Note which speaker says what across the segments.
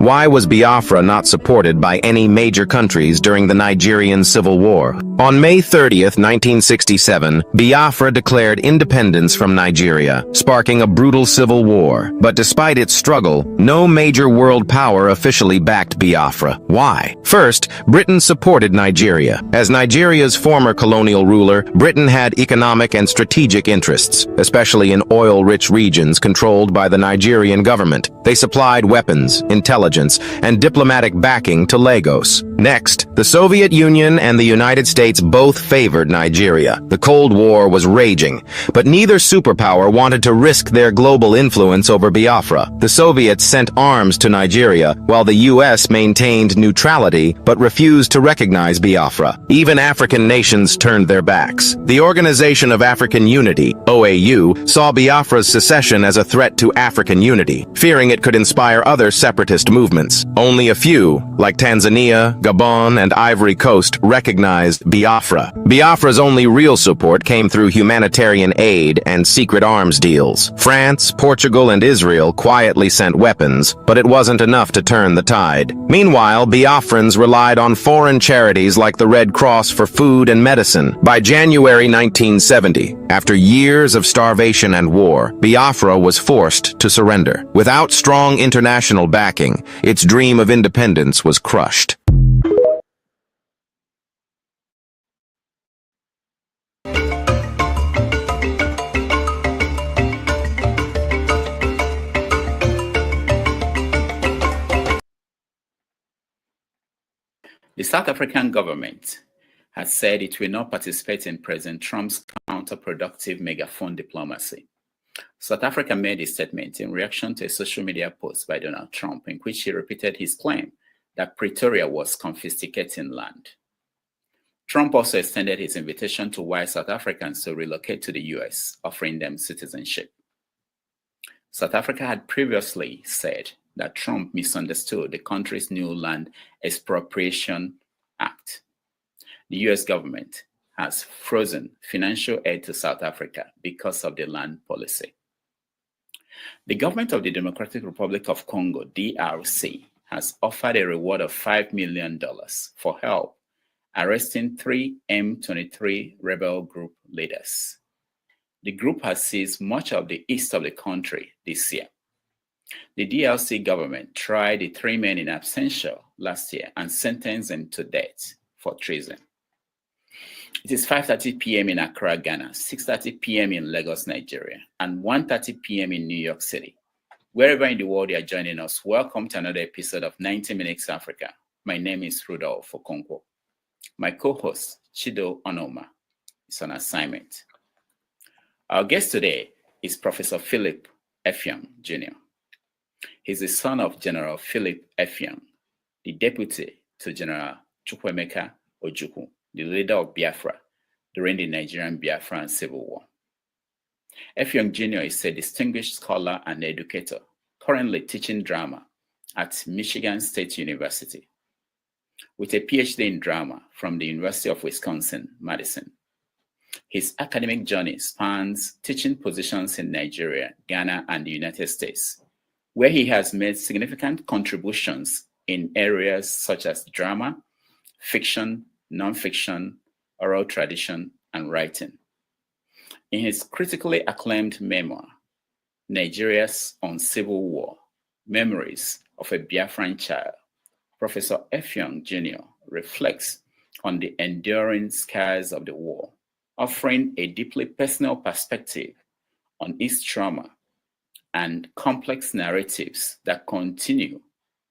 Speaker 1: Why was Biafra not supported by any major countries during the Nigerian Civil War? On May 30th, 1967, Biafra declared independence from Nigeria, sparking a brutal civil war. But despite its struggle, no major world power officially backed Biafra. Why? First, Britain supported Nigeria. As Nigeria's former colonial ruler, Britain had economic and strategic interests, especially in oil-rich regions controlled by the Nigerian government. They supplied weapons, intelligence, and diplomatic backing to Lagos. Next, the Soviet Union and the United States both favored Nigeria. The Cold War was raging, but neither superpower wanted to risk their global influence over Biafra. The Soviets sent arms to Nigeria, while the U.S. maintained neutrality but refused to recognize Biafra. Even African nations turned their backs. The Organization of African Unity, OAU, saw Biafra's secession as a threat to African unity, fearing it could inspire other separatist movements. Only a few, like Tanzania, Gabon, and Ivory Coast, recognized Biafra. Biafra's only real support came through humanitarian aid and secret arms deals. France, Portugal, and Israel quietly sent weapons, but it wasn't enough to turn the tide. Meanwhile, Biafrans relied on foreign charities like the Red Cross for food and medicine. By January 1970, after years of starvation and war, Biafra was forced to surrender. Without strong international backing, its dream of independence was crushed.
Speaker 2: The South African government has said it will not participate in President Trump's counterproductive megaphone diplomacy. South Africa made a statement in reaction to a social media post by Donald Trump in which he repeated his claim that Pretoria was confiscating land. Trump also extended his invitation to white South Africans to relocate to the US, offering them citizenship. South Africa had previously said that Trump misunderstood the country's new Land Expropriation Act. The US government has frozen financial aid to South Africa because of the land policy. The government of the Democratic Republic of Congo, DRC, has offered a reward of $5 million for help arresting 3 M23 rebel group leaders. The group has seized much of the east of the country this year. The DRC government tried the 3 men in absentia last year and sentenced them to death for treason. It is 5:30 p.m. in Accra, Ghana, 6:30 p.m. in Lagos, Nigeria, and 1:30 p.m. in New York City. Wherever in the world you are joining us, welcome to another episode of 90 Minutes Africa. My name is Rudolph Okonkwo. My co-host, Chido Onoma, is on assignment. Our guest today is Professor Philip Effiong Jr. He's the son of General Philip Effiong, the deputy to General Chukwuemeka Ojukwu, the leader of Biafra during the Nigerian Biafran Civil War. Effiong Jr. is a distinguished scholar and educator, currently teaching drama at Michigan State University, with a PhD in drama from the University of Wisconsin-Madison. His academic journey spans teaching positions in Nigeria, Ghana, and the United States, where he has made significant contributions in areas such as drama, fiction, nonfiction, oral tradition, and writing. In his critically acclaimed memoir, Nigeria's Own Civil War, Memories of a Biafran Child, Professor Effiong Jr. reflects on the enduring scars of the war, offering a deeply personal perspective on its trauma and complex narratives that continue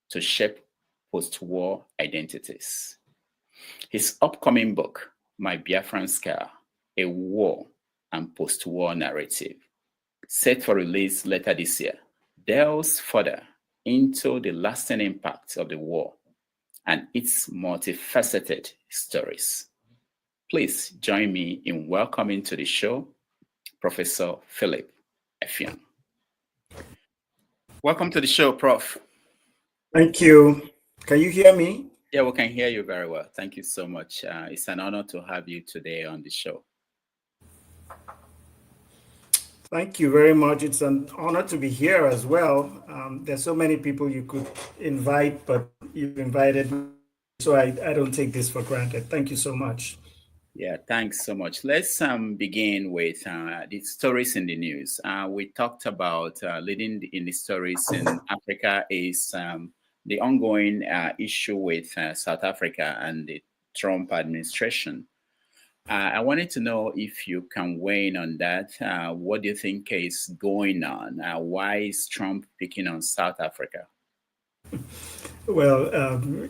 Speaker 2: to shape post-war identities. His upcoming book, My Biafran Scar, A War and Post-War Narrative, set for release later this year, delves further into the lasting impact of the war and its multifaceted stories. Please join me in welcoming to the show Professor Philip Effiong. Welcome to the show, Prof.
Speaker 3: Thank you. Can you hear me?
Speaker 2: Yeah, we can hear you very well. Thank you so much. It's an honor to have you today on the show.
Speaker 3: Thank you very much. It's an honor to be here as well. There's so many people you could invite, but you've invited me, so I don't take this for granted. Thank you so much.
Speaker 2: Yeah, thanks so much. Let's begin with the stories in the news. We talked about leading in the stories in Africa is the ongoing issue with South Africa and the Trump administration. I wanted to know if you can weigh in on that. What do you think is going on? Why is Trump picking on South Africa?
Speaker 3: Well,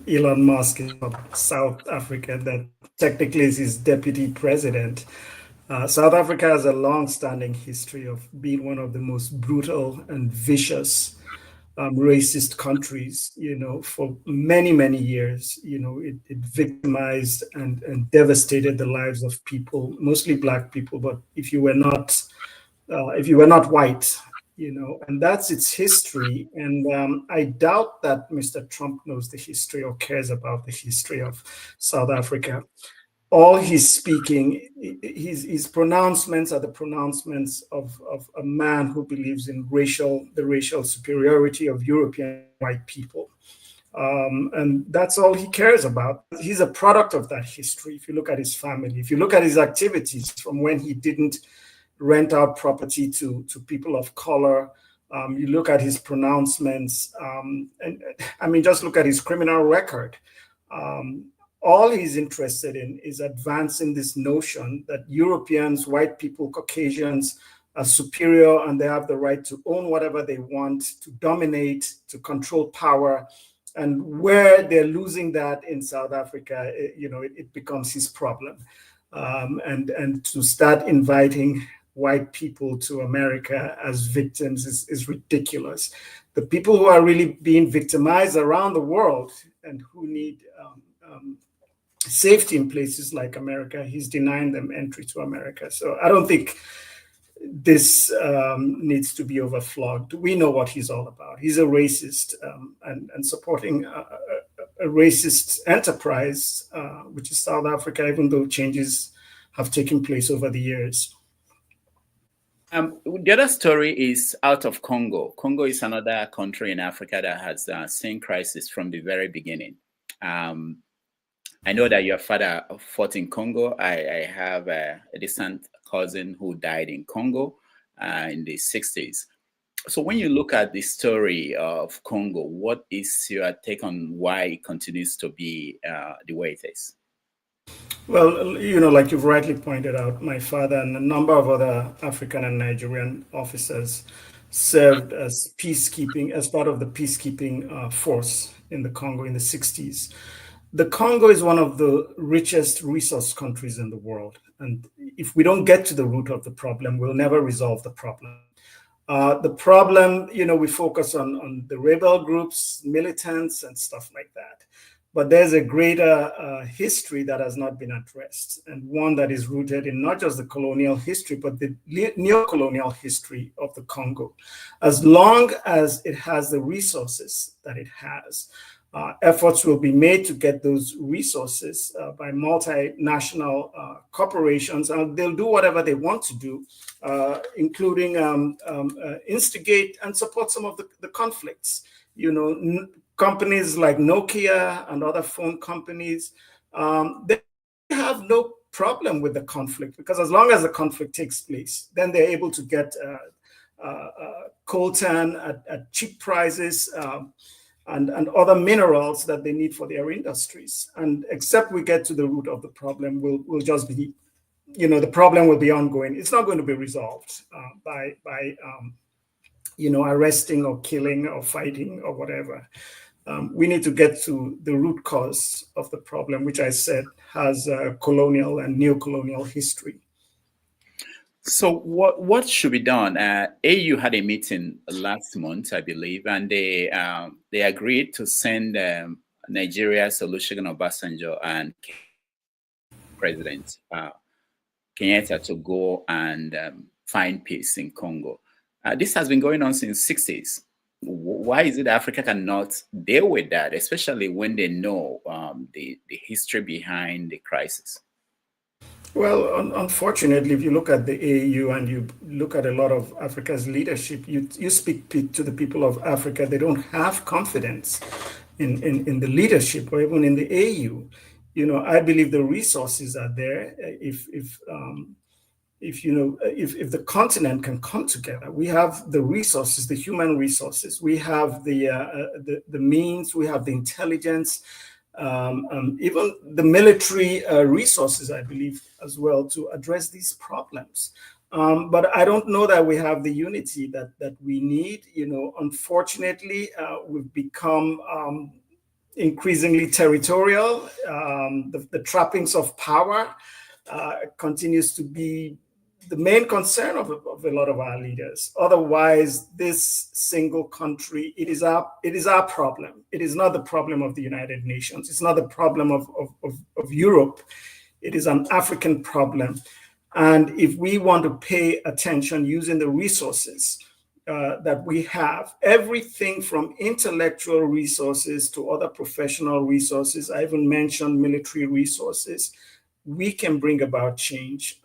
Speaker 3: Elon Musk is from South Africa, that technically is his deputy president. South Africa has a long-standing history of being one of the most brutal and vicious racist countries, for many, many years. It victimized and devastated the lives of people, mostly Black people. But if you were not white, and that's its history. And I doubt that Mr. Trump knows the history or cares about the history of South Africa. All he's speaking, his pronouncements are the pronouncements of a man who believes in the racial superiority of European white people. And that's all he cares about. He's a product of that history. If you look at his family, if you look at his activities from when he didn't rent out property to people of color, you look at his pronouncements, and I mean, just look at his criminal record. All he's interested in is advancing this notion that Europeans, white people, Caucasians are superior and they have the right to own whatever they want, to dominate, to control power. And where they're losing that in South Africa, it becomes his problem. And to start inviting white people to America as victims is ridiculous. The people who are really being victimized around the world and who need safety in places like America, he's denying them entry to America. So I don't think this needs to be overflogged. We know what he's all about. He's a racist and supporting a racist enterprise, which is South Africa, even though changes have taken place over the years.
Speaker 2: The other story is out of Congo. Congo is another country in Africa that has seen crisis from the very beginning. I know that your father fought in Congo. I have a distant cousin who died in Congo in the 60s. So when you look at the story of Congo, what is your take on why it continues to be the way it is?
Speaker 3: Well, like you've rightly pointed out, my father and a number of other African and Nigerian officers served as part of the peacekeeping force in the Congo in the 60s. The Congo is one of the richest resource countries in the world. And if we don't get to the root of the problem, we'll never resolve the problem. The problem, we focus on the rebel groups, militants, and stuff like that. But there's a greater history that has not been addressed, and one that is rooted in not just the colonial history, but the neo-colonial history of the Congo. As long as it has the resources that it has, efforts will be made to get those resources by multinational corporations, and they'll do whatever they want to do, including instigate and support some of the conflicts. Companies like Nokia and other phone companies, they have no problem with the conflict, because as long as the conflict takes place, then they're able to get coltan at cheap prices, and other minerals that they need for their industries. And except we get to the root of the problem, we'll just be, the problem will be ongoing. It's not going to be resolved by arresting or killing or fighting or whatever. We need to get to the root cause of the problem, which I said has colonial and neo-colonial history.
Speaker 2: So what should be done? AU had a meeting last month, I believe, and they agreed to send Nigeria's Olusegun Obasanjo and President Kenyatta to go and find peace in Congo. This has been going on since the 60s. Why is it Africa cannot deal with that, especially when they know the history behind the crisis?
Speaker 3: Well, unfortunately, if you look at the AU and you look at a lot of Africa's leadership, you speak to the people of Africa, they don't have confidence in the leadership or even in the AU. I believe the resources are there. If the continent can come together, we have the resources, the human resources, we have the means, we have the intelligence, even the military resources, I believe, as well, to address these problems. But I don't know that we have the unity that we need. Unfortunately, we've become increasingly territorial. The trappings of power continues to be the main concern of a lot of our leaders. Otherwise, this single country, it is our problem. It is not the problem of the United Nations. It's not the problem of Europe. It is an African problem. And if we want to pay attention using the resources that we have, everything from intellectual resources to other professional resources, I even mentioned military resources, we can bring about change,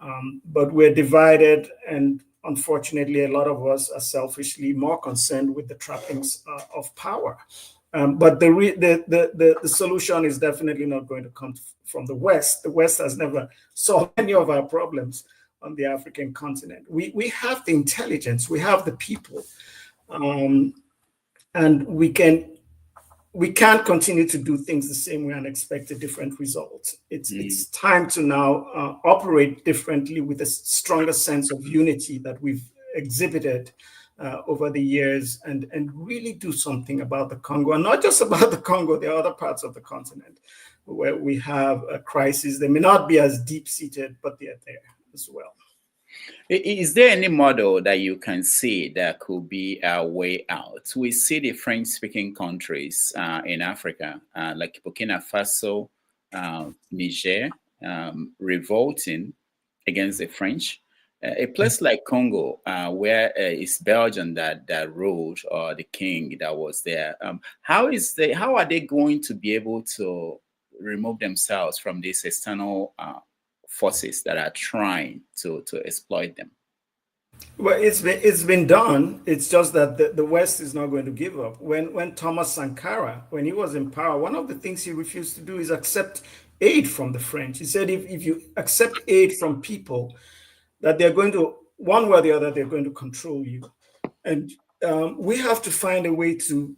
Speaker 3: but we're divided, and unfortunately, a lot of us are selfishly more concerned with the trappings of power. But the solution is definitely not going to come from the West. The West has never solved any of our problems on the African continent. We have the intelligence, we have the people, and we can't continue to do things the same way and expect a different result. It's time to now operate differently with a stronger sense of unity that we've exhibited over the years, and really do something about the Congo, and not just about the Congo. There are other parts of the continent where we have a crisis. They may not be as deep-seated, but they're there as well.
Speaker 2: Is there any model that you can see that could be a way out? We see the French-speaking countries in Africa, like Burkina Faso, Niger, revolting against the French. A place like Congo, where it's Belgium that ruled, or the king that was there. How are they going to be able to remove themselves from these external forces that are trying to exploit them?
Speaker 3: Well, it's been done. It's just that the West is not going to give up. When Thomas Sankara, when he was in power, one of the things he refused to do is accept aid from the French. He said, if you accept aid from people, that they're going to, one way or the other, they're going to control you. And we have to find a way to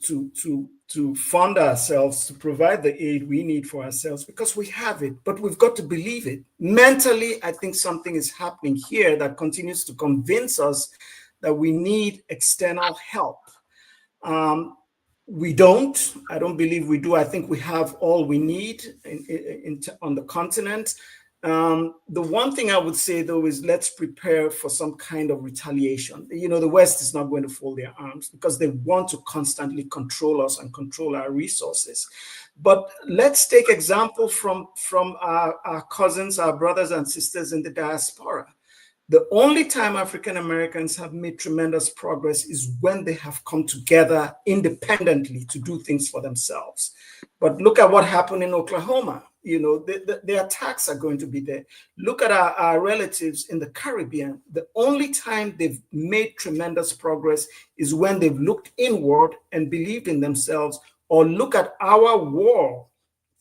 Speaker 3: fund ourselves, to provide the aid we need for ourselves, because we have it, but we've got to believe it. Mentally, I think something is happening here that continues to convince us that we need external help. I don't believe we do. I think we have all we need on the continent. The one thing I would say, though, is let's prepare for some kind of retaliation. The West is not going to fold their arms because they want to constantly control us and control our resources. But let's take example from our cousins, our brothers and sisters in the diaspora. The only time African Americans have made tremendous progress is when they have come together independently to do things for themselves. But look at what happened in Oklahoma. The attacks are going to be there. Look at our relatives in the Caribbean. The only time they've made tremendous progress is when they've looked inward and believed in themselves. Or look at our war.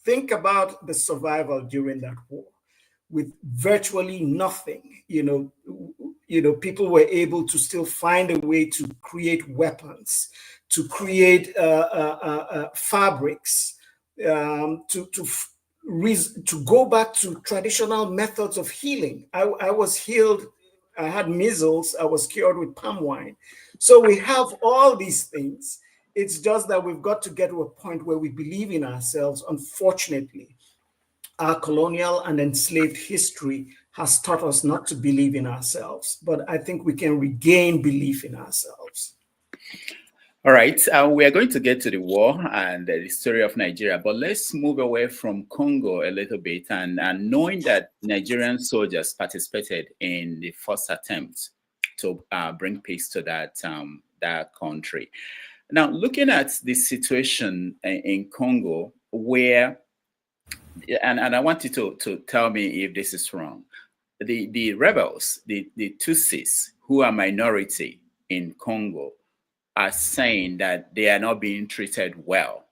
Speaker 3: Think about the survival during that war. With virtually nothing, people were able to still find a way to create weapons, to create fabrics, to go back to traditional methods of healing. I was healed. I had measles. I was cured with palm wine. So we have all these things. It's just that we've got to get to a point where we believe in ourselves. Unfortunately, our colonial and enslaved history has taught us not to believe in ourselves, but I think we can regain belief in ourselves.
Speaker 2: All right, we are going to get to the war and the story of Nigeria, but let's move away from Congo a little bit, and knowing that Nigerian soldiers participated in the first attempt to bring peace to that country. Now, looking at the situation in Congo, where and I want you to tell me if this is wrong, the rebels, the Tutsis, who are minority in Congo, are saying that they are not being treated well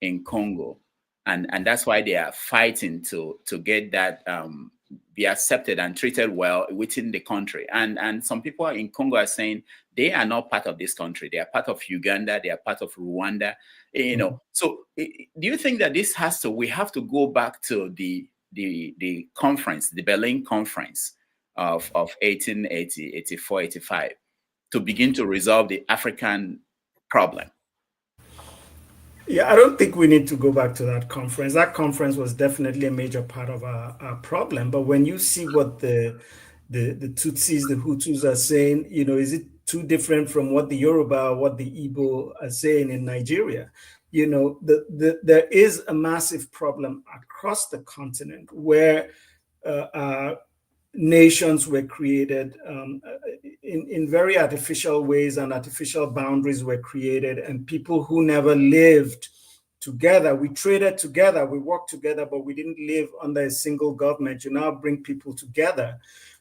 Speaker 2: in Congo, and that's why they are fighting to get that be accepted and treated well within the country. And some people in Congo are saying they are not part of this country. They are part of Uganda. They are part of Rwanda. You know. So do you think that we have to go back to the conference, the Berlin Conference of 1880, 84, 85, to begin to resolve the African problem?
Speaker 3: Yeah, I don't think we need to go back to that conference. That conference was definitely a major part of our problem. But when you see what the Tutsis, the Hutus are saying, you know, is it too different from what the Yoruba, what the Igbo are saying in Nigeria? You know, there is a massive problem across the continent where nations were created in very artificial ways, and artificial boundaries were created, and people who never lived together, we traded together, we worked together, but we didn't live under a single government. You now bring people together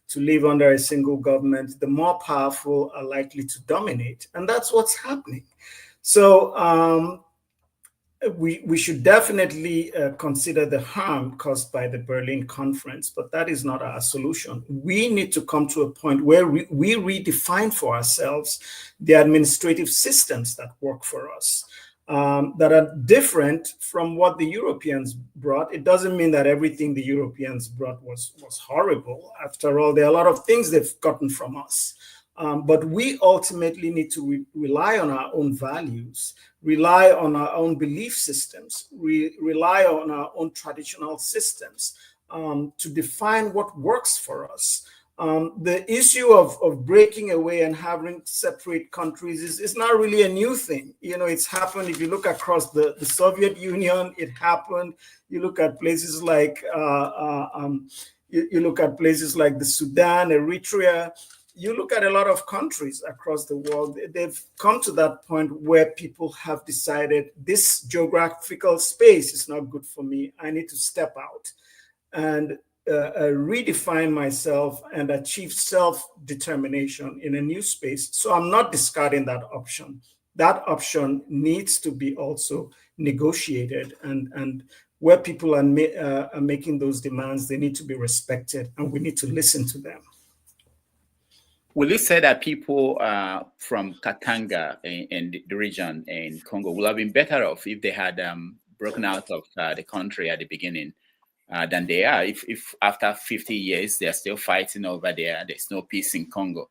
Speaker 3: to live under a single government. The more powerful are likely to dominate, and that's what's happening. So we should definitely consider the harm caused by the Berlin Conference, but that is not our solution. We need to come to a point where we redefine for ourselves the administrative systems that work for us, that are different from what the Europeans brought. It doesn't mean that everything the Europeans brought was horrible. After all, there are a lot of things they've gotten from us. But we ultimately need to rely on our own values, rely on our own belief systems, rely on our own traditional systems to define what works for us. The issue of breaking away and having separate countries is not really a new thing. You know, it's happened. If you look across the Soviet Union, it happened. You look at places like you look at places like the Sudan, Eritrea. You look at a lot of countries across the world, they've come to that point where people have decided this geographical space is not good for me. I need to step out and redefine myself and achieve self-determination in a new space. So I'm not discarding that option. That option needs to be also negotiated, and where people are making those demands, they need to be respected, and we need to listen to them.
Speaker 2: Will you say that people from Katanga in the region in Congo will have been better off if they had broken out of the country at the beginning than they are? If after 50 years they're still fighting over there, there's no peace in Congo.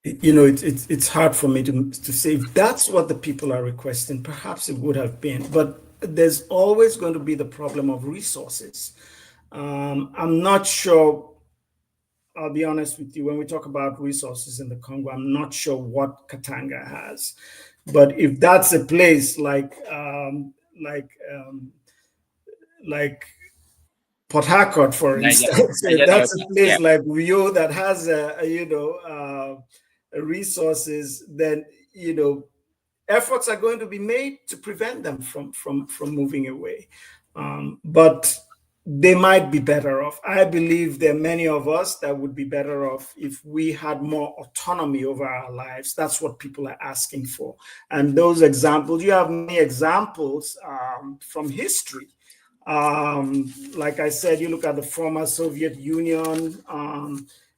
Speaker 3: You know, it's hard for me to say if that's what the people are requesting. Perhaps it would have been, but there's always going to be the problem of resources. I'm not sure. I'll be honest with you, when we talk about resources in the Congo, I'm not sure what Katanga has. But if that's a place like Port Harcourt, for instance, if that's a place like Rio that has resources, then efforts are going to be made to prevent them from moving away. But they might be better off. I believe there are many of us that would be better off if we had more autonomy over our lives. That's what people are asking for. And those examples, you have many examples from history. Like I said, you look at the former Soviet Union,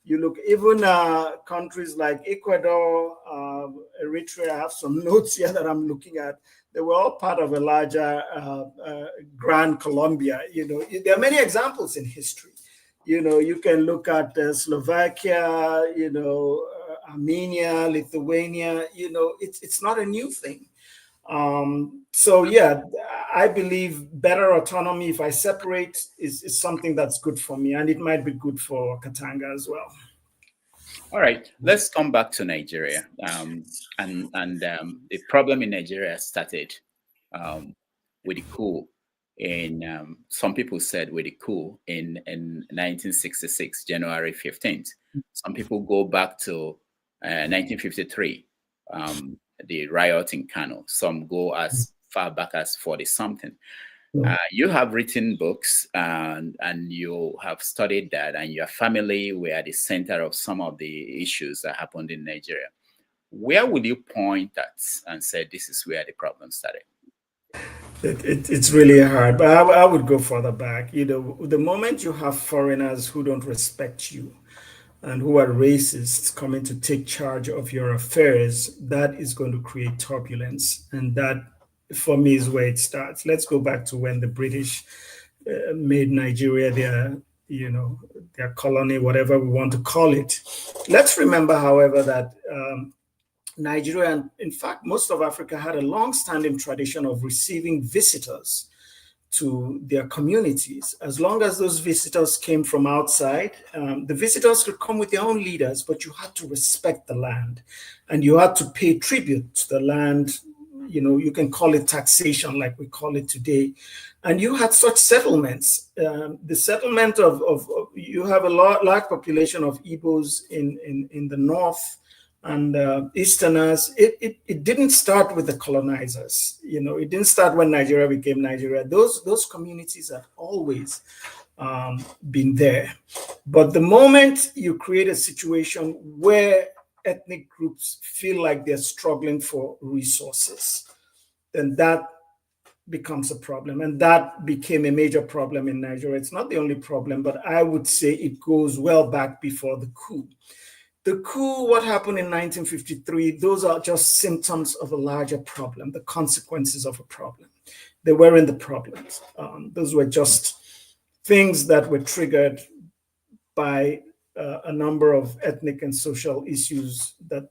Speaker 3: you look even countries like Ecuador, Eritrea. I have some notes here that I'm looking at. They were all part of a larger Grand Colombia. There are many examples in history. You can look at Slovakia, Armenia, Lithuania. It's not a new thing. So yeah, I believe better autonomy, if I separate, is something that's good for me, and it might be good for Katanga as well.
Speaker 2: All right, let's come back to Nigeria. The problem in Nigeria started with the coup in, some people said with the coup in 1966, January 15th. Some people go back to 1953, the riot in Kano. Some go as far back as 40-something. You have written books and you have studied that, and your family were at the center of some of the issues that happened in Nigeria. Where would you point at and say this is where the problem started?
Speaker 3: It's really hard, but I would go further back. The moment you have foreigners who don't respect you and who are racists coming to take charge of your affairs, that is going to create turbulence. And that, for me, is where it starts. Let's go back to when the British made Nigeria their colony, whatever we want to call it. Let's remember, however, that Nigeria, and in fact, most of Africa, had a long-standing tradition of receiving visitors to their communities. As long as those visitors came from outside, the visitors could come with their own leaders, but you had to respect the land and you had to pay tribute to the land. You can call it taxation like we call it today. And you had such settlements. The settlement of you have a large population of Igbos in the north and Easterners. It didn't start with the colonizers. It didn't start when Nigeria became Nigeria. Those communities have always been there. But the moment you create a situation where ethnic groups feel like they're struggling for resources, then that becomes a problem. And that became a major problem in Nigeria. It's not the only problem, but I would say it goes well back before the coup. The coup, what happened in 1953, those are just symptoms of a larger problem, the consequences of a problem. They weren't the problems. Those were just things that were triggered by a number of ethnic and social issues that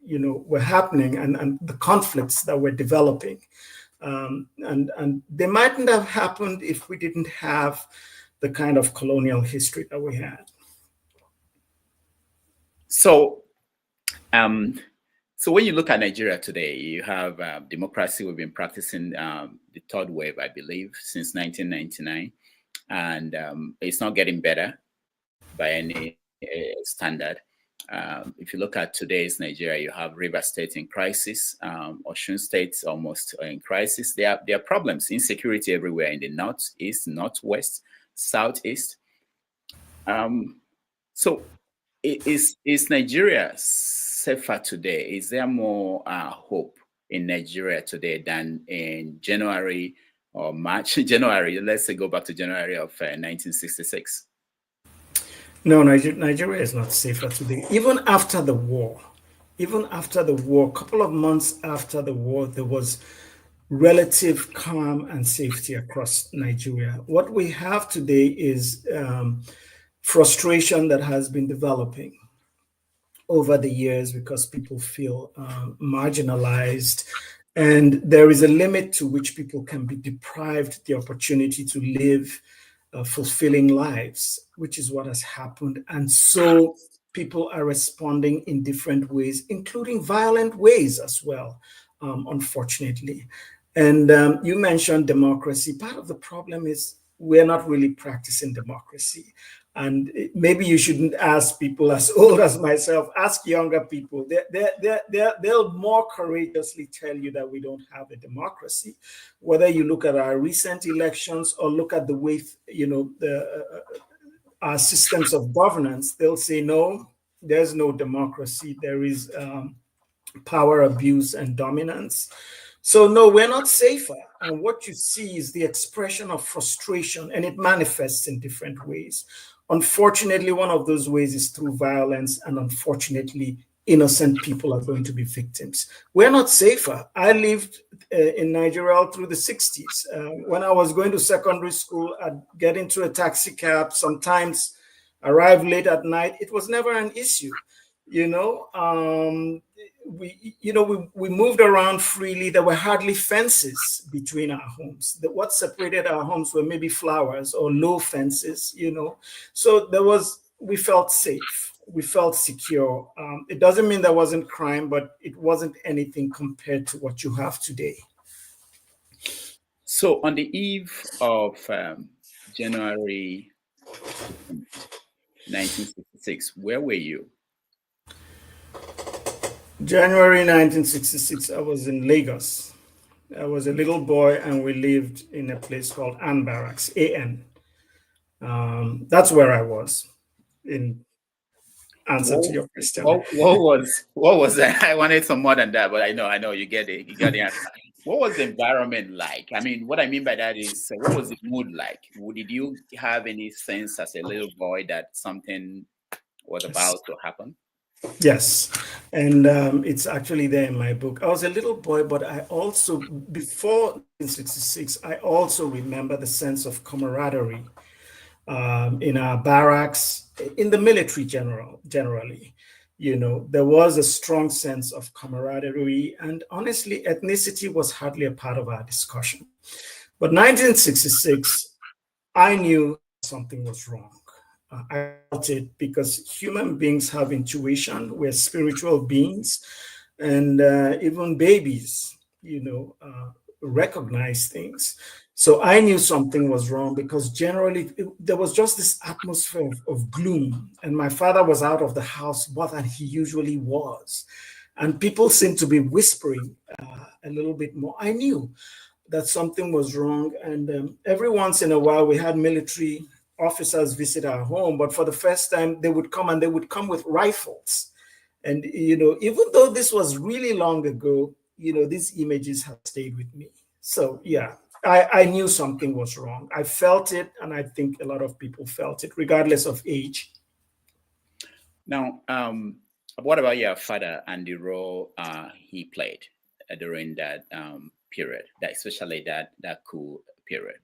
Speaker 3: were happening and the conflicts that were developing. And they mightn't have happened if we didn't have the kind of colonial history that we had.
Speaker 2: So when you look at Nigeria today, you have democracy. We've been practicing the third wave, I believe, since 1999, and it's not getting better by any standard. If you look at today's Nigeria, you have Rivers State in crisis, Osun State almost in crisis. There are problems, insecurity everywhere in the north, east, northwest, southeast. So is Nigeria safer today? Is there more hope in Nigeria today than in January or March? January, let's say go back to January of 1966.
Speaker 3: No, Nigeria is not safer today. Even after the war, a couple of months after the war, there was relative calm and safety across Nigeria. What we have today is frustration that has been developing over the years because people feel marginalized, and there is a limit to which people can be deprived the opportunity to live fulfilling lives, which is what has happened. And so people are responding in different ways, including violent ways as well, unfortunately. And you mentioned democracy. Part of the problem is we're not really practicing democracy. And maybe you shouldn't ask people as old as myself, ask younger people. They'll more courageously tell you that we don't have a democracy. Whether you look at our recent elections or look at the way, our systems of governance, they'll say, no, there's no democracy. There is power abuse and dominance. So no, we're not safer. And what you see is the expression of frustration, and it manifests in different ways. Unfortunately, one of those ways is through violence, and unfortunately, innocent people are going to be victims. We're not safer. I lived in Nigeria through the 60s. When I was going to secondary school, I'd get into a taxi cab, sometimes arrive late at night. It was never an issue. We moved around freely. There were hardly fences between our homes. What separated our homes were maybe flowers or low fences, So we felt safe. We felt secure. It doesn't mean there wasn't crime, but it wasn't anything compared to what you have today.
Speaker 2: So on the eve of January 1966, where were you?
Speaker 3: January 1966, I was in Lagos. I was a little boy, and we lived in a place called Ann Barracks, AN. That's where I was, in answer to your question.
Speaker 2: What was that? I wanted some more than that, but I know you get it. You got the answer. What was the environment like? I mean, what I mean by that is, what was the mood like? Did you have any sense as a little boy that something was about to happen?
Speaker 3: Yes, and it's actually there in my book. I was a little boy, but I also, before 1966, I also remember the sense of camaraderie in our barracks, in the military generally. You know, there was a strong sense of camaraderie, and honestly, ethnicity was hardly a part of our discussion. But 1966, I knew something was wrong. I felt it because human beings have intuition. We're spiritual beings, and even babies, recognize things. So I knew something was wrong because generally there was just this atmosphere of gloom, and my father was out of the house more than he usually was, and people seemed to be whispering a little bit more. I knew that something was wrong, and every once in a while we had military officers visit our home, but for the first time they would come, and they would come with rifles. And even though this was really long ago, these images have stayed with me. So yeah, I knew something was wrong. I felt it, and I think a lot of people felt it, regardless of age.
Speaker 2: Now, what about your father and the role he played during that period, especially that coup period?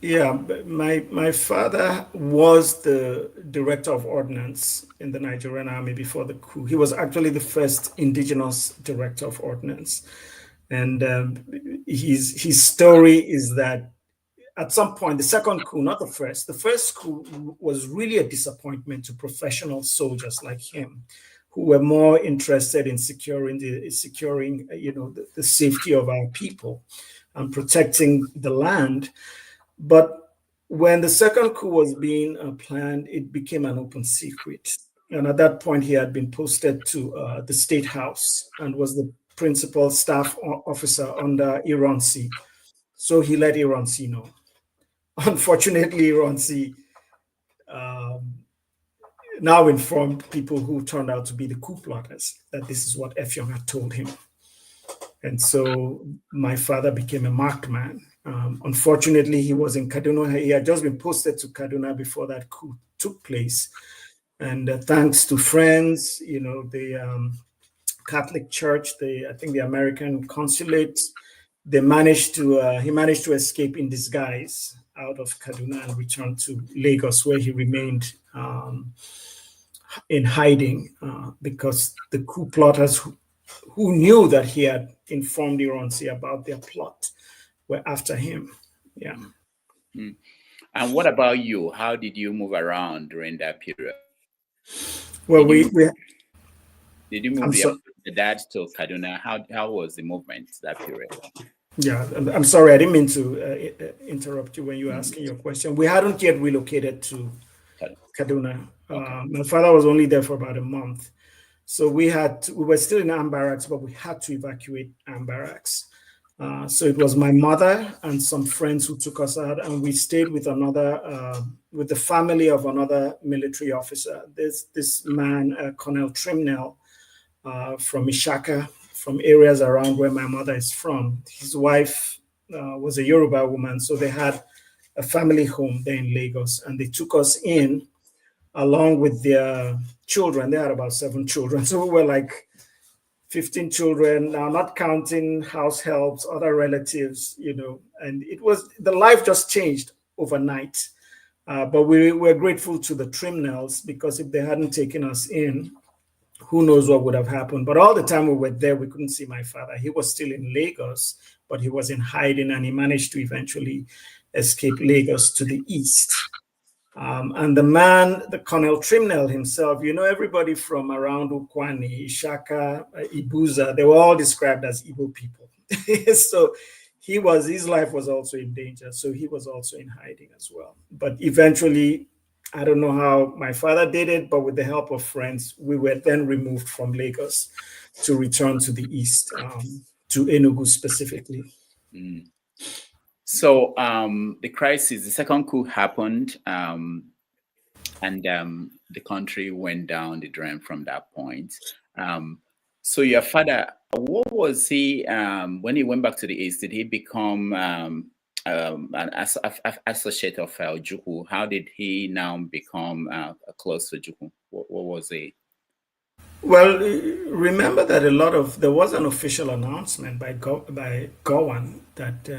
Speaker 3: Yeah, my father was the director of ordnance in the Nigerian army before the coup. He was actually the first indigenous director of ordnance, and his story is that at some point, the second coup, not the first coup was really a disappointment to professional soldiers like him, who were more interested in securing the safety of our people and protecting the land. But when the second coup was being planned, it became an open secret. And at that point, he had been posted to the State House and was the principal staff officer under Ironsi. So he let Ironsi know. Unfortunately, Ironsi now informed people who turned out to be the coup plotters that this is what Effiong had told him. And so my father became a marked man. Unfortunately, he was in Kaduna. He had just been posted to Kaduna before that coup took place. And thanks to friends, the Catholic Church, I think the American consulate, he managed to escape in disguise out of Kaduna and return to Lagos, where he remained in hiding because the coup plotters who knew that he had informed Ironsi about their plot were after him. Yeah.
Speaker 2: Mm. And what about you? How did you move around during that period?
Speaker 3: Well,
Speaker 2: did you move your dad to Kaduna? How was the movement that period?
Speaker 3: Yeah, I'm sorry, I didn't mean to interrupt you when you were asking your question. We hadn't yet relocated to Kaduna. Okay. My father was only there for about a month. So we were still in Ann Barracks, but we had to evacuate Ann Barracks. So it was my mother and some friends who took us out, and we stayed with with the family of another military officer. This man, Colonel Trimnell, from Ishaka, from areas around where my mother is from. His wife was a Yoruba woman, so they had a family home there in Lagos, and they took us in along with their children. They had about 7 children, so we were like 15 children, now not counting house helps, other relatives, and the life just changed overnight. But we were grateful to the Trimnells, because if they hadn't taken us in, who knows what would have happened. But all the time we were there, we couldn't see my father. He was still in Lagos, but he was in hiding, and he managed to eventually escape Lagos to the east. And the Colonel Trimnell himself, everybody from around Ukwani, Ishaka, Ibuza, they were all described as Igbo people. So his life was also in danger. So he was also in hiding as well. But eventually I don't know how my father did it, but with the help of friends, we were then removed from Lagos to return to the east, to Enugu specifically.
Speaker 2: Mm. So the crisis, the second coup happened, and the country went down the drain from that point. So your father, what was he when he went back to the east? Did he become an associate of Ojukwu? How did he now become close to Ojukwu? What was he?
Speaker 3: Well, remember that there was an official announcement by Gowan that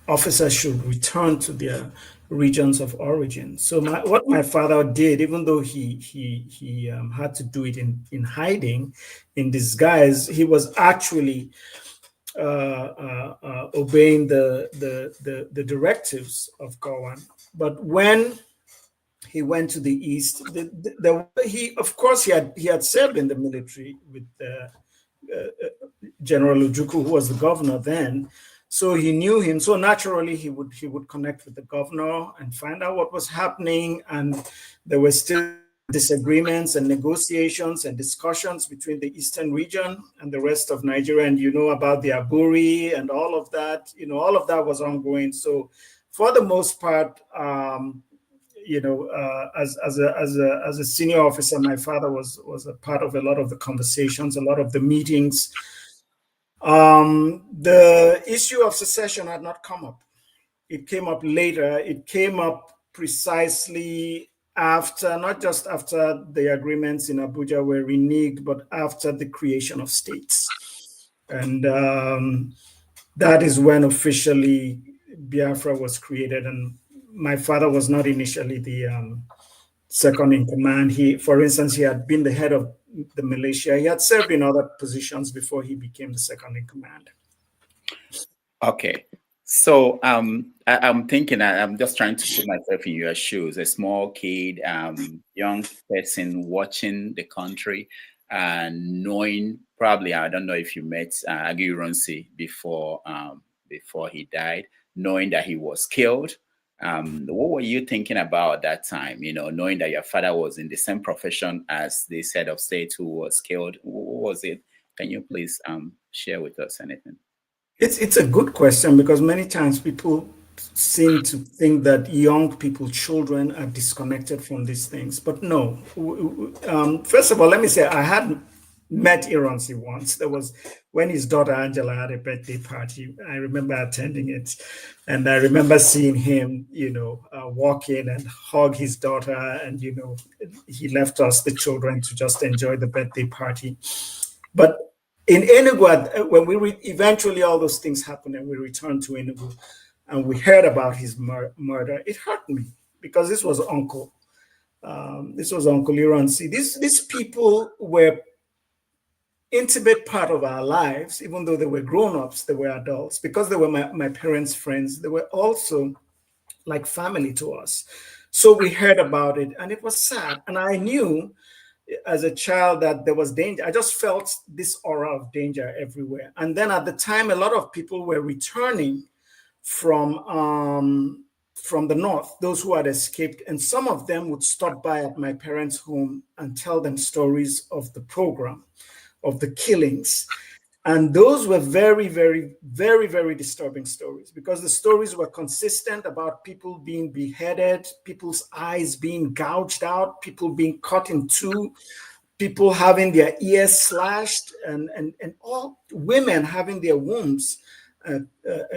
Speaker 3: officers should return to their regions of origin. So what my father did, even though he had to do it in hiding, in disguise, he was actually obeying the directives of Gowan. But when he went to the east, he had served in the military with General Ojukwu, who was the governor then. So he knew him. So naturally, he would connect with the governor and find out what was happening. And there were still disagreements and negotiations and discussions between the eastern region and the rest of Nigeria. And you know about the Aburi and all of that. You know, all of that was ongoing. So for the most part, as a senior officer, my father was a part of a lot of the conversations, a lot of the meetings. The issue of secession had not come up. It came up later. It came up precisely after, not just after the agreements in Abuja were reneged, but after the creation of states. And that is when officially Biafra was created. And my father was not initially the second in command. For instance, he had been the head of the militia. He had served in other positions before he became the second in command.
Speaker 2: Okay. So I'm thinking, I'm just trying to put myself in your shoes, a small kid, young person watching the country and knowing, probably, I don't know if you met Aguirre before he died, knowing that he was killed. What were you thinking about at that time, knowing that your father was in the same profession as this head of state who was killed? What was it? Can you please share with us anything?
Speaker 3: It's a good question, because many times people seem to think that young people, children, are disconnected from these things. But no. First of all, let me say I had met Ironsi once. There was when his daughter Angela had a birthday party. I remember attending it, and I remember seeing him, walk in and hug his daughter, and he left us, the children, to just enjoy the birthday party. But in Enugu, when eventually all those things happened and we returned to Enugu and we heard about his murder, it hurt me, because this was Uncle. This was Uncle Ironsi. These people were intimate part of our lives, even though they were grown-ups, they were adults, because they were my parents' friends. They were also like family to us. So we heard about it, and it was sad. And I knew as a child that there was danger. I just felt this aura of danger everywhere. And then at the time, a lot of people were returning from the north, those who had escaped, and some of them would stop by at my parents' home and tell them stories of the program, of the killings. And those were very, very, very, very disturbing stories, because the stories were consistent about people being beheaded, people's eyes being gouged out, people being cut in two, people having their ears slashed, and all women having their wombs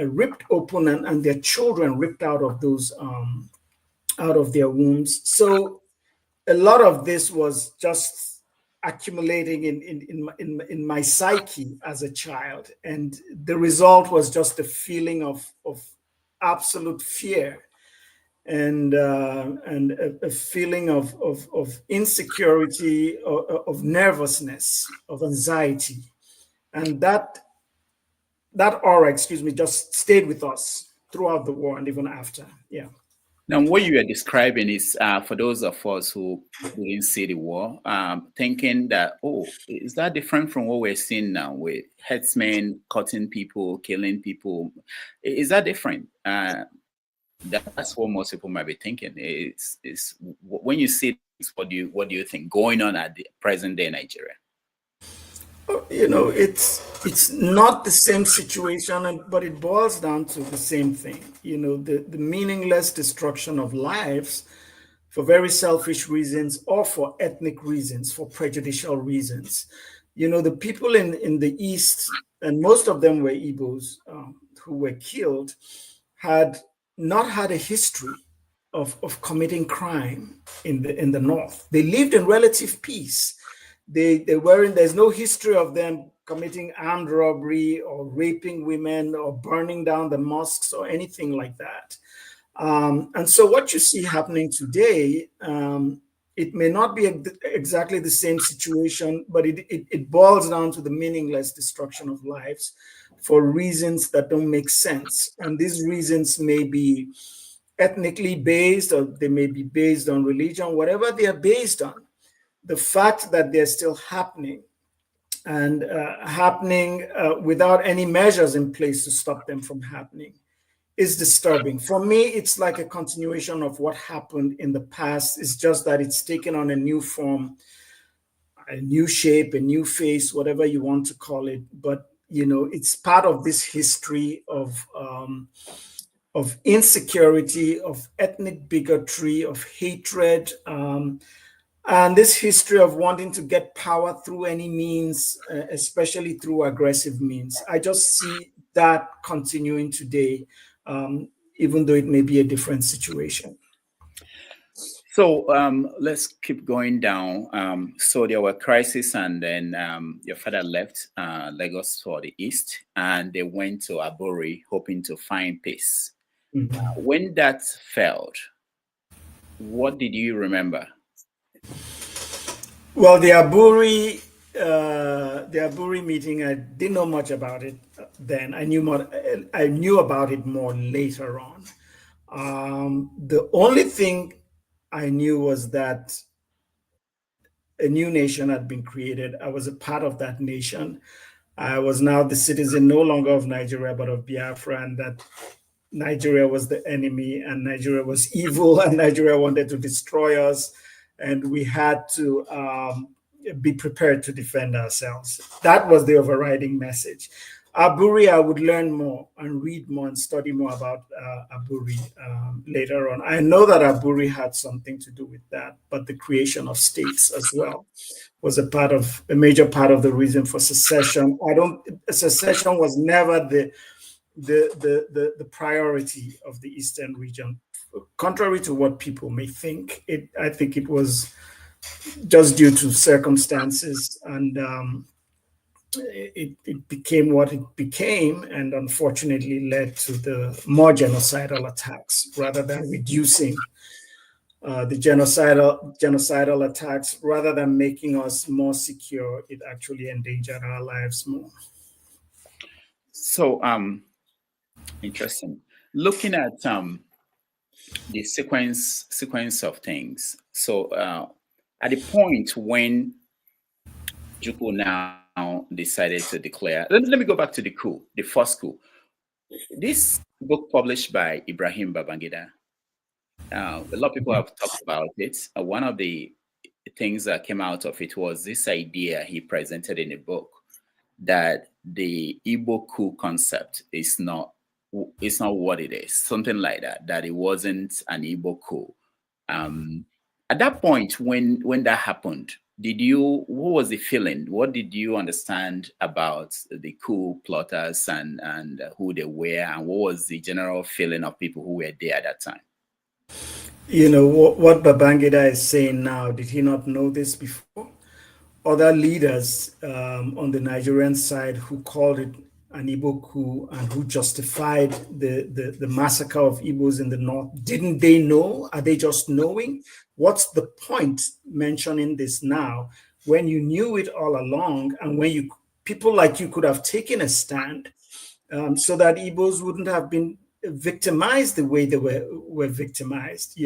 Speaker 3: ripped open, and their children ripped out of those out of their wombs. So a lot of this was just accumulating in my psyche as a child, and the result was just a feeling of absolute fear, and a feeling of insecurity, of nervousness, of anxiety, and that aura, just stayed with us throughout the war and even after. Yeah.
Speaker 2: Now, what you are describing is for those of us who didn't see the war, thinking that, is that different from what we're seeing now with headsmen cutting people, killing people? Is that different? That's what most people might be thinking. Is when you see this, what do you think going on at the present day Nigeria?
Speaker 3: It's not the same situation, but it boils down to the same thing. The meaningless destruction of lives for very selfish reasons or for ethnic reasons, for prejudicial reasons. The people in the East, and most of them were Igbos, who were killed, had not had a history of committing crime in the North. They lived in relative peace. There's no history of them committing armed robbery or raping women or burning down the mosques or anything like that. And so what you see happening today, it may not be exactly the same situation, but it boils down to the meaningless destruction of lives for reasons that don't make sense. And these reasons may be ethnically based, or they may be based on religion, whatever they are based on. The fact that they're still happening and happening without any measures in place to stop them from happening is disturbing. For me, it's like a continuation of what happened in the past. It's just that it's taken on a new form, a new shape, a new face, whatever you want to call it. But it's part of this history of insecurity, of ethnic bigotry, of hatred, and this history of wanting to get power through any means, especially through aggressive means. I just see that continuing today, even though it may be a different situation.
Speaker 2: So let's keep going down. So there were crises, and then your father left Lagos for the East, and they went to Aburi hoping to find peace. Mm-hmm. When that failed, what did you remember?
Speaker 3: Well, the Aburi meeting, I didn't know much about it then. I knew about it more later on. The only thing I knew was that a new nation had been created. I was a part of that nation. I was now the citizen no longer of Nigeria, but of Biafra, and that Nigeria was the enemy, and Nigeria was evil, and Nigeria wanted to destroy us, and we had to be prepared to defend ourselves. That was the overriding message. Aburi, I would learn more and read more and study more about Aburi later on. I know that Aburi had something to do with that, but the creation of states as well was a major part of the reason for secession. Secession was never the priority of the Eastern region, contrary to what people may think. I think it was just due to circumstances, and it became what it became, and unfortunately led to the more genocidal attacks rather than reducing the genocidal attacks. Rather than making us more secure, it actually endangered our lives more.
Speaker 2: So interesting. Looking at the sequence of things. So at the point when Ojukwu now decided to declare, let me go back to the coup, the first coup. This book published by Ibrahim Babangida, a lot of people have talked about it. One of the things that came out of it was this idea he presented in the book that the Igbo coup concept is not what it is, something like that it wasn't an Igbo coup. At that point, when that happened, what was the feeling? What did you understand about the coup plotters and who they were, and what was the general feeling of people who were there at that time?
Speaker 3: What Babangida is saying now, did he not know this before? Other leaders on the Nigerian side who called it an Igbo coup and who justified the massacre of Igbos in the north, didn't they know? Are they just knowing? What's the point mentioning this now when you knew it all along, and when people like you could have taken a stand so that Igbos wouldn't have been victimized the way they were victimized?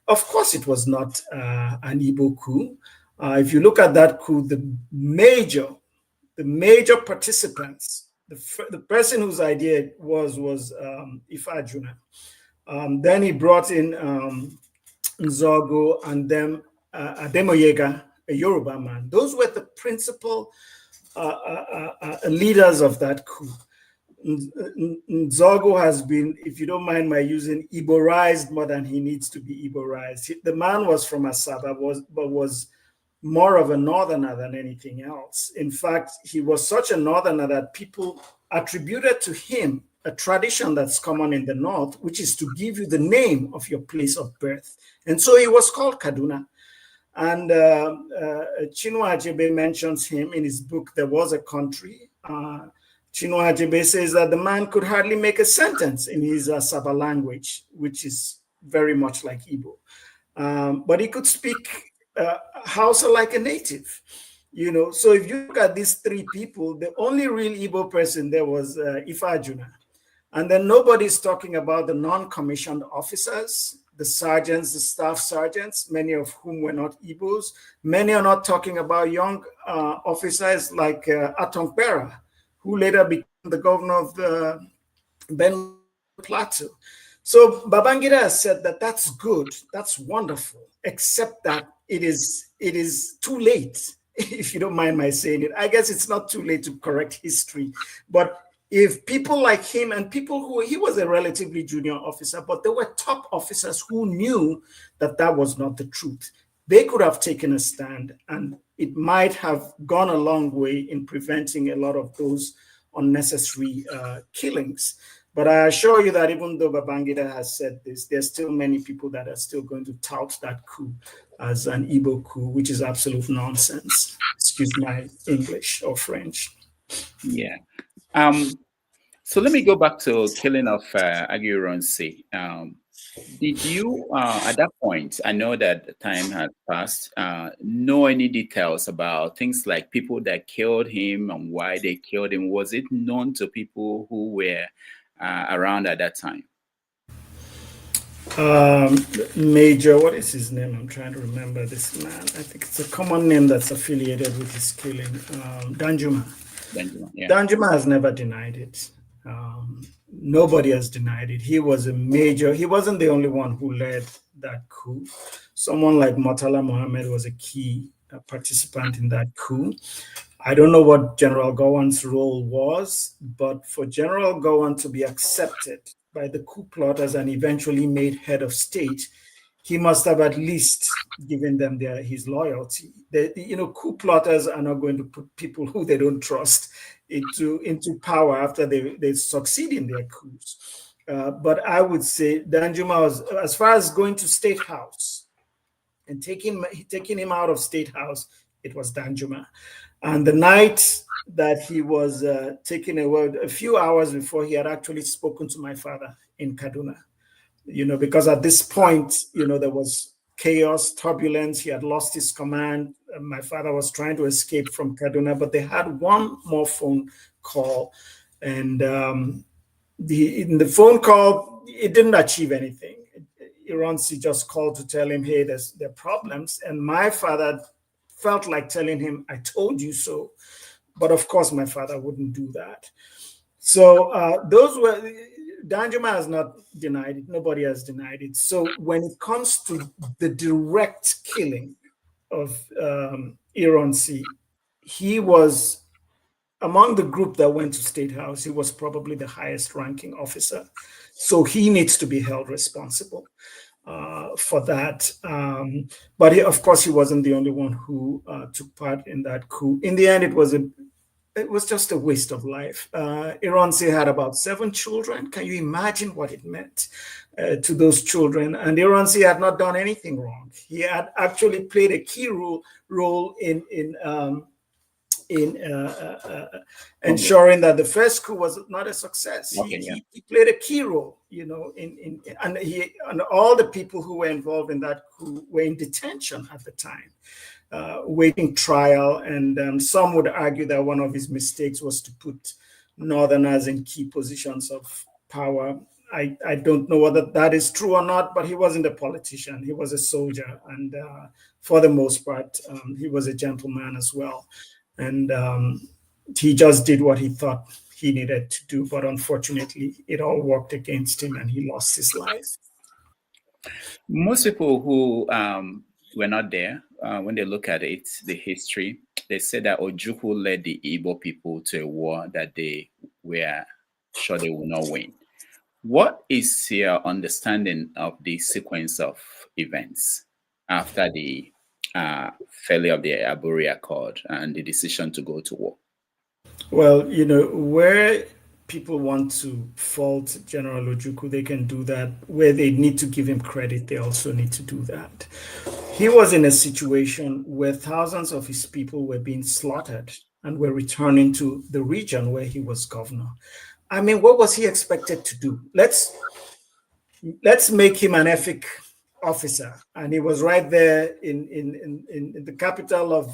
Speaker 3: Of course it was not an Igbo coup. If you look at that coup, the major participants, the person whose idea it was Effiong Jr. Then he brought in Nzogo and then Ademoyega, a Yoruba man. Those were the principal leaders of that coup. Nzogo has been, if you don't mind my using, Igborized more than he needs to be Igborized. The man was from Asaba, but was more of a northerner than anything else. In fact, he was such a northerner that people attributed to him a tradition that's common in the north, which is to give you the name of your place of birth. And so he was called Kaduna. And Chinua Achebe mentions him in his book, There Was a Country. Chinua Achebe says that the man could hardly make a sentence in his Asaba language, which is very much like Igbo. But he could speak Hausa like a native. So if you look at these three people, the only real Igbo person there was Effiong Jr. And then nobody's talking about the non-commissioned officers, the sergeants, the staff sergeants, many of whom were not Igbos. Many are not talking about young officers like Atompera, who later became the governor of the Benue Plateau. So Babangida has said that that's good, that's wonderful, except that it is too late, if you don't mind my saying it. I guess it's not too late to correct history, but if people like him and people who, he was a relatively junior officer, but there were top officers who knew that that was not the truth. They could have taken a stand, and it might have gone a long way in preventing a lot of those unnecessary killings. But I assure you that even though Babangida has said this, there's still many people that are still going to tout that coup as an Igbo coup, which is absolute nonsense. Excuse my English or French.
Speaker 2: Yeah. So let me go back to killing of Aguiyi. Did you, at that point, I know that time had passed, know any details about things like people that killed him and why they killed him? Was it known to people who were around at that time?
Speaker 3: Major, what is his name? I'm trying to remember this man. I think it's a common name that's affiliated with his killing. Danjuma.
Speaker 2: Yeah.
Speaker 3: Danjuma has never denied it. Nobody has denied it. He was a major, he wasn't the only one who led that coup. Someone like Murtala Mohammed was a key participant in that coup. I don't know what General Gowon's role was, but for General Gowon to be accepted by the coup plotters and eventually made head of state, he must have at least given them his loyalty. Coup plotters are not going to put people who they don't trust into power after they succeed in their coups. But I would say Danjuma was, as far as going to State House and taking him out of State House, it was Danjuma. And the night that he was taken away, a few hours before, he had actually spoken to my father in Kaduna. Because at this point, there was chaos, turbulence. He had lost his command. My father was trying to escape from Kaduna, but they had one more phone call. And in the phone call, it didn't achieve anything. Ironsi just called to tell him, hey, there are problems. And my father felt like telling him, I told you so. But of course, my father wouldn't do that. So Danjuma has not denied it. Nobody has denied it. So when it comes to the direct killing of Ironsi, he was among the group that went to State House. He was probably the highest ranking officer. So he needs to be held responsible for that. But of course, he wasn't the only one who took part in that coup. In the end, it was just a waste of life. Ironsi had about 7 children. Can you imagine what it meant to those children? And Ironsi had not done anything wrong. He had actually played a key role in ensuring that the first coup was not a success.
Speaker 2: Okay,
Speaker 3: he played a key role, and all the people who were involved in that coup were in detention at the time, waiting trial. And some would argue that one of his mistakes was to put Northerners in key positions of power. I don't know whether that is true or not, but he wasn't a politician. He was a soldier. And for the most part, he was a gentleman as well. And he just did what he thought he needed to do. But unfortunately, it all worked against him and he lost his life.
Speaker 2: Most people who were not there, when they look at it, the history, they say that Ojukwu led the Igbo people to a war that they were sure they would not win. What is your understanding of the sequence of events after the failure of the Aburi Accord and the decision to go to war?
Speaker 3: Well, where people want to fault General Ojukwu, they can do that. Where they need to give him credit, they also need to do that. He was in a situation where thousands of his people were being slaughtered and were returning to the region where he was governor. I mean, what was he expected to do? Let's make him an Effiong officer, and he was right there in the capital of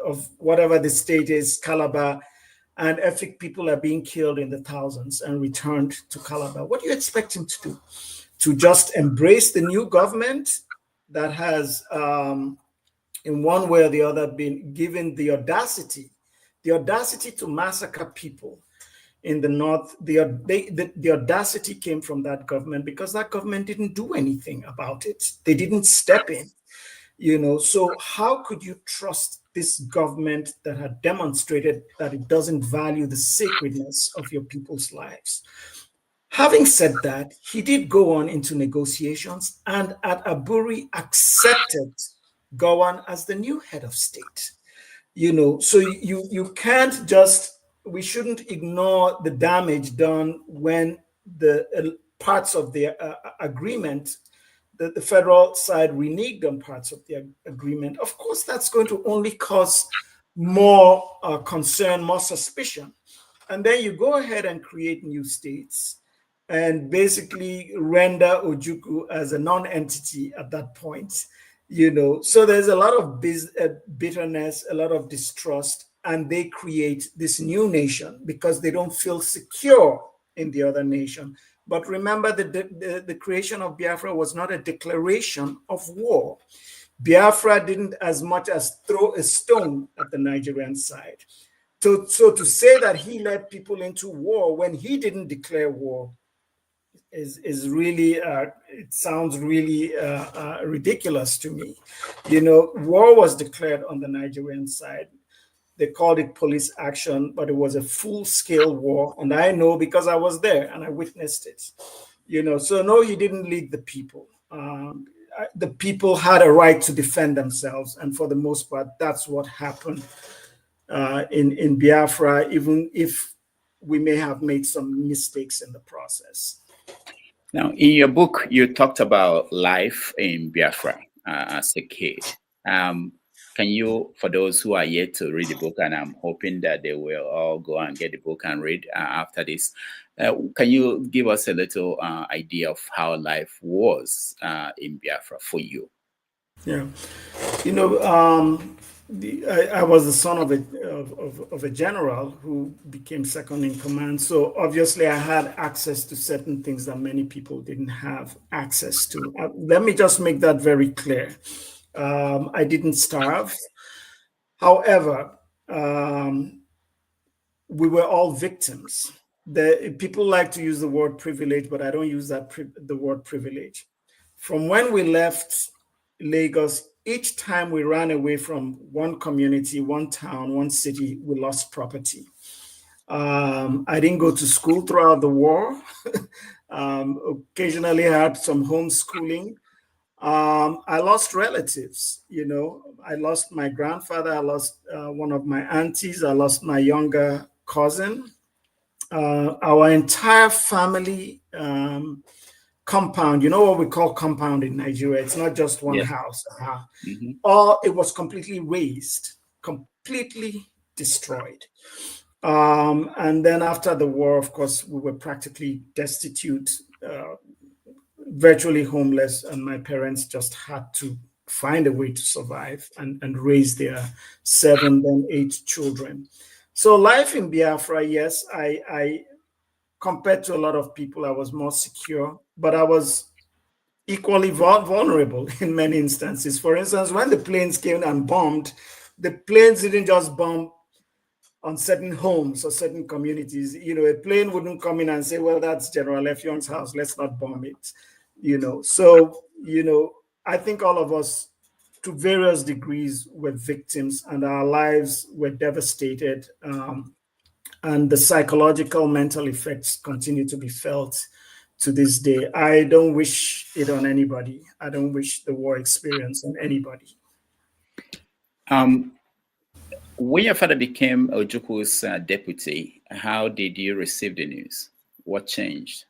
Speaker 3: of whatever the state is, Calabar, and Effiong people are being killed in the thousands and returned to Calabar. What do you expect him to do? To just embrace the new government that has, in one way or the other, been given the audacity to massacre people in the north? The audacity came from that government because that government didn't do anything about it. They didn't step in. So how could you trust this government that had demonstrated that it doesn't value the sacredness of your people's lives? Having said that, he did go on into negotiations, and at Aburi accepted Gowon as the new head of state. So you can't just, we shouldn't ignore the damage done when the parts of the agreement, the federal side reneged on parts of the agreement. Of course, that's going to only cause more concern, more suspicion. And then you go ahead and create new states and basically render Ojukwu as a non-entity at that point. So there's a lot of bitterness, a lot of distrust, and they create this new nation because they don't feel secure in the other nation. But remember that the creation of Biafra was not a declaration of war. Biafra didn't as much as throw a stone at the Nigerian side. So to say that he led people into war when he didn't declare war is really, it sounds really ridiculous to me. War was declared on the Nigerian side. They called it police action, but it was a full-scale war. And I know because I was there and I witnessed it. So no, he didn't lead the people. The people had a right to defend themselves. And for the most part, that's what happened in Biafra, even if we may have made some mistakes in the process.
Speaker 2: Now, in your book, you talked about life in Biafra as a kid. Can you, for those who are yet to read the book, and I'm hoping that they will all go and get the book and read after this, can you give us a little idea of how life was in Biafra for you?
Speaker 3: Yeah, I was the son of a general who became second in command. So obviously I had access to certain things that many people didn't have access to. Let me just make that very clear. I didn't starve. However, we were all victims. People like to use the word privilege, but I don't use the word privilege. From when we left Lagos, each time we ran away from one community, one town, one city, we lost property. I didn't go to school throughout the war. Occasionally I had some homeschooling. I lost relatives, I lost my grandfather, I lost one of my aunties, I lost my younger cousin. Our entire family compound, what we call compound in Nigeria, it's not just one house. It was completely razed, completely destroyed. And then after the war, of course, we were practically destitute, virtually homeless, and my parents just had to find a way to survive and raise their 7, then 8 children. So life in Biafra, yes, I compared to a lot of people, I was more secure, but I was equally vulnerable in many instances. For instance, when the planes came and bombed, the planes didn't just bomb on certain homes or certain communities. You know, a plane wouldn't come in and say, well, that's General Effiong's house, let's not bomb it. You know, so, you know, I think all of us to various degrees were victims and our lives were devastated. And the psychological mental effects continue to be felt to this day. I don't wish it on anybody. I don't wish the war experience on anybody.
Speaker 2: When your father became Ojukwu's deputy, how did you receive the news? What changed?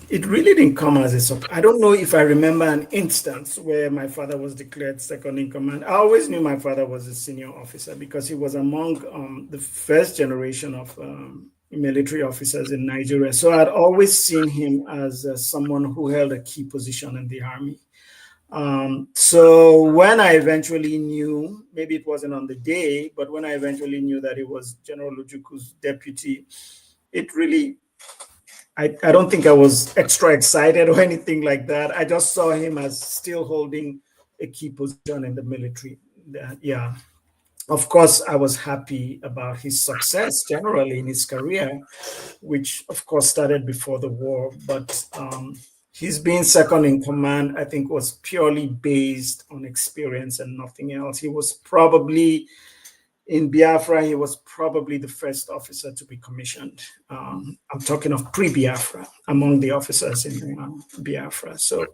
Speaker 3: It really didn't come as a surprise. I don't know if I remember an instance where my father was declared second in command. I always knew my father was a senior officer because he was among the first generation of military officers in Nigeria. So I'd always seen him as someone who held a key position in the army. So when I eventually knew, maybe it wasn't on the day, but when I eventually knew that it was General Ojukwu's deputy, it really, I don't think I was extra excited or anything like that. I just saw him as still holding a key position in the military. Yeah. Of course, I was happy about his success generally in his career, which of course started before the war. But his being second in command, I think, was purely based on experience and nothing else. He was probably, in Biafra, he was probably the first officer to be commissioned. I'm talking of pre-Biafra, among the officers in Biafra. So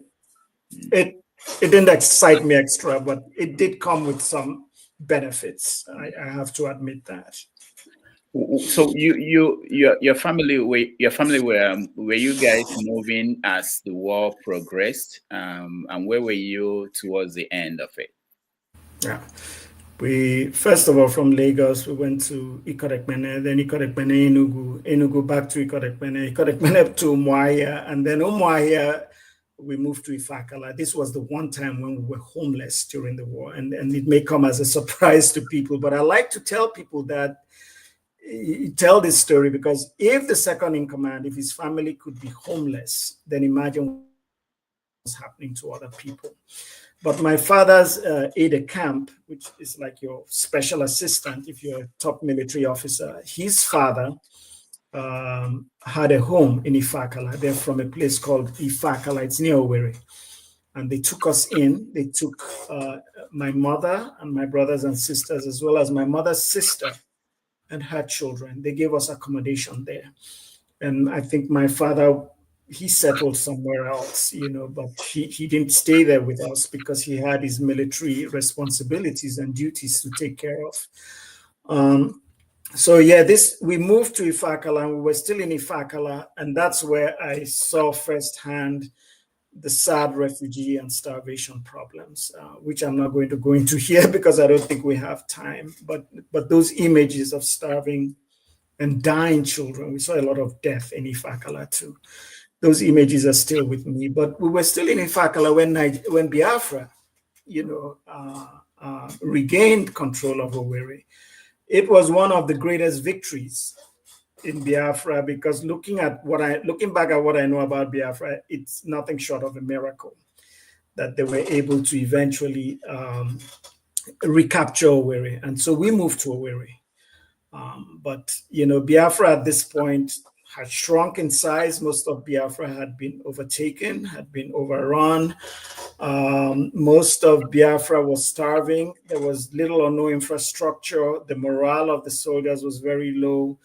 Speaker 3: it didn't excite me extra, but it did come with some benefits. I have to admit that.
Speaker 2: So your family were you guys moving as the war progressed, and where were you towards the end of it?
Speaker 3: Yeah. We, first of all, from Lagos, we went to Ikorekpene, then Ikorekpene, Enugu back to Ikorekpene to Umuahia, and then Umuahia, we moved to Ifakala. This was the one time when we were homeless during the war, and it may come as a surprise to people, but I like to tell people that, tell this story, because if the second in command, if his family could be homeless, then imagine what's happening to other people. But my father's aide-de-camp, which is like your special assistant if you're a top military officer, his father had a home in Ifakala. They're from a place called Ifakala. It's near Owerri. And they took us in. They took my mother and my brothers and sisters, as well as my mother's sister and her children. They gave us accommodation there. And I think my father, he settled somewhere else, you know, but he didn't stay there with us because he had his military responsibilities and duties to take care of. So yeah, we moved to Ifakala, and we were still in Ifakala, and that's where I saw firsthand the sad refugee and starvation problems, which I'm not going to go into here because I don't think we have time. But those images of starving and dying children, we saw a lot of death in Ifakala too. Those images are still with me. But we were still in Ifakala when Biafra, you know, regained control of Owerri. It was one of the greatest victories in Biafra, because looking back at what I know about Biafra, it's nothing short of a miracle that they were able to eventually recapture Owerri. And so we moved to Owerri. But, you know, Biafra at this point had shrunk in size. Most of Biafra had been overtaken, had been overrun. Most of Biafra was starving. There was little or no infrastructure. The morale of the soldiers was very low.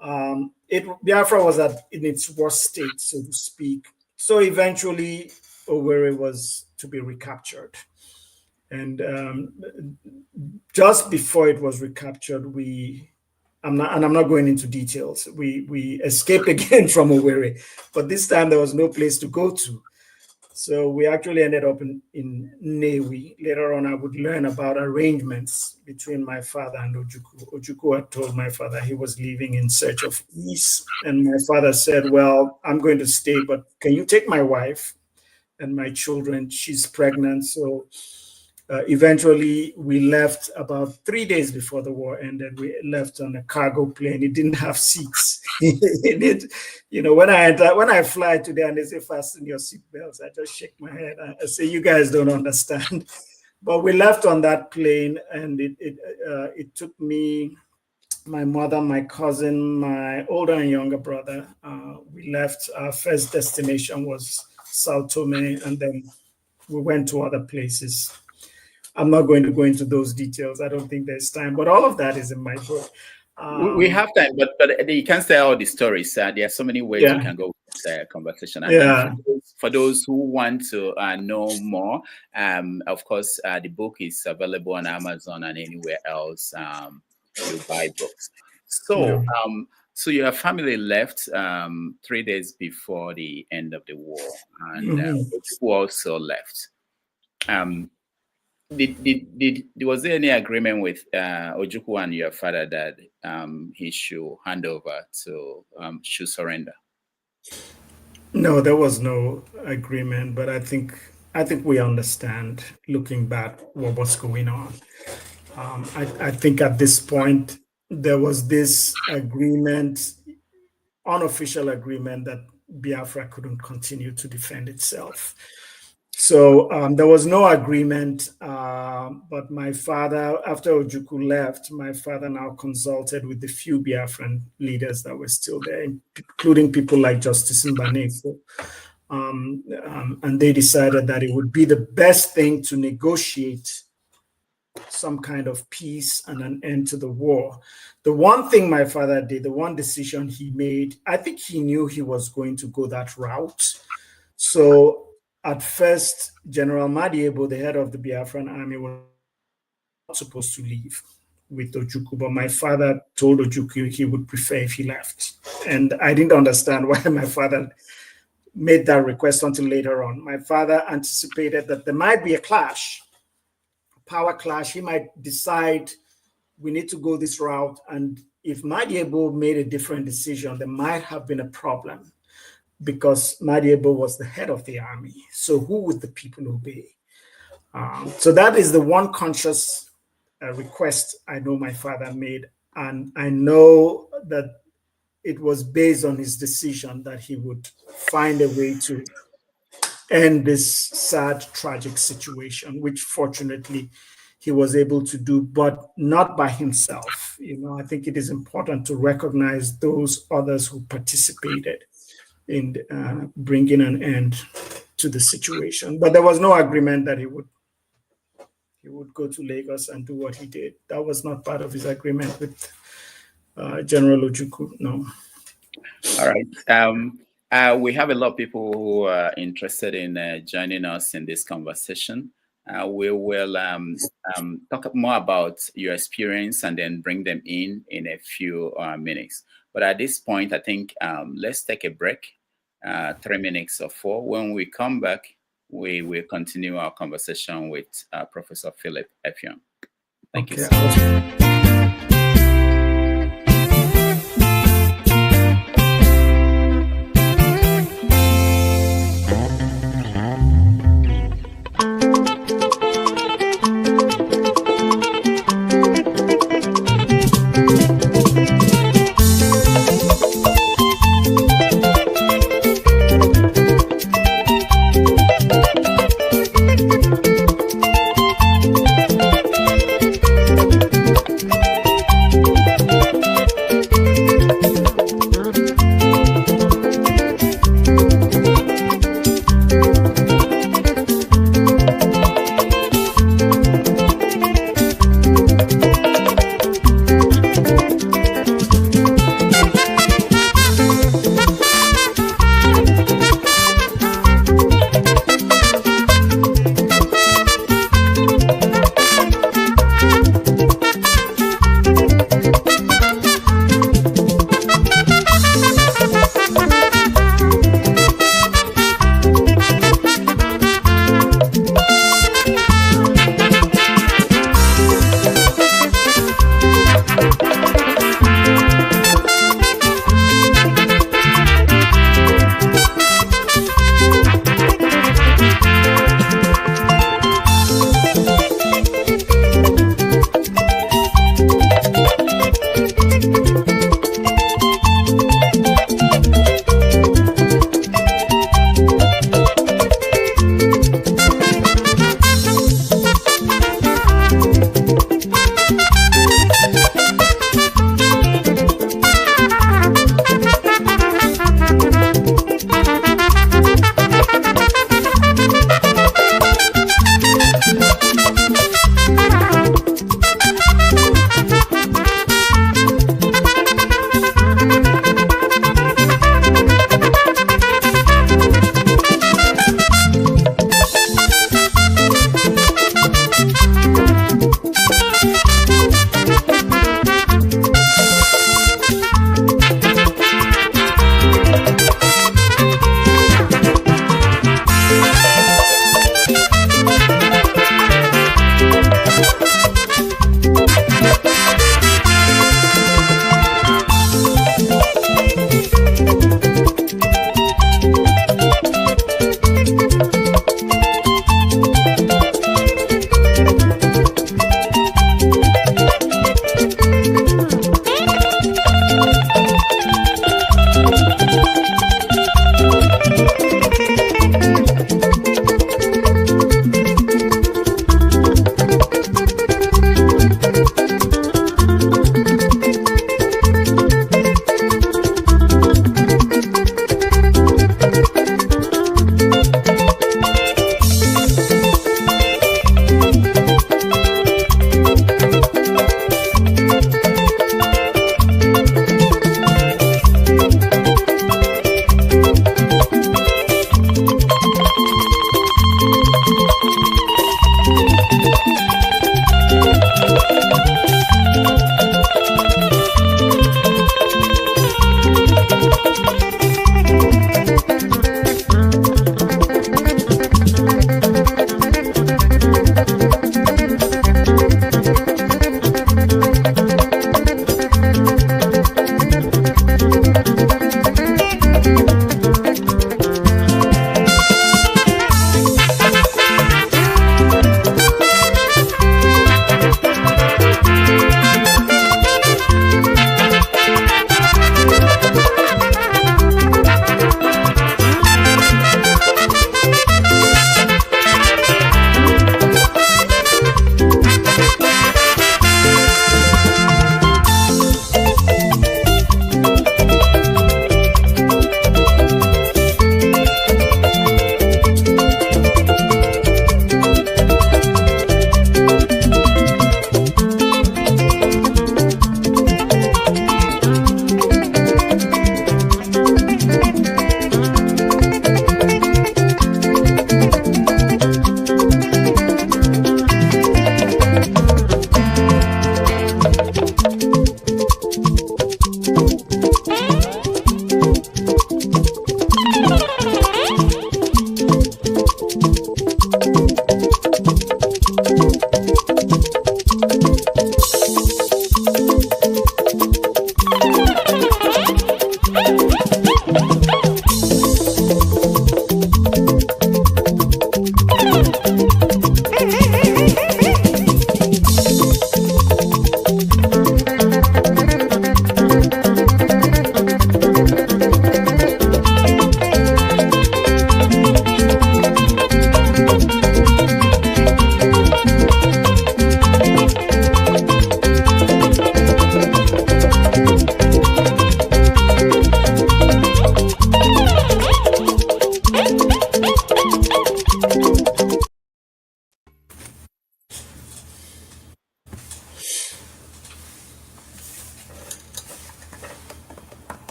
Speaker 3: Biafra was in its worst state, so to speak. So eventually, Owerri was to be recaptured. And just before it was recaptured, I'm not going into details. We escaped again from Owerri, but this time there was no place to go to. So we actually ended up in Nnewi. Later on, I would learn about arrangements between my father and Ojukwu. Ojukwu had told my father he was leaving in search of peace. And my father said, well, I'm going to stay, but can you take my wife and my children? She's pregnant. So eventually, we left about 3 days before the war ended. We left on a cargo plane. It didn't have seats. You know, when I fly today and they say fasten your seatbelts, I just shake my head. I say, you guys don't understand. But we left on that plane, and it took me, my mother, my cousin, my older and younger brother. We left. Our first destination was Sao Tome, and then we went to other places. I'm not going to go into those details. I don't think there's time, but all of that is in my book.
Speaker 2: We have time, but you can't say all the stories. There are so many ways you can go with the conversation. And for those who want to know more, of course, the book is available on Amazon and anywhere else you buy books. So, so your family left 3 days before the end of the war, and Ojukwu also left. Was there any agreement with Ojukwu and your father that he should hand over to should surrender?
Speaker 3: No, there was no agreement, but I think we understand, looking back, what was going on. I think at this point there was this agreement, unofficial agreement, that Biafra couldn't continue to defend itself. So there was no agreement, but my father, after Ojukwu left, my father now consulted with the few Biafran leaders that were still there, including people like Justice Mbanefo. And they decided that it would be the best thing to negotiate some kind of peace and an end to the war. The one thing my father did, the one decision he made, I think he knew he was going to go that route. So at first, General Madiebo, the head of the Biafran army, was not supposed to leave with Ojukwu, but my father told Ojukwu he would prefer if he left. And I didn't understand why my father made that request until later on. My father anticipated that there might be a clash, a power clash. He might decide we need to go this route. And if Madiebo made a different decision, there might have been a problem, because Madiebo was the head of the army. So who would the people obey? So that is the one conscious request I know my father made. And I know that it was based on his decision that he would find a way to end this sad, tragic situation, which fortunately he was able to do, but not by himself. I think it is important to recognize those others who participated in bringing an end to the situation. But there was no agreement that he would go to Lagos and do what he did. That was not part of his agreement with General Ojukwu, no.
Speaker 2: All right. We have a lot of people who are interested in joining us in this conversation. We will talk more about your experience and then bring them in a few minutes. But at this point, I think let's take a break, 3 minutes or 4. When we come back, we will continue our conversation with Professor Philip Effiong. Thank you so much.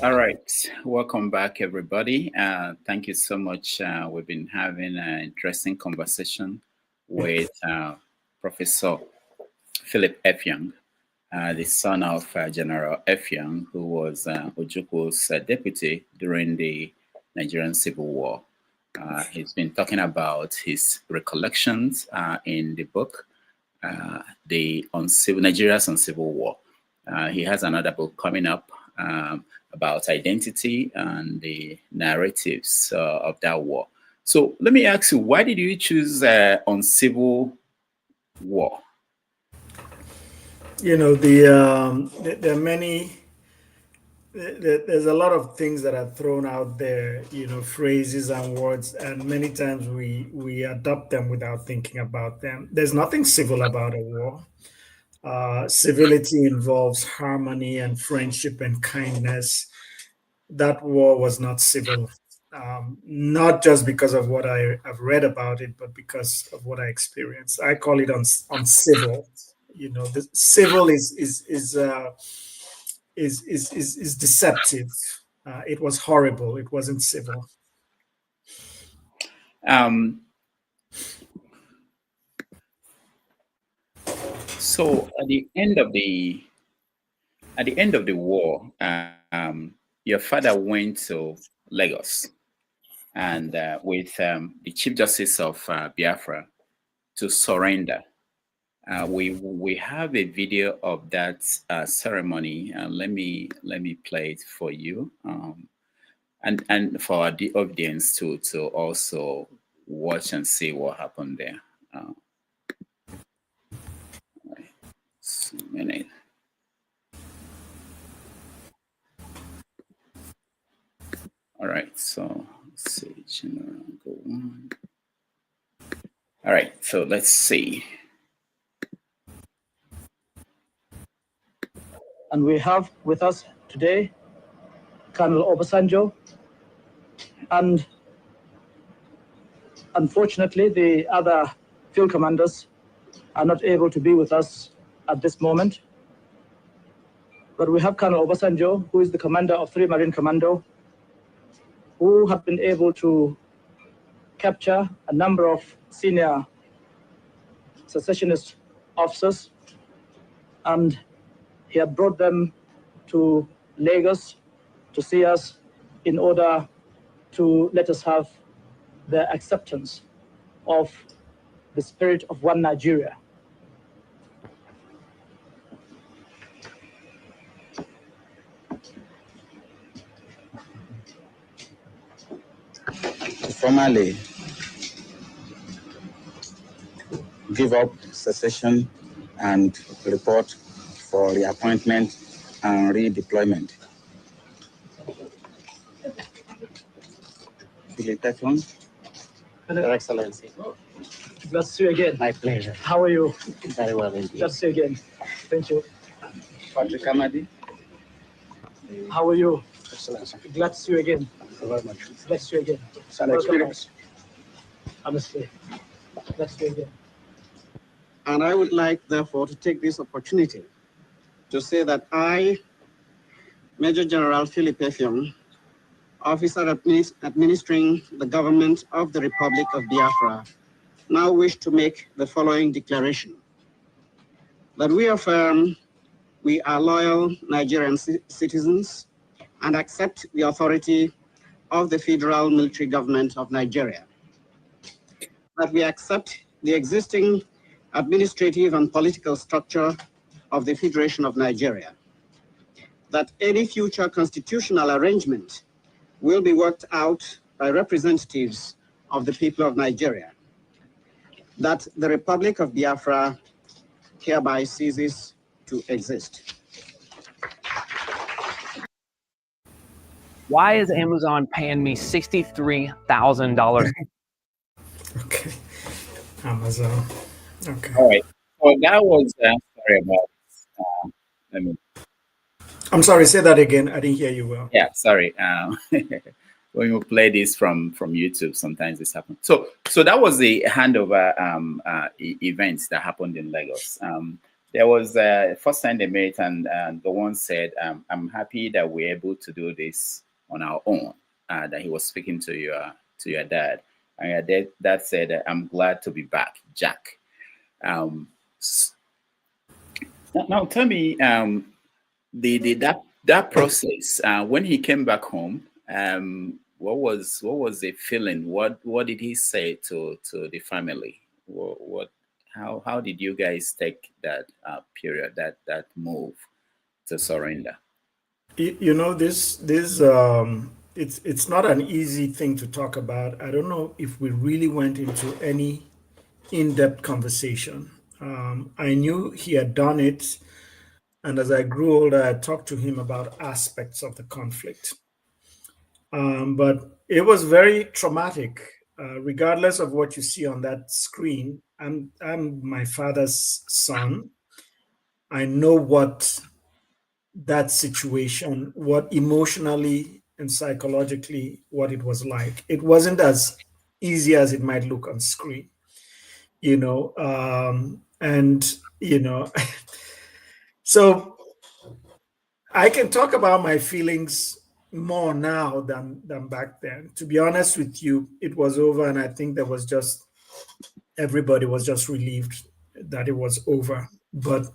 Speaker 2: All right, welcome back, everybody. Thank you so much. We've been having an interesting conversation with Professor Philip Effiong, the son of General Effiong, who was Ojukwu's deputy during the Nigerian Civil War. He's been talking about his recollections in the book, Nigeria's on Civil War. He has another book coming up about identity and the narratives of that war. So let me ask you, why did you choose on Civil War?
Speaker 3: You know, there are many. There's a lot of things that are thrown out there, you know, phrases and words, and many times we adopt them without thinking about them. There's nothing civil about a war. Civility involves harmony and friendship and kindness. That war was not civil, not just because of what I've read about it, but because of what I experienced. I call it uncivil. You know, the civil is deceptive. It was horrible. It wasn't civil.
Speaker 2: So at the end of the war, your father went to Lagos and with the Chief Justice of Biafra to surrender. We have a video of that ceremony. Let me play it for you, and for the audience to also watch and see what happened there. A minute. All right, so let's see. General, go on. All right, so let's see.
Speaker 4: And we have with us today Colonel Obasanjo, and unfortunately the other field commanders are not able to be with us at this moment. But we have Colonel Obasanjo, who is the commander of 3 Marine Commando, who have been able to capture a number of senior secessionist officers, and he had brought them to Lagos to see us in order to let us have the acceptance of the spirit of one Nigeria.
Speaker 5: Formally give up secession and report for reappointment and redeployment. Philip Effiong.
Speaker 4: Your
Speaker 6: Excellency.
Speaker 4: Glad to see you again.
Speaker 6: My pleasure.
Speaker 4: How are you?
Speaker 6: Very well indeed.
Speaker 4: Glad to see you again. Thank you.
Speaker 5: Patrick Amadi.
Speaker 4: How are you?
Speaker 6: Excellency.
Speaker 4: Glad to see you again.
Speaker 6: Thank you very much.
Speaker 4: Glad to see you again.
Speaker 6: It's an experience.
Speaker 4: Honestly. Glad to see you again.
Speaker 6: And I would like, therefore, to take this opportunity to say that I, Major General Philip Effiong, officer administering the government of the Republic of Biafra, now wish to make the following declaration. That we affirm we are loyal Nigerian citizens and accept the authority of the federal military government of Nigeria. That we accept the existing administrative and political structure of the Federation of Nigeria. That any future constitutional arrangement will be worked out by representatives of the people of Nigeria. That the Republic of Biafra hereby ceases to exist.
Speaker 7: Why is Amazon paying me $63,000?
Speaker 3: Okay, Amazon. Okay.
Speaker 2: All right. So that was sorry about. Let me.
Speaker 3: I'm sorry. Say that again. I didn't hear you well.
Speaker 2: Yeah, sorry. When you play this from YouTube, sometimes this happens. So that was the handover events that happened in Lagos. there was first time they met, and the one said, "I'm happy that we're able to do this on our own." That he was speaking to your dad, and your dad said, "I'm glad to be back, Jack." Now tell me, that process when he came back home. What was the feeling? What did he say to the family? How did you guys take that period, that move to surrender?
Speaker 3: You know, this it's not an easy thing to talk about. I don't know if we really went into any in-depth conversation. I knew he had done it, and as I grew older, I talked to him about aspects of the conflict. But it was very traumatic. Regardless of what you see on that screen, I'm my father's son. I know what that situation, what emotionally and psychologically, what it was like. It wasn't as easy as it might look on screen, and so I can talk about my feelings more now than back then. To be honest with you, it was over, and I think there was just everybody was just relieved that it was over. But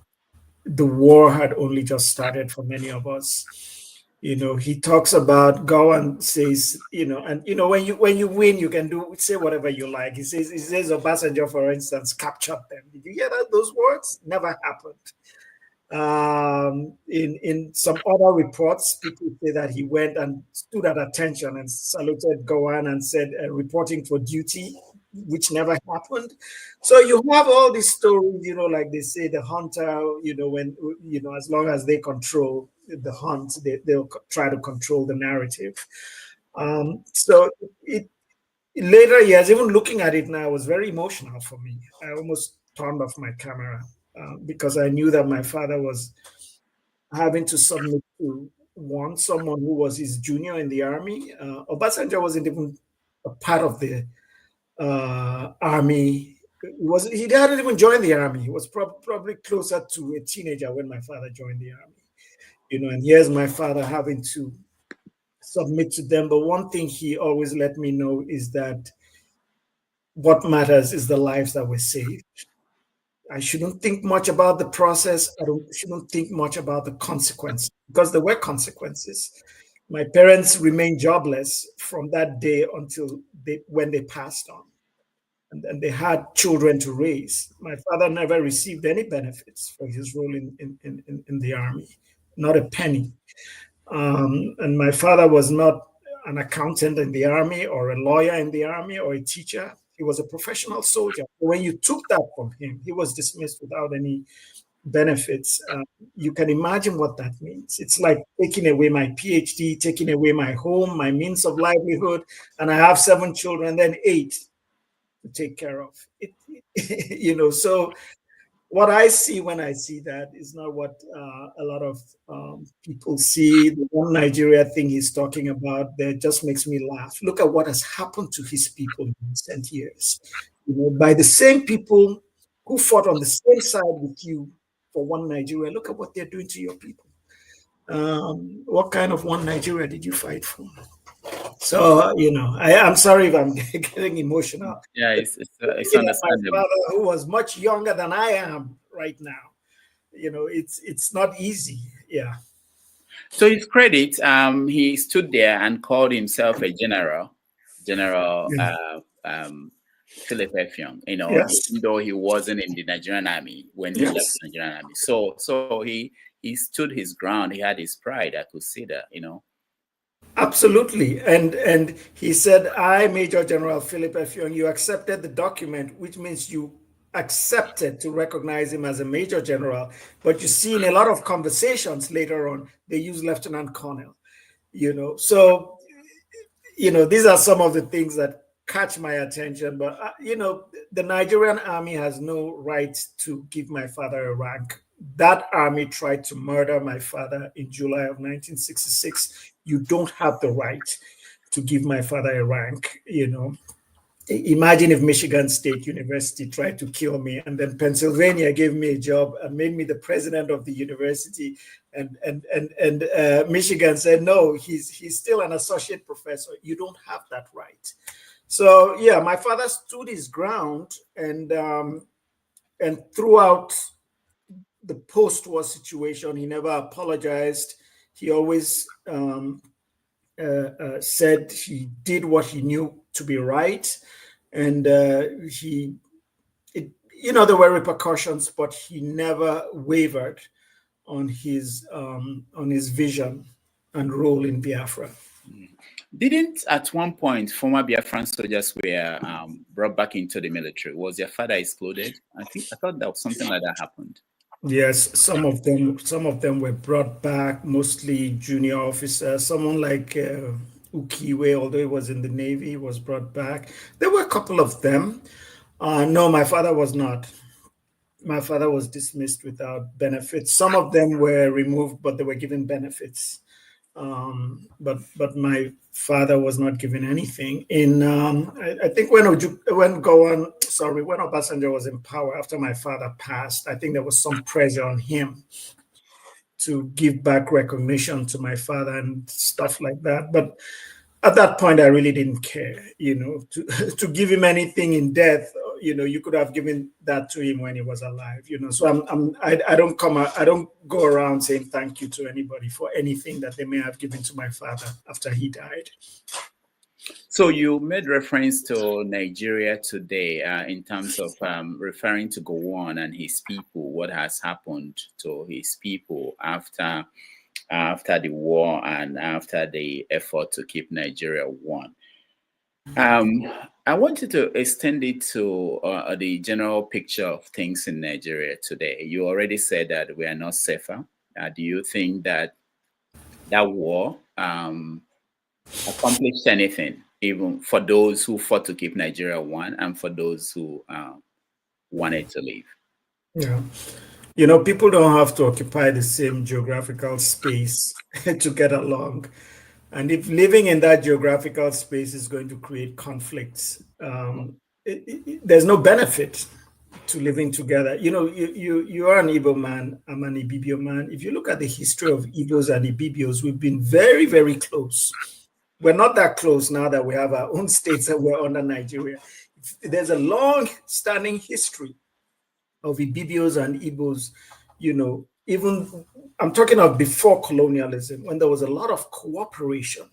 Speaker 3: the war had only just started for many of us. He talks about Gowan says, and when you win, you can say whatever you like. He says Obasanjo, for instance, captured them. Did you hear those words? Never happened. In some other reports, people say that he went and stood at attention and saluted Gowan and said, reporting for duty, which never happened. So you have all these stories, like they say, the hunter, when, as long as they control the hunt, they'll try to control the narrative. So later years, even looking at it now, was very emotional for me. I almost turned off my camera. Because I knew that my father was having to submit to someone who was his junior in the army. Obasanjo wasn't even a part of the army. He hadn't even joined the army. He was probably closer to a teenager when my father joined the army. And here's my father having to submit to them. But one thing he always let me know is that what matters is the lives that were saved. I shouldn't think much about the process. Shouldn't think much about the consequences, because there were consequences. My parents remained jobless from that day until when they passed on, and they had children to raise. My father never received any benefits for his role in the army, not a penny. And my father was not an accountant in the army or a lawyer in the army or a teacher. He was a professional soldier. When you took that from him, he was dismissed without any benefits. You can imagine what that means. It's like taking away my PhD, taking away my home, my means of livelihood, and I have 7 children, then 8 to take care of. So what I see when I see that is not what a lot of people see. The one Nigeria thing he's talking about there just makes me laugh. Look at what has happened to his people in recent years. By the same people who fought on the same side with you for one Nigeria. Look at what they're doing to your people. What kind of one Nigeria did you fight for? So, I'm sorry if I'm getting emotional.
Speaker 2: Yeah, it's understandable.
Speaker 3: My father, who was much younger than I am right now, it's not easy. Yeah.
Speaker 2: To his credit, he stood there and called himself a General Philip Effiong.
Speaker 3: Yes.
Speaker 2: Even though he wasn't in the Nigerian army when he left the Nigerian army. So he stood his ground. He had his pride. I could see that.
Speaker 3: Absolutely. And he said, I, Major General Philip Effiong, you accepted the document, which means you accepted to recognize him as a major general. But you see, in a lot of conversations later on, they use Lieutenant Colonel, So, these are some of the things that catch my attention. But, the Nigerian army has no right to give my father a rank. That army tried to murder my father in July of 1966. You don't have the right to give my father a rank, imagine if Michigan State University tried to kill me, and then Pennsylvania gave me a job and made me the president of the university, and Michigan said, no, he's still an associate professor. You don't have that right. So yeah, my father stood his ground, and throughout the post-war situation, he never apologized. He always said he did what he knew to be right, and there were repercussions, but he never wavered on his vision and role in Biafra.
Speaker 2: Didn't at one point former Biafran soldiers were brought back into the military? Was their father excluded? I thought that something like that happened.
Speaker 3: Yes, some of them were brought back, mostly junior officers. Someone like Ukiwe, although he was in the Navy, was brought back. There were a couple of them. No, my father was not. My father was dismissed without benefits. Some of them were removed, but they were given benefits. But my father was not given anything. I think when Obasanjo was in power after my father passed, I think there was some pressure on him to give back recognition to my father and stuff like that. But at that point, I really didn't care, to give him anything in death. You could have given that to him when he was alive, So I don't go around saying thank you to anybody for anything that they may have given to my father after he died.
Speaker 2: So you made reference to Nigeria today in terms of referring to Gowon and his people, what has happened to his people after the war and after the effort to keep Nigeria one. I wanted to extend it to the general picture of things in Nigeria today. You already said that we are not safer. Do you think that war accomplished anything, even for those who fought to keep Nigeria one and for those who wanted to leave?
Speaker 3: Yeah. People don't have to occupy the same geographical space to get along. And if living in that geographical space is going to create conflicts, there's no benefit to living together. You are an Igbo man, I'm an Ibibio man. If you look at the history of Igbos and Ibibios, we've been very, very close. We're not that close now that we have our own states and we're under Nigeria. There's a long-standing history of Ibibios and Igbos, even I'm talking of before colonialism, when there was a lot of cooperation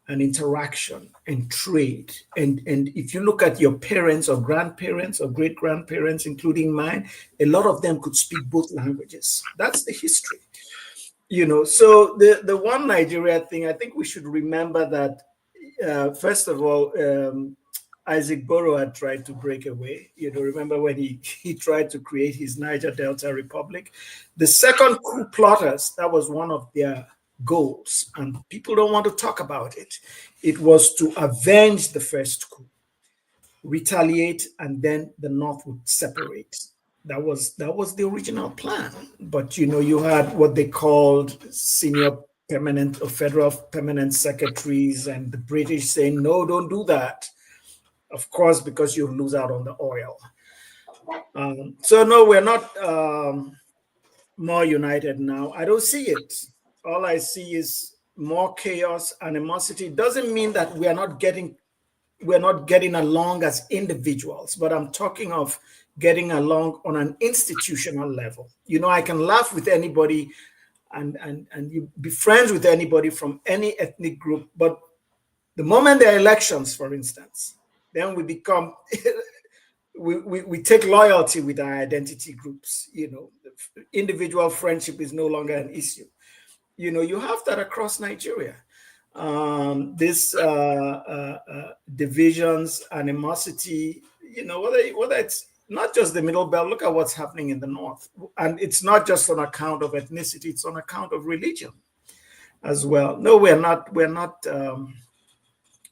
Speaker 3: and interaction and trade. And if you look at your parents or grandparents or great-grandparents, including mine, a lot of them could speak both languages. That's the history. So the one Nigeria thing, I think we should remember that, first of all, Isaac Boro had tried to break away. Remember when he tried to create his Niger Delta Republic? The second coup plotters, that was one of their goals, and people don't want to talk about it. It was to avenge the first coup, retaliate, and then the North would separate. That was the original plan. But you had what they called senior permanent or federal permanent secretaries, and the British saying, no, don't do that. Of course, because you lose out on the oil. So no, we're not more united now. I don't see it. All I see is more chaos, animosity. Doesn't mean that we're not getting along as individuals, but I'm talking of getting along on an institutional level. I can laugh with anybody and you be friends with anybody from any ethnic group, but the moment there are elections, for instance, then we become we take loyalty with our identity groups. Individual friendship is no longer an issue. You have that across Nigeria. This divisions, animosity, whether it's not just the Middle Belt, look at what's happening in the North. And it's not just on account of ethnicity, it's on account of religion as well. No, we're not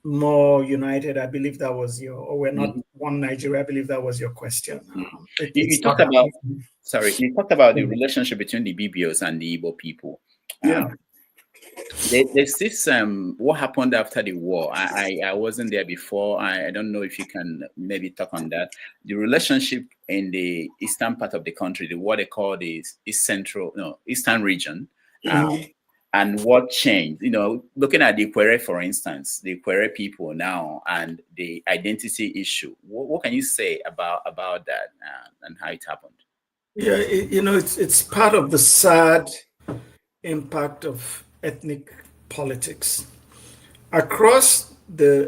Speaker 3: more united. I believe that was we're not one Nigeria. I believe that was your question.
Speaker 2: You talked about the relationship between the Bibios and the Igbo people.
Speaker 3: Yeah.
Speaker 2: There's this what happened after the war. I wasn't there before. I don't know if you can maybe talk on that. The relationship in the eastern part of the country, what they call the eastern region, and what changed. Looking at the Ikwere, for instance, the Ikwere people now and the identity issue. What can you say about that and how it happened?
Speaker 3: Yeah, it's part of the sad impact of ethnic politics across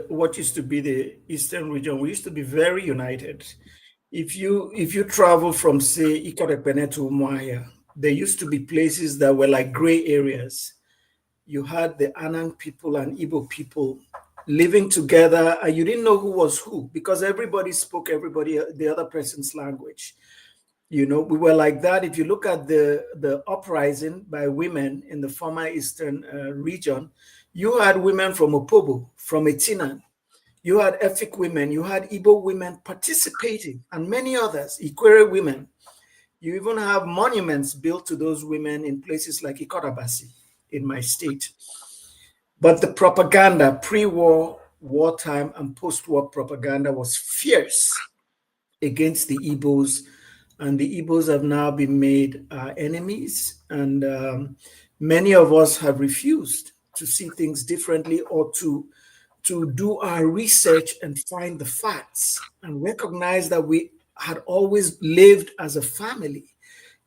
Speaker 3: what used to be the eastern region. We used to be very united. If you travel from, say, Ikorekpene to Umuahia, there used to be places that were like gray areas. You had the Anang people and Igbo people living together, and you didn't know who was who because everybody spoke the other person's language. We were like that. If you look at the uprising by women in the former eastern region, you had women from Opobo, from Etinan, you had Efik women, you had Igbo women participating, and many others, Ikwere women. You even have monuments built to those women in places like Ikorabasi in my state. But the propaganda, pre-war, wartime, and post-war propaganda was fierce against the Igbos. And the Igbos have now been made enemies. And many of us have refused to see things differently or to do our research and find the facts and recognize that we had always lived as a family.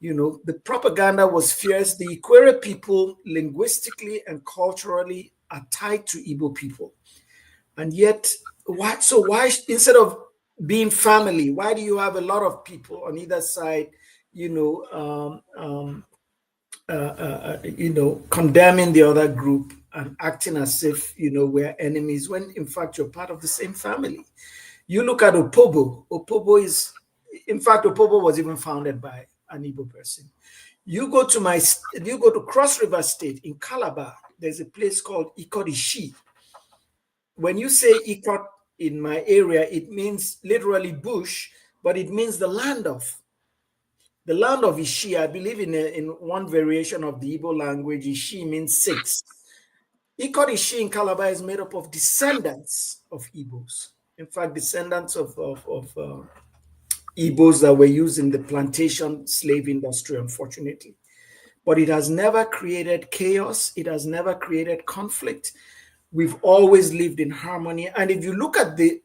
Speaker 3: The propaganda was fierce. The Ikwere people, linguistically and culturally, are tied to Igbo people. And yet, why instead of being family, why do you have a lot of people on either side, condemning the other group and acting as if, we're enemies, when in fact you're part of the same family? You look at Opobo. Opobo was even founded by an Igbo person. You go to Cross River State in Calabar, there's a place called Ikodishi. When you say Ikot in my area, it means literally bush, but it means the land of Ishi. I believe in one variation of the Igbo language, Ishi means 6. Ikot Ishi in Calabar is made up of descendants of Igbos. In fact, descendants of Igbos that were used in the plantation slave industry, unfortunately. But it has never created chaos. It has never created conflict. We've always lived in harmony. And if you look at the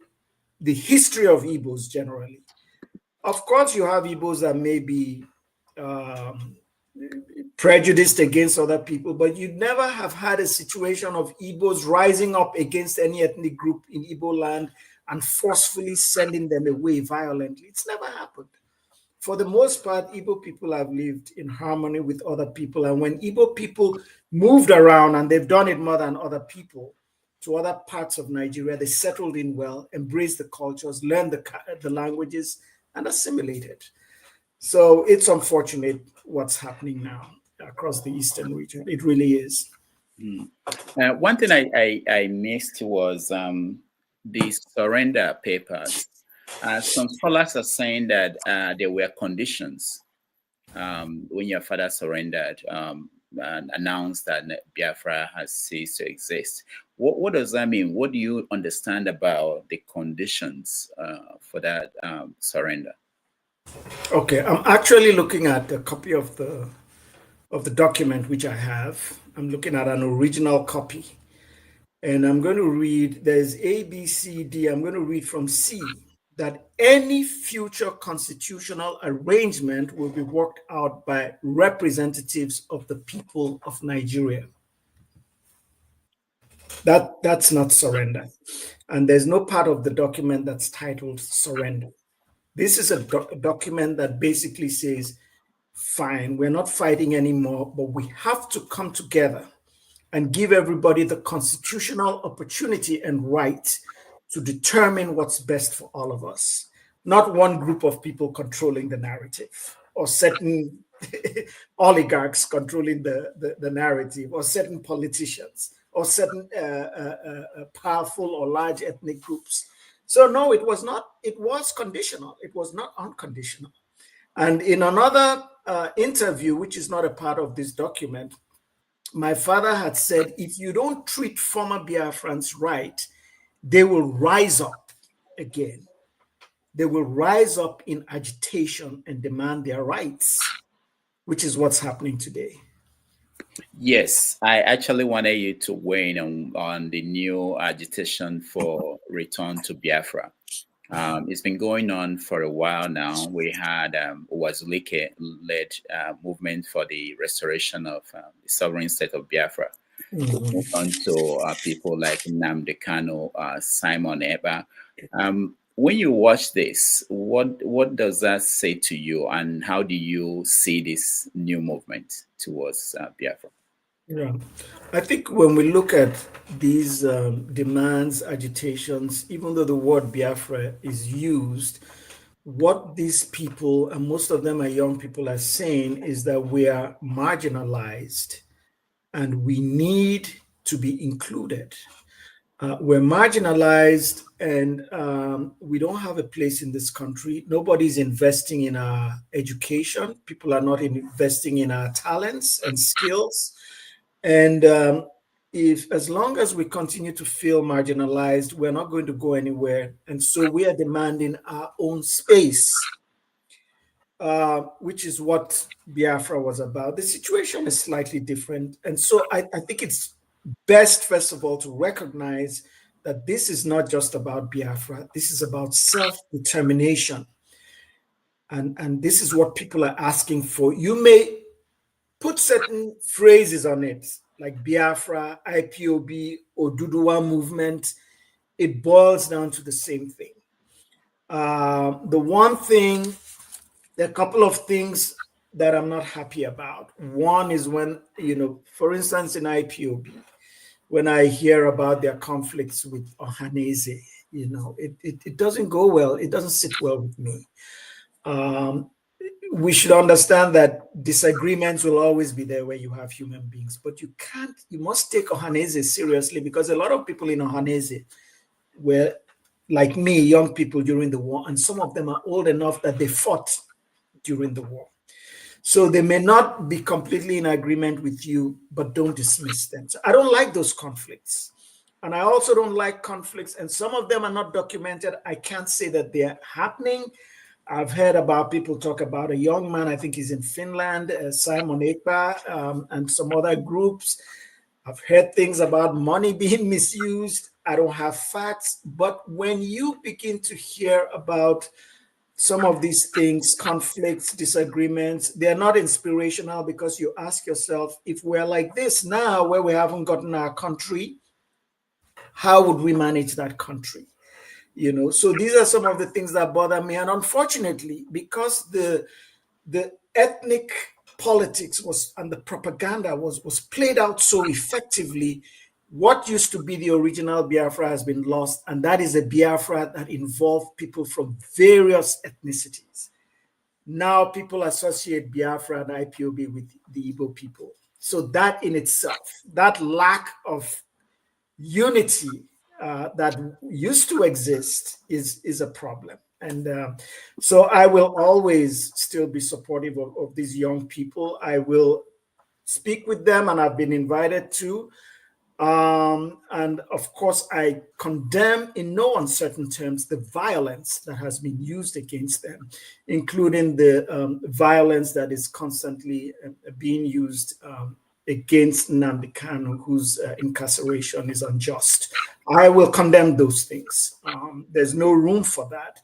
Speaker 3: history of Igbos generally, of course, you have Igbos that may be prejudiced against other people, but you never have had a situation of Igbos rising up against any ethnic group in Igbo land and forcefully sending them away violently. It's never happened. For the most part, Igbo people have lived in harmony with other people. And when Igbo people moved around, and they've done it more than other people, to other parts of Nigeria, they settled in well, embraced the cultures, learned the languages, and assimilated. So it's unfortunate what's happening now across the eastern region. It really is.
Speaker 2: One thing I missed was the surrender papers. Some scholars are saying that there were conditions when your father surrendered and announced that Biafra has ceased to exist. What does that mean? What do you understand about the conditions for that surrender?
Speaker 3: Okay, I'm actually looking at a copy of the document which I have. I'm looking at an original copy. And I'm going to read, there's A, B, C, D. I'm going to read from C, that any future constitutional arrangement will be worked out by representatives of the people of Nigeria. That's not surrender. And there's no part of the document that's titled surrender. This is a document that basically says, fine, we're not fighting anymore, but we have to come together and give everybody the constitutional opportunity and right to determine what's best for all of us. Not one group of people controlling the narrative, or certain oligarchs controlling the narrative, or certain politicians, or certain powerful or large ethnic groups. So no, it was not. It was conditional. It was not unconditional. And in another interview, which is not a part of this document, my father had said, if you don't treat former Biafrans right, they will rise up again. They will rise up in agitation and demand their rights, which is what's happening today.
Speaker 2: Yes, I actually wanted you to weigh in on the new agitation for return to Biafra. It's been going on for a while now. We had Wazulike-led movement for the restoration of the sovereign state of Biafra. We've moved on to people like Nnamdi Kanu, Simon Eba. When you watch this, what does that say to you, and how do you see this new movement towards Biafra?
Speaker 3: Yeah, I think when we look at these demands, agitations, even though the word Biafra is used, what these people, and most of them are young people, are saying is that we are marginalized and we need to be included. We're marginalized and we don't have a place in this country. Nobody's investing in our education. People are not investing in our talents and skills. And if, as long as we continue to feel marginalized, we're not going to go anywhere. And so we are demanding our own space, which is what Biafra was about. The situation is slightly different. And so I think it's best, first of all, to recognize that this is not just about Biafra. This is about self-determination. And this is what people are asking for. You may put certain phrases on it, like Biafra, IPOB, Oduduwa movement. It boils down to the same thing. The one thing, there are a couple of things that I'm not happy about. One is when, for instance, in IPOB, when I hear about their conflicts with Ohanese, it doesn't go well. It doesn't sit well with me. We should understand that disagreements will always be there where you have human beings, but you must take Ohanese seriously, because a lot of people in Ohanese were, like me, young people during the war, and some of them are old enough that they fought during the war. So they may not be completely in agreement with you, but don't dismiss them. So I don't like those conflicts. And I also don't like conflicts, and some of them are not documented. I can't say that they're happening. I've heard about people talk about a young man, I think he's in Finland, Simon Ekpa, and some other groups. I've heard things about money being misused. I don't have facts. But when you begin to hear about some of these things, conflicts, disagreements, they're not inspirational, because you ask yourself, if we're like this now, where we haven't gotten our country, how would we manage that country? So these are some of the things that bother me. And unfortunately, because the ethnic politics and the propaganda was played out so effectively, what used to be the original Biafra has been lost. And that is a Biafra that involved people from various ethnicities. Now people associate Biafra and IPOB with the Igbo people. So that in itself, that lack of unity that used to exist is a problem. And so I will always still be supportive of these young people. I will speak with them, and I've been invited to. And of course, I condemn in no uncertain terms the violence that has been used against them, including the violence that is constantly being used against Nnamdi Kanu, whose incarceration is unjust. I will condemn those things. There's no room for that.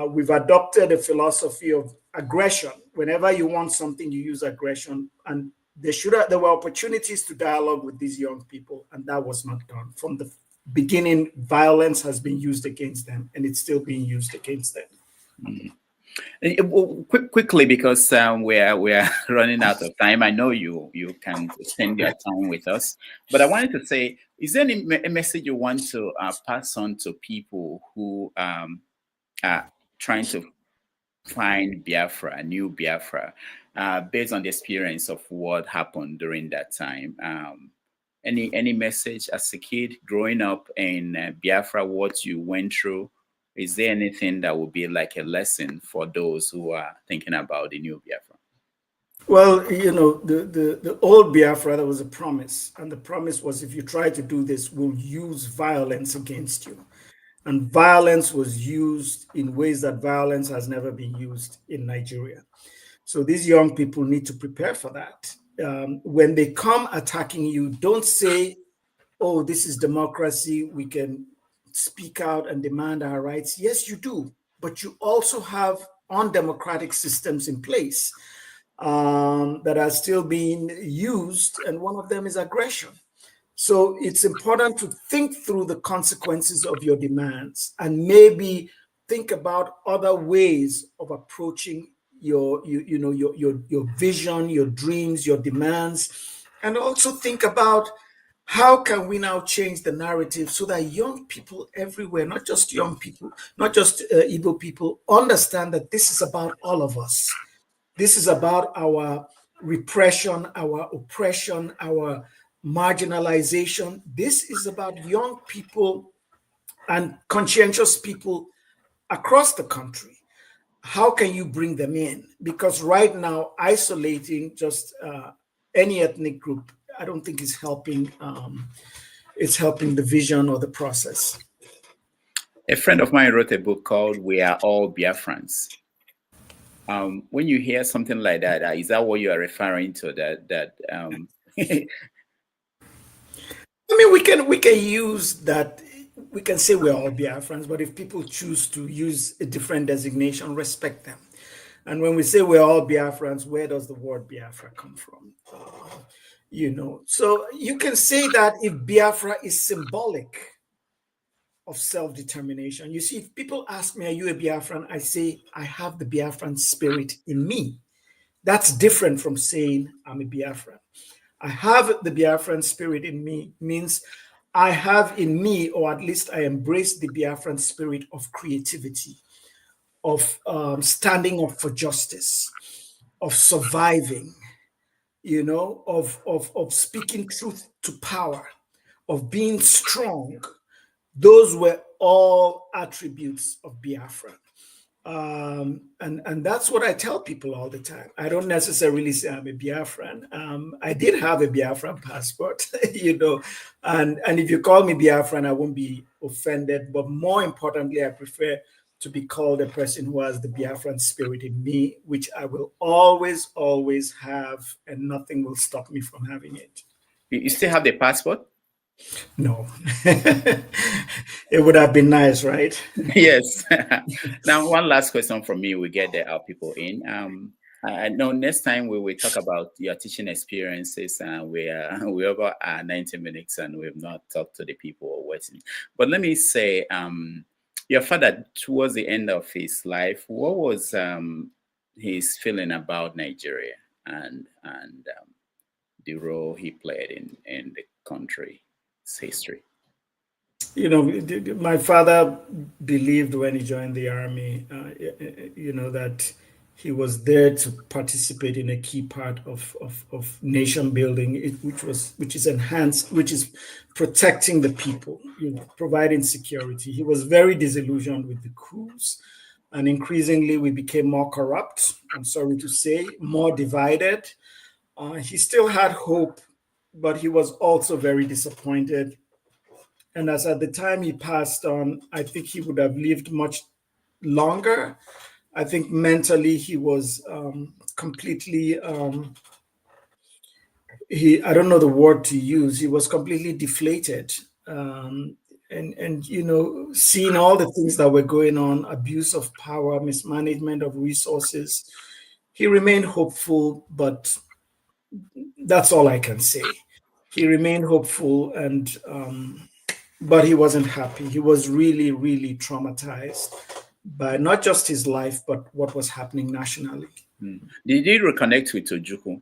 Speaker 3: We've adopted a philosophy of aggression. Whenever you want something, you use aggression. And there were opportunities to dialogue with these young people, and that was not done. From the beginning, violence has been used against them, and it's still being used against them.
Speaker 2: Quickly, because we are running out of time. I know you can spend your time with us, but I wanted to say, is there any message you want to pass on to people who are trying to find Biafra, a new Biafra, based on the experience of what happened during that time? Any message as a kid growing up in Biafra, what you went through? Is there anything that would be like a lesson for those who are thinking about the new Biafra?
Speaker 3: Well, the old Biafra, there was a promise, and the promise was if you try to do this, we'll use violence against you. And violence was used in ways that violence has never been used in Nigeria. So these young people need to prepare for that. When they come attacking you, don't say, oh, this is democracy, we can speak out and demand our rights. Yes, you do, but you also have undemocratic systems in place that are still being used, and one of them is aggression. So it's important to think through the consequences of your demands and maybe think about other ways of approaching your vision, your dreams, your demands, and also think about how can we now change the narrative so that young people everywhere, not just young people, not just Igbo people, understand that this is about all of us. This is about our repression, our oppression, our marginalization. This is about young people and conscientious people across the country. How can you bring them in? Because right now, isolating just any ethnic group, I don't think is helping. It's helping the vision or the process.
Speaker 2: A friend of mine wrote a book called "We Are All Biafrans." When you hear something like that, is that what you are referring to?
Speaker 3: I mean, we can use that. We can say we're all Biafrans, but if people choose to use a different designation, respect them. And when we say we're all Biafrans, where does the word Biafra come from? So you can say that if Biafra is symbolic of self-determination. You see, if people ask me, are you a Biafran? I say, I have the Biafran spirit in me. That's different from saying I'm a Biafran. I have the Biafran spirit in me means I have in me, or at least I embrace the Biafran spirit of creativity, of standing up for justice, of surviving, of speaking truth to power, of being strong. Those were all attributes of Biafra. And that's what I tell people all the time. I don't necessarily say I'm a Biafran. I did have a Biafran passport, and if you call me Biafran, I won't be offended. But more importantly, I prefer to be called a person who has the Biafran spirit in me, which I will always, always have, and nothing will stop me from having it.
Speaker 2: You still have the passport?
Speaker 3: No. It would have been nice, right?
Speaker 2: Yes. Now, one last question from me. We get our people in. I know next time we will talk about your teaching experiences, and we're over 90 minutes and we've not talked to the people or waiting. But let me say, your father, towards the end of his life, what was his feeling about Nigeria and the role he played in the country's history?
Speaker 3: My father believed when he joined the army, that he was there to participate in a key part of nation building, which is protecting the people, providing security. He was very disillusioned with the coups, and increasingly we became more corrupt. I'm sorry to say, more divided. He still had hope, but he was also very disappointed. And as at the time he passed on, I think he would have lived much longer. I think mentally he was completely, I don't know the word to use, he was completely deflated. And seeing all the things that were going on, abuse of power, mismanagement of resources, he remained hopeful, but that's all I can say. He remained hopeful, but he wasn't happy. He was really, really traumatized by not just his life, but what was happening nationally.
Speaker 2: Did you reconnect with Ojukwu?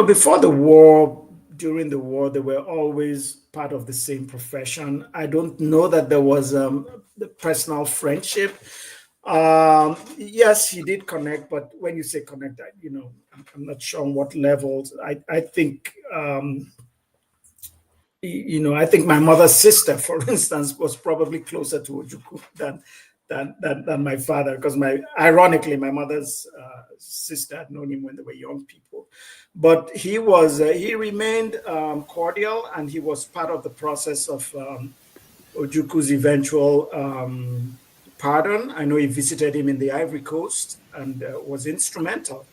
Speaker 3: Before the war, during the war, they were always part of the same profession. I don't know that there was the personal friendship. Yes, he did connect, but when you say connect, I'm not sure on what levels. I think I think my mother's sister, for instance, was probably closer to Ojukwu than than my father, because ironically, my mother's sister had known him when they were young people. But he remained cordial, and he was part of the process of Ojukwu's eventual pardon. I know he visited him in the Ivory Coast and was instrumental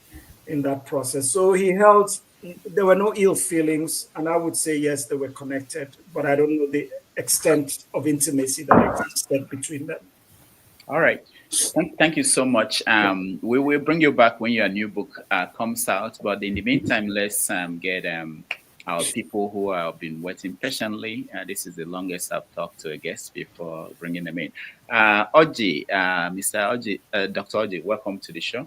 Speaker 3: in that process. So there were no ill feelings, and I would say, yes, they were connected, but I don't know the extent of intimacy that existed between them.
Speaker 2: All right. Thank you so much. We will bring you back when your new book comes out. But in the meantime, let's get our people who have been waiting patiently. This is the longest I've talked to a guest before bringing them in. Oji, Mr. Oji, Dr. Oji, welcome to the show.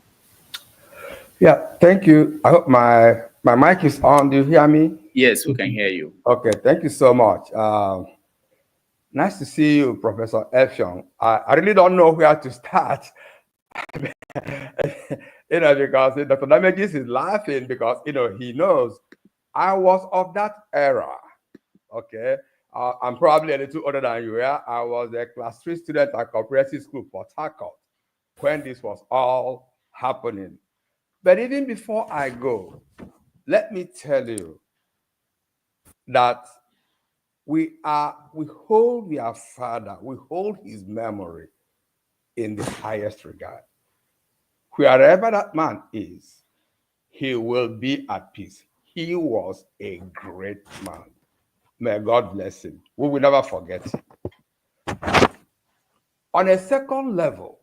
Speaker 8: Yeah, thank you. I hope my mic is on. Do you hear me?
Speaker 2: Yes, we can hear you.
Speaker 8: Okay, thank you so much. Nice to see you, Professor Effiong. I really don't know where to start. Because Dr. Damages is laughing because, he knows I was of that era. Okay, I'm probably a little older than you. Yeah, I was a class 3 student at Comprehensive School, Port Harcourt, when this was all happening. But even before I go, let me tell you that we hold our father, we hold his memory in the highest regard. Wherever that man is, he will be at peace. He was a great man. May God bless him. We will never forget him. On a second level,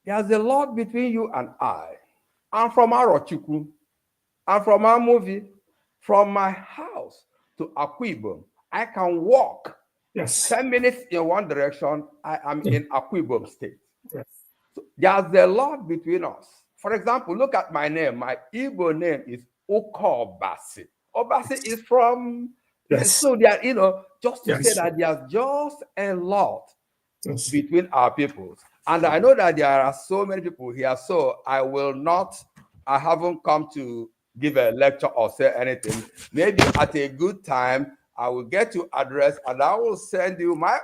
Speaker 8: there's a lot between you and I. I'm from Arochukwu. I'm from our movie. From my house to Akwa I can walk 10 minutes in one direction. I am in Akwa State.
Speaker 3: Yes.
Speaker 8: So there's a lot between us. For example, look at my name. My Igbo name is Oko Obasi. Obasi is from, so there, just to say that there's just a lot between our peoples. And I know that there are so many people here, so I haven't come to give a lecture or say anything. Maybe at a good time, I will get to address and I will send you my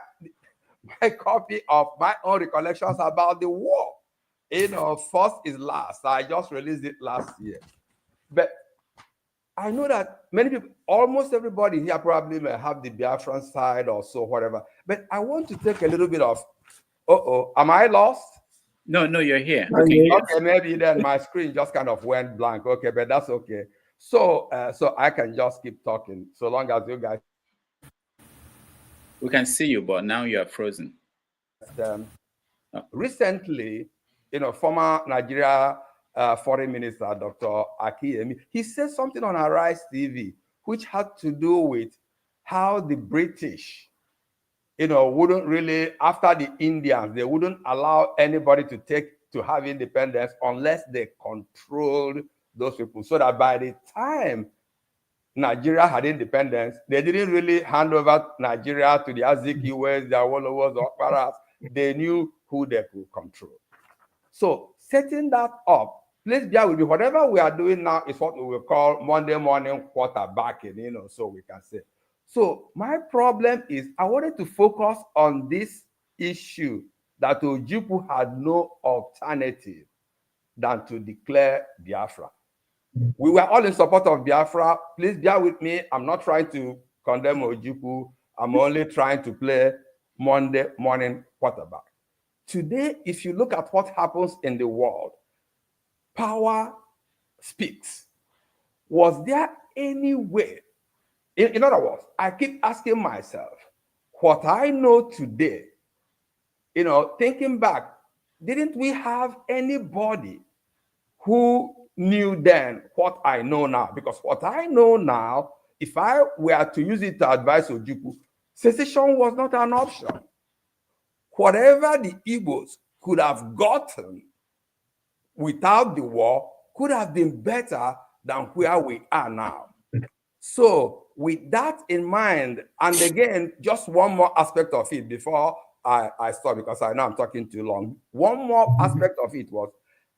Speaker 8: copy of my own recollections about the war. First is last. I just released it last year. But I know that many people, almost everybody here probably may have the Biafran side or so, whatever. But I want to take a little bit of, am I lost?
Speaker 2: No, you're here.
Speaker 8: Okay, maybe then my screen just kind of went blank. Okay, but that's okay. So I can just keep talking so long as you guys.
Speaker 2: We can see you, but now you are frozen.
Speaker 8: Recently, former Nigeria Foreign Minister, Dr. Akiyemi, he said something on Arise TV, which had to do with how the British, wouldn't really, after the Indians, they wouldn't allow anybody to have independence unless they controlled those people. So that by the time Nigeria had independence, they didn't really hand over Nigeria to the Azikiwes, the Awolowos, or Okparas. They knew who they could control. So setting that up, please bear with me. Whatever we are doing now is what we will call Monday morning quarterbacking, so we can say. So my problem is I wanted to focus on this issue that Ojukwu had no alternative than to declare Biafra. We were all in support of Biafra. Please bear with me. I'm not trying to condemn Ojukwu. I'm only trying to play Monday morning quarterback. Today, if you look at what happens in the world, power speaks. Was there any way? In other words, I keep asking myself, what I know today, thinking back, didn't we have anybody who knew then what I know now? Because what I know now, if I were to use it to advise Ojukwu, secession was not an option. Whatever the Igbos could have gotten without the war could have been better than where we are now. So with that in mind, and again, just one more aspect of it before I stop, because I know I'm talking too long. One more aspect of it was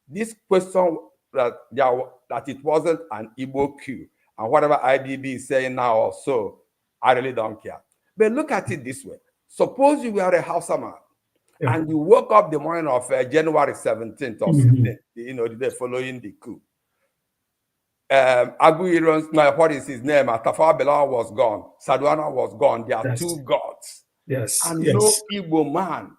Speaker 8: this question that it wasn't an Igbo coup, and whatever IDB is saying now or so, I really don't care. But look at it this way. Suppose you were a Hausa man, and you woke up the morning of January 17th or 15th, the day following the coup. Aguirre's, no, what is his name? Tafawa Balewa was gone. Saduana was gone. There are two gods. And no Igbo man.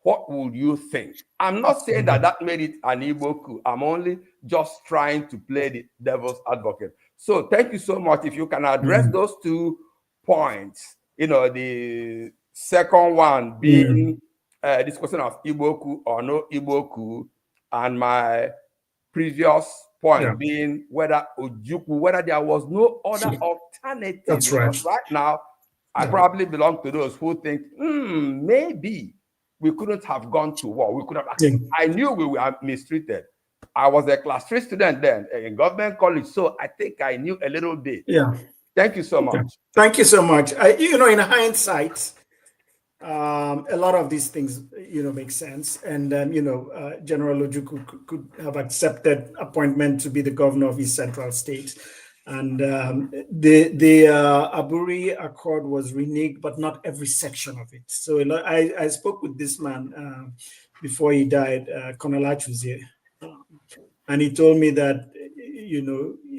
Speaker 8: What would you think? I'm not saying that made it an Igbo coup. I'm only just trying to play the devil's advocate. So thank you so much. If you can address those 2 points, the second one being this question of Igbo coup or no Igbo coup, and my previous point being whether Ojukwu, whether there was no other alternative.
Speaker 3: That's right.
Speaker 8: Because right now, I probably belong to those who think, maybe we couldn't have gone to war. We could have. I knew we were mistreated. I was a class 3 student then in government college, so I think I knew a little bit. Thank you so much.
Speaker 3: Thank you so much. In hindsight, a lot of these things, make sense. And, General Ojukwu could have accepted appointment to be the governor of his central state. And the Aburi Accord was reneged, but not every section of it. So I spoke with this man before he died, Colonel Achuzie, and he told me that,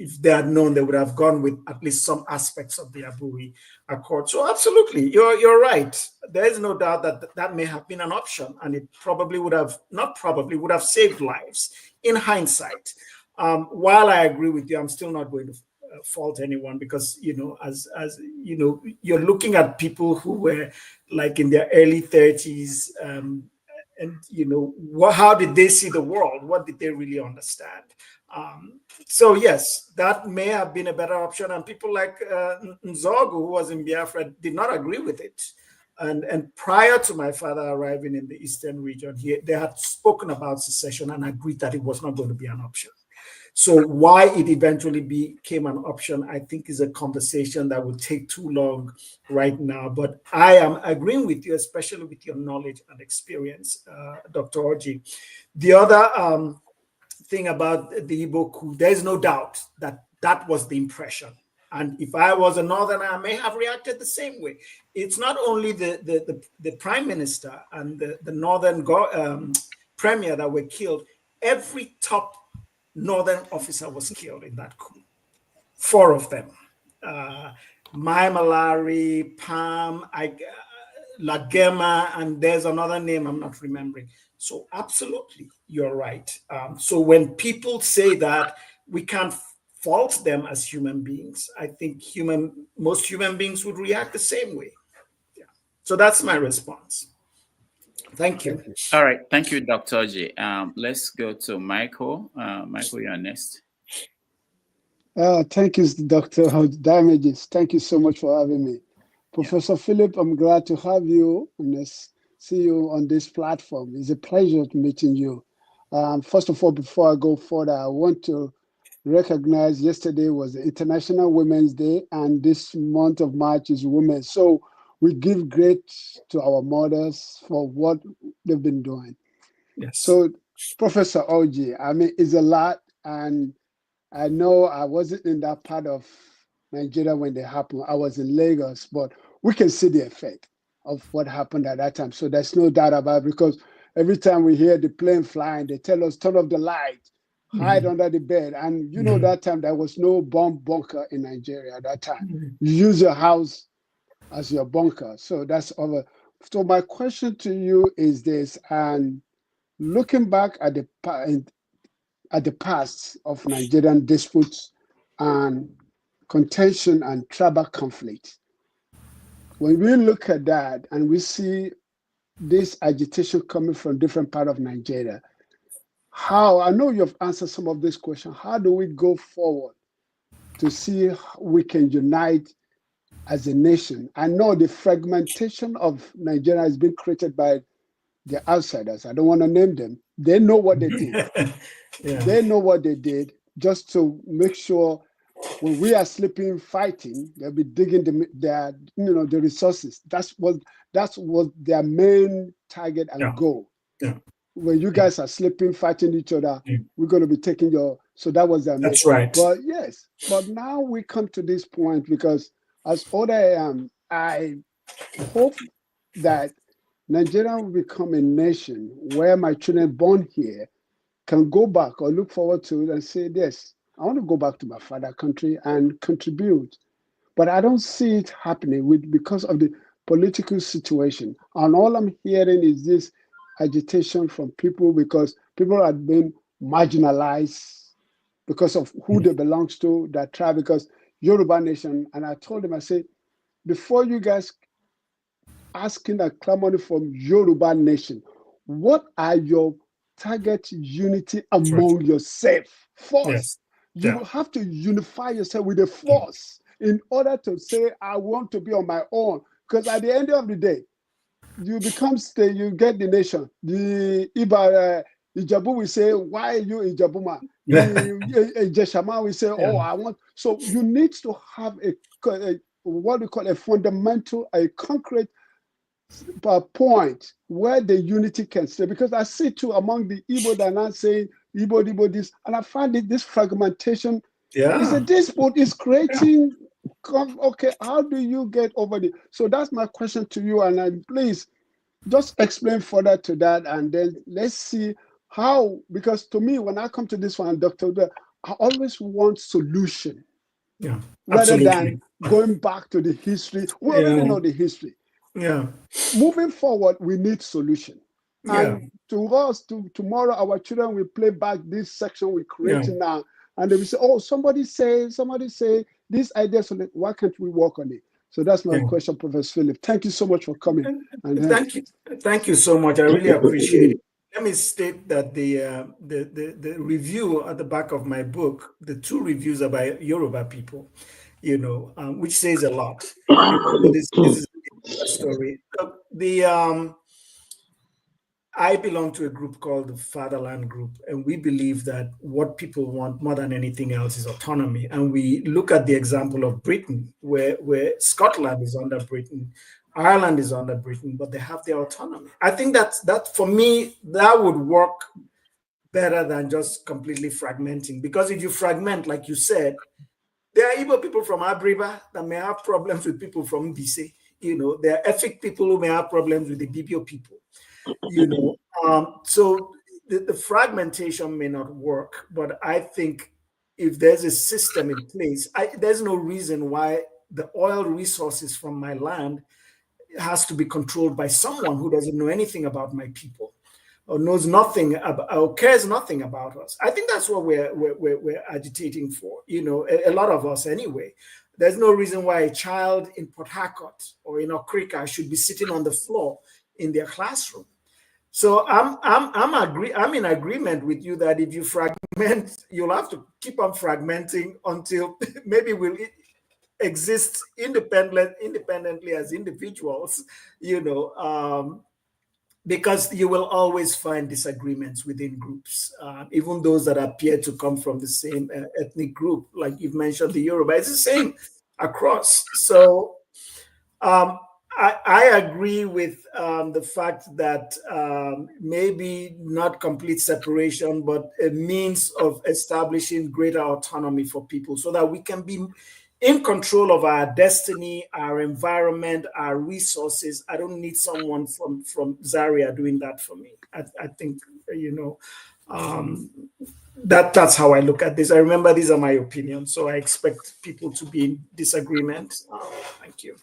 Speaker 3: if they had known, they would have gone with at least some aspects of the Aburi Accord. So absolutely, you're right. There is no doubt that may have been an option, and it probably would have, would have saved lives in hindsight. While I agree with you, I'm still not going to fault anyone, because as you're looking at people who were like in their early 30s, and how did they see the world? What did they really understand? So yes, that may have been a better option, and people like Nzogu, who was in Biafra, did not agree with it. And prior to my father arriving in the eastern region, they had spoken about secession and agreed that it was not going to be an option. So why it eventually became an option, I think, is a conversation that would take too long right now. But I am agreeing with you, especially with your knowledge and experience, Dr. Orji. The other thing about the Igbo coup, there's no doubt that was the impression. And if I was a Northerner, I may have reacted the same way. It's not only the Prime Minister and the Northern Premier that were killed. Every top Northern officer was killed in that coup. 4 of them. Mai Malari, Pam, Lagema, and there's another name I'm not remembering. So absolutely, you're right. So when people say that, we can't fault them as human beings. I think most human beings would react the same way. Yeah. So that's my response. Thank you.
Speaker 2: All right. Thank you, Dr. G. Let's go to Michael. Michael, you're next.
Speaker 9: Thank you, Dr. Damages. Thank you so much for having me. Professor Philip, I'm glad to have you and see you on this platform. It's a pleasure meeting you. First of all, before I go further, I want to recognize yesterday was International Women's Day, and this month of March is Women. So we give grace to our mothers for what they've been doing.
Speaker 3: Yes.
Speaker 9: So, Professor Oji, I mean, it's a lot, and I know I wasn't in that part of Nigeria when they happened. I was in Lagos, but we can see the effect of what happened at that time. So there's no doubt about it, because every time we hear the plane flying, they tell us, turn off the light, hide under the bed. And you know, that time there was no bomb bunker in Nigeria at that time. You use your house as your bunker. So that's over. So my question to you is this, and looking back at the past of Nigerian disputes and contention and tribal conflict, when we look at that and we see this agitation coming from different parts of Nigeria, how, I know you've answered some of this question, how do we go forward to see how we can unite as a nation? I know the fragmentation of Nigeria has been created by the outsiders. I don't want to name them. They know what they did. They know what they did just to make sure when we are sleeping, fighting, they'll be digging the resources. That's what their main target and goal. When you guys are sleeping, fighting each other, we're going to be taking your. So that was their main.
Speaker 3: That's right.
Speaker 9: But yes, but now we come to this point, because as old I am, I hope that Nigeria will become a nation where my children born here can go back or look forward to it and say, yes, I want to go back to my father country and contribute. But I don't see it happening because of the political situation. And all I'm hearing is this agitation from people because people are being marginalized because of who they belong to, that tribe, because Yoruba nation. And I told them, I said, before you guys asking a clamor from Yoruba nation, what are your target unity among yourself first?
Speaker 3: Yes.
Speaker 9: You
Speaker 3: Yeah.
Speaker 9: have to unify yourself with a force in order to say, I want to be on my own. Because at the end of the day, you become state, you get the nation. The Ijabu will say, why are you Ijabuma? The Jeshama will say, oh, I want. So you need to have a what we call a fundamental, a concrete point where the unity can stay. Because I see too among the Igbo that are not saying Igbo this, and I find this fragmentation is a dispute, is creating. Okay, how do you get over it? So that's my question to you, and please just explain further to that, and then let's see how. Because to me, when I come to this one, Dr. I always want solution, rather than going back to the history. We already know the history. Moving forward, we need solution. And to us, tomorrow, our children will play back this section we're creating now, and they will say, "Oh, somebody say this idea. So why can't we work on it?" So that's my question, Professor Philip. Thank you so much for coming.
Speaker 3: Thank you so much. I really appreciate it. Let me state that the review at the back of my book, the two reviews are by Yoruba people, which says a lot. This is a story. I belong to a group called the Fatherland Group, and we believe that what people want more than anything else is autonomy. And we look at the example of Britain, where Scotland is under Britain, Ireland is under Britain, but they have their autonomy. I think that for me, that would work better than just completely fragmenting. Because if you fragment, like you said, there are Igbo people from Abriba that may have problems with people from Mbise. There are Efik people who may have problems with the Bibio people. So the fragmentation may not work, but I think if there's a system in place, there's no reason why the oil resources from my land has to be controlled by someone who doesn't know anything about my people, or knows nothing about, or cares nothing about us. I think that's what we're agitating for. A lot of us anyway. There's no reason why a child in Port Harcourt or in Okrika should be sitting on the floor in their classroom. So I'm in agreement with you that if you fragment, you'll have to keep on fragmenting until maybe we'll exist independently as individuals, because you will always find disagreements within groups, even those that appear to come from the same ethnic group. Like you've mentioned, the Yoruba, it's the same across. So I agree with the fact that maybe not complete separation, but a means of establishing greater autonomy for people so that we can be in control of our destiny, our environment, our resources. I don't need someone from Zaria doing that for me. I think, that's how I look at this. I remember these are my opinions, so I expect people to be in disagreement. Thank you.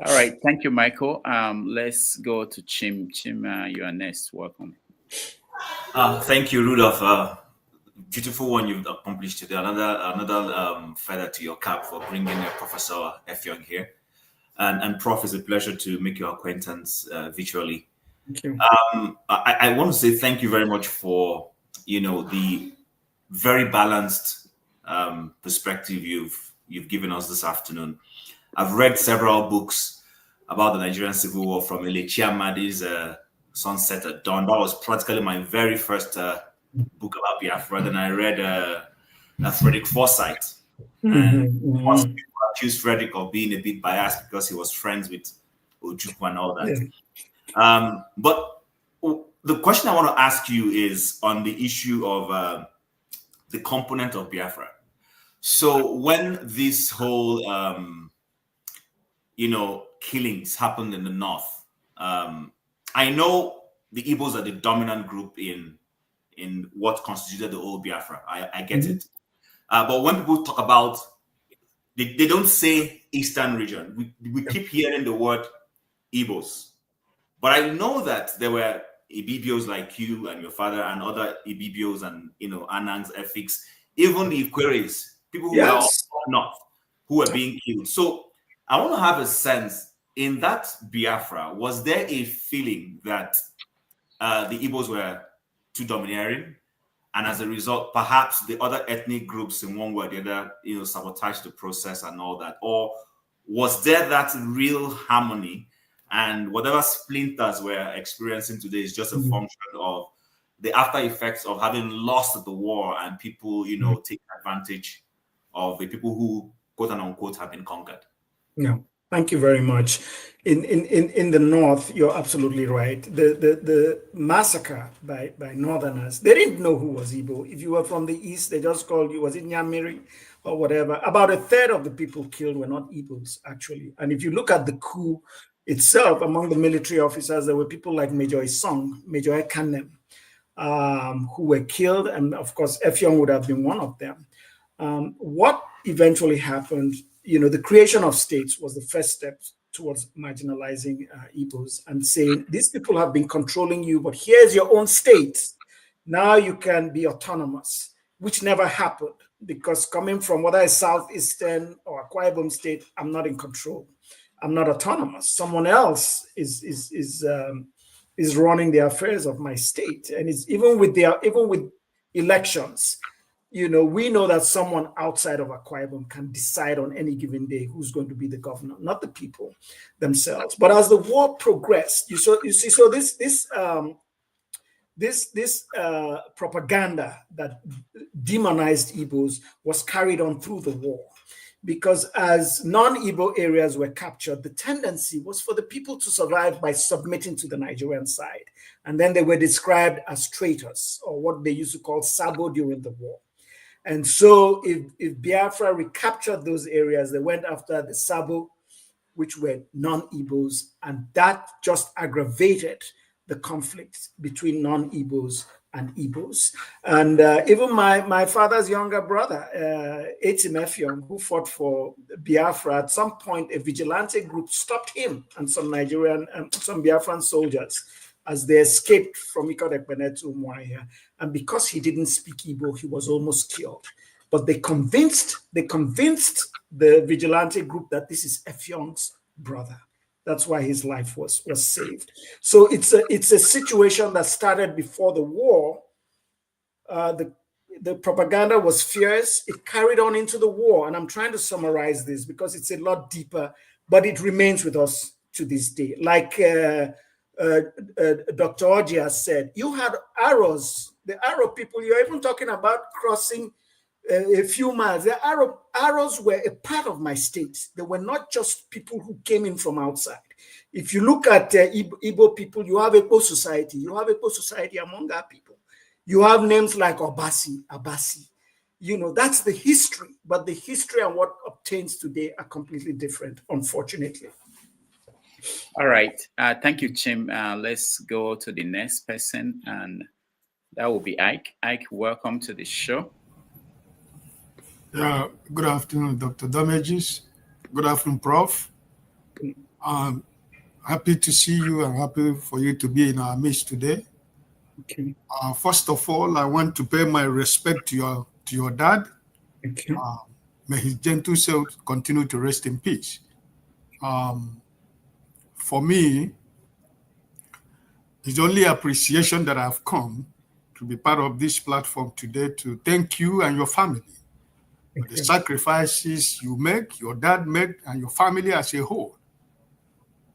Speaker 2: All right, thank you, Michael. Let's go to Chim. Chim, you are next. Welcome.
Speaker 10: Thank you, Rudolph. Beautiful one you've accomplished today. Another feather to your cap for bringing Professor Effiong here. And Prof, it's a pleasure to make your acquaintance virtually.
Speaker 3: Thank you.
Speaker 10: I want to say thank you very much for the very balanced perspective you've given us this afternoon. I've read several books about the Nigerian Civil War, from Elechi Amadi's Sunset at Dawn. That was practically my very first book about Biafra. Then I read Frederick Forsyth. And once people accused Frederick of being a bit biased because he was friends with Ojukwu and all that. Yeah. But the question I want to ask you is on the issue of the component of Biafra. So when this whole killings happened in the north, I know the Igbos are the dominant group in what constituted the old Biafra. I get it. But when people talk about, they don't say Eastern region. We keep hearing the word Igbos. But I know that there were Ibibios like you and your father and other Ibibios and, Anangs, Efiks, even the Ikweres, people who were all north, who were being killed. So I want to have a sense, in that Biafra, was there a feeling that the Igbos were too domineering? And as a result, perhaps the other ethnic groups in one way or the other, sabotaged the process and all that? Or was there that real harmony? And whatever splinters we're experiencing today is just a function of the after effects of having lost the war and people, taking advantage of the people who, quote and unquote, have been conquered.
Speaker 3: Yeah, thank you very much. In the North, you're absolutely right. The massacre by Northerners, they didn't know who was Igbo. If you were from the East, they just called you, was it Nyamiri or whatever? About a third of the people killed were not Igbos, actually. And if you look at the coup itself, among the military officers, there were people like Major Isong, Major Ekanem, who were killed. And of course, Effiong would have been one of them. What eventually happened, the creation of states was the first step towards marginalizing Igbos and saying, these people have been controlling you, but here's your own state. Now you can be autonomous, which never happened because coming from whether it's Southeastern or Akwa Ibom state, I'm not in control. I'm not autonomous. Someone else is running the affairs of my state, and it's even with elections. We know that someone outside of Akwa Ibom can decide on any given day who's going to be the governor, not the people themselves. But as the war progressed, this propaganda that demonized Igbos was carried on through the war. Because as non-Igbo areas were captured, the tendency was for the people to survive by submitting to the Nigerian side. And then they were described as traitors, or what they used to call Sabo during the war. And so if Biafra recaptured those areas, they went after the Sabo, which were non-Igbos, and that just aggravated the conflict between non-Igbos and Igbos. And even my father's younger brother, Etim Effiong, who fought for Biafra, at some point a vigilante group stopped him and some Biafran soldiers as they escaped from Ikodekbene to Umuahia. And because he didn't speak Igbo, he was almost killed. But they convinced the vigilante group that this is Effiong's brother. That's why his life was saved. So it's a situation that started before the war. The propaganda was fierce. It carried on into the war. And I'm trying to summarize this because it's a lot deeper, but it remains with us to this day. Like Dr. Oji has said, you had arrows, the Arrow people, you're even talking about crossing a few miles. The Arrows were a part of my state. They were not just people who came in from outside. If you look at Igbo people, you have Igbo society. You have Igbo society among our people. You have names like Abasi. That's the history. But the history and what obtains today are completely different, unfortunately.
Speaker 2: All right. Thank you, Chim. Let's go to the next person, and that will be Ike. Ike, welcome to the show.
Speaker 11: Yeah, good afternoon, Dr. Damages. Good afternoon, Prof. Happy to see you and happy for you to be in our midst today.
Speaker 3: Okay.
Speaker 11: First of all, I want to pay my respect to your dad.
Speaker 3: Okay.
Speaker 11: May his gentle soul continue to rest in peace. For me, it's only appreciation that I've come to be part of this platform today to thank you and your family for the sacrifices you make, your dad made, and your family as a whole.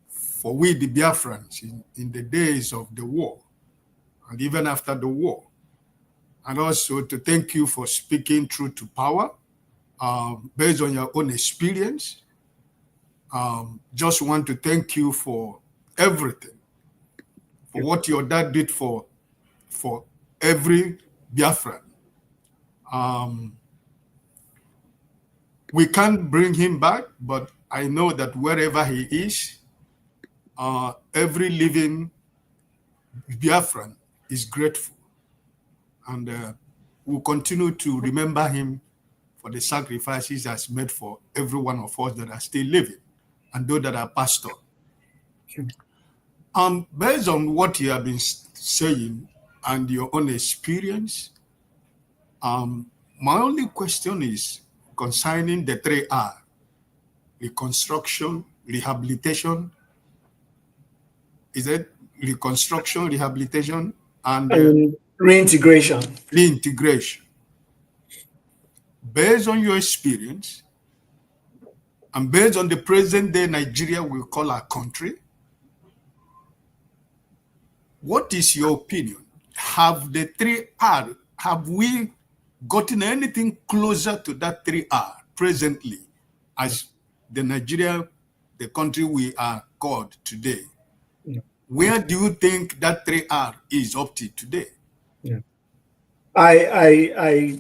Speaker 11: For we, the Biafrans, in the days of the war, and even after the war. And also to thank you for speaking truth to power, based on your own experience. Just want to thank you for everything, for what your dad did for every Biafran. We can't bring him back, but I know that wherever he is, every living Biafran is grateful, and we'll continue to remember him for the sacrifices he has made for every one of us that are still living and those that are passed on. Based on what you have been saying and your own experience, my only question is concerning the 3R: reconstruction, rehabilitation. Is it reconstruction, rehabilitation, and
Speaker 3: reintegration?
Speaker 11: Reintegration. Based on your experience, and based on the present day Nigeria we call our country, what is your opinion? Have the 3R, have we gotten anything closer to that 3R presently as the Nigeria, the country we are called today?
Speaker 3: Yeah.
Speaker 11: Where do you think that 3R is up to today?
Speaker 3: Yeah. I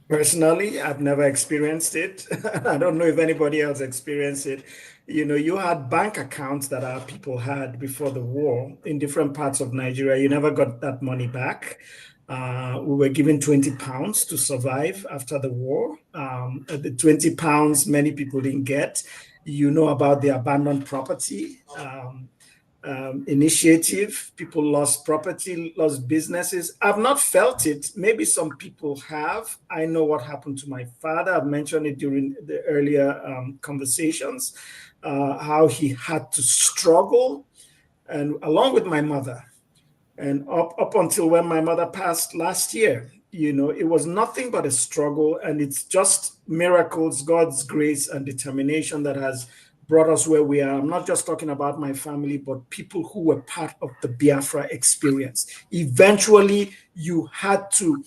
Speaker 3: personally, I've never experienced it. I don't know if anybody else experienced it. You know, you had bank accounts that our people had before the war in different parts of Nigeria. You never got that money back. We were given 20 pounds to survive after the war. The 20 pounds many people didn't get. You know about the abandoned property initiative. People lost property, lost businesses. I've not felt it. Maybe some people have. I know what happened to my father. I've mentioned it during the earlier conversations, how he had to struggle, and along with my mother. And up until when my mother passed last year, you know, it was nothing but a struggle. And it's just miracles, God's grace and determination that has brought us where we are. I'm not just talking about my family, but people who were part of the Biafra experience. Eventually, you had to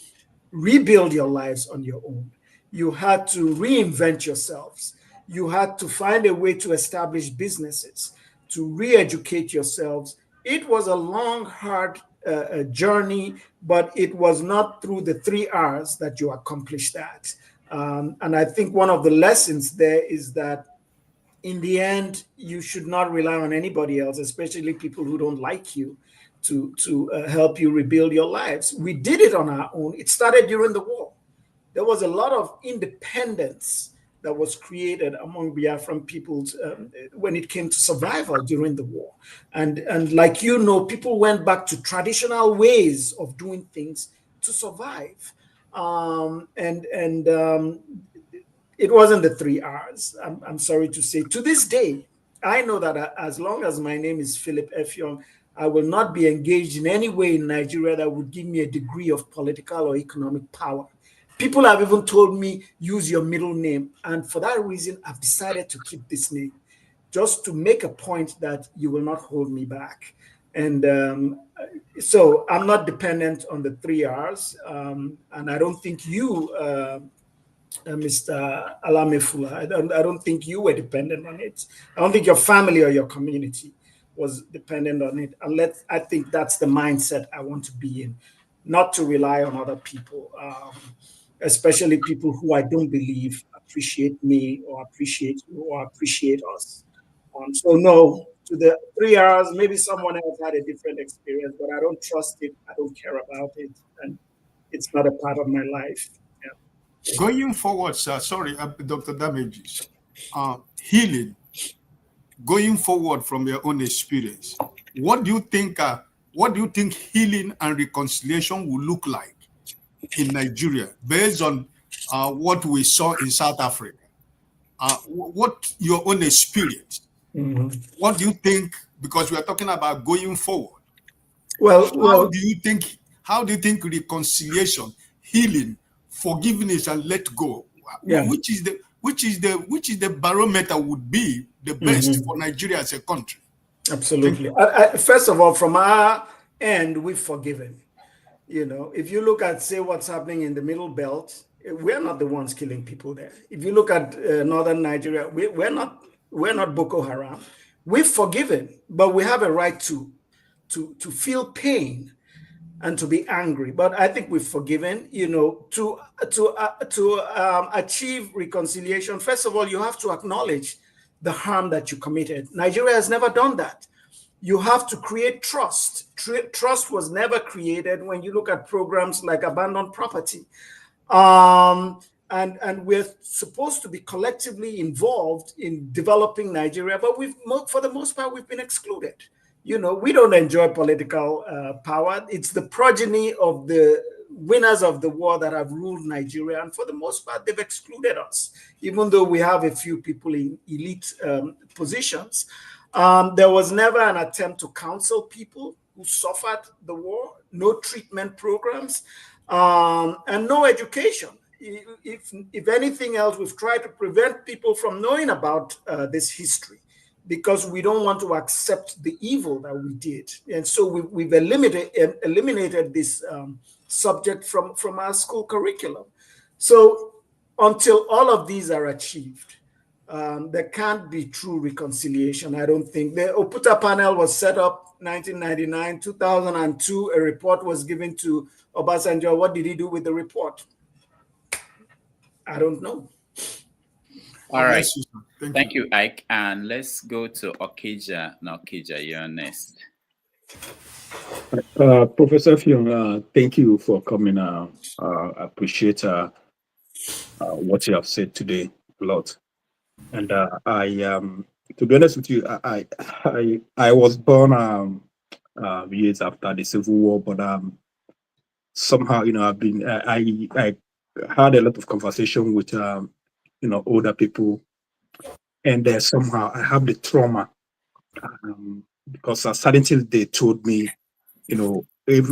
Speaker 3: rebuild your lives on your own. You had to reinvent yourselves. You had to find a way to establish businesses, to re-educate yourselves. It was a long, hard journey, but it was not through the 3Rs that you accomplish that. And I think one of the lessons there is that in the end, you should not rely on anybody else, especially people who don't like you, to help you rebuild your lives. We did it on our own. It started during the war. There was a lot of independence that was created among Biafran peoples when it came to survival during the war. And like you know, people went back to traditional ways of doing things to survive. It wasn't the 3Rs, I'm sorry to say. To this day, I know that as long as my name is Philip Effiong, I will not be engaged in any way in Nigeria that would give me a degree of political or economic power. People have even told me, use your middle name. And for that reason, I've decided to keep this name, just to make a point that you will not hold me back. And so I'm not dependent on the 3Rs. And I don't think you, Mr. Alamefula, I don't think you were dependent on it. I don't think your family or your community was dependent on it. Unless I think that's the mindset I want to be in, not to rely on other people, especially people who I don't believe appreciate me or appreciate you or appreciate us. So no, to the 3Rs, maybe someone else had a different experience, but I don't trust it. I don't care about it, and it's not a part of my life.
Speaker 11: Going forward, sir, sorry, Dr. Damages, healing, going forward from your own experience, what do you think healing and reconciliation will look like in Nigeria based on what we saw in South Africa? What your own experience?
Speaker 3: Mm-hmm.
Speaker 11: What do you think? Because we are talking about going forward.
Speaker 3: Well,
Speaker 11: how do you think reconciliation, healing, forgiveness, and let go, which is the barometer would be the best for Nigeria as a country?
Speaker 3: Absolutely. First of all, from our end, we've forgiven. You know, if you look at, say, what's happening in the Middle Belt, we're not the ones killing people there. If you look at northern Nigeria, we're not Boko Haram. We've forgiven, but we have a right to feel pain and to be angry. But I think we've forgiven. You know, to achieve reconciliation, first of all, you have to acknowledge the harm that you committed. Nigeria has never done that. You have to create trust. Trust was never created when you look at programs like abandoned property. And we're supposed to be collectively involved in developing Nigeria, but for the most part, we've been excluded. You know, we don't enjoy political power. It's the progeny of the winners of the war that have ruled Nigeria, and for the most part, they've excluded us, even though we have a few people in elite positions. There was never an attempt to counsel people who suffered the war, no treatment programs, and no education. If anything else, we've tried to prevent people from knowing about this history because we don't want to accept the evil that we did. And so we've eliminated this subject from our school curriculum. So until all of these are achieved, there can't be true reconciliation, I don't think. The Oputa panel was set up 1999, 2002, a report was given to Obasanjo. What did he do with the report? I don't know.
Speaker 2: All right. Thank you, Ike. And let's go to Okija. Now, Okija, you're next.
Speaker 12: Professor Effiong, thank you for coming. I appreciate what you have said today a lot. And to be honest with you, I was born years after the Civil War, but somehow, you know, I've been I had a lot of conversation with you know, older people, and somehow I have the trauma because certain things they told me, you know,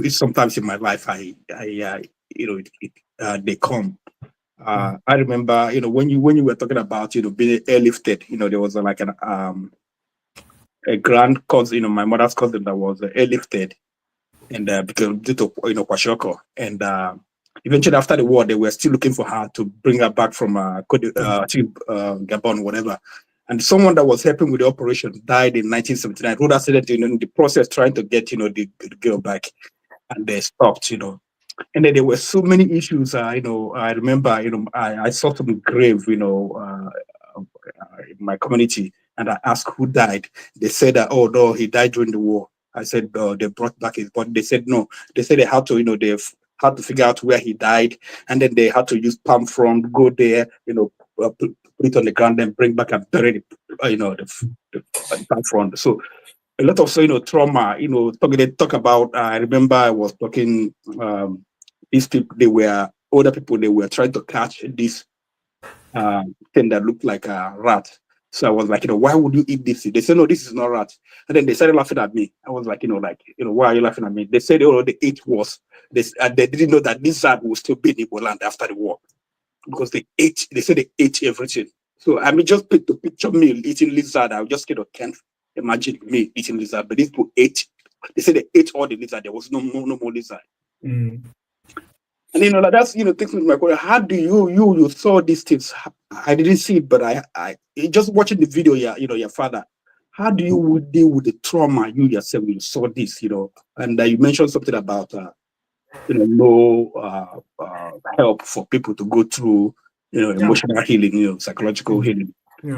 Speaker 12: sometimes in my life you know, they come. I remember, you know, when you were talking about, you know, being airlifted, you know, there was like a grand cousin, you know, my mother's cousin that was airlifted, and because due to, you know, Kwashoko, and eventually after the war, they were still looking for her to bring her back from Gabon, whatever. And someone that was helping with the operation died in 1979. Road accident, you know, in the process trying to get, you know, the girl back, and they stopped, you know. And then there were so many issues. You know, I remember, you know, I saw some grave, you know, in my community, and I asked who died. They said that, oh no, he died during the war. I said, they brought back his body. They said no. They said they had to, you know, they've had to figure out where he died, and then they had to use palm frond, go there, you know, put it on the ground, then bring back and bury it, you know, the palm frond. So a lot of, you know, trauma, you know, they talk about, I remember I was talking, these people, they were older people, they were trying to catch this thing that looked like a rat. So I was like, you know, why would you eat this? They said, no, this is not rat. And then they started laughing at me. I was like, you know, why are you laughing at me? They said, oh, they ate was this, and they didn't know that this rat would still be in Igbo land after the war, because they said they ate everything. So I mean, just to picture me eating lizard, I just can't imagine me eating lizard. But these people ate. They said they ate all the lizard. There was no more lizard. And you know, that's, you know, things with my question. How do you saw these things? I didn't see it, but I just watching the video. You know, your father. How do you deal with the trauma you yourself when you saw this? You know, and you mentioned something about you know, no help for people to go through, you know, emotional healing, you know, psychological healing.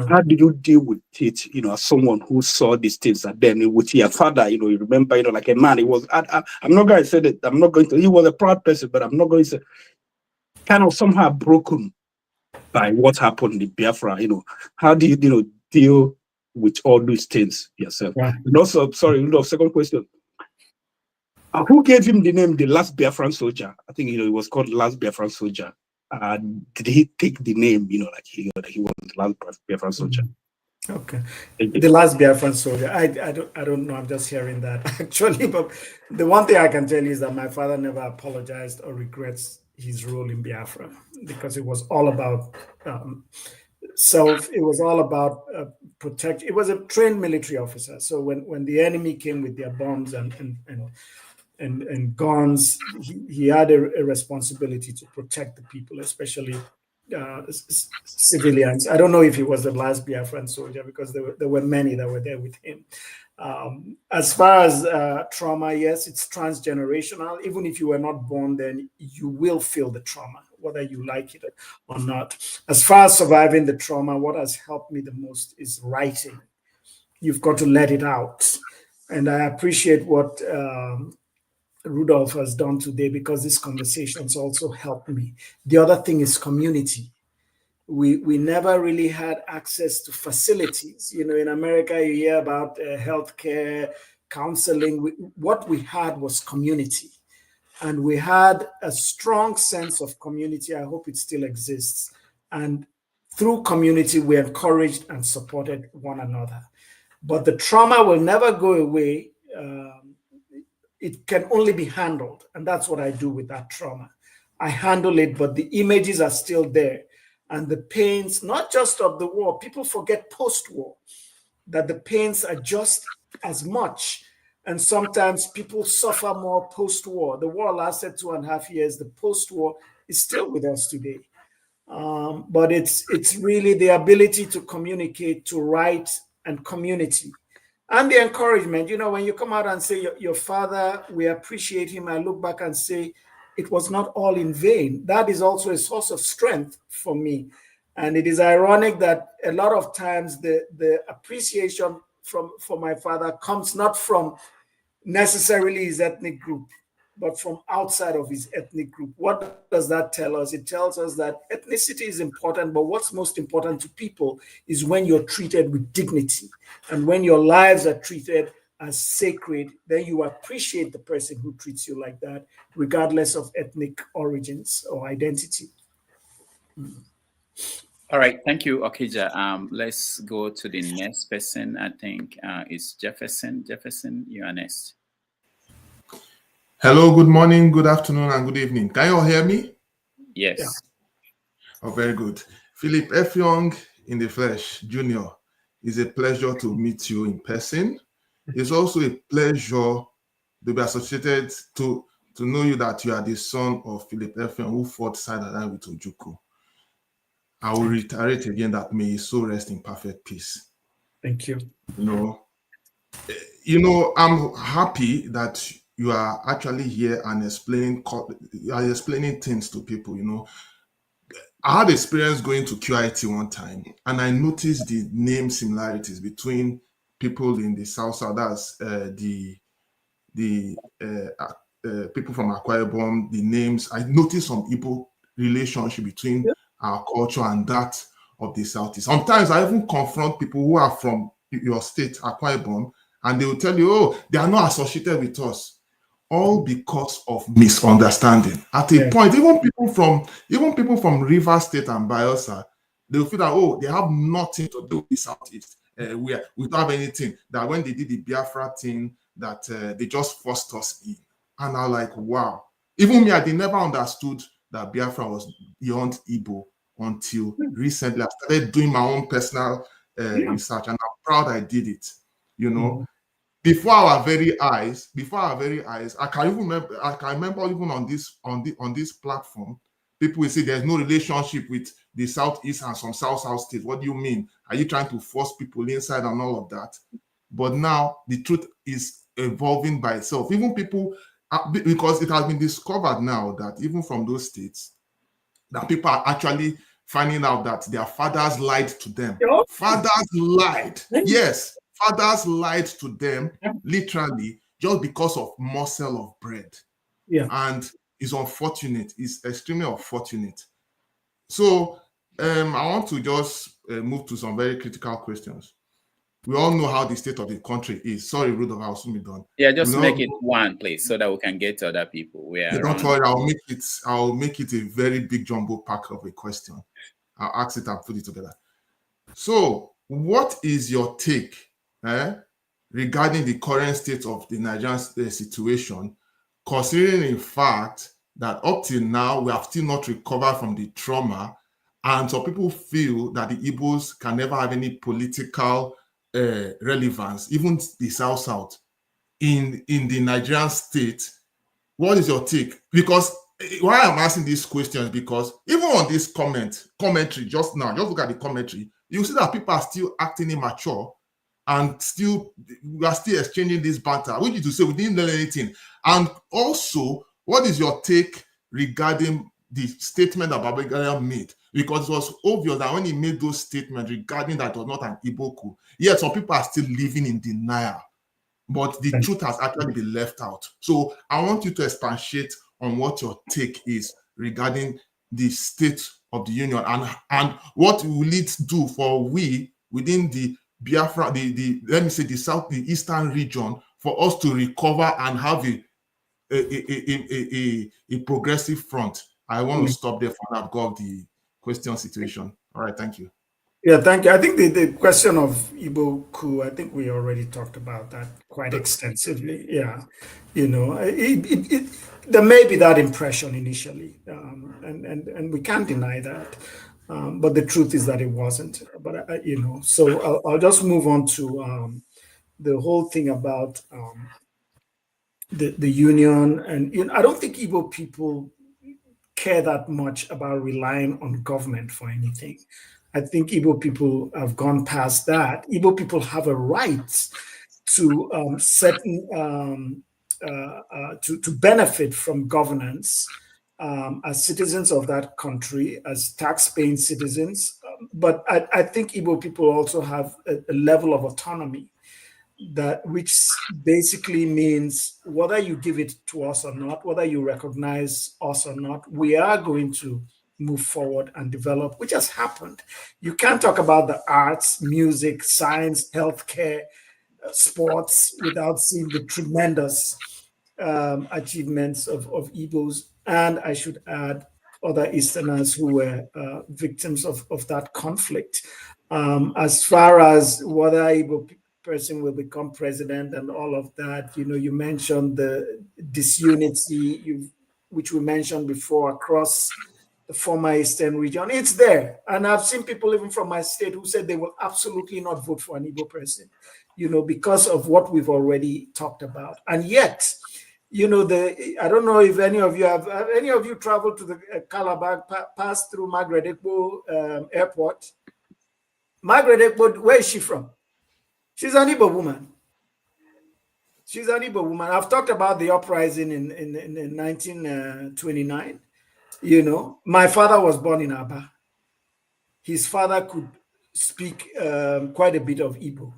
Speaker 12: How do you deal with it, you know, as someone who saw these things, and then with your father, you know, you remember, you know, like a man, he was, I'm not going to say that, I'm not going to, he was a proud person, but I'm not going to say, kind of somehow broken by what happened in Biafra, you know. How do you, you know, deal with all these things yourself? And also, sorry, you know, second question. Who gave him the name, the last Biafran soldier? I think, you know, it was called Last Biafran Soldier. Did he take the name, you know, like he was the last Biafran soldier?
Speaker 3: Okay. The last Biafran soldier. I don't know. I'm just hearing that actually. But the one thing I can tell you is that my father never apologized or regrets his role in Biafra, because it was all about self. It was all about protect. It was a trained military officer. So when the enemy came with their bombs and guns, he had a responsibility to protect the people, especially civilians. I don't know if he was the last Biafran soldier, because there were many that were there with him. As far as trauma, yes, it's transgenerational. Even if you were not born, then you will feel the trauma, whether you like it or not. As far as surviving the trauma, what has helped me the most is writing. You've got to let it out. And I appreciate what Rudolph has done today, because these conversations also helped me. The other thing is community. We never really had access to facilities. You know, in America, you hear about healthcare, counseling. What we had was community. And we had a strong sense of community. I hope it still exists. And through community, we encouraged and supported one another. But the trauma will never go away. It can only be handled. And that's what I do with that trauma. I handle it, but the images are still there. And the pains, not just of the war, people forget post-war, that the pains are just as much. And sometimes people suffer more post-war. The war lasted 2.5 years. The post-war is still with us today. But it's really the ability to communicate, to write, and community. And the encouragement. You know, when you come out and say, your father, we appreciate him, I look back and say, it was not all in vain. That is also a source of strength for me. And it is ironic that a lot of times the appreciation for my father comes not from necessarily his ethnic group, but from outside of his ethnic group. What does that tell us? It tells us that ethnicity is important, but what's most important to people is when you're treated with dignity. And when your lives are treated as sacred, then you appreciate the person who treats you like that, regardless of ethnic origins or identity.
Speaker 2: All right, thank you, Okija. Let's go to the next person. I think it's Jefferson. Jefferson, you are next.
Speaker 13: Hello, good morning, good afternoon, and good evening. Can you all hear me?
Speaker 2: Yes.
Speaker 3: Yeah.
Speaker 13: Oh, very good. Philip Effiong in the flesh, Jr. It's a pleasure to meet you in person. It's also a pleasure to be associated to know you, that you are the son of Philip Effiong, who fought side by side with Ojukwu. I will reiterate again that may his soul rest in perfect peace.
Speaker 3: Thank you.
Speaker 13: You know, I'm happy that you are actually here and explaining things to people. You know, I had experience going to QIT one time, and I noticed the name similarities between people in the South. That's the people from Akwa Ibom, the names. I noticed some Igbo relationship between our culture and that of the Southeast. Sometimes I even confront people who are from your state, Akwa Ibom, and they will tell you, oh, they are not associated with us, all because of misunderstanding. At a point, even people from Rivers State and Bayelsa, they will feel that, oh, they have nothing to do with the Southeast. We don't have anything. That when they did the Biafra thing, that they just forced us in. And I'm like, wow. Even me, I never understood that Biafra was beyond Igbo until recently. I started doing my own personal research, and I'm proud I did it. You know, before our very eyes, I can remember even on this platform, people will say there's no relationship with the Southeast and some South states. What do you mean? Are you trying to force people inside and all of that? But now the truth is evolving by itself. Even people, because it has been discovered now that even from those states, that people are actually finding out that their fathers lied to them. Fathers lied. Yes, fathers lied to them, literally, just because of morsel of bread.
Speaker 3: Yeah.
Speaker 13: And it's unfortunate. It's extremely unfortunate. So I want to just move to some very critical questions. We all know how the state of the country is. Sorry, Rudolph, I'll soon be done.
Speaker 2: Yeah, just make it one, please, so that we can get to other people.
Speaker 13: Don't worry, I'll make it a very big jumbo pack of a question. I'll ask it and put it together. So, what is your take regarding the current state of the Nigerian situation, considering in fact that up till now we have still not recovered from the trauma, and some people feel that the Igbos can never have any political relevance, even the South in the Nigerian state? What is your take? Because why I'm asking these questions, because even on this commentary just now, just look at the commentary, you see that people are still acting immature. and still we are still exchanging this banter, which is to say we didn't learn anything. And also, what is your take regarding the statement that Babangida made? Because it was obvious that when he made those statements regarding that it was not an Igbo coup, yet some people are still living in denial, but the truth has actually been left out. So I want you to expatiate on what your take is regarding the state of the union, and what will it do for we within the Biafra, let me say the eastern region, for us to recover and have a progressive front. I want to stop there for now because of the question situation. All right, thank you.
Speaker 3: Yeah, thank you. I think the question of Igbo coup, I think we already talked about that quite extensively. Yeah, you know, there may be that impression initially, and we can't deny that. But the truth is that it wasn't. But you know, so I'll just move on to the whole thing about the union, and you know, I don't think Igbo people care that much about relying on government for anything. I think Igbo people have gone past that. Igbo people have a right to to benefit from governance as citizens of that country, as tax-paying citizens. But I think Igbo people also have a level of autonomy, which basically means whether you give it to us or not, whether you recognize us or not, we are going to move forward and develop, which has happened. You can't talk about the arts, music, science, healthcare, sports without seeing the tremendous achievements of Igbos, and I should add other Easterners who were victims of that conflict. As far as whether Igbo person will become president and all of that, you know, you mentioned the disunity, which we mentioned before, across the former Eastern region. It's there. And I've seen people even from my state who said they will absolutely not vote for an Igbo person, you know, because of what we've already talked about. And yet, you know, I don't know if any of you traveled to the Calabar, passed through Margaret Ekpo airport. Margaret Ekpo, where is she from? She's an Igbo woman. She's an Igbo woman. I've talked about the uprising in 1929. You know, my father was born in Aba. His father could speak quite a bit of Igbo.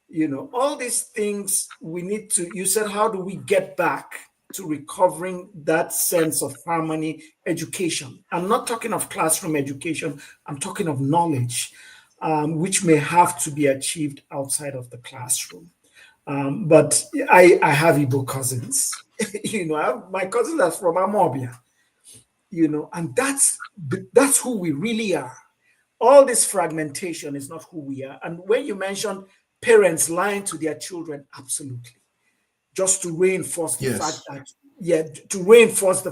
Speaker 3: You know, all these things we need to, you said, how do we get back to recovering that sense of harmony, education? I'm not talking of classroom education. I'm talking of knowledge, which may have to be achieved outside of the classroom. But I have Igbo cousins. You know, my cousins are from Amobia. You know, and that's who we really are. All this fragmentation is not who we are. And when you mention parents lying to their children, absolutely, just to reinforce the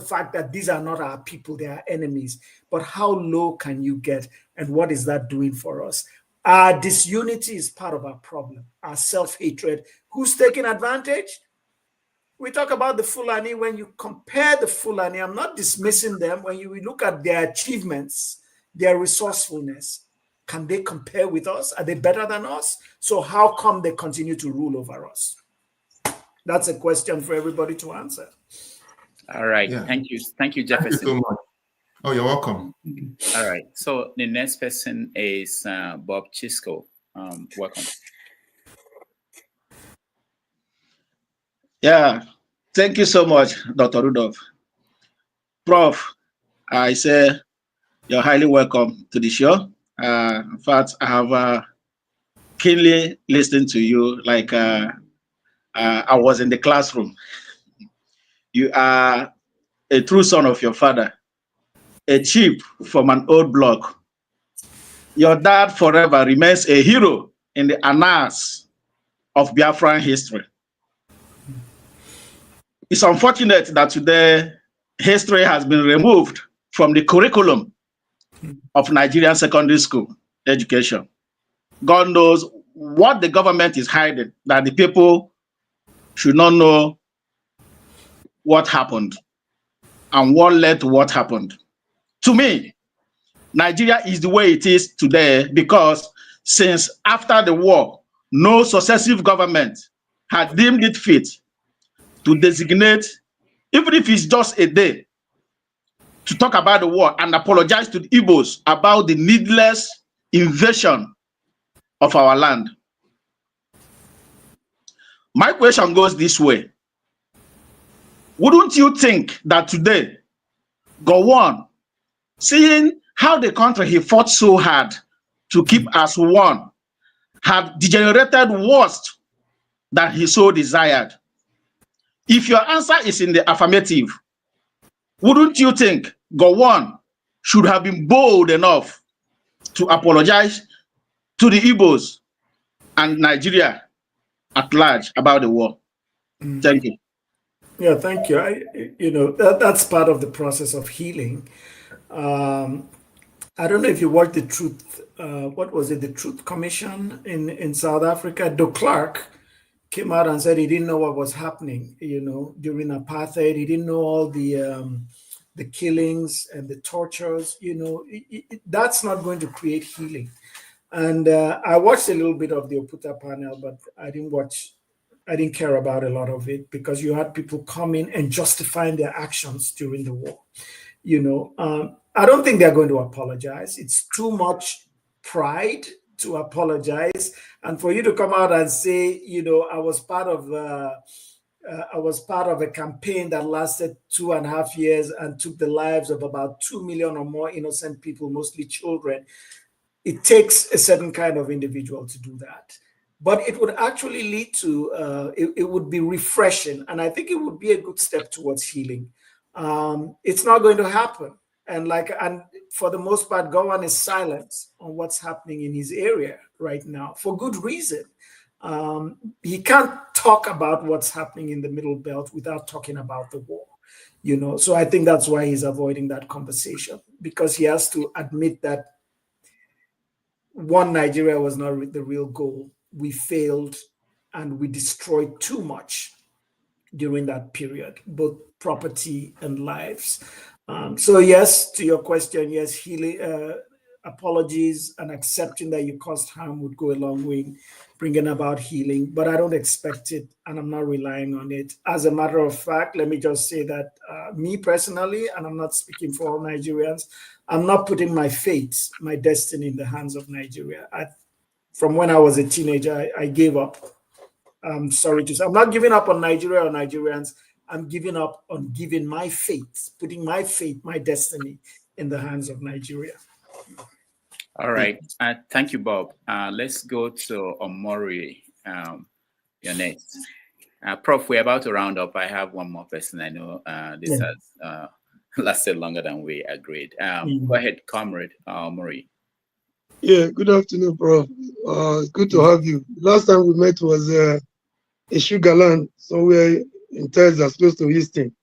Speaker 3: fact that these are not our people, they are enemies. But how low can you get, and what is that doing for us? Our disunity is part of our problem. Our self-hatred. Who's taking advantage? We talk about the Fulani. When you compare the Fulani, I'm not dismissing them. When you look at their achievements, their resourcefulness, can they compare with us? Are they better than us? So how come they continue to rule over us? That's a question for everybody to answer.
Speaker 2: All right. Yeah. Thank you. Thank you, Jefferson.
Speaker 13: Thank you so much. Oh, you're welcome.
Speaker 2: All right. So the next person is Bob Chisco. Welcome.
Speaker 14: Yeah, thank you so much, Dr. Rudolph. Prof, I say you're highly welcome to the show. In fact, I have keenly listened to you like I was in the classroom. You are a true son of your father, a chief from an old block. Your dad forever remains a hero in the annals of Biafran history. It's unfortunate that today history has been removed from the curriculum of Nigerian secondary school education. God knows what the government is hiding, that the people should not know what happened and what led to what happened. To me, Nigeria is the way it is today because since after the war, no successive government had deemed it fit to designate, even if it's just a day, to talk about the war and apologize to the Igbos about the needless invasion of our land. My question goes this way. Wouldn't you think that today, Gowon, seeing how the country he fought so hard to keep as one, had degenerated worse than he so desired? If your answer is in the affirmative, wouldn't you think Gowon should have been bold enough to apologize to the Igbos and Nigeria at large about the war? Thank you.
Speaker 3: Yeah, thank you. That's part of the process of healing. I don't know if you watched the Truth, what was it, the Truth Commission in South Africa. De Klerk came out and said he didn't know what was happening, during apartheid. He didn't know all the killings and the tortures. That's not going to create healing. And I watched a little bit of the Oputa panel, but I didn't care about a lot of it, because you had people coming and justifying their actions during the war. I don't think they're going to apologize. It's too much pride to apologize. And for you to come out and say, I was part of a campaign that lasted 2.5 years and took the lives of about 2 million or more innocent people, mostly children. It takes a certain kind of individual to do that. But it would actually lead to, it would be refreshing. And I think it would be a good step towards healing. It's not going to happen. And for the most part, Gowon is silent on what's happening in his area right now for good reason. He can't talk about what's happening in the Middle Belt without talking about the war. So I think that's why he's avoiding that conversation, because he has to admit that one, Nigeria was not the real goal. We failed and we destroyed too much during that period, both property and lives. So yes, to your question, yes, healing, apologies and accepting that you caused harm would go a long way in bringing about healing, but I don't expect it and I'm not relying on it. As a matter of fact, let me just say that me personally, and I'm not speaking for all Nigerians, I'm not putting my fate, my destiny in the hands of Nigeria. From when I was a teenager, I gave up. I'm sorry to say, I'm not giving up on Nigeria or Nigerians. I'm giving up on giving my fate, putting my fate, my destiny in the hands of Nigeria.
Speaker 2: All right. Thank you, Bob. Let's go to Omori. You're next. Prof, we're about to round up. I have one more person. I know this has lasted longer than we agreed. Go ahead, Comrade Omori.
Speaker 15: Yeah, good afternoon, Prof. Good to have you. Last time we met was in Sugarland, somewhere in Texas, close to Houston.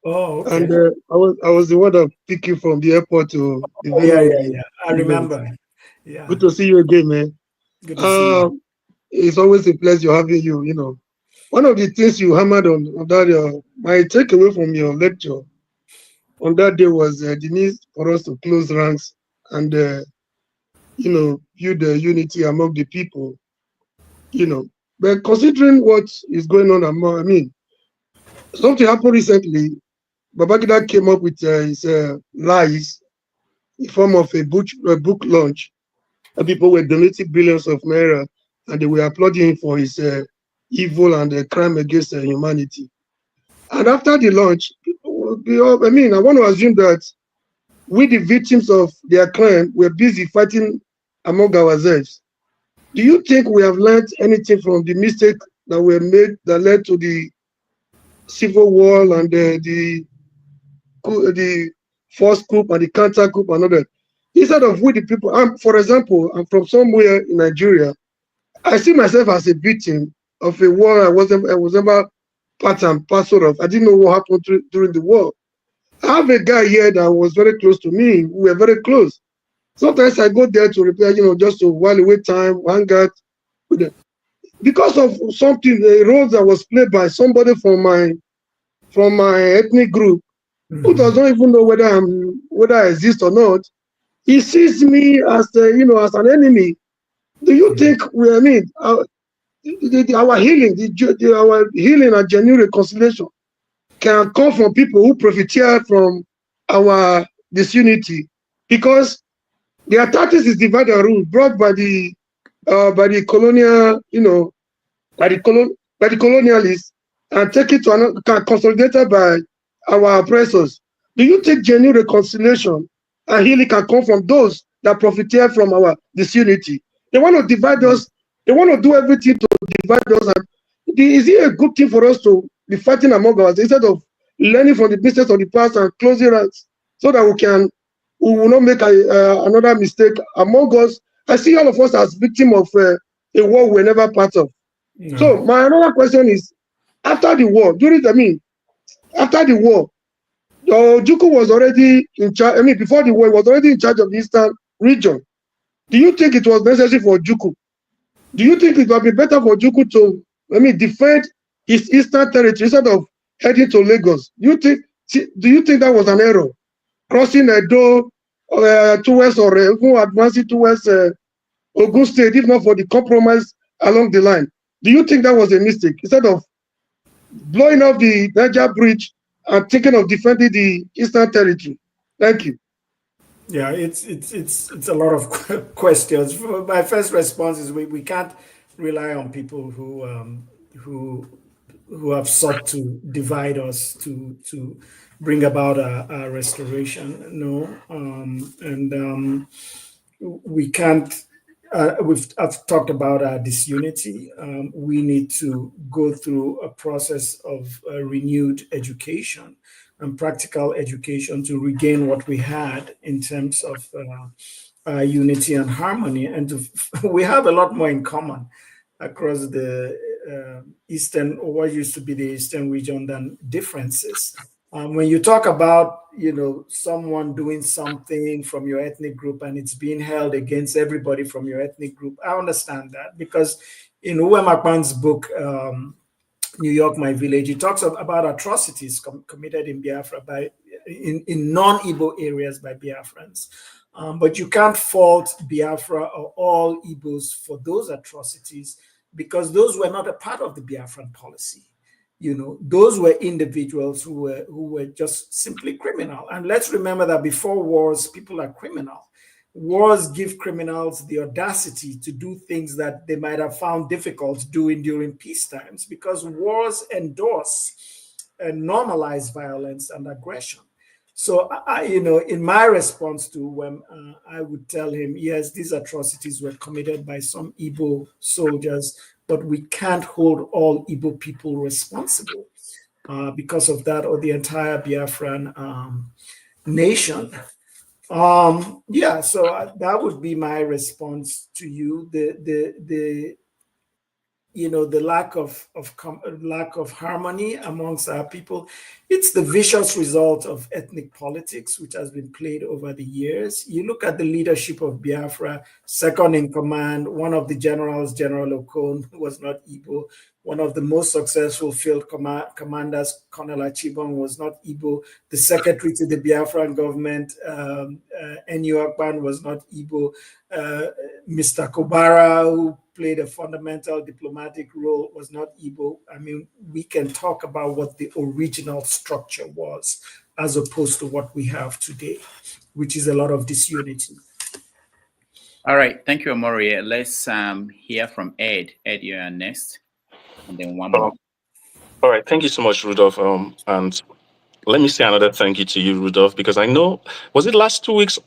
Speaker 3: Oh, okay.
Speaker 15: And I was the one that picked you from the airport to the venue.
Speaker 3: Yeah. I remember. Yeah.
Speaker 15: Good to see you again, man.
Speaker 3: Good to see you.
Speaker 15: It's always a pleasure having you. One of the things you hammered on that, my takeaway from your lecture on that day was the need for us to close ranks and build the unity among the people. But considering what is going on, something happened recently. Babangida came up with his lies in form of a book launch, and people were donating billions of naira, and they were applauding him for his evil and crime against humanity. And after the launch, I want to assume that we, the victims of their crime, were busy fighting among ourselves. Do you think we have learned anything from the mistake that were made that led to the Civil War and the first coup and the counter coup and all that? Instead of we the people, for example, I'm from somewhere in Nigeria. I see myself as a victim of a war I was never part and parcel of. I didn't know what happened during the war. I have a guy here that was very close to me. We were very close. Sometimes I go there to repair, just to while away time, hang out with them. Because of something, a role that was played by somebody from my ethnic group, who does not even know whether I exist or not, he sees me as as an enemy. Do you think our healing, our healing and genuine reconciliation can come from people who profiteer from our disunity, because the tactics is divide and rule brought by the colonial, by the colonialists, and take it to another, consolidated by our oppressors. Do you think genuine reconciliation and healing can come from those that profiteer from our disunity? They want to divide us. They want to do everything to divide us. And is it a good thing for us to be fighting among us instead of learning from the mistakes of the past and closing ranks so that we will not make another mistake among us? I see all of us as victims of a war we're never part of.
Speaker 3: No.
Speaker 15: So my another question is, after the war, after the war, Ojukwu was already in charge. I mean, before the war, he was already in charge of the eastern region. Do you think it was necessary for Ojukwu? Do you think it would be better for Ojukwu to, defend his eastern territory instead of heading to Lagos? Do you think that was an error? Crossing Edo towards, or even advancing towards Ogun State, if not for the compromise along the line? Do you think that was a mistake? Instead of blowing up the Niger Bridge and thinking of defending the eastern territory? Thank you.
Speaker 3: Yeah, it's a lot of questions. My first response is we can't rely on people who have sought to divide us to bring about a restoration. No, we can't. I've talked about disunity. We need to go through a process of renewed education and practical education to regain what we had in terms of unity and harmony. And we have a lot more in common across the eastern, or what used to be the eastern region, than differences. When you talk about, someone doing something from your ethnic group and it's being held against everybody from your ethnic group, I understand that, because in Uwemakwan's book, New York, My Village, he talks about atrocities committed in Biafra in non-Igbo areas by Biafrans. But you can't fault Biafra or all Igbos for those atrocities, because those were not a part of the Biafran policy. Those were individuals who were just simply criminal. And let's remember that before wars, people are criminal. Wars give criminals the audacity to do things that they might have found difficult doing during peace times, because wars endorse and normalize violence and aggression. So, in my response to when I would tell him, yes, these atrocities were committed by some Igbo soldiers, but we can't hold all Igbo people responsible because of that, or the entire Biafran nation. So that would be my response to you. The lack of harmony amongst our people. It's the vicious result of ethnic politics, which has been played over the years. You look at the leadership of Biafra, second in command, one of the generals, General Okon, who was not Igbo. One of the most successful field commanders, Colonel Achibong, was not Igbo. The secretary to the Biafran government, Enyo Akpan, was not Igbo. Mr. Kobara, who played a fundamental diplomatic role, was not Igbo. I mean, we can talk about what the original structure was, as opposed to what we have today, which is a lot of disunity.
Speaker 2: All right, thank you, Amori. Let's hear from Ed. Ed, you are next, and then one more.
Speaker 16: All right, thank you so much, Rudolph. And let me say another thank you to you, Rudolph, because I know, was it last 2 weeks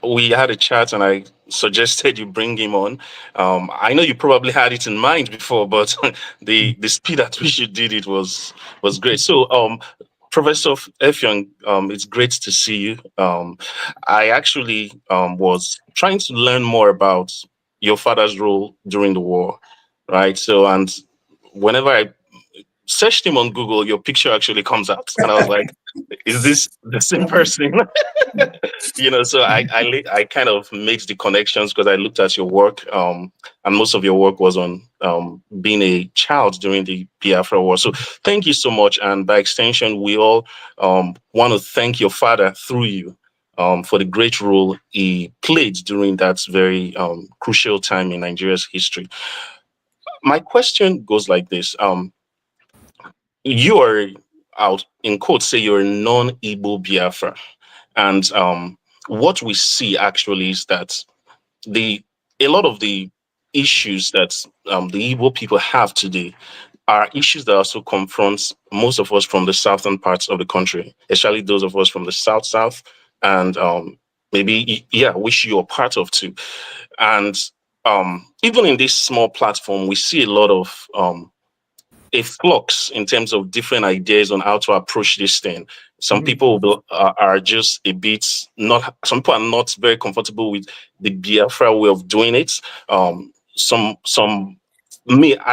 Speaker 16: we had a chat and I suggested you bring him on. I know you probably had it in mind before, but the speed at which you did it was great. So, Professor Effiong, it's great to see you. I actually was trying to learn more about your father's role during the war, right? So, and whenever I searched him on Google, your picture actually comes out, and I was like, "Is this the same person?" So I kind of made the connections because I looked at your work, and most of your work was on being a child during the Biafra War. So thank you so much, and by extension, we all want to thank your father through you for the great role he played during that very crucial time in Nigeria's history. my question goes like this. You are out in quotes, say you're a non-Igbo Biafra. And what we see actually is that a lot of the issues that the Igbo people have today are issues that also confront most of us from the southern parts of the country, especially those of us from the south, and maybe, yeah, which you're part of too. And even in this small platform, we see a lot of a flux in terms of different ideas on how to approach this thing. Some people are just a bit not. Some people are not very comfortable with the Biafra way of doing it. I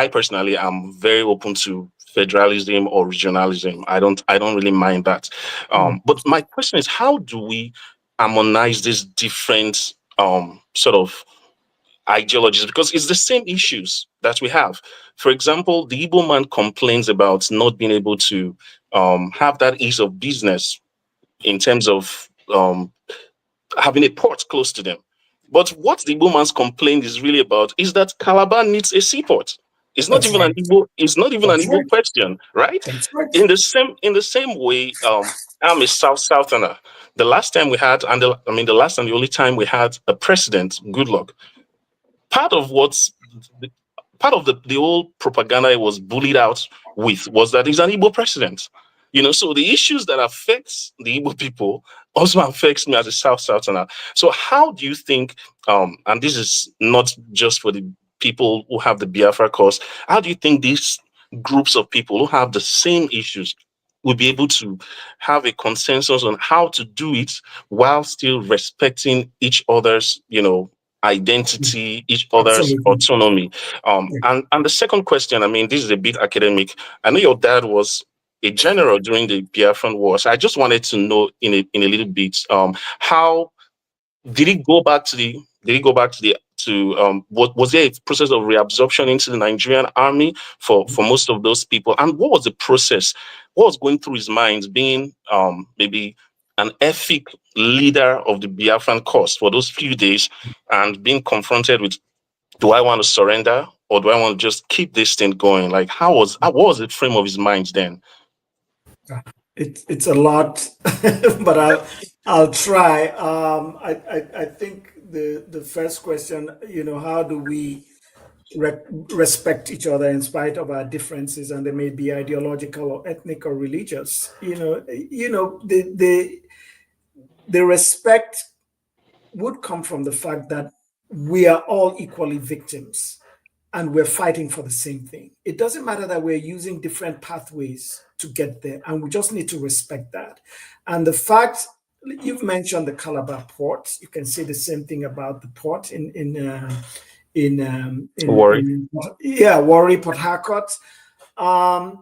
Speaker 16: personally am very open to federalism or regionalism. I don't really mind that. But my question is, how do we harmonize these different sort of ideologies, because it's the same issues that we have. For example, the Igbo man complains about not being able to have that ease of business in terms of having a port close to them. But what the Igbo man's complaint is really about is that Calabar needs a seaport. It's not even an Igbo. It's not even an Igbo question, right? In the same way, I'm a Southerner. The last time we had, the last and the only time we had a president, Goodluck, part of the old propaganda he was bullied out with was that he's an Igbo president. So the issues that affects the Igbo people also affects me as a Southerner. So how do you think, and this is not just for the people who have the Biafra cause, how do you think these groups of people who have the same issues will be able to have a consensus on how to do it while still respecting each other's, identity, each other's autonomy? And the second question, this is a bit academic. I know your dad was a general during the Biafran War, so I just wanted to know in a little bit, how did he go back to what was there a process of reabsorption into the Nigerian army for most of those people? And what was the process? What was going through his mind being maybe an ethic leader of the Biafran cause for those few days and being confronted with, do I want to surrender or do I want to just keep this thing going? Like, what was the frame of his mind then?
Speaker 3: It's a lot, but I'll try. I think the first question, how do we respect each other in spite of our differences, and they may be ideological or ethnic or religious. The respect would come from the fact that we are all equally victims and we're fighting for the same thing. It doesn't matter that we're using different pathways to get there, and we just need to respect that. And the fact, you've mentioned the Calabar port, you can say the same thing about the port in
Speaker 16: Warri.
Speaker 3: Warri, Port Harcourt. The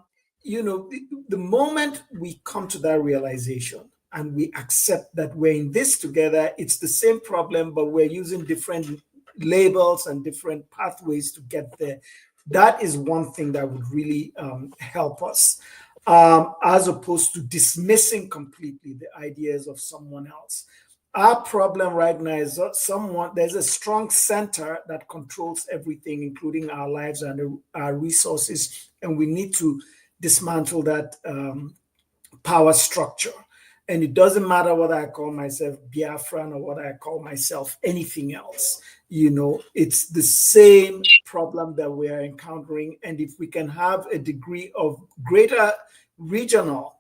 Speaker 3: moment we come to that realization and we accept that we're in this together, it's the same problem, but we're using different labels and different pathways to get there. That is one thing that would really help us, as opposed to dismissing completely the ideas of someone else. Our problem right now is that there's a strong center that controls everything, including our lives and our resources, and we need to dismantle that power structure. And it doesn't matter whether I call myself Biafran or whether I call myself anything else. It's the same problem that we are encountering. And if we can have a degree of greater regional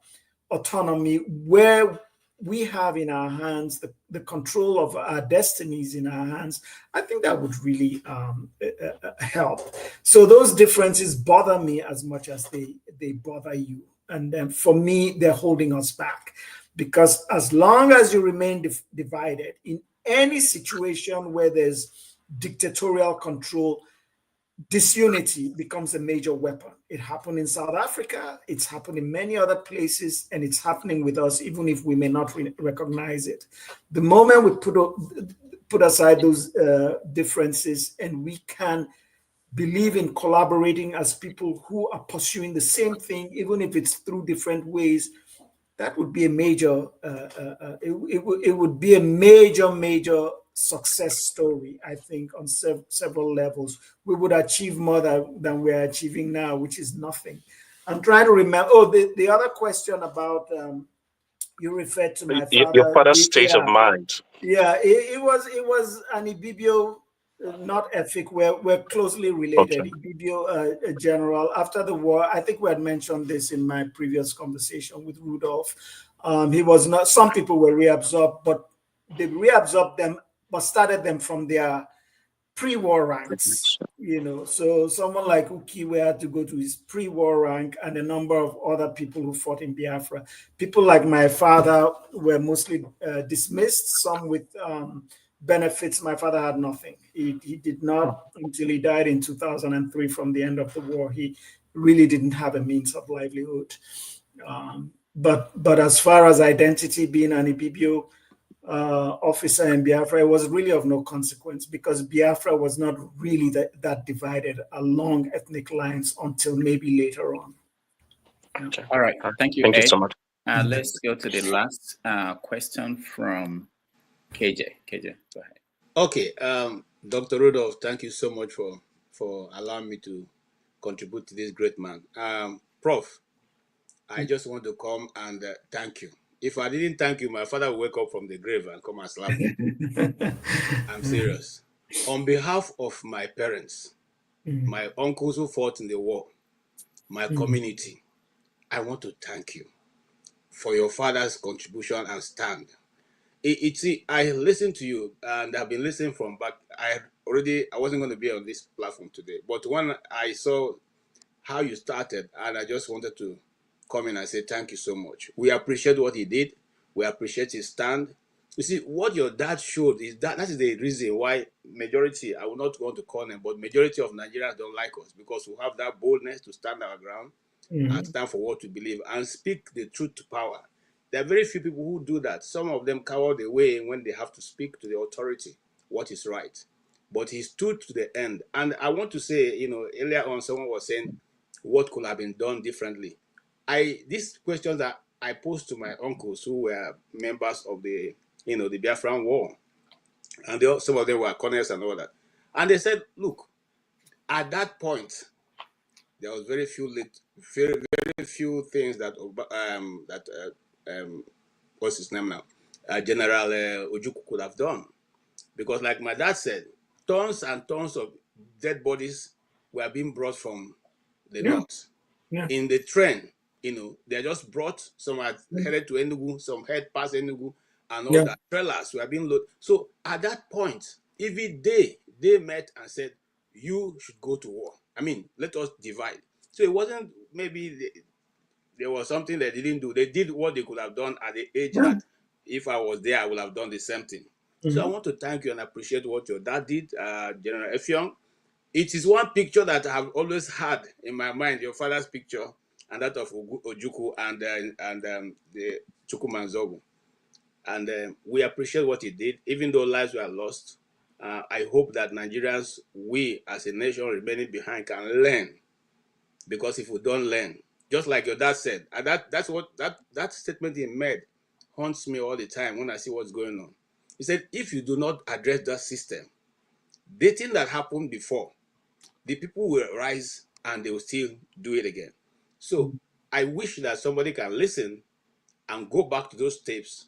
Speaker 3: autonomy where we have in our hands the control of our destinies in our hands, I think that would really help. So those differences bother me as much as they bother you. And for me, they're holding us back. Because as long as you remain divided in any situation where there's dictatorial control, disunity becomes a major weapon. It happened in South Africa, it's happened in many other places, and it's happening with us, even if we may not recognize it. The moment we put aside those differences and we can believe in collaborating as people who are pursuing the same thing, even if it's through different ways, that would be a major, it would be a major success story, I think, on several levels. We would achieve more than we're achieving now, which is nothing. I'm trying to remember. Oh, the other question about you referred to my father.
Speaker 16: Your father's state of mind.
Speaker 3: Yeah, it was an Ibibio, not Efik. We're closely related.
Speaker 16: Okay.
Speaker 3: Ibibio General. After the war, I think we had mentioned this in my previous conversation with Rudolph. He was not. Some people were reabsorbed, but they reabsorbed them, but started them from their pre-war ranks. So someone like Ukiwe had to go to his pre-war rank, and a number of other people who fought in Biafra. People like my father were mostly dismissed, some with benefits. My father had nothing. He did not, until he died in 2003 from the end of the war. He really didn't have a means of livelihood. But as far as identity, being an Ibibio officer in Biafra, it was really of no consequence, because Biafra was not really that divided along ethnic lines until maybe later on.
Speaker 16: Okay.
Speaker 2: All right. Thank you,
Speaker 16: Thank
Speaker 2: Ed.
Speaker 16: you so much.
Speaker 2: Let's go to the last question from KJ. KJ, go ahead.
Speaker 17: Okay. Dr. Rudolph, thank you so much for allowing me to contribute to this great man. Prof, I just want to come and thank you. If I didn't thank you, my father will wake up from the grave and come and slap me. I'm serious. On behalf of my parents, my uncles who fought in the war, my community, I want to thank you for your father's contribution and stand. I listened to you, and I've been listening from back. I wasn't going to be on this platform today, but when I saw how you started, and I just wanted to come in and say thank you so much. We appreciate what he did. We appreciate his stand. You see, what your dad showed is that is the reason why majority, I will not want to call them, but majority of Nigerians don't like us, because we have that boldness to stand our ground and stand for what we believe and speak the truth to power. There are very few people who do that. Some of them cower the way when they have to speak to the authority what is right. But he stood to the end. And I want to say, earlier on someone was saying what could have been done differently. These questions that I posed to my uncles who were members of the Biafran War, and some of them were colonels and all that, and they said, look, at that point, there was very few things that what's his name now, General Ojukwu could have done, because like my dad said, tons and tons of dead bodies were being brought from the north in the train. They just brought, some had headed to Enugu, some head past Enugu, and all that. Trailers were being loaded. So at that point, even they met and said, you should go to war. I mean, let us divide. So it wasn't maybe there was something they didn't do. They did what they could have done at the age that if I was there, I would have done the same thing. So I want to thank you and appreciate what your dad did, General Effiong. It is one picture that I have always had in my mind, your father's picture, and that of Ojukwu and the Chukwuemeka. And we appreciate what he did, even though lives were lost. I hope that Nigerians, we as a nation remaining behind, can learn. Because if we don't learn, just like your dad said, and that statement he made haunts me all the time when I see what's going on. He said, if you do not address that system, the thing that happened before, the people will rise and they will still do it again. So I wish that somebody can listen and go back to those tapes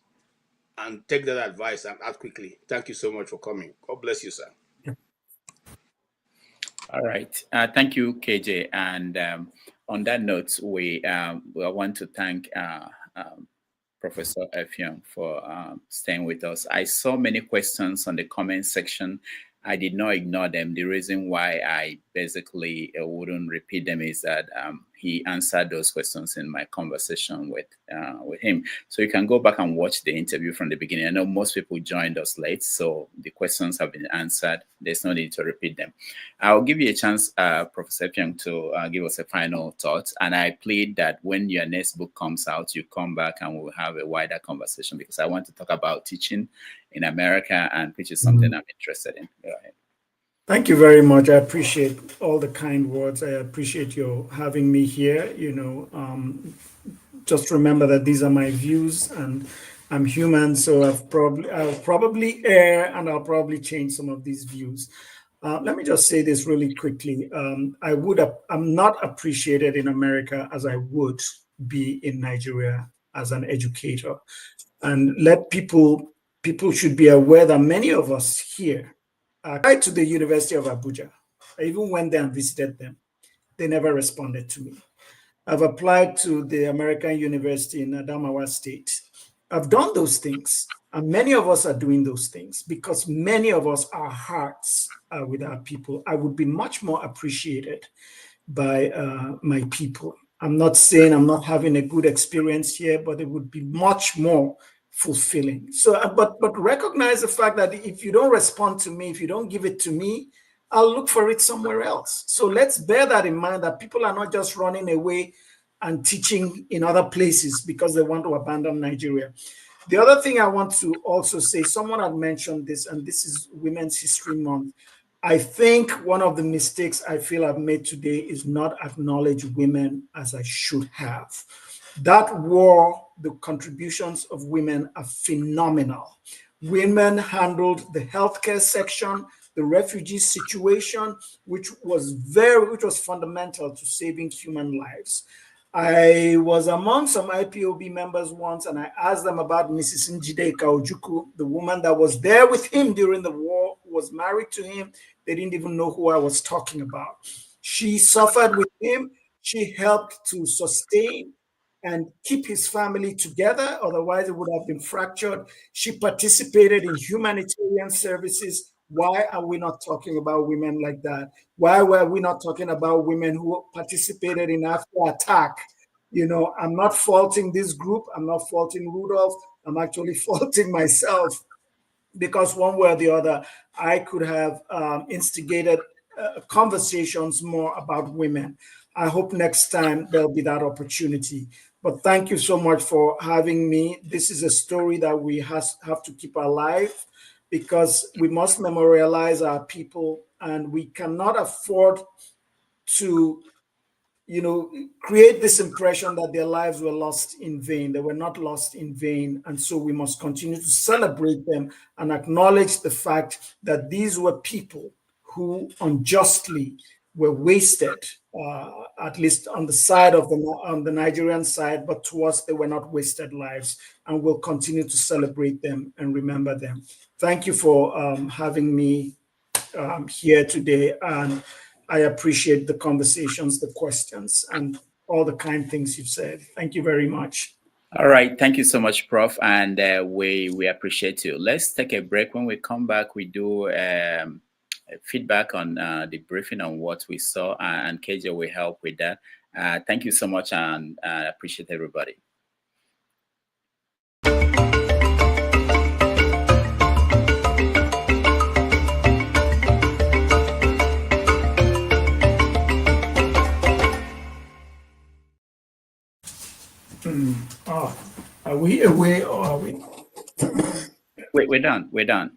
Speaker 17: and take that advice and act quickly. Thank you so much for coming. God bless you, sir.
Speaker 2: All right. Thank you, KJ. And on that note, we want to thank Professor Effiong for staying with us. I saw many questions on the comment section. I did not ignore them. The reason why I basically wouldn't repeat them is that he answered those questions in my conversation with him. So you can go back and watch the interview from the beginning. I know most people joined us late, so the questions have been answered. There's no need to repeat them. I'll give you a chance, Professor Effiong, to give us a final thought. And I plead that when your next book comes out, you come back and we'll have a wider conversation, because I want to talk about teaching in America, and which is something I'm interested in. Go ahead.
Speaker 3: Thank you very much. I appreciate all the kind words. I appreciate you having me here. Just remember that these are my views, and I'm human, so I'll probably err, and I'll probably change some of these views. Let me just say this really quickly. I'm not appreciated in America as I would be in Nigeria as an educator. And people should be aware that many of us here applied to the University of Abuja. I even went there and visited them. They never responded to me. I've applied to the American University in Adamawa State. I've done those things, and many of us are doing those things because many of us, our hearts are with our people. I would be much more appreciated by my people. I'm not saying I'm not having a good experience here, but it would be much more fulfilling. So, but recognize the fact that if you don't respond to me, if you don't give it to me, I'll look for it somewhere else. So let's bear that in mind, that people are not just running away and teaching in other places because they want to abandon Nigeria. The other thing I want to also say, someone had mentioned this, and this is Women's History Month. I think one of the mistakes I feel I've made today is not acknowledge women as I should have. That war, the contributions of women are phenomenal. Women handled the healthcare section, the refugee situation, which was fundamental to saving human lives. I was among some IPOB members once, and I asked them about Mrs. Njideka Ojukwu, the woman that was there with him during the war, was married to him. They didn't even know who I was talking about. She suffered with him. She helped to sustain and keep his family together. Otherwise, it would have been fractured. She participated in humanitarian services. Why are we not talking about women like that? Why were we not talking about women who participated in after attack? You know, I'm not faulting this group. I'm not faulting Rudolph. I'm actually faulting myself, because one way or the other, I could have instigated conversations more about women. I hope next time there'll be that opportunity. But thank you so much for having me. This is a story that we have to keep alive, because we must memorialize our people, and we cannot afford to, create this impression that their lives were lost in vain. They were not lost in vain. And so we must continue to celebrate them and acknowledge the fact that these were people who unjustly were wasted, at least on the side of on the Nigerian side, but to us, they were not wasted lives, and we'll continue to celebrate them and remember them. Thank you for having me here today, and I appreciate the conversations, the questions, and all the kind things you've said. Thank you very much.
Speaker 2: All right. Thank you so much, Prof. And we appreciate you. Let's take a break. When we come back, we do feedback on the briefing on what we saw, and KJ will help with that. Thank you so much, and I appreciate everybody.
Speaker 3: Are we away, or are we?
Speaker 2: We're done. We're done.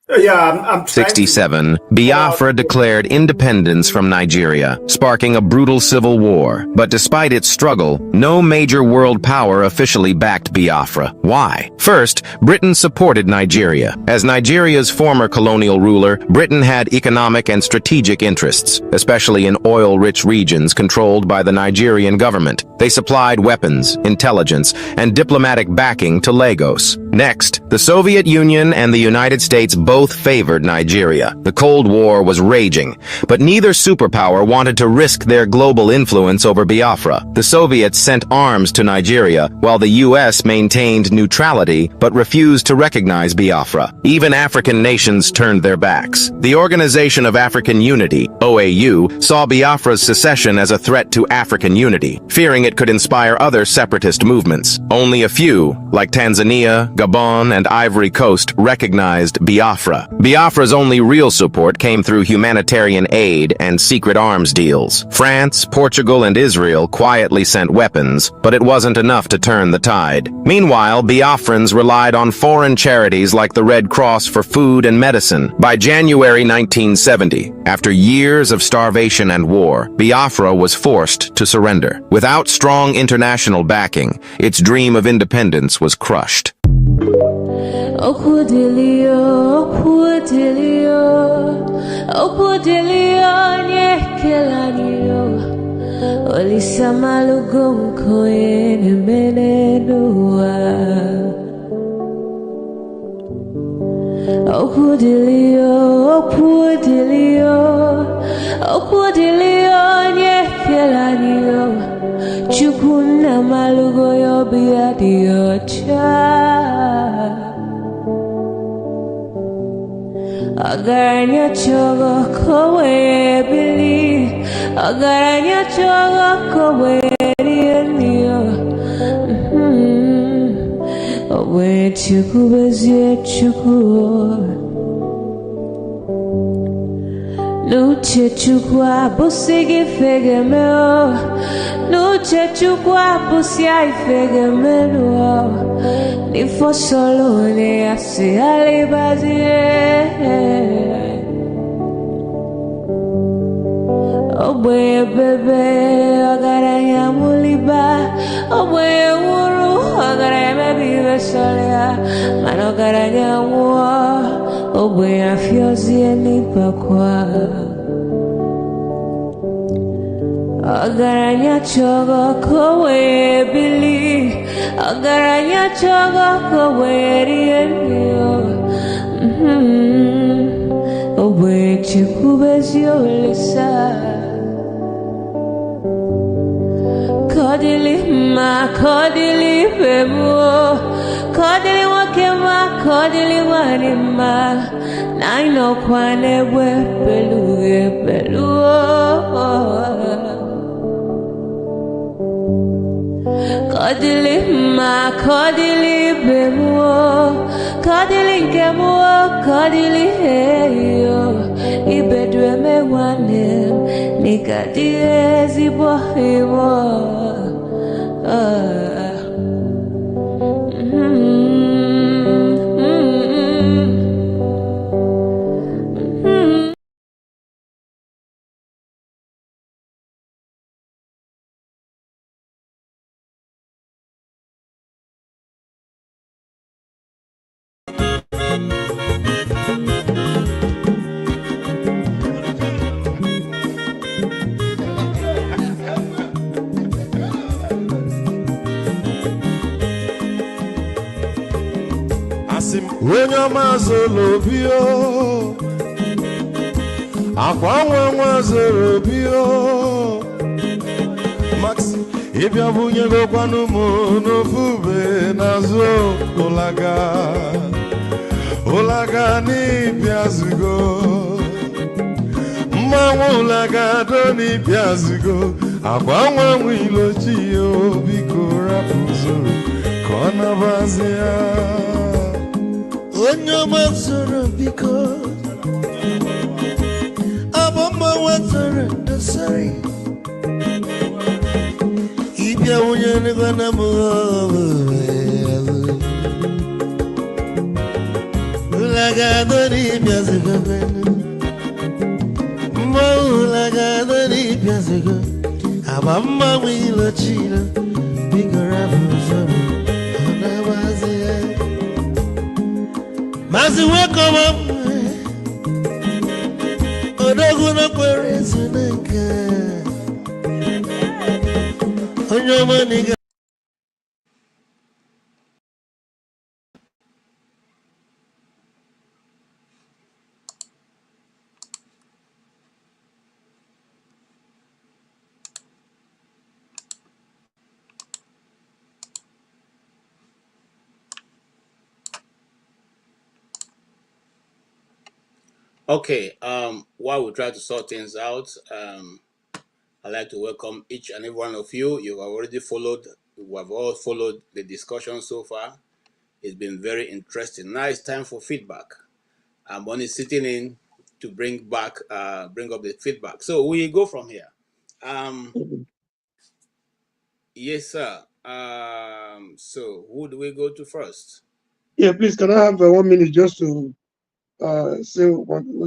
Speaker 3: Yeah, I'm
Speaker 1: 67, Biafra declared independence from Nigeria, sparking a brutal civil war. But despite its struggle, no major world power officially backed Biafra. Why? First, Britain supported Nigeria. As Nigeria's former colonial ruler, Britain had economic and strategic interests, especially in oil-rich regions controlled by the Nigerian government. They supplied weapons, intelligence, and diplomatic backing to Lagos. Next, the Soviet Union and the United States both favored Nigeria. The Cold War was raging, but neither superpower wanted to risk their global influence over Biafra. The Soviets sent arms to Nigeria, while the U.S. maintained neutrality but refused to recognize Biafra. Even African nations turned their backs. The Organization of African Unity, OAU, saw Biafra's secession as a threat to African unity, fearing it could inspire other separatist movements. Only a few, like Tanzania, Gabon, and Ivory Coast, recognized Biafra. Biafra's only real support came through humanitarian aid and secret arms deals. France, Portugal, and Israel quietly sent weapons, but it wasn't enough to turn the tide. Meanwhile, Biafrans relied on foreign charities like the Red Cross for food and medicine. By January 1970, after years of starvation and war, Biafra was forced to surrender. Without strong international backing, its dream of independence was crushed.
Speaker 18: Okudilio, okudilio, okudilio, nyekelanio. Olisa malugonko ene menenua. Okudilio, okudilio, okudilio, nyekelanio. Chukuna malugo yo biadio cha. Agaranya chogo kowe bili, agaranya chogo kowe rienio. Owe chuku bezie chuku. Nuche chukwa busigi fege meo, nuche chukwa busia ifege meo. Ni fosolo ne asi alibazie. Owe bebe agaranya muliba, owe wuru agaranya bibe solia, mano agaranya wa, owe afiozie ni pakwa. Agaranya chogo kowe bili, agaranya chogo kowe rienio. Owe chikubezio lisa. Kodili ma, kodili bemo, kodili wakema, kodili wanima. Naino kwane we beluge beluo. Kodili ma, kodili bemo, kodili kemo, kodili heyo. Ibedwe me wanem, nikadiezi bohimo.
Speaker 19: When your mazolo bio, akwa mazolo bio, Max, if you have unye go kwanu mo no fube nazo olaga ni piazugo, ulaga do ni piazugo, akwa wilo chio biko rapuzo, kona bazia. Onyo mazoro because abamba wazoro nasari ibya unyane bana mo ulaga ni biazigo ulaga ni biazigo abamba wilo chino bigora buzoro ona wazia. Mazi welcome up. Odoguna kwerezu nanga. Onyoma niga.
Speaker 17: Okay, while we try to sort things out, I'd like to welcome each and every one of you. You have already followed, we have all followed the discussion so far. It's been very interesting. Now it's time for feedback. I'm only sitting in to bring up the feedback. So we go from here. Yes, sir. So who do we go to first?
Speaker 15: Yeah, please, can I have 1 minute just to say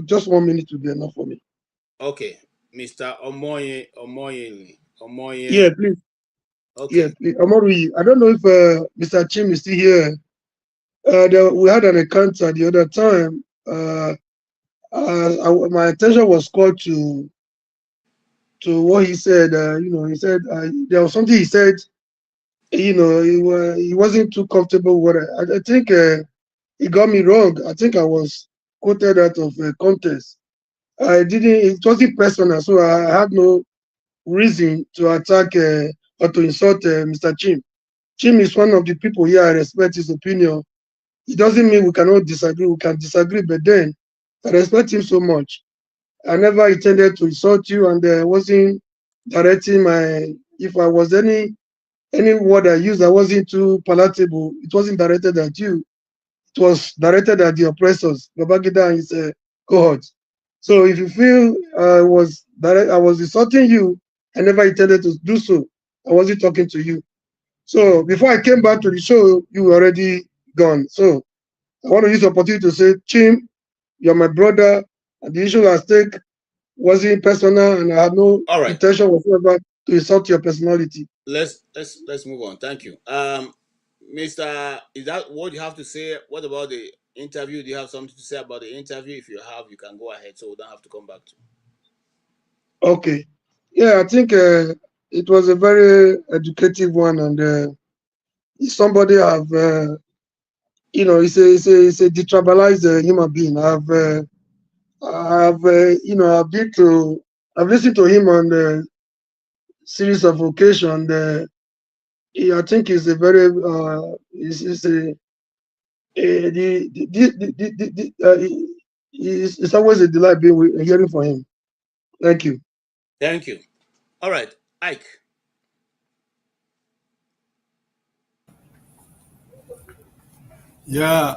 Speaker 15: just 1 minute will be enough for me.
Speaker 17: Okay, Mr. Omoye.
Speaker 15: Yeah, please.
Speaker 17: Okay.
Speaker 15: Yeah, please. Omori, I don't know if Mr. Chim is still here. we had an encounter the other time. My attention was called to what he said. He said there was something he said. He wasn't too comfortable with it. I think he got me wrong. I think I was quoted out of context. I didn't. It wasn't personal, so I had no reason to attack or to insult Mr. Chim. Chim is one of the people here. I respect his opinion. It doesn't mean we cannot disagree. We can disagree, but then I respect him so much. I never intended to insult you, and wasn't directing my. If I was any word I used that wasn't too palatable, it wasn't directed at you. It was directed at the oppressors, Babangida and his cohorts. So if you feel I was insulting you, I never intended to do so. I wasn't talking to you. So before I came back to the show, you were already gone. So I want to use the opportunity to say, Chim, you're my brother, and the issue at stake wasn't personal, and I had no intention whatsoever to insult your personality.
Speaker 17: Let's move on. Thank you. Mr. Is that what you have to say? What about the interview? Do you have something to say about the interview? If you have, you can go ahead, so we don't have to come back to.
Speaker 15: Okay. Yeah, I think it was a very educative one, and somebody have he's a detribalized human being. I've listened to him on a series of occasions. I think he's a very it's always a delight hearing from him. Thank you.
Speaker 17: Thank you. All right, Ike.
Speaker 11: Yeah,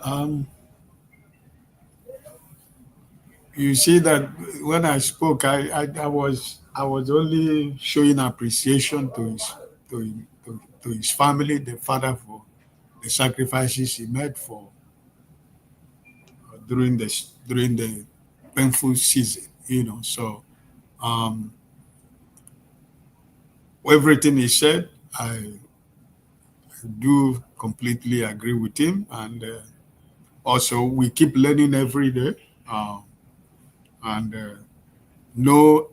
Speaker 11: you see that when I spoke, I was only showing appreciation to his family, the father, for the sacrifices he made for during the painful season. So everything he said, I do completely agree with him, and also we keep learning every day. And no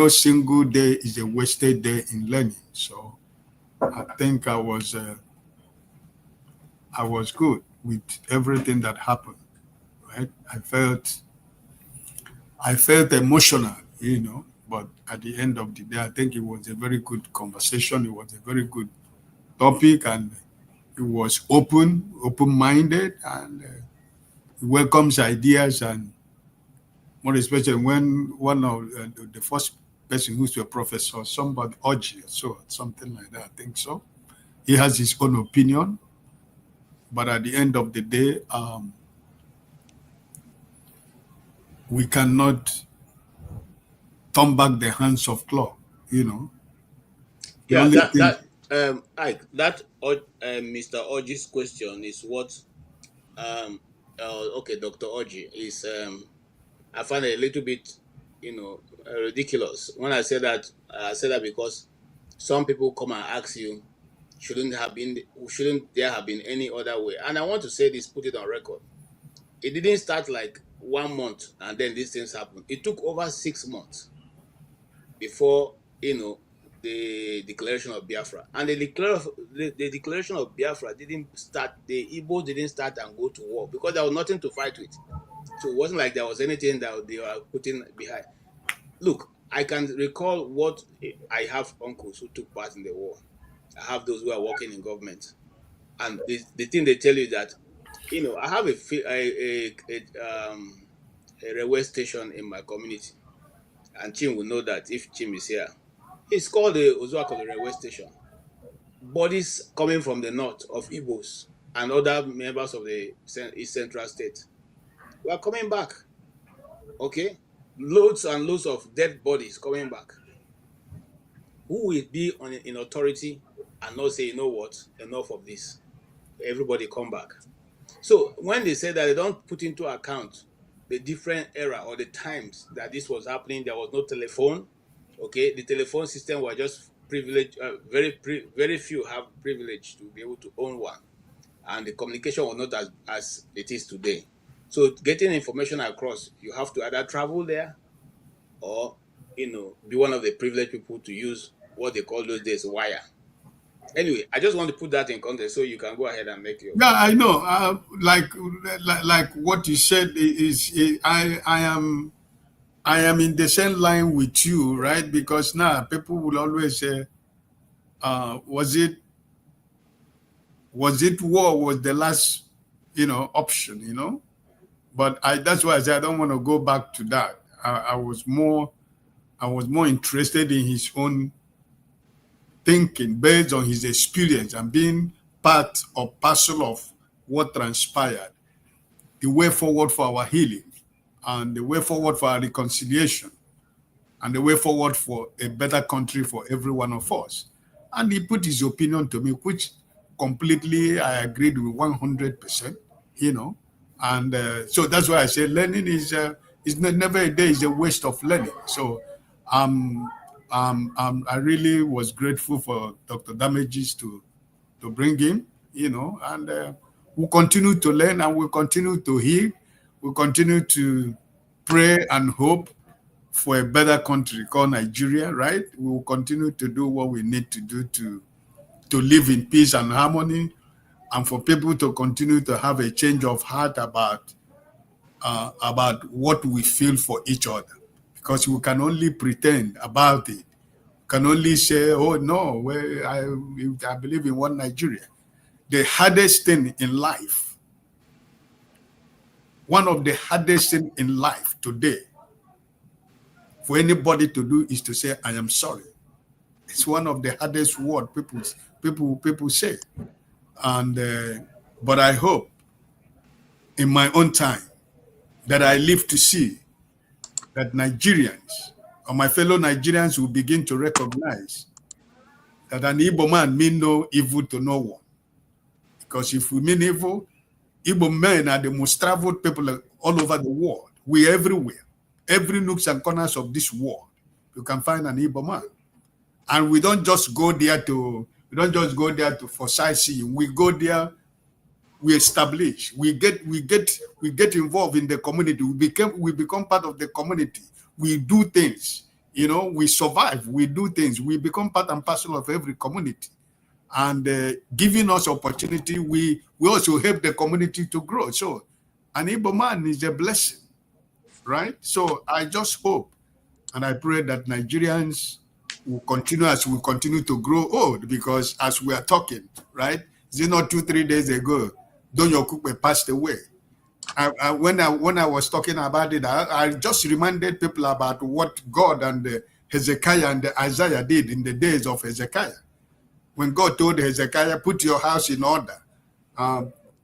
Speaker 11: single day is a wasted day in learning. So I think I was good with everything that happened. Right? I felt emotional, but at the end of the day, I think it was a very good conversation. It was a very good topic, and it was open-minded, and it welcomes ideas, and more especially when one of the first person who's a professor, somebody Oji, so something like that, I think so. He has his own opinion, but at the end of the day, we cannot turn back the hands of clock. The only thing.
Speaker 17: Ike, that Mr. Oji's question is what okay, Dr. Oji is I find it a little bit ridiculous when I say that. I say that because some people come and ask you, shouldn't there have been any other way? And I want to say this, put it on record. It didn't start like 1 month and then these things happened. It took over 6 months before the declaration of Biafra. And the declaration of Biafra didn't start. The Igbo didn't start and go to war because there was nothing to fight with. So it wasn't like there was anything that they were putting behind. Look, I can recall what I have uncles who took part in the war. I have those who are working in government, and the thing they tell you that, I have a railway station in my community, and Chim will know that if Chim is here. It's called the Ozuakolo railway station. Bodies coming from the north of Igbos and other members of the East Central State were coming back. Okay, loads and loads of dead bodies coming back. Who will be in authority and not say, you know what, enough of this, everybody come back? So when they say that they don't put into account the different era or the times that this was happening, there was no telephone. Okay, the telephone system was just privileged. Very few have privilege to be able to own one, and the communication was not as it is today. So getting information across, you have to either travel there or, be one of the privileged people to use what they call those days wire. Anyway, I just want to put that in context so you can go ahead and make your.
Speaker 11: Yeah, I know. Like what you said I am in the same line with you, right? Because now people will always say, was it war was the last, option, But that's why I said I don't want to go back to that. I was more interested in his own thinking based on his experience and being part or parcel of what transpired, the way forward for our healing and the way forward for our reconciliation and the way forward for a better country for every one of us. And he put his opinion to me, which completely I agreed with 100%, And so that's why I say learning is never a day is a waste of learning. So I really was grateful for Dr. Damages to bring him, and we'll continue to learn and we'll continue to heal. We'll continue to pray and hope for a better country called Nigeria, right? We will continue to do what we need to do to live in peace and harmony, and for people to continue to have a change of heart about what we feel for each other. Because we can only pretend about it. We can only say, oh no, I believe in one Nigeria. The hardest thing in life, one of the hardest things in life today for anybody to do is to say, I am sorry. It's one of the hardest words people say. And but I hope in my own time that I live to see that Nigerians or my fellow Nigerians will begin to recognize that an Igbo man mean no evil to no one. Because if we mean evil, Igbo men are the most traveled people all over the world. We are everywhere. Every nooks and corners of this world, you can find an Igbo man. And we don't just go there for sightseeing. We go there, we establish, we get involved in the community. We become part of the community. We do things, we survive, we do things. We become part and parcel of every community. And giving us opportunity, we also help the community to grow. So an Igbo man is a blessing, right? So I just hope and I pray that Nigerians will continue as we continue to grow old, because as we are talking, right? Is it not 2-3 days ago, Don Yokukwe passed away. When I was talking about it, I just reminded people about what God and Hezekiah and Isaiah did in the days of Hezekiah. When God told Hezekiah, put your house in order,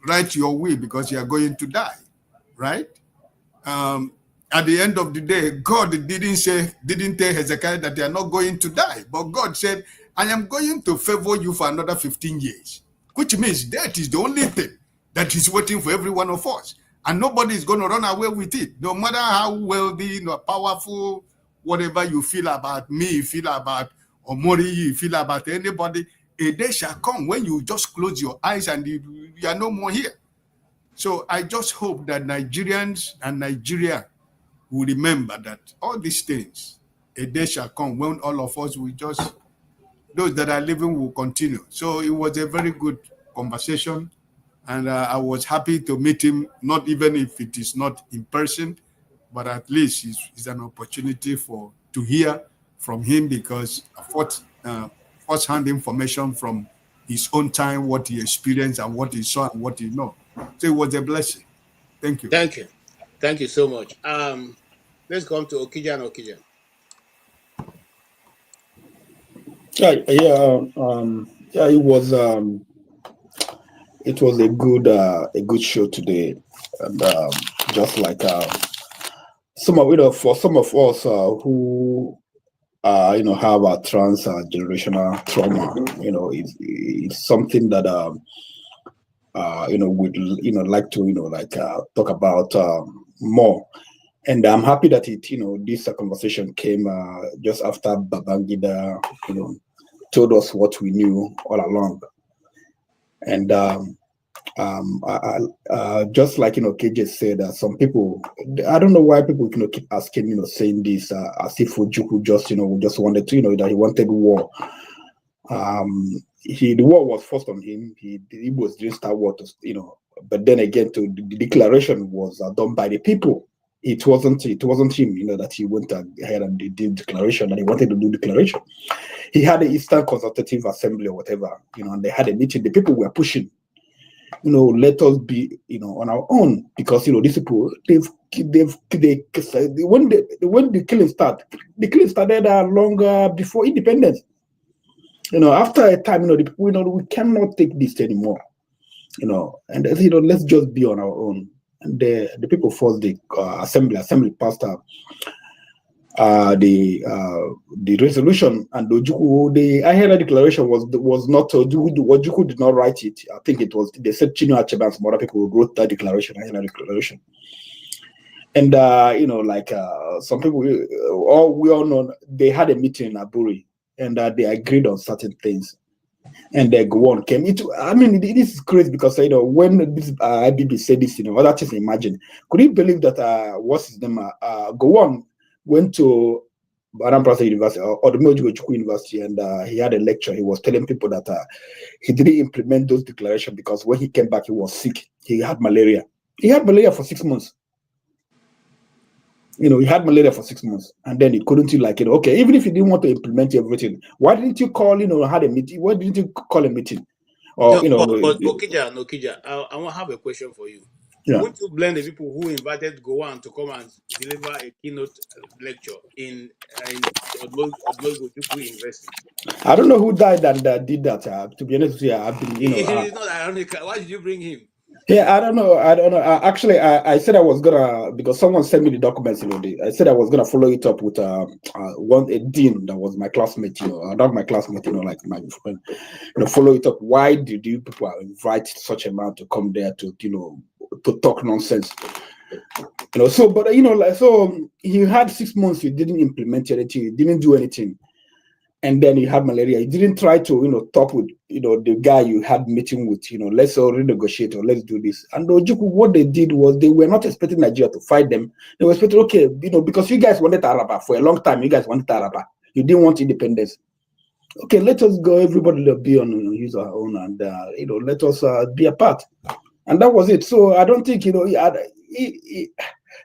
Speaker 11: write your will because you are going to die, right? At the end of the day, God didn't tell Hezekiah that they are not going to die. But God said, I am going to favor you for another 15 years, which means death is the only thing that is waiting for every one of us. And nobody is going to run away with it. No matter how wealthy, powerful, whatever you feel about me, you feel about Omori, you feel about anybody, a day shall come when you just close your eyes and you are no more here. So I just hope that Nigerians and Nigeria will remember that all these things, a day shall come when all of us will just, those that are living will continue. So it was a very good conversation. And I was happy to meet him, not even if it is not in person, but at least it's an opportunity to hear from him, because first-hand information from his own time, what he experienced and what he saw and what he know. So it was a blessing. Thank you.
Speaker 17: Thank you. Thank you so much. Let's come to Okija and Okija.
Speaker 12: It was a good show today, and just like some of us who have a transgenerational trauma, it's something that we'd like to talk about more. And I'm happy that this conversation came just after Babangida told us what we knew all along. And just like KJ said, some people, I don't know why people keep asking, saying this as if Ojukwu just wanted to, that he wanted war. The war was forced on him. He was didn't start war to, but then again, the declaration was done by the people. It wasn't him, that he went ahead and did declaration, and he wanted to do declaration. He had the Eastern Consultative Assembly or whatever, and they had a meeting. The people were pushing, let us be, on our own, because these people, when the killing started longer before independence. After a time, the people, we cannot take this anymore, and let's just be on our own. And the people forced the assembly passed the resolution, and Ojukwu, the Ahera declaration was not Ojukwu did not write it. I think it was, they said Chino Achebe and some other people wrote that declaration, Ahera declaration. And some people, we all know, they had a meeting in Aburi, and they agreed on certain things. And the Gowon came into. I mean, this is crazy because when this IBB said this, other things. Imagine, could you believe that what's his name? Gowon went to Biafran University or the Ojukwu University, and he had a lecture. He was telling people that he didn't implement those declarations because when he came back, he was sick. He had malaria. He had malaria for 6 months. He had malaria for 6 months, and then he couldn't okay, even if he didn't want to implement everything, why didn't you call, had a meeting? Why didn't you call a meeting? Or,
Speaker 17: but Okija, I want to have a question for you.
Speaker 12: Yeah.
Speaker 17: Won't you blame the people who invited Gowon to come and deliver a keynote lecture in Ojukwu University?
Speaker 12: I don't know who died and did that. To be honest with you, I've been,
Speaker 17: It's not ironic. Why did you bring him?
Speaker 12: Yeah, I don't know. Actually, I said I was gonna, because someone sent me the documents. I said I was gonna follow it up with a dean that was my classmate. Not my classmate. Like my friend. Follow it up. Why did you people invite such a man to come there to to talk nonsense? So, but so he had 6 months. He didn't implement anything. He didn't do anything. And then you had malaria. You didn't try to, talk with, the guy you had meeting with, let's all renegotiate or let's do this. And Ojukwu, what they did was they were not expecting Nigeria to fight them. They were expecting, okay, because you guys wanted Araba for a long time. You guys wanted Araba. You didn't want independence. Okay, let us go. Everybody will be on his or her own, and let us be apart. And that was it. So I don't think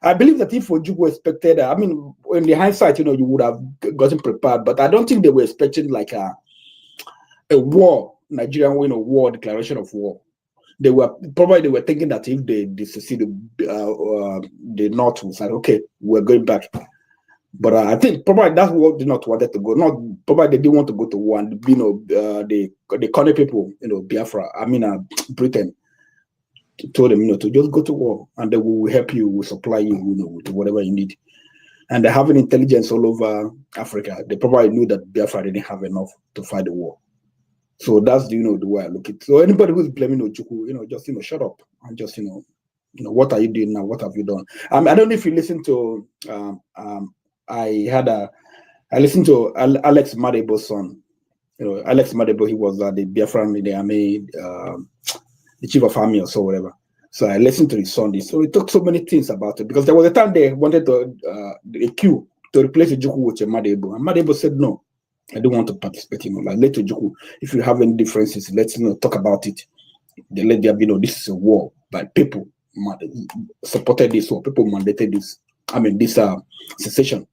Speaker 12: I believe that if Ojukwu expected, in the hindsight, you would have gotten prepared, but I don't think they were expecting like a war, Nigerian war, declaration of war. They were thinking that if they seceded, the North was like, okay, we're going back. But I think probably that's what they not wanted to go. Not probably they didn't want to go to war. And, the corner people, Biafra, Britain, told them, to just go to war, and they will help you, will supply you, with whatever you need. And they have an intelligence all over Africa. They probably knew that Biafra didn't have enough to fight the war. So that's the way I look at it. So anybody who's blaming Ojukwu, just shut up and just what are you doing now? What have you done? I don't know if you listen to I listened to Alex Madebo's son. Alex Madebo, he was the Biafran in the army, the chief of army or so, whatever. So I listened to his son. So he talked so many things about it, because there was a time they wanted to a queue to replace Ojukwu with Madebo, and Madebo said no, I don't want to participate. Like, let Ojukwu, if you have any differences, let's talk about it. They let there be this is a war, but people supported this war. People mandated this. This secession.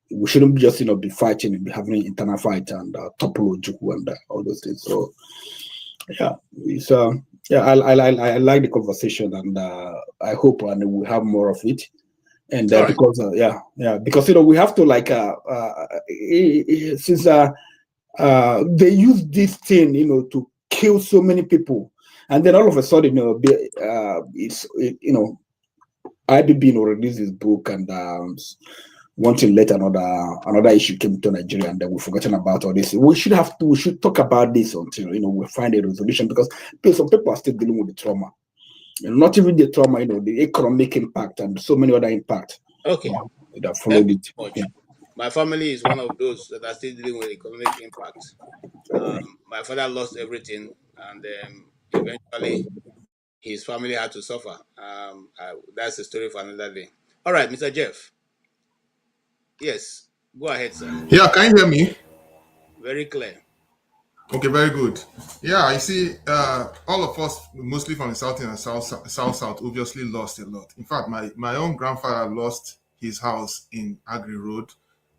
Speaker 12: We shouldn't just be fighting and be having an internal fight and topple Ojukwu and all those things. So yeah, it's I like the conversation, and I hope and we'll have more of it. And because because we have to since they use this thing to kill so many people, and then all of a sudden IBB released this book, and 1 thing later another issue came to Nigeria, and then we've forgotten about all this. We should talk about this until we find a resolution, because some people are still dealing with the trauma. Not even the trauma, the economic impact and so many other impacts.
Speaker 17: Okay.
Speaker 12: That followed it.
Speaker 17: Yeah. My family is one of those that are still dealing with economic impact. My father lost everything, and eventually his family had to suffer. That's a story for another day. All right, Mr. Jeff. Yes, go ahead, sir.
Speaker 13: Yeah, can you hear me?
Speaker 17: Very clear.
Speaker 13: Okay, very good. Yeah, I see. All of us, mostly from the South and South, obviously lost a lot. In fact, my own grandfather lost his house in Agri Road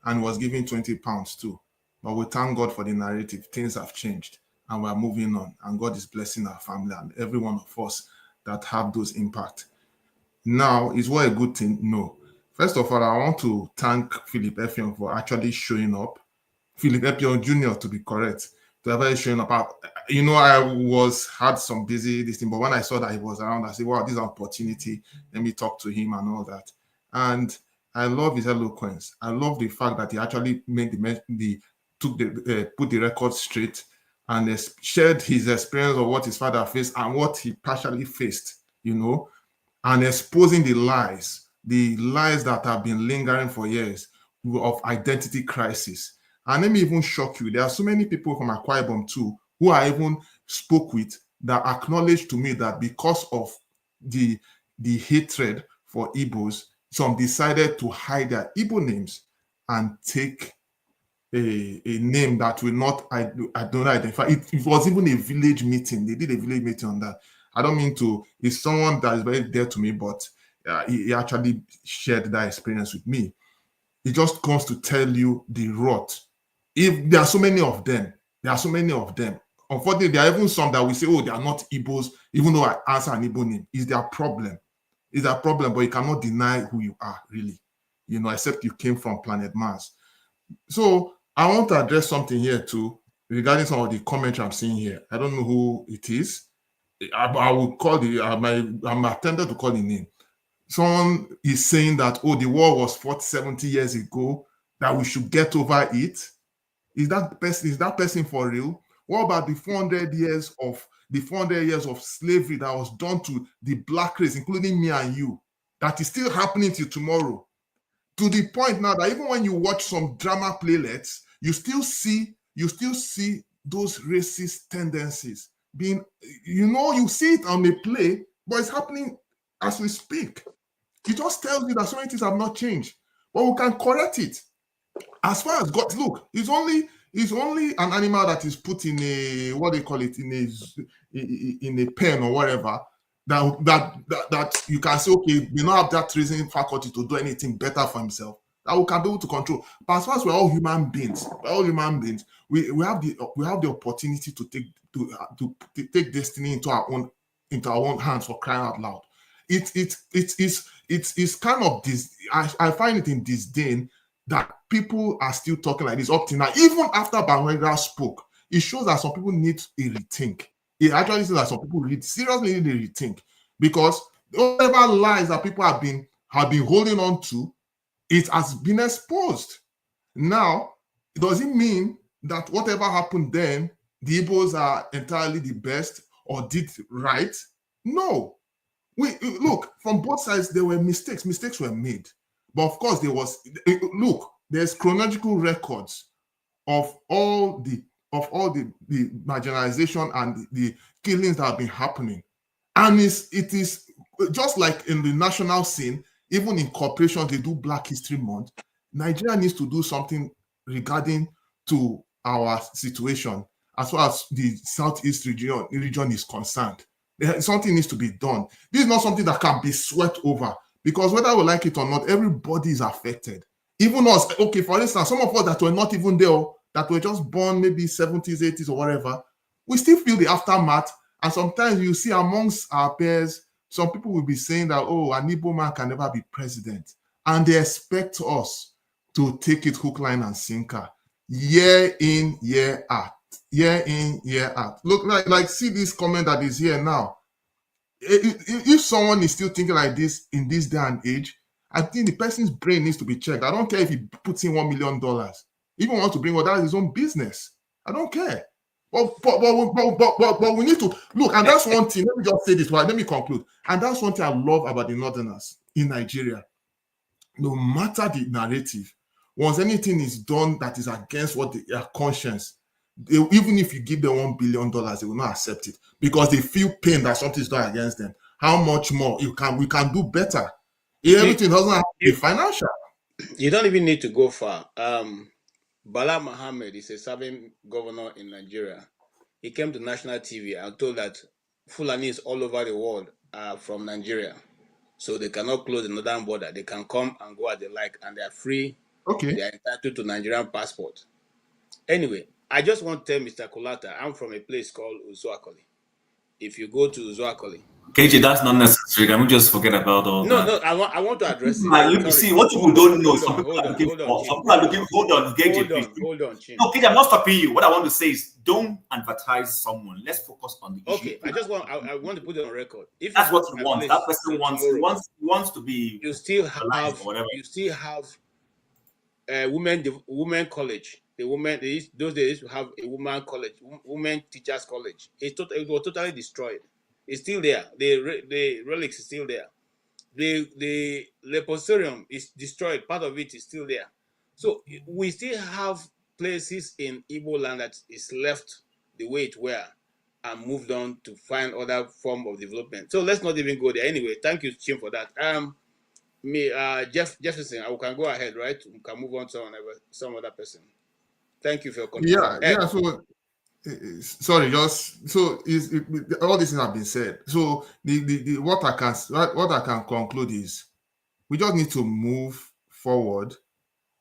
Speaker 13: and was given £20 too. But we thank God for the narrative. Things have changed and we're moving on. And God is blessing our family and every one of us that have those impact. Now, is what a good thing? No. First of all, I want to thank Philip Effiong for actually showing up. Philip Effiong Jr. to be correct. To have showing up. I had some busy this thing, but when I saw that he was around, I said, wow, this is an opportunity. Let me talk to him and all that. And I love his eloquence. I love the fact that he actually made put the record straight and shared his experience of what his father faced and what he partially faced, and exposing the lies that have been lingering for years of identity crisis. And let me even shock you. There are so many people from Akwa Ibom too who I even spoke with that acknowledged to me that because of the hatred for Igbos, some decided to hide their Igbo names and take a name that will not, I don't identify. It was even a village meeting. They did a village meeting on that. I don't mean to, it's someone that is very dear to me, but he actually shared that experience with me. It just comes to tell you the rot. If there are so many of them, Unfortunately, there are even some that we say, oh, they are not Igbos, even though I answer an Igbo name. It's their problem. It's their problem, but you cannot deny who you are, really. Except you came from planet Mars. So I want to address something here too, regarding some of the comments I'm seeing here. I don't know who it is. I will call I'm attempted to call the name. Someone is saying that, oh, the war was fought 70 years ago, that we should get over it. Is that person for real? What about the 400 years of slavery that was done to the black race, including me and you, that is still happening till tomorrow? To the point now that even when you watch some drama playlets, you still see those racist tendencies being, you see it on the play, but it's happening as we speak. It just tells you that so many things have not changed, but we can correct it. As far as God, look, it's only an animal that is put in a, what they call it, in a pen or whatever, that you can say, okay, they don't have that reasoning faculty to do anything better for himself, that we can be able to control. But as far as we're all human beings, we have the opportunity to take destiny into our own hands, for crying out loud. It's kind of this. I find it in disdain that people are still talking like this up to now. Even after Bangladesh spoke, it shows that some people need a rethink. It actually says that some people seriously need a rethink, because whatever lies that people have been holding on to, it has been exposed. Now, does it mean that whatever happened then, the Igbos are entirely the best or did right? No. Look, from both sides, there were mistakes. Mistakes were made. But of course, there's chronological records of all the marginalization and the killings that have been happening. And it is just like in the national scene, even in corporations, they do Black History Month. Nigeria needs to do something regarding to our situation as far as the Southeast region is concerned. Something needs to be done. This is not something that can be swept over, because whether we like it or not, everybody is affected. Even us. Okay, for instance, some of us that were not even there, that were just born maybe 70s, 80s or whatever, we still feel the aftermath. And sometimes you see amongst our peers, some people will be saying that, oh, an Igbo man can never be president. And they expect us to take it hook, line, and sinker. Year in, year out. Year in, year out. Look, like see this comment that is here now. If someone is still thinking like this in this day and age, I think the person's brain needs to be checked. I don't care if he puts in $1 million. If he wants to bring all that, his own business. I don't care. But we need to look, and that's one thing. Let me just say this. Let me conclude. And that's one thing I love about the Northerners in Nigeria. No matter the narrative, once anything is done that is against what their conscience, even if you give them $1 billion, they will not accept it because they feel pain that something is done against them. How much more we can do better? Everything doesn't have to be financial.
Speaker 17: You don't even need to go far. Bala Mohammed is a serving governor in Nigeria. He came to national TV and told that Fulanis all over the world are from Nigeria. So they cannot close the northern border. They can come and go as they like, and they are free.
Speaker 13: Okay.
Speaker 17: They are entitled to Nigerian passport. Anyway, I just want to tell Mr. Kulata, I'm from a place called Uzuakoli. If you go to Uzuakoli,
Speaker 10: KJ, that's not necessary. Can we just forget about all that?
Speaker 17: No, I want to address it.
Speaker 10: You see, what people don't know, some people are looking for. Some people are looking. Hold on, KJ, please.
Speaker 17: Hold on, Chin.
Speaker 10: No, KJ, I'm not stopping you. What I want to say is, don't advertise someone. Let's focus on the issue.
Speaker 17: Okay, I want to put it on record. If
Speaker 10: that's what you want. That person wants to be.
Speaker 17: You still have women college. Those days you have a woman college, women teachers college. It was totally destroyed. It's still there. The relics is still there. The leposorium is destroyed. Part of it is still there. So we still have places in Igbo land that is left the way it were and moved on to find other form of development. So let's not even go there. Anyway, thank you, Chim, for that. Jefferson, I can go ahead, right? We can move on to some other person. Thank you for your contribution.
Speaker 13: Yeah. So sorry, just so all these things have been said. So what I can conclude is we just need to move forward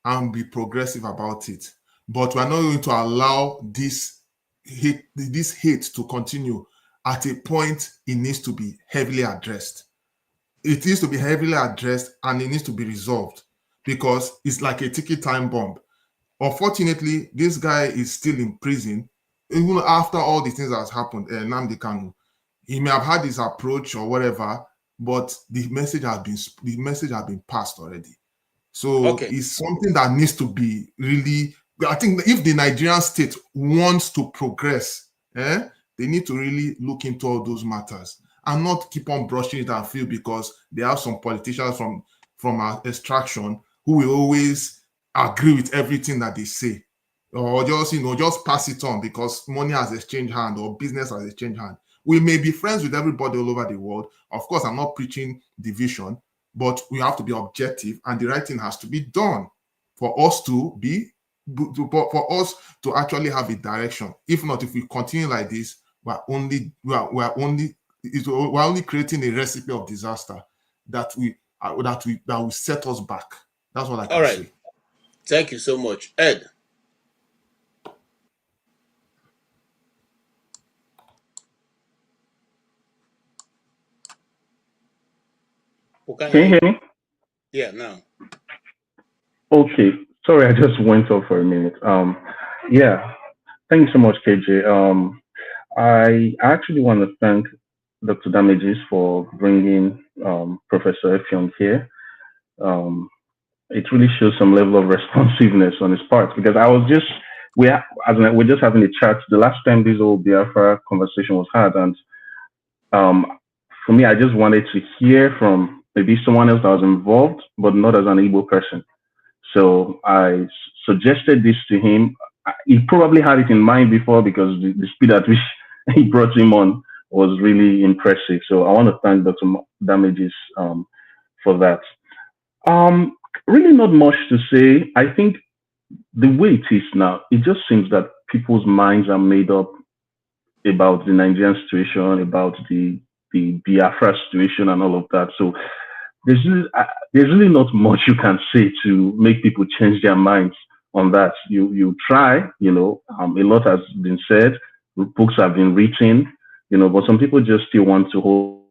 Speaker 13: and be progressive about it. But we're not going to allow this hate to continue. At a point, it needs to be heavily addressed. It needs to be heavily addressed and it needs to be resolved because it's like a ticking time bomb. Unfortunately, this guy is still in prison. Even after all the things that has happened, Nnamdi Kanu, he may have had his approach or whatever, but the message has been passed already. So It's something that needs to be really. I think if the Nigerian state wants to progress, they need to really look into all those matters and not keep on brushing it and feel because they have some politicians from our extraction who will always agree with everything that they say. Or just pass it on because money has exchanged hand or business has exchanged hand. We may be friends with everybody all over the world. Of course, I'm not preaching division, but we have to be objective and the right thing has to be done for us to actually have a direction. If not, if we continue like this, we're only creating a recipe of disaster that will set us back. That's what I can say.
Speaker 17: Thank you so much, Ed.
Speaker 16: Can you hear me?
Speaker 17: Yeah, now.
Speaker 16: Okay. Sorry, I just went off for a minute. Yeah. Thank you so much, KJ. I actually want to thank Dr. Damages for bringing Professor Effiong here. It really shows some level of responsiveness on his part because we're just having a chat the last time this whole Biafra conversation was had, and for me, I just wanted to hear from maybe someone else that was involved, but not as an Igbo person. So I suggested this to him. He probably had it in mind before because the speed at which he brought him on was really impressive. So I want to thank Dr. Damages for that. Really not much to say. I think the way it is now, it just seems that people's minds are made up about the Nigerian situation, about the Biafra situation and all of that. So there's really not much you can say to make people change their minds on that. You try, a lot has been said, books have been written, but some people just still want to hold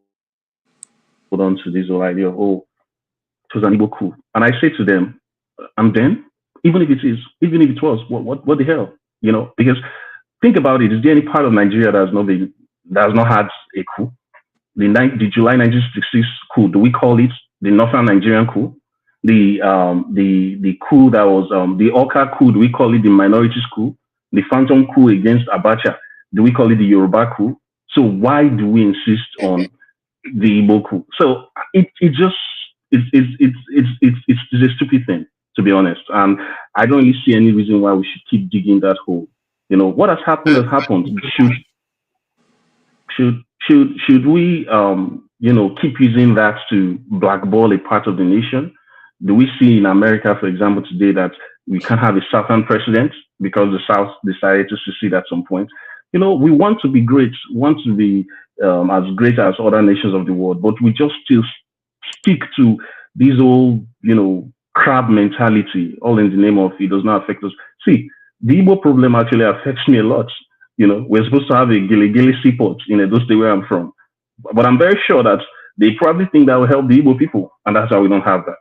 Speaker 16: on to this whole idea of, it was an Igbo coup. And I say to them, and then, even if it was, what the hell? Because think about it, is there any part of Nigeria that has not had a coup? The July 1966 coup, do we call it the Northern Nigerian coup? The coup that was the Oka coup, do we call it the minorities coup? The phantom coup against Abacha, do we call it the Yoruba coup? So why do we insist on the Igbo coup? So it's a stupid thing, to be honest. And I don't really see any reason why we should keep digging that hole. You know, what has happened has happened. Should we, you know, keep using that to blackball a part of the nation? Do we see in America, for example, today that we can't have a Southern president because the South decided to secede at some point? You know, we want to be great, want to be as great as other nations of the world, but we just still stick to this old, you know, crab mentality, all in the name of it does not affect us. See, the Igbo problem actually affects me a lot. You know, we're supposed to have a Gili seaport in Edo State where I'm from, but I'm very sure that they probably think that will help the Igbo people, and that's why we don't have that.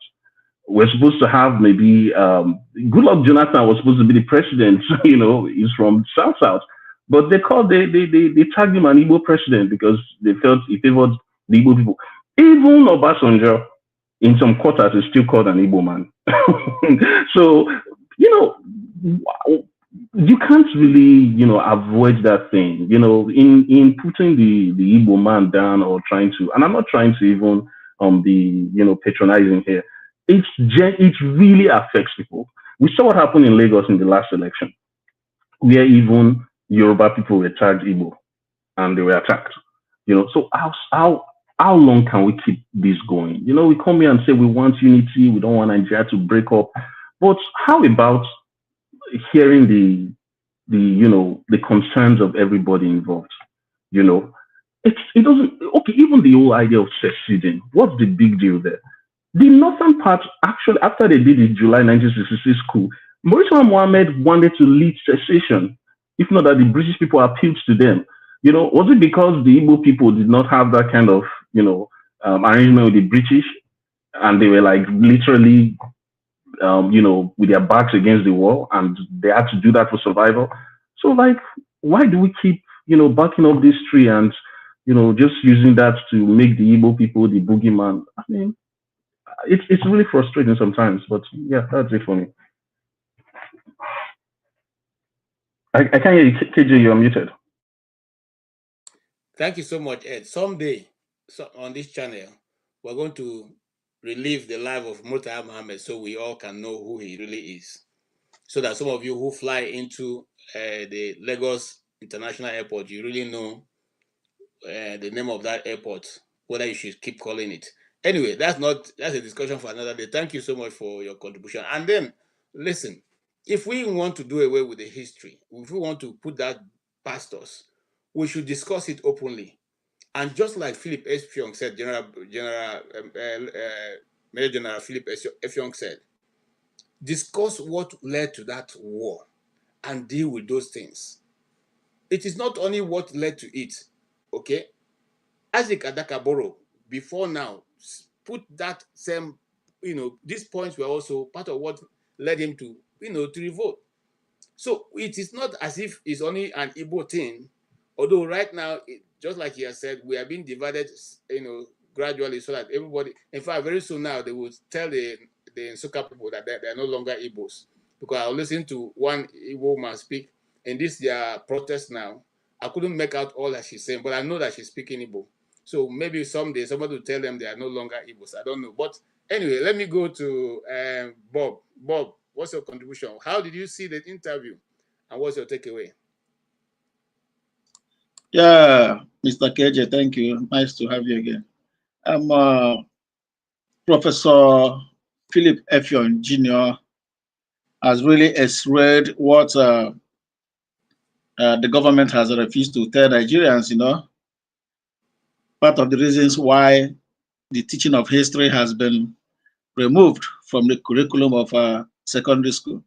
Speaker 16: We're supposed to have maybe Goodluck Jonathan was supposed to be the president. You know, he's from South, but they tagged him an Igbo president because they felt he favored the Igbo people. Even Obasanjo, in some quarters, is still called an Igbo man. So, you know, you can't really, you know, avoid that thing, you know, in putting the Igbo man down or trying to, and I'm not trying to even be, you know, patronizing here. It really affects people. We saw what happened in Lagos in the last election, where even Yoruba people were tagged Igbo and they were attacked. You know, so how long can we keep this going? You know, we come here and say we want unity, we don't want Nigeria to break up, but how about hearing the you know, the concerns of everybody involved? You know, it doesn't, okay, even the whole idea of seceding, what's the big deal there? The northern part, actually, after they did the July 1966 coup, Murtala Mohammed wanted to lead secession, if not that the British people appealed to them. You know, was it because the Igbo people did not have that kind of, you know, arrangement with the British, and they were like literally, you know, with their backs against the wall, and they had to do that for survival? So, like, why do we keep, you know, backing up this tree and, you know, just using that to make the Igbo people the boogeyman? I mean, it's really frustrating sometimes, but yeah, that's it for me. I can't hear you, KJ, you're muted.
Speaker 17: Thank you so much, Ed. Someday, on this channel, we're going to relive the life of Murtala Mohammed so we all can know who he really is. So that some of you who fly into the Lagos International Airport, you really know the name of that airport, whether you should keep calling it. Anyway, that's a discussion for another day. Thank you so much for your contribution. And then, listen, if we want to do away with the history, if we want to put that past us, we should discuss it openly. And just like Philip Effiong said, Major General Philip Effiong said, discuss what led to that war and deal with those things. It is not only what led to it, okay? Isaac Adakaboro, before now, put that same, you know, these points were also part of what led him to, you know, to revolt. So it is not as if it's only an Igbo thing, although right now, just like he has said, we are being divided, you know, gradually so that everybody, in fact, very soon now, they will tell the Nsukka people that they are no longer Igbos. Because I listened to one Igbo man speak in this their protest now. I couldn't make out all that she's saying, but I know that she's speaking Igbo. So maybe someday somebody will tell them they are no longer Igbos. I don't know. But anyway, let me go to Bob. Bob, what's your contribution? How did you see the interview? And what's your takeaway?
Speaker 14: Yeah, Mr. KJ, thank you. Nice to have you again. I'm Professor Philip Effiong Jr. has really explained what the government has refused to tell Nigerians, you know. Part of the reasons why the teaching of history has been removed from the curriculum of secondary school.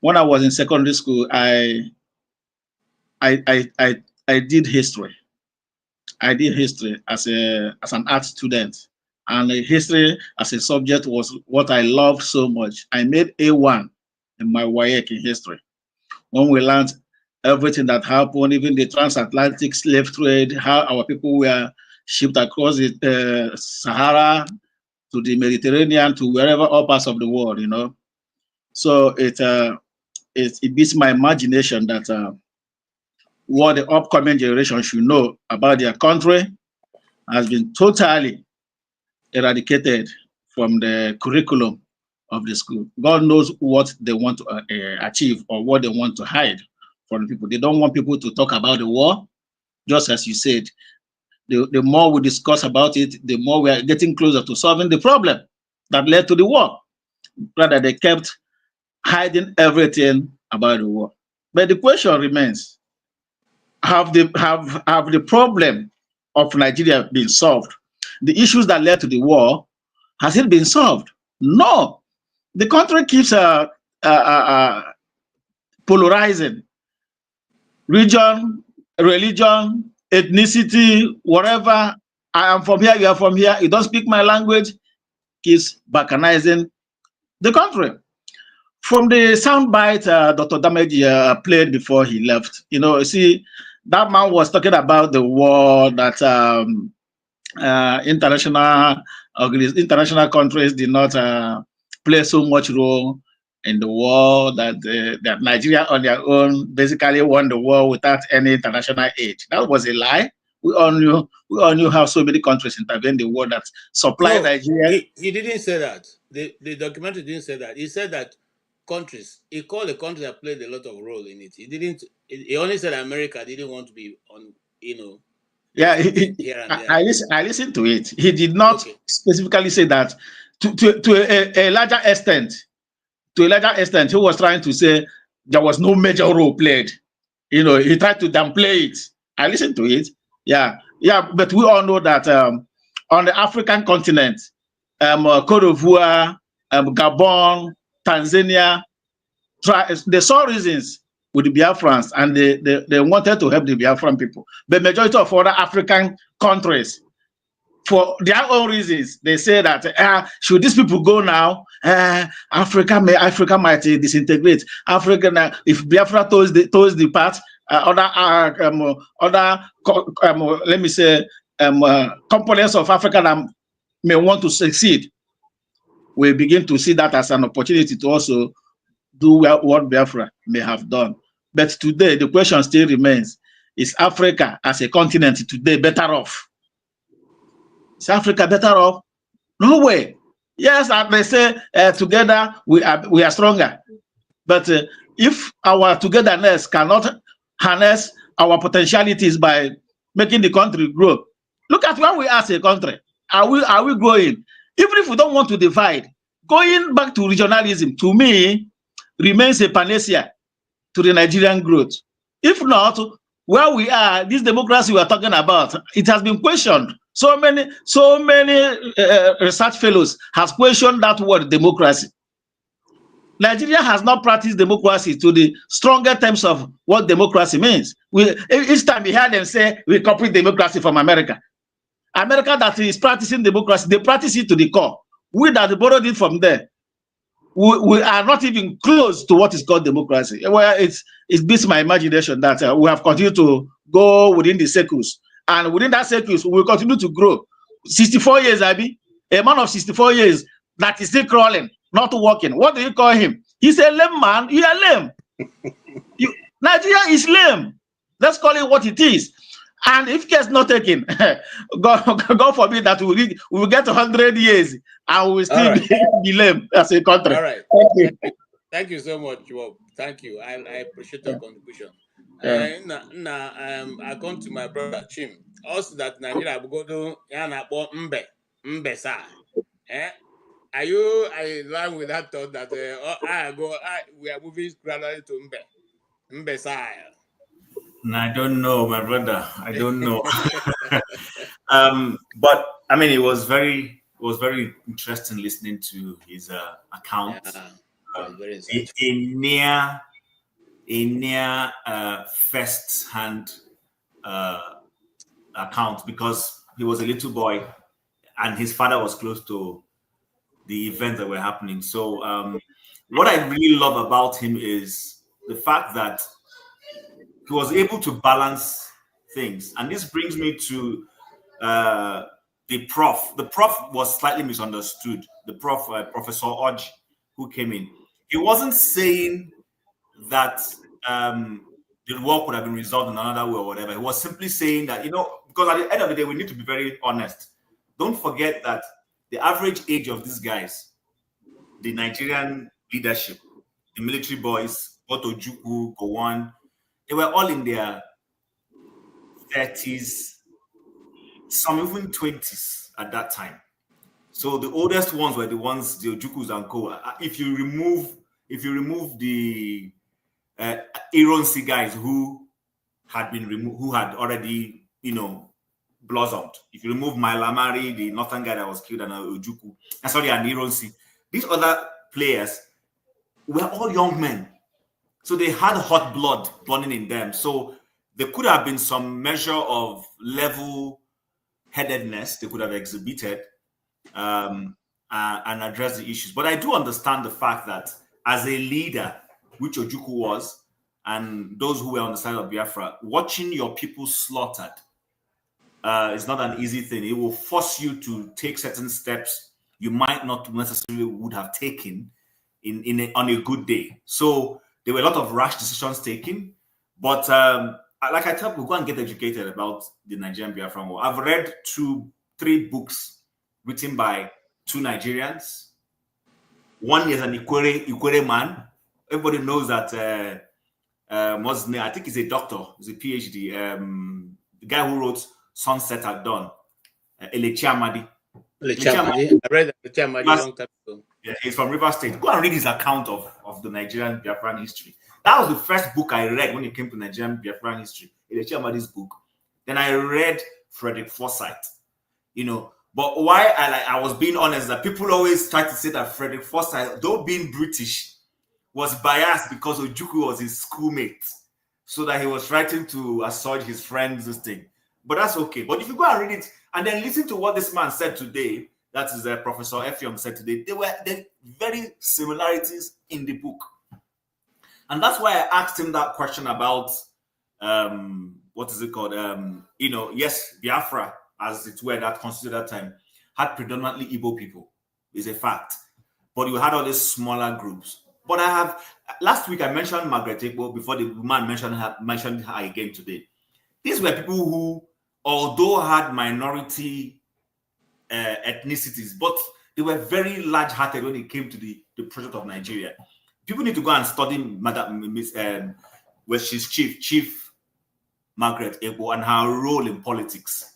Speaker 14: When I was in secondary school, I did history. I did history as an art student, and history as a subject was what I loved so much. I made A1 in my WAEC in history. When we learned everything that happened, even the transatlantic slave trade, how our people were shipped across the Sahara to the Mediterranean to wherever, all parts of the world, you know. So it beats my imagination that what the upcoming generation should know about their country has been totally eradicated from the curriculum of the school. God knows what they want to achieve or what they want to hide from people. They don't want people to talk about the war, just as you said. The more we discuss about it, the more we are getting closer to solving the problem that led to the war. Rather, they kept hiding everything about the war. But the question remains: have the problem of Nigeria been solved? The issues that led to the war, has it been solved? No. The country keeps polarizing. Region, religion, ethnicity, whatever. I am from here, you are from here, you don't speak my language, keeps balkanizing the country. From the soundbite Dr. Dameji played before he left, you see, that man was talking about the war that international countries did not play so much role in the war, that Nigeria on their own basically won the war without any international aid. That was a lie. We all knew how so many countries intervened in the war that supplied Nigeria.
Speaker 17: He didn't say that. The documentary didn't say that. He said that countries, he called the country that played a lot of role in it. He didn't. He only said America didn't want to be on.
Speaker 14: Yeah,
Speaker 17: here and there.
Speaker 14: I listened to it. He did not specifically say that. To a larger extent, he was trying to say there was no major role played. He tried to downplay it. I listened to it. Yeah, but we all know that on the African continent, Cote d'Ivoire, Gabon, Tanzania, they saw reasons with the Biafrans, and they wanted to help the Biafran people. The majority of other African countries, for their own reasons, they say that should these people go now, Africa might disintegrate. Africa, if Biafra toes the path, let me say, components of Africa that may want to succeed, we begin to see that as an opportunity to also do what Biafra may have done. But today, the question still remains: is Africa as a continent today better off? Is Africa better off? No way. Yes, they say together we are stronger. But if our togetherness cannot harness our potentialities by making the country grow, look at where we are as a country. Are we growing? Even if we don't want to divide, going back to regionalism, to me, remains a panacea to the Nigerian growth. If not, where we are, this democracy we are talking about, it has been questioned. So many research fellows has questioned that word democracy. Nigeria has not practiced democracy to the stronger terms of what democracy means. Each time we hear them say we copied democracy from America. America that is practicing democracy, they practice it to the core. We that borrowed it from there, we are not even close to what is called democracy. Well, it beats my imagination that we have continued to go within the circles. And within that circles, we will continue to grow. 64 years, Abi, a man of 64 years that is still crawling, not walking. What do you call him? He's a lame man. You are lame. Nigeria is lame. Let's call it what it is. And if care is not taken, God forbid that we will get 100 years and we will still be lame as a country.
Speaker 17: All right. Thank you so much, Bob. Thank you. I appreciate your contribution. I come to my brother Chim. Also, that Nigeria will go to Mbe Sa. I learn with that thought that we are moving gradually to Mbe Sa.
Speaker 10: I don't know, my brother. I don't know. But I mean, it was very interesting listening to his account. A near first-hand account, because he was a little boy and his father was close to the events that were happening. So what I really love about him is the fact that he was able to balance things. And this brings me to the Prof. The Prof was slightly misunderstood. The Prof, Professor Oj, who came in. He wasn't saying that the war could have been resolved in another way or whatever. He was simply saying that, because at the end of the day, we need to be very honest. Don't forget that the average age of these guys, the Nigerian leadership, the military boys, Ojukwu, Gowon, They were all in their 30s, some even 20s at that time. So the oldest ones were the ones, the Ojukwus and co. If you remove the Ironsi guys who had been removed, who had already, blossomed. If you remove Mailamari, the northern guy that was killed, and Ojukwu, and Ironsi, these other players were all young men. So they had hot blood burning in them. So there could have been some measure of level-headedness they could have exhibited and address the issues. But I do understand the fact that as a leader, which Ojukwu was, and those who were on the side of Biafra, watching your people slaughtered is not an easy thing. It will force you to take certain steps you might not necessarily would have taken on a good day. So there were a lot of rash decisions taken. But like I tell people, go and get educated about the Nigerian Biafran War. I've read 3 books written by 2 Nigerians. One is an Ikwere man. Everybody knows that what's his name? I think he's a doctor. He's a PhD. The guy who wrote Sunset at Dawn. Elechi Amadi.
Speaker 17: I read Elechi Amadi a long time ago.
Speaker 10: Yeah, he's from River State. Go and read his account of the Nigerian Biafran history. That was the first book I read when it came to Nigerian Biafran history. Elechi Amadi's book. Then I read Frederick Forsyth. But why I was being honest, that people always try to say that Frederick Forsyth, though being British, was biased because Ojukwu was his schoolmate, so that he was writing to assuage his friends' this thing. But that's okay. But if you go and read it and then listen to what this man said today, that is Professor Effiong said today, there were very similarities in the book. And that's why I asked him that question about what is it called? Yes, Biafra, as it were, that constituted that time, had predominantly Igbo people, is a fact. But you had all these smaller groups. But last week I mentioned Margaret Igbo before the woman mentioned her again today. These were people who, although had minority ethnicities, but they were very large-hearted when it came to the project of Nigeria. People need to go and study she's Chief Margaret Igbo and her role in politics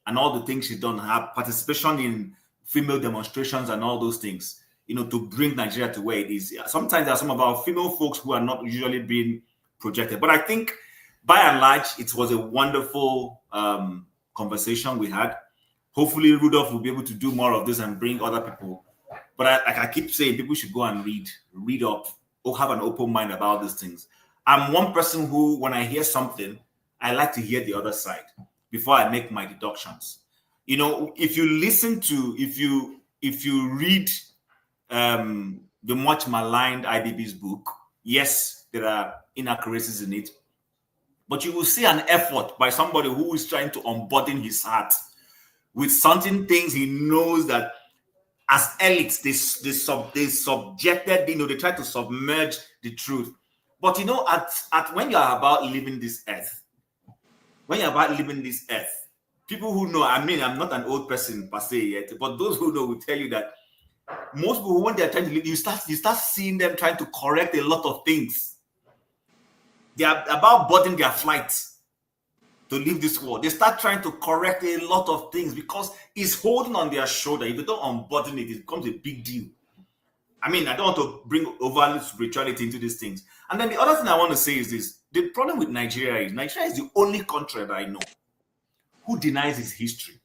Speaker 10: and all the things she's done, her participation in female demonstrations and all those things, to bring Nigeria to where it is. Sometimes there are some of our female folks who are not usually being projected. But I think, by and large, it was a wonderful conversation we had. Hopefully, Rudolph will be able to do more of this and bring other people. But I keep saying, people should go and read up, or have an open mind about these things. I'm one person who, when I hear something, I like to hear the other side before I make my deductions. If you read the much maligned IBB's book, yes, there are inaccuracies in it, but you will see an effort by somebody who is trying to unburden his heart with certain things he knows that as elites, they subjected, they try to submerge the truth. But at when you are about leaving this earth, people who know, I'm not an old person per se yet, but those who know will tell you that most people, when they're trying to leave, you start seeing them trying to correct a lot of things. They are about boarding their flights to leave this world. They start trying to correct a lot of things because it's holding on their shoulder. If you don't unburden it, it becomes a big deal. I don't want to bring overly spirituality into these things. And then the other thing I want to say is this. The problem with Nigeria is the only country that I know who denies its history.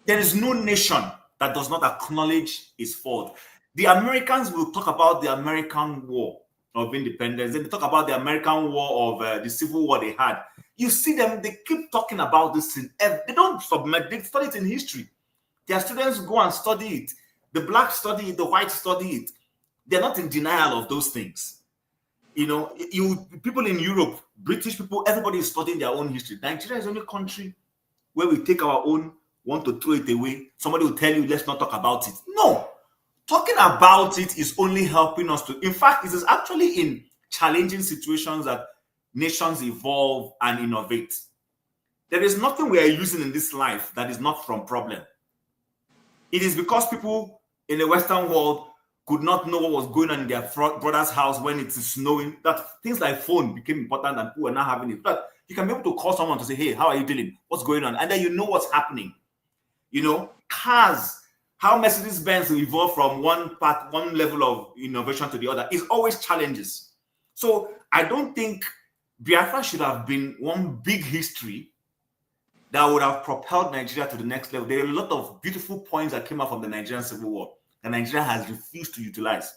Speaker 10: There is no nation that does not acknowledge its fault. The Americans will talk about the American War of Independence. Then they talk about the American War of the Civil War they had. You see them, they keep talking about this thing. They don't submit, they study it in history. Their students go and study it. The black study it, the white study it. They're not in denial of those things. People in Europe, British people, everybody is studying their own history. Nigeria is the only country where we take our own, want to throw it away. Somebody will tell you, let's not talk about it. No. Talking about it is only helping us to. In fact, it is actually in challenging situations that nations evolve and innovate. There is nothing we are using in this life that is not from problem. It is because people in the Western world could not know what was going on in their brother's house when it is snowing. That things like phone became important and people are now having it. But you can be able to call someone to say, hey, how are you doing? What's going on? And then you know what's happening. You know, cars, how Mercedes-Benz evolved from one level of innovation to the other is always challenges. So I don't think Biafra should have been one big history that would have propelled Nigeria to the next level. There are a lot of beautiful points that came out from the Nigerian Civil War that Nigeria has refused to utilize.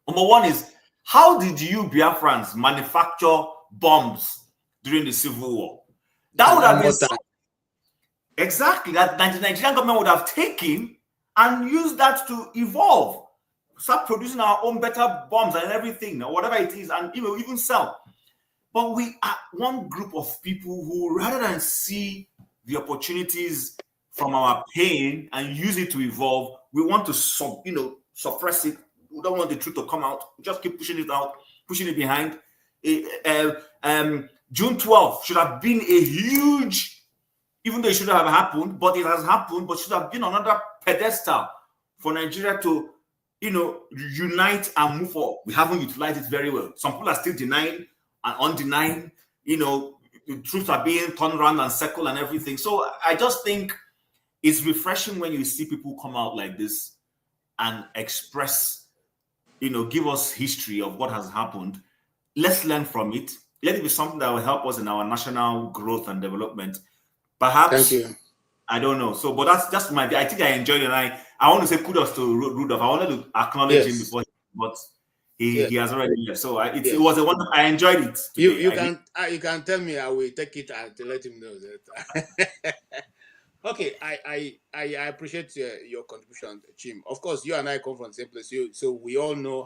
Speaker 10: Number one is, how did you Biafrans manufacture bombs during the Civil War? That would have been exactly that the Nigerian government would have taken and used that to evolve, start producing our own better bombs and everything, or whatever it is, and even sell. But we are one group of people who, rather than see the opportunities from our pain and use it to evolve, we want to suppress it. We don't want the truth to come out. We just keep pushing it out, pushing it behind. June 12th should have been a huge, even though it shouldn't have happened, but it has happened, but should have been another pedestal for Nigeria to, unite and move forward. We haven't utilized it very well. Some people are still denying and undenying, the truths are being turned around and circled and everything. So I just think it's refreshing when you see people come out like this and express, give us history of what has happened. Let's learn from it. Let it be something that will help us in our national growth and development. Perhaps,
Speaker 17: thank you.
Speaker 10: I don't know. So, but that's just I think I enjoyed it. And I want to say kudos to Rudolph. I wanted to acknowledge him before, but he has already left. So it was a wonderful. I enjoyed it.
Speaker 17: You can tell me. I will take it and to let him know that. Okay, I appreciate your contribution, Chim. Of course, you and I come from the same place, so we all know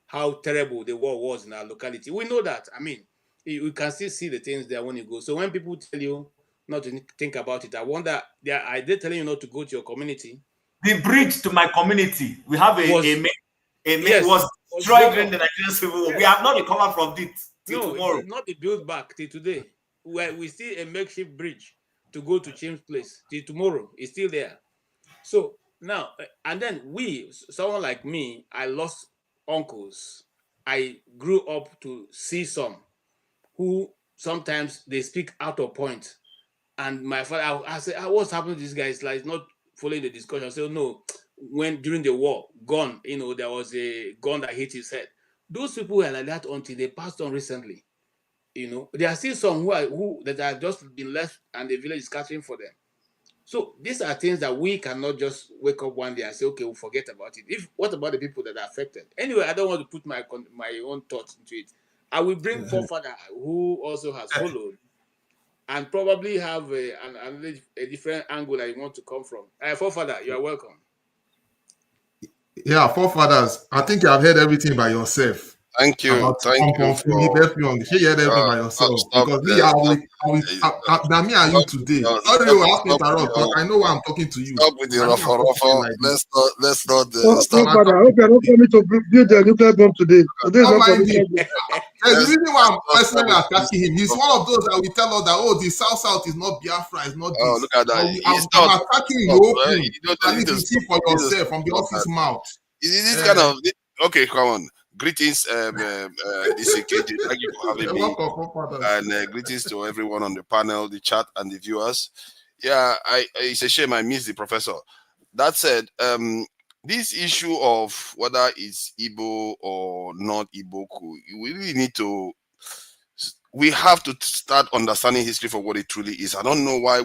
Speaker 17: how terrible the war was in our locality. We know that. I mean, you can still see the things there when you go. So when people tell you not to think about it, I wonder, are they telling you not to go to your community?
Speaker 10: The bridge to my community, we have was destroyed during the Nigerian Civil War. Yes. We have not recovered from it till tomorrow.
Speaker 17: It's not built back till today. We see a makeshift bridge to go to Chim's place till tomorrow. It's still there. So now, and then someone like me, I lost uncles. I grew up to see some who sometimes they speak out of point. And my father, I said, what's happening to these guys? Like, not following the discussion. I said, no, when during the war, gun, there was a gun that hit his head. Those people were like that until they passed on recently. There are still some who that are just been left and the village is catching for them. So these are things that we cannot just wake up one day and say, okay, we'll forget about it. What about the people that are affected? Anyway, I don't want to put my own thoughts into it. I will bring forefather who also has followed and probably have a different angle that you want to come from. Forefather, you are welcome.
Speaker 13: Yeah, forefathers, I think you have heard everything by yourself.
Speaker 20: Thank you. Thank you.
Speaker 13: Philip Effiong. You heard everything by yourself. Because me and you today. Sorry, you have to interrupt, but I know why I'm talking to you.
Speaker 20: Stop with the rafa. Let's not.
Speaker 15: Father, I hope you're not coming to build a nuclear bomb today.
Speaker 13: There's a reason why I'm personally attacking him. He's one of those that will tell us that, the South is not Biafra, it's not this.
Speaker 20: Oh, look at that.
Speaker 13: I'm attacking him open. You can see for yourself from the office mouth.
Speaker 20: This kind of... Okay, come on. Greetings, DCKJ. Thank you for having me. And greetings to everyone on the panel, the chat, and the viewers. Yeah, it's a shame I missed the professor. That said, this issue of whether it's Igbo or not Igbo, we really need to... We have to start understanding history for what it truly is. I don't know why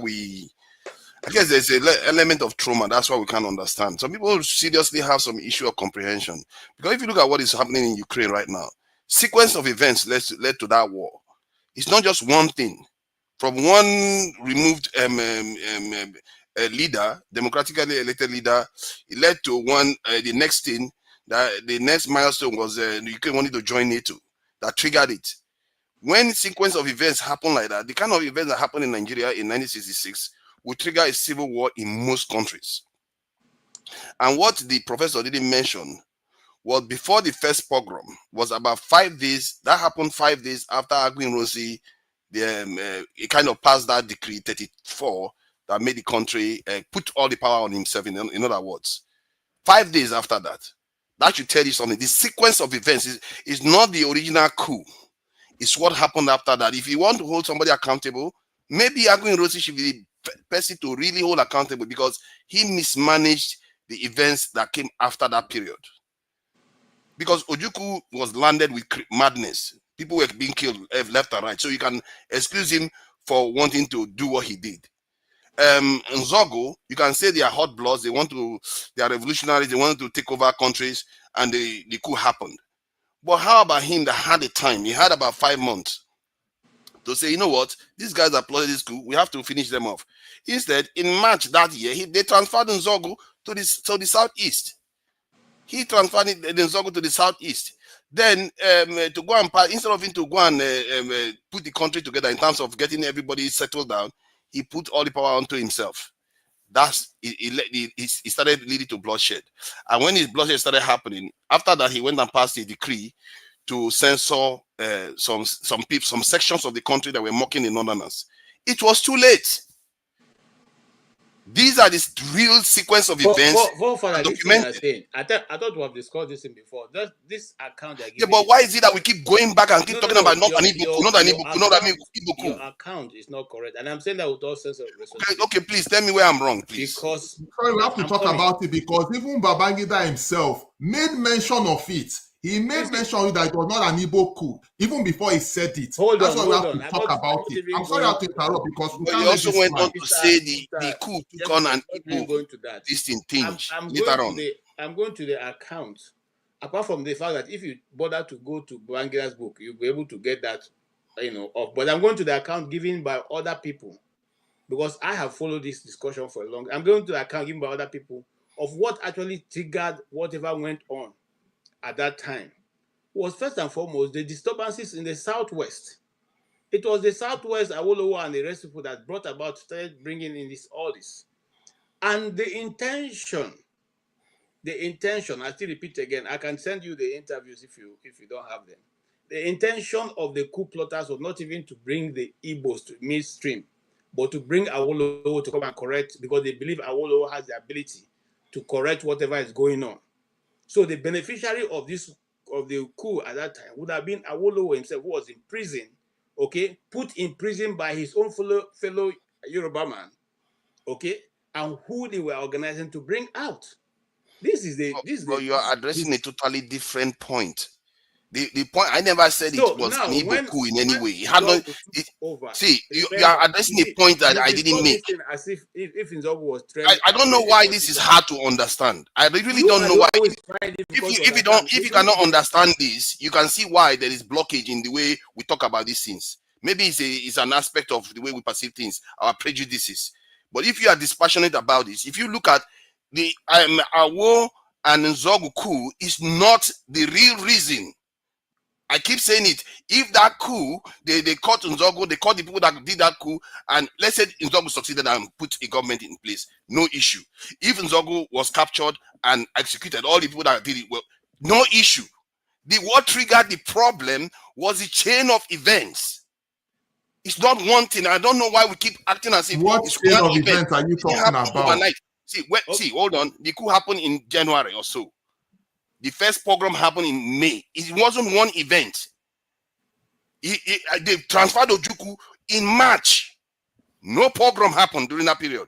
Speaker 20: I guess there's an element of trauma. That's why we can't understand. Some people seriously have some issue of comprehension. Because if you look at what is happening in Ukraine right now, sequence of events led to that war. It's not just one thing. From one removed leader, democratically elected leader, it led to the next thing, that the next milestone was Ukraine wanted to join NATO. That triggered it. When sequence of events happen like that, the kind of events that happened in Nigeria in 1966 will trigger a civil war in most countries. And what the professor didn't mention was before the first pogrom was about 5 days. That happened 5 days after Aguin Rossi, it kind of passed that decree 34 that made the country put all the power on himself. In other words, 5 days after that. That should tell you something. The sequence of events is not the original coup. It's what happened after that. If you want to hold somebody accountable, maybe Aguiyi Ironsi should be the person to really hold accountable because he mismanaged the events that came after that period. Because Ojukwu was landed with madness. People were being killed left and right. So you can excuse him for wanting to do what he did. Nzogo, you can say they are hot bloods. They are revolutionaries. They wanted to take over countries, and the coup happened. But how about him that had the time? He had about 5 months to say, you know what, these guys are plotting this coup. We have to finish them off. Instead, in March that year, they transferred Nzogo to the southeast. He transferred Nzogo to the southeast. Then to go and instead of him to go and put the country together in terms of getting everybody settled down, he put all the power onto himself. He started leading to bloodshed. And when his bloodshed started happening, after that, he went and passed a decree to censor some sections of the country that were mocking the Northerners. It was too late. These are the real sequence of events.
Speaker 17: I thought we have discussed this before. This account.
Speaker 20: Yeah, but why is it that we keep going back and keep talking about not an Igbo?
Speaker 17: Your account is not correct, and I'm saying that with all sense of responsibility.
Speaker 20: Okay, please tell me where I'm wrong, please.
Speaker 13: Because we have to talk about it because even Babangida himself made mention of it. He made mention that it was not an Igbo coup, even before he said it. That's why we have to talk about it. I'm sorry I have to interrupt because we can't.
Speaker 20: He also went on to say the coup took on an Igbo distinct tinge later on.
Speaker 17: I'm going to the account. Apart from the fact that if you bother to go to Babangida's book, you'll be able to get that, off. But I'm going to the account given by other people because I have followed this discussion for a long time. I'm going to the account given by other people of what actually triggered whatever went on at that time. Was first and foremost the disturbances in the southwest. It was the southwest, Awolowo and the rest of people that started bringing in all this. And the intention, I still repeat again, I can send you the interviews if you don't have them. The intention of the coup plotters was not even to bring the Igbos to midstream, but to bring Awolowo to come and correct, because they believe Awolowo has the ability to correct whatever is going on. So the beneficiary of the coup at that time would have been Awolowo himself, who was in prison, put in prison by his own fellow Yoruba man, and who they were organizing to bring out.
Speaker 20: You are addressing a totally different point. The point, I never said it was an Igbo coup in any way. You are addressing a point that I didn't make.
Speaker 17: As if Nzogu was
Speaker 20: I don't know why this is hard to understand. I really don't know why. If you cannot understand this, you can see why there is blockage in the way we talk about these things. Maybe it's an aspect of the way we perceive things, our prejudices. But if you are dispassionate about this, if you look at the Awo and Nzogu coup, is not the real reason. I keep saying it. If that coup, they caught Nzogu, they caught the people that did that coup, and let's say Nzogu succeeded and put a government in place, no issue. If Nzogu was captured and executed, all the people that did it, well, no issue. What triggered the problem was the chain of events. It's not one thing. I don't know why we keep acting as if
Speaker 13: what chain of events are you talking about?
Speaker 20: Overnight. See, hold on. The coup happened in January or so. The first pogrom happened in May. It wasn't one event. They transferred Ojukwu in March. No pogrom happened during that period.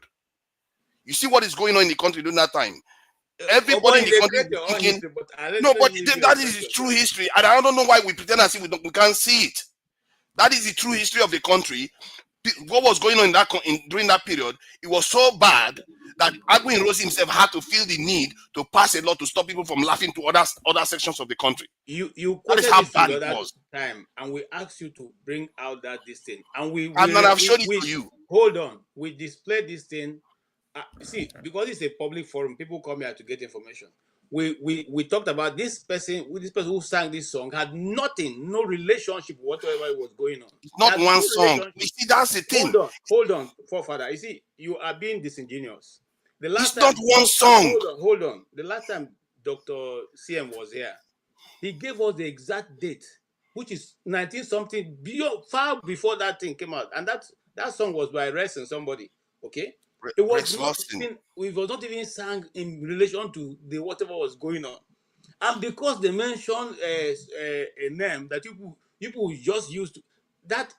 Speaker 20: You see what is going on in the country during that time. Everybody in the country thinking, that is true history. And I don't know why we pretend as if we can't see it. That is the true history of the country. What was going on during that period, it was so bad that Aguiyi Ironsi himself had to feel the need to pass a law to stop people from laughing to other sections of the country.
Speaker 17: You
Speaker 20: that is how bad it was.
Speaker 17: Time, and we asked you to bring out this thing, and
Speaker 20: I've shown it to you.
Speaker 17: Hold on, we displayed this thing. See, because it's a public forum, people come here to get information. We talked about this person who sang this song had nothing, no relationship whatever was going on.
Speaker 20: It's not one song. You see, that's the thing.
Speaker 17: Hold on, forefather. You see, you are being disingenuous.
Speaker 20: It's not one song.
Speaker 17: Hold on. The last time Dr. CM was here, he gave us the exact date, which is 19-something, far before that thing came out. And that song was by Rest and somebody. Okay? It was not even sang in relation to the whatever was going on. And because they mentioned a name that people just used to, that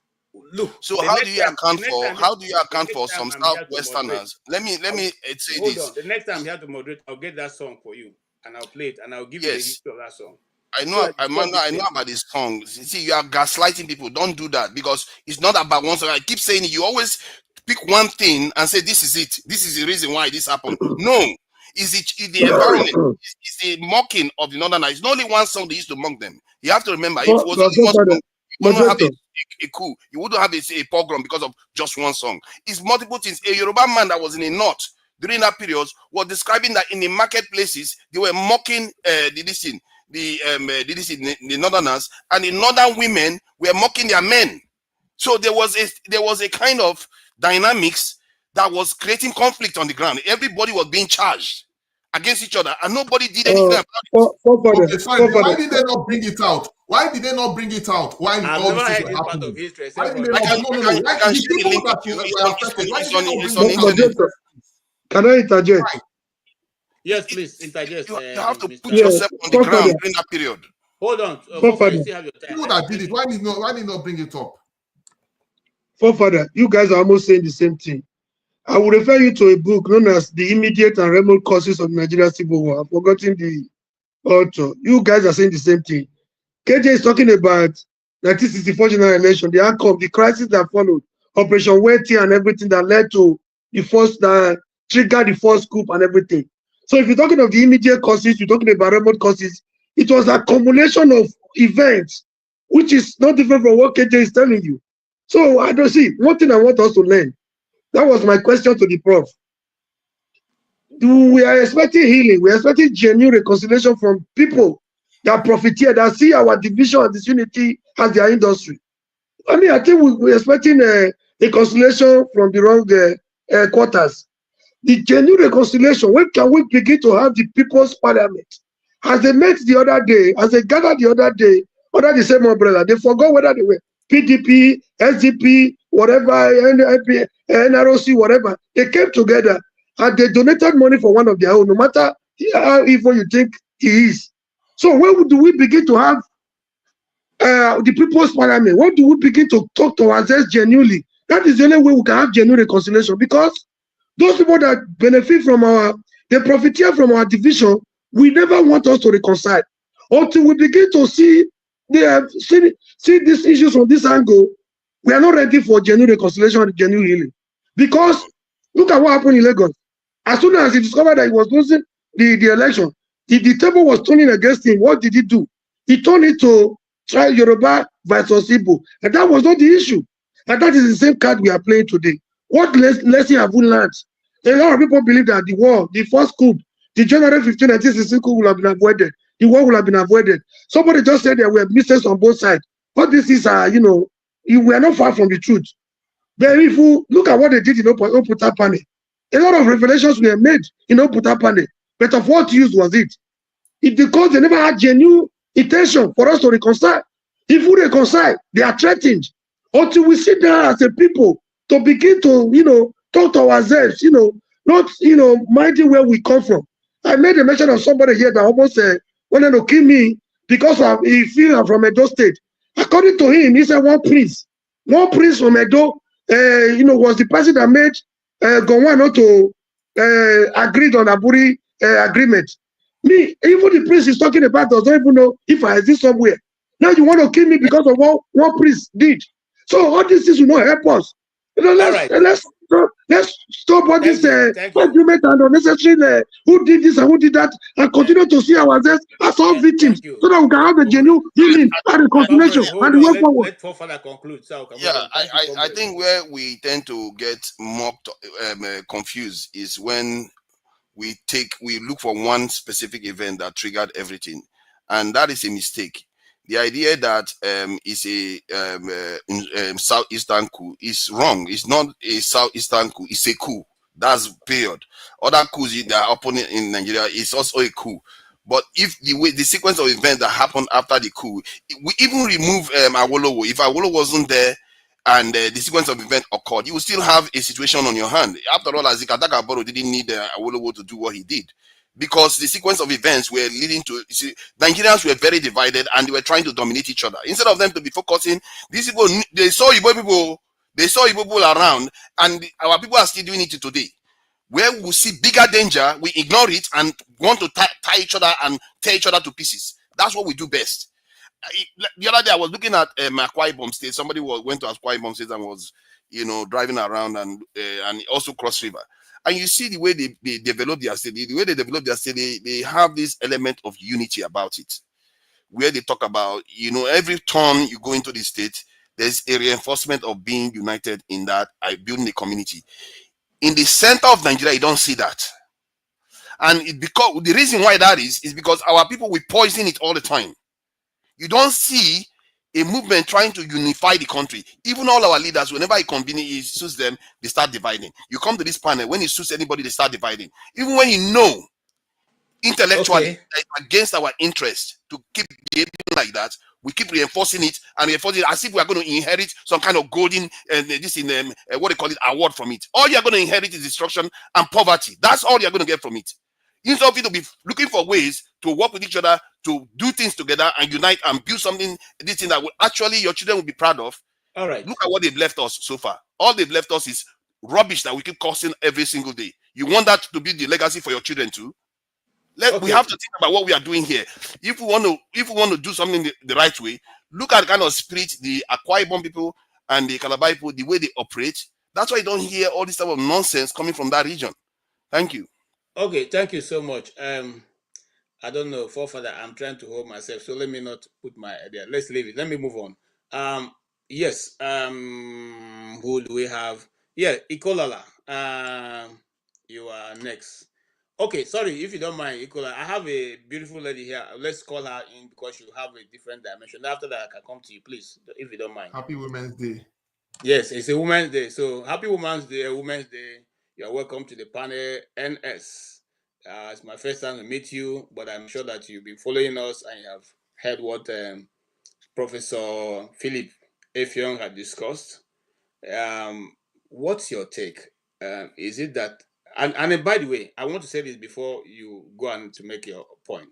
Speaker 17: look.
Speaker 20: So how do you account for some Southwesterners? Let me say
Speaker 17: hold
Speaker 20: this.
Speaker 17: on. The next time you have to moderate, I'll get that song for you and I'll play it and I'll give you the history of that song.
Speaker 20: I know about this song. You see, you are gaslighting people. Don't do that because it's not about one song. I keep saying you always pick one thing and say this is it. This is the reason why this happened. No, is it the environment? Is the mocking of the Northerners? It's not only one song they used to mock them. You have to remember, if it was only one song, you wouldn't have a coup. You wouldn't have a pogrom because of just one song. It's multiple things. A Yoruba man that was in the north during that period was describing that in the marketplaces they were mocking the Northerners, and the Northern women were mocking their men. So there was a kind of dynamics that was creating conflict on the ground. Everybody was being charged against each other, and nobody did anything about it.
Speaker 13: Why did they not bring it out? Why did they not bring it out? Why all this is happening?
Speaker 15: Can I interject?
Speaker 17: Yes, please interject.
Speaker 20: You have to put yourself on the ground during that period.
Speaker 17: Hold on.
Speaker 13: People that did it, why did not bring it up?
Speaker 15: Forefather, you guys are almost saying the same thing. I will refer you to a book known as The Immediate and Remote Causes of Nigerian Civil War. I've forgotten the author. You guys are saying the same thing. KJ is talking about 1964 general election, the outcome, the crisis that followed, Operation Wetty and everything that led to the first, triggered the first coup and everything. So if you're talking of the immediate causes, you're talking about remote causes, it was an accumulation of events, which is not different from what KJ is telling you. So I don't see, one thing I want us to learn. That was my question to the prof. We are expecting healing. We are expecting genuine reconciliation from people that profiteer, that see our division and disunity as their industry. I mean, I think we're expecting a reconciliation from the wrong quarters. The genuine reconciliation, when can we begin to have the people's parliament? As they met the other day, as they gathered the other day, under the same umbrella, they forgot whether they were PDP, SDP, whatever, NROC, whatever. They came together and they donated money for one of their own, no matter how evil you think he is. So when do we begin to have the people's parliament? When do we begin to talk to ourselves genuinely? That is the only way we can have genuine reconciliation, because those people that benefit from they profiteer from our division, we never want us to reconcile. Until we begin to see these issues from this angle, we are not ready for genuine reconciliation and genuine healing. Because look at what happened in Lagos. As soon as he discovered that he was losing the election, the table was turning against him. What did he do? He turned it to try Yoruba versus Igbo. And that was not the issue. And that is the same card we are playing today. What lesson have we learned? A lot of people believe that the war, the first coup, the January 15, 1960 coup will have been avoided. The war will have been avoided. Somebody just said there were mistakes on both sides. But this is, we are not far from the truth. But if you look at what they did in Oputapane, a lot of revelations were made in Oputapane. But of what use was it? It's because they never had genuine intention for us to reconcile. If we reconcile, they are threatened. Until we sit down as a people to begin to, talk to ourselves, not, minding where we come from. I made a mention of somebody here that almost wanted to kill me because he feels I'm from Edo State. According to him, he said one prince from Edo, was the person that made Gowon not to agreed on Aburi agreement. Me, even the prince is talking about does not even know if I exist somewhere. Now you want to kill me because of what one prince did. So all these things will not help us. Let's stop all this argument and unnecessary who did this and who did that, and continue to see ourselves as all victims, so that we can have a genuine healing and reconciliation and the way forward.
Speaker 17: Let conclude.
Speaker 20: I think where we tend to get mocked, confused is when we look for one specific event that triggered everything, and that is a mistake. The idea that is a southeastern coup is wrong. It's not a southeastern coup. It's a coup. That's period. Other coups that are happening in Nigeria is also a coup. But if the sequence of events that happened after the coup, we even remove Awolowo. If Awolowo wasn't there, and the sequence of events occurred, you will still have a situation on your hand. After all, Azikataka Boro didn't need Awolowo to do what he did, because the sequence of events were leading to, Nigerians were very divided and they were trying to dominate each other. Instead of them to be focusing, these people, they saw Igbo people around, and our people are still doing it today. Where we see bigger danger, we ignore it and want to tie each other and tear each other to pieces. That's what we do best. The other day I was looking at Akwa Ibom State. Somebody went to Akwa Ibom State and was, driving around and also cross river. And you see the way they develop their state. The way they develop their state, they have this element of unity about it, where they talk about, every turn you go into the state, there's a reinforcement of being united in that, building a community. In the center of Nigeria, you don't see that. And because the reason why that is because our people, we poison it all the time. You don't see a movement trying to unify the country. Even all our leaders, whenever it suits them, they start dividing. You come to this panel, when it suits anybody, they start dividing. Even when you know intellectually against our interest to keep behaving like that, we keep reinforcing it and reinforcing it as if we are going to inherit some kind of golden what they call it, award from it. All you're going to inherit is destruction and poverty. That's all you're going to get from it. Instead of you to be looking for ways to work with each other, to do things together and unite and build something, this thing that will actually your children will be proud of.
Speaker 17: All right.
Speaker 20: Look at what they've left us so far. All they've left us is rubbish that we keep causing every single day. You want that to be the legacy for your children too? We have to think about what we are doing here. If we want to do something the right way, look at the kind of spirit the Akwa Ibom people and the Calabar people, the way they operate. That's why you don't hear all this type of nonsense coming from that region. Thank you.
Speaker 17: Okay, thank you so much. I don't know, forefather, I'm trying to hold myself, so let me not put my idea. Let's leave it. Let me move on. Yes. Who do we have? Yeah, Ikolala. You are next. Okay, sorry, if you don't mind, Ikola, I have a beautiful lady here. Let's call her in because you have a different dimension. After that, I can come to you, please, if you don't mind.
Speaker 13: Happy Women's Day.
Speaker 17: Yes, it's a Women's Day. So happy Women's Day, Women's Day. You're welcome to the panel NS. It's my first time to meet you, but I'm sure that you've been following us and you have heard what Professor Philip Effiong had discussed. What's your take? Is it that, and by the way, I want to say this before you go on to make your point.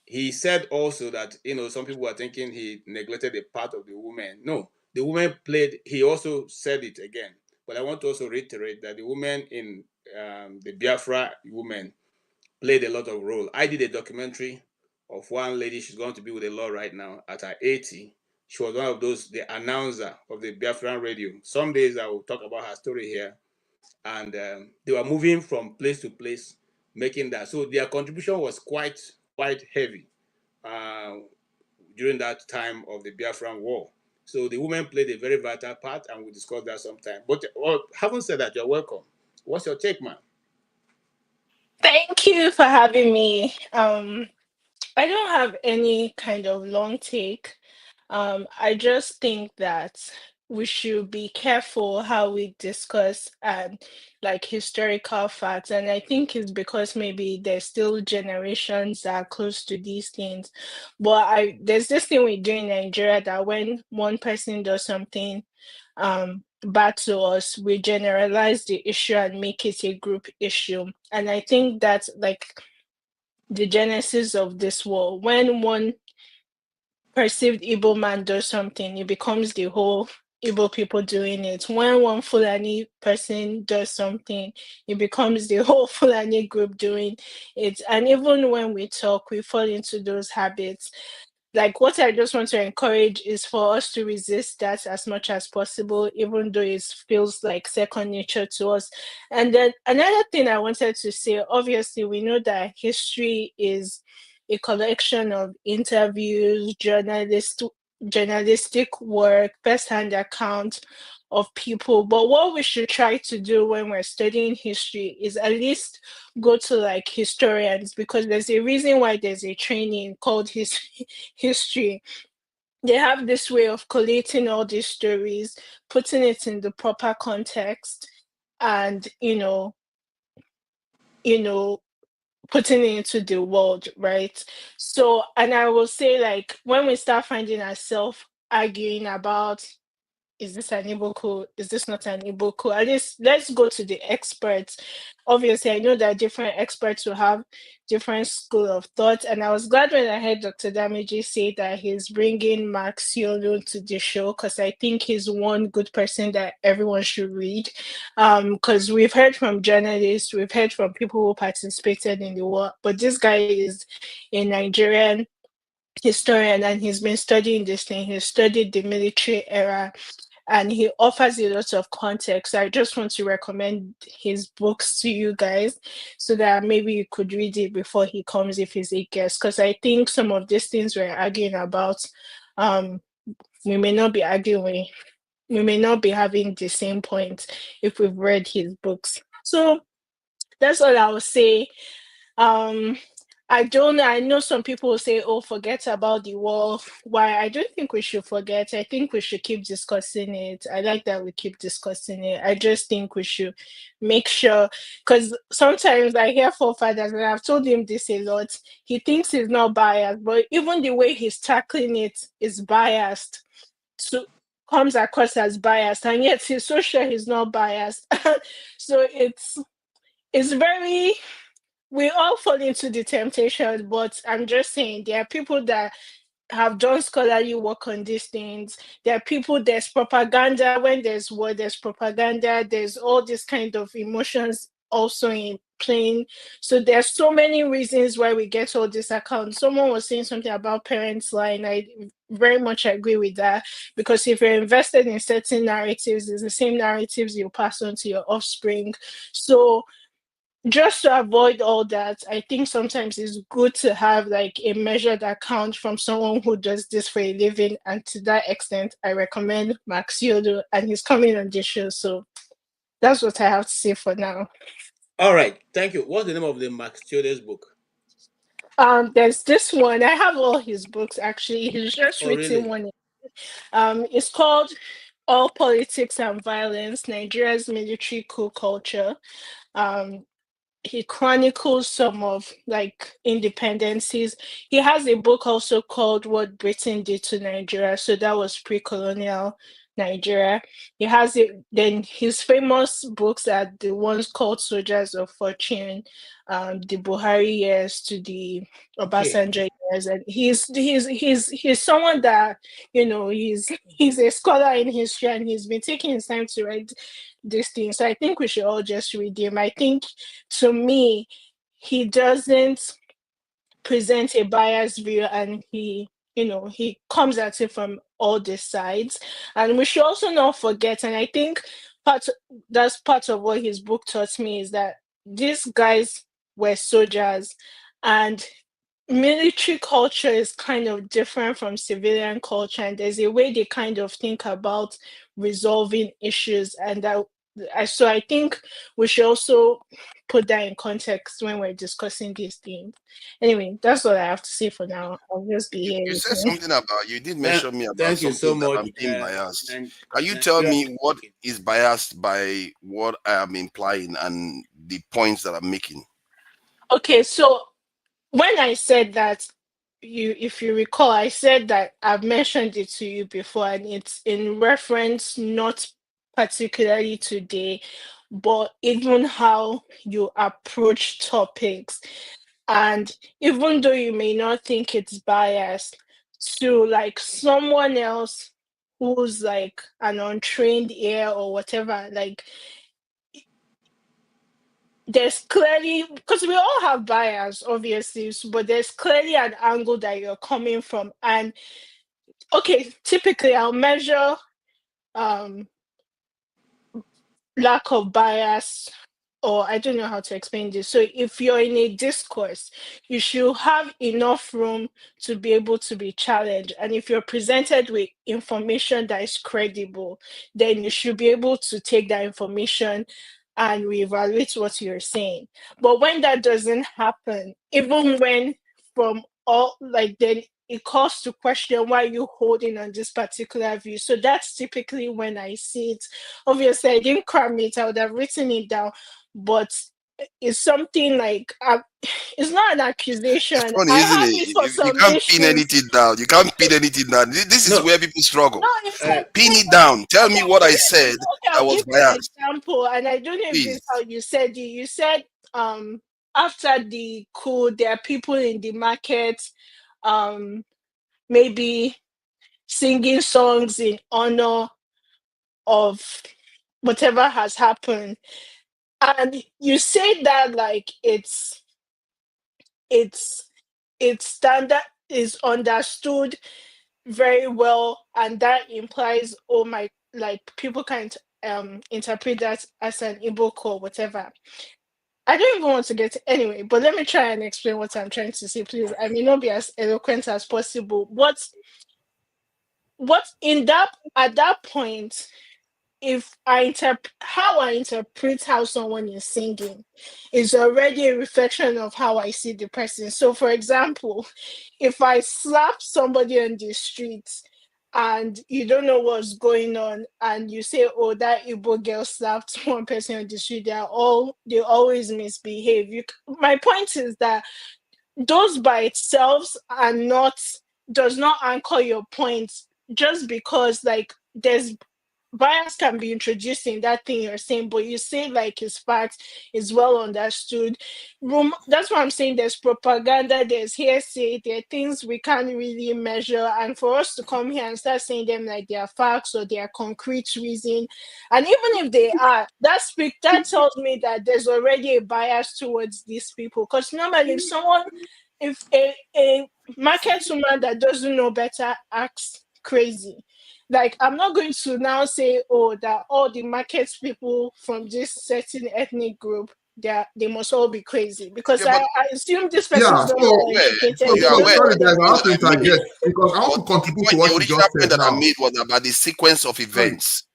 Speaker 17: He said also that, some people are thinking he neglected the part of the women. No, the women played, he also said it again. But I want to also reiterate that the women in the Biafra women played a lot of role. I did a documentary of one lady, she's going to be with the law right now at her 80. She was one of those, the announcer of the Biafran radio. Some days I will talk about her story here. And they were moving from place to place, making that. So their contribution was quite heavy during that time of the Biafran War. So the women played a very vital part, and we discussed that sometime. But having said that, you're welcome. What's your take, man?
Speaker 21: Thank you for having me. I don't have any kind of long take. I just think that we should be careful how we discuss like historical facts. And I think it's because maybe there's still generations that are close to these things. But there's this thing we do in Nigeria that when one person does something bad to us, we generalize the issue and make it a group issue. And I think that's like the genesis of this war. When one perceived Igbo man does something, it becomes the whole Igbo people doing it. When one Fulani person does something, it becomes the whole Fulani group doing it. And even when we talk, we fall into those habits. Like, what I just want to encourage is for us to resist that as much as possible, even though it feels like second nature to us. And then another thing I wanted to say, obviously, we know that history is a collection of interviews, journalistic work, first-hand account of people. But what we should try to do when we're studying history is at least go to like historians, because there's a reason why there's a training called history. They have this way of collating all these stories, putting it in the proper context, and putting it into the world, right? So, and I will say, like, when we start finding ourselves arguing about is this an Igbo? Is this not an Igbo? At least let's go to the experts. Obviously, I know that different experts will have different school of thought, and I was glad when I heard Dr. Damiji say that he's bringing Max Siolu to the show, because I think he's one good person that everyone should read. Because we've heard from journalists, we've heard from people who participated in the war, but this guy is a Nigerian historian, and he's been studying this thing. He studied the military era, and he offers a lot of context. I just want to recommend his books to you guys so that maybe you could read it before he comes if he's a guest, because I think some of these things we're arguing about, we may not be arguing, we may not be having the same point if we've read his books. So that's all I will say. I know some people will say, oh, forget about the war. Why? I don't think we should forget. I think we should keep discussing it. I like that we keep discussing it. I just think we should make sure, because sometimes I hear forefathers, and I've told him this a lot, he thinks he's not biased, but even the way he's tackling it is biased. So comes across as biased, and yet he's so sure he's not biased. So it's very, we all fall into the temptation, but I'm just saying there are people that have done scholarly work on these things. There are people, there's propaganda. When there's war, there's propaganda. There's all these kind of emotions also in playing. So there's so many reasons why we get all these accounts. Someone was saying something about parents lying. I very much agree with that, because if you're invested in certain narratives, it's the same narratives you pass on to your offspring. So just to avoid all that, I think sometimes it's good to have like a measured account from someone who does this for a living. And to that extent, I recommend Max Yodo, and he's coming on this show. So that's what I have to say for now.
Speaker 17: All right, thank you. What's the name of the Max Yodo's book?
Speaker 21: There's this one. I have all his books actually. He's just written
Speaker 17: really?
Speaker 21: one. It's called All Politics and Violence: Nigeria's Military Coup Culture. He chronicles some of like independencies. He has a book also called What Britain Did to Nigeria. So that was pre-colonial Nigeria. He has it. Then his famous books are the ones called Soldiers of Fortune, the Buhari years to the Obasanjo years, and he's someone that, you know, he's a scholar in history, and he's been taking his time to write this thing. So I think we should all just read him. I think, to me, he doesn't present a biased view, and he comes at it from all the sides. And we should also not forget, and I think that's part of what his book taught me, is that these guys were soldiers, and military culture is kind of different from civilian culture, and there's a way they kind of think about resolving issues, and so I think we should also put that in context when we're discussing these things. Anyway, that's what I have to say for now. I'll just be here.
Speaker 20: You said something about, you did mention me about
Speaker 17: Thank you so
Speaker 20: something that
Speaker 17: much.
Speaker 20: I'm being biased. Can you tell me what is biased by what I am implying and the points that I'm making?
Speaker 21: Okay, so when I said that, if you recall, I said that I've mentioned it to you before, and it's in reference not particularly today, but even how you approach topics. And even though you may not think it's biased, to like someone else who's like an untrained ear or whatever, like, there's clearly, because we all have bias, obviously, but there's clearly an angle that you're coming from. And okay, typically I'll measure lack of bias, or I don't know how to explain this. So if you're in a discourse, you should have enough room to be able to be challenged. And if you're presented with information that is credible, then you should be able to take that information and reevaluate what you're saying. But when that doesn't happen, even when from all, like, then it calls to question why you holding on this particular view. So that's typically when I see it. Obviously, I didn't cram it, I would have written it down, but is something like it's not an accusation.
Speaker 20: It's funny,
Speaker 21: I
Speaker 20: isn't
Speaker 21: have
Speaker 20: it?
Speaker 21: it for
Speaker 20: You
Speaker 21: some
Speaker 20: can't pin
Speaker 21: issues.
Speaker 20: anything down. You can't pin anything down. This is where people struggle.
Speaker 21: No, it's like
Speaker 20: Pin it down. Tell me what I said
Speaker 21: okay,
Speaker 20: that
Speaker 21: I'll
Speaker 20: was
Speaker 21: give you an
Speaker 20: biased.
Speaker 21: example, and I don't know if this
Speaker 20: Please.
Speaker 21: is how you said it. You said after the coup, there are people in the market, maybe singing songs in honor of whatever has happened. And you say that like it's standard is understood very well, and that implies, oh my, like people can interpret that as an Igbo call, whatever. I don't even want to get anyway, but let me try and explain what I'm trying to say, please. I may not be as eloquent as possible. What in that at that point, if how I interpret how someone is singing is already a reflection of how I see the person. So for example, if I slap somebody on the street and you don't know what's going on and you say, oh, that Igbo girl slapped one person on the street, they always misbehave. My point is that those by itself does not anchor your point, just because like there's bias can be introduced in that thing you're saying, but you say like it's fact, is well understood. That's why I'm saying there's propaganda, there's hearsay, there are things we can't really measure, and for us to come here and start saying them like they are facts or they are concrete reason, and even if they are, that tells me that there's already a bias towards these people. Because normally if a market woman that doesn't know better acts crazy, like I'm not going to now say, oh, that all the market people from this certain ethnic group, they must all be crazy, because I assume this person is not well educated.
Speaker 13: Sorry guys, I have to interject because I want to contribute to what you just said
Speaker 20: that
Speaker 13: now.
Speaker 20: I made was about the sequence of events.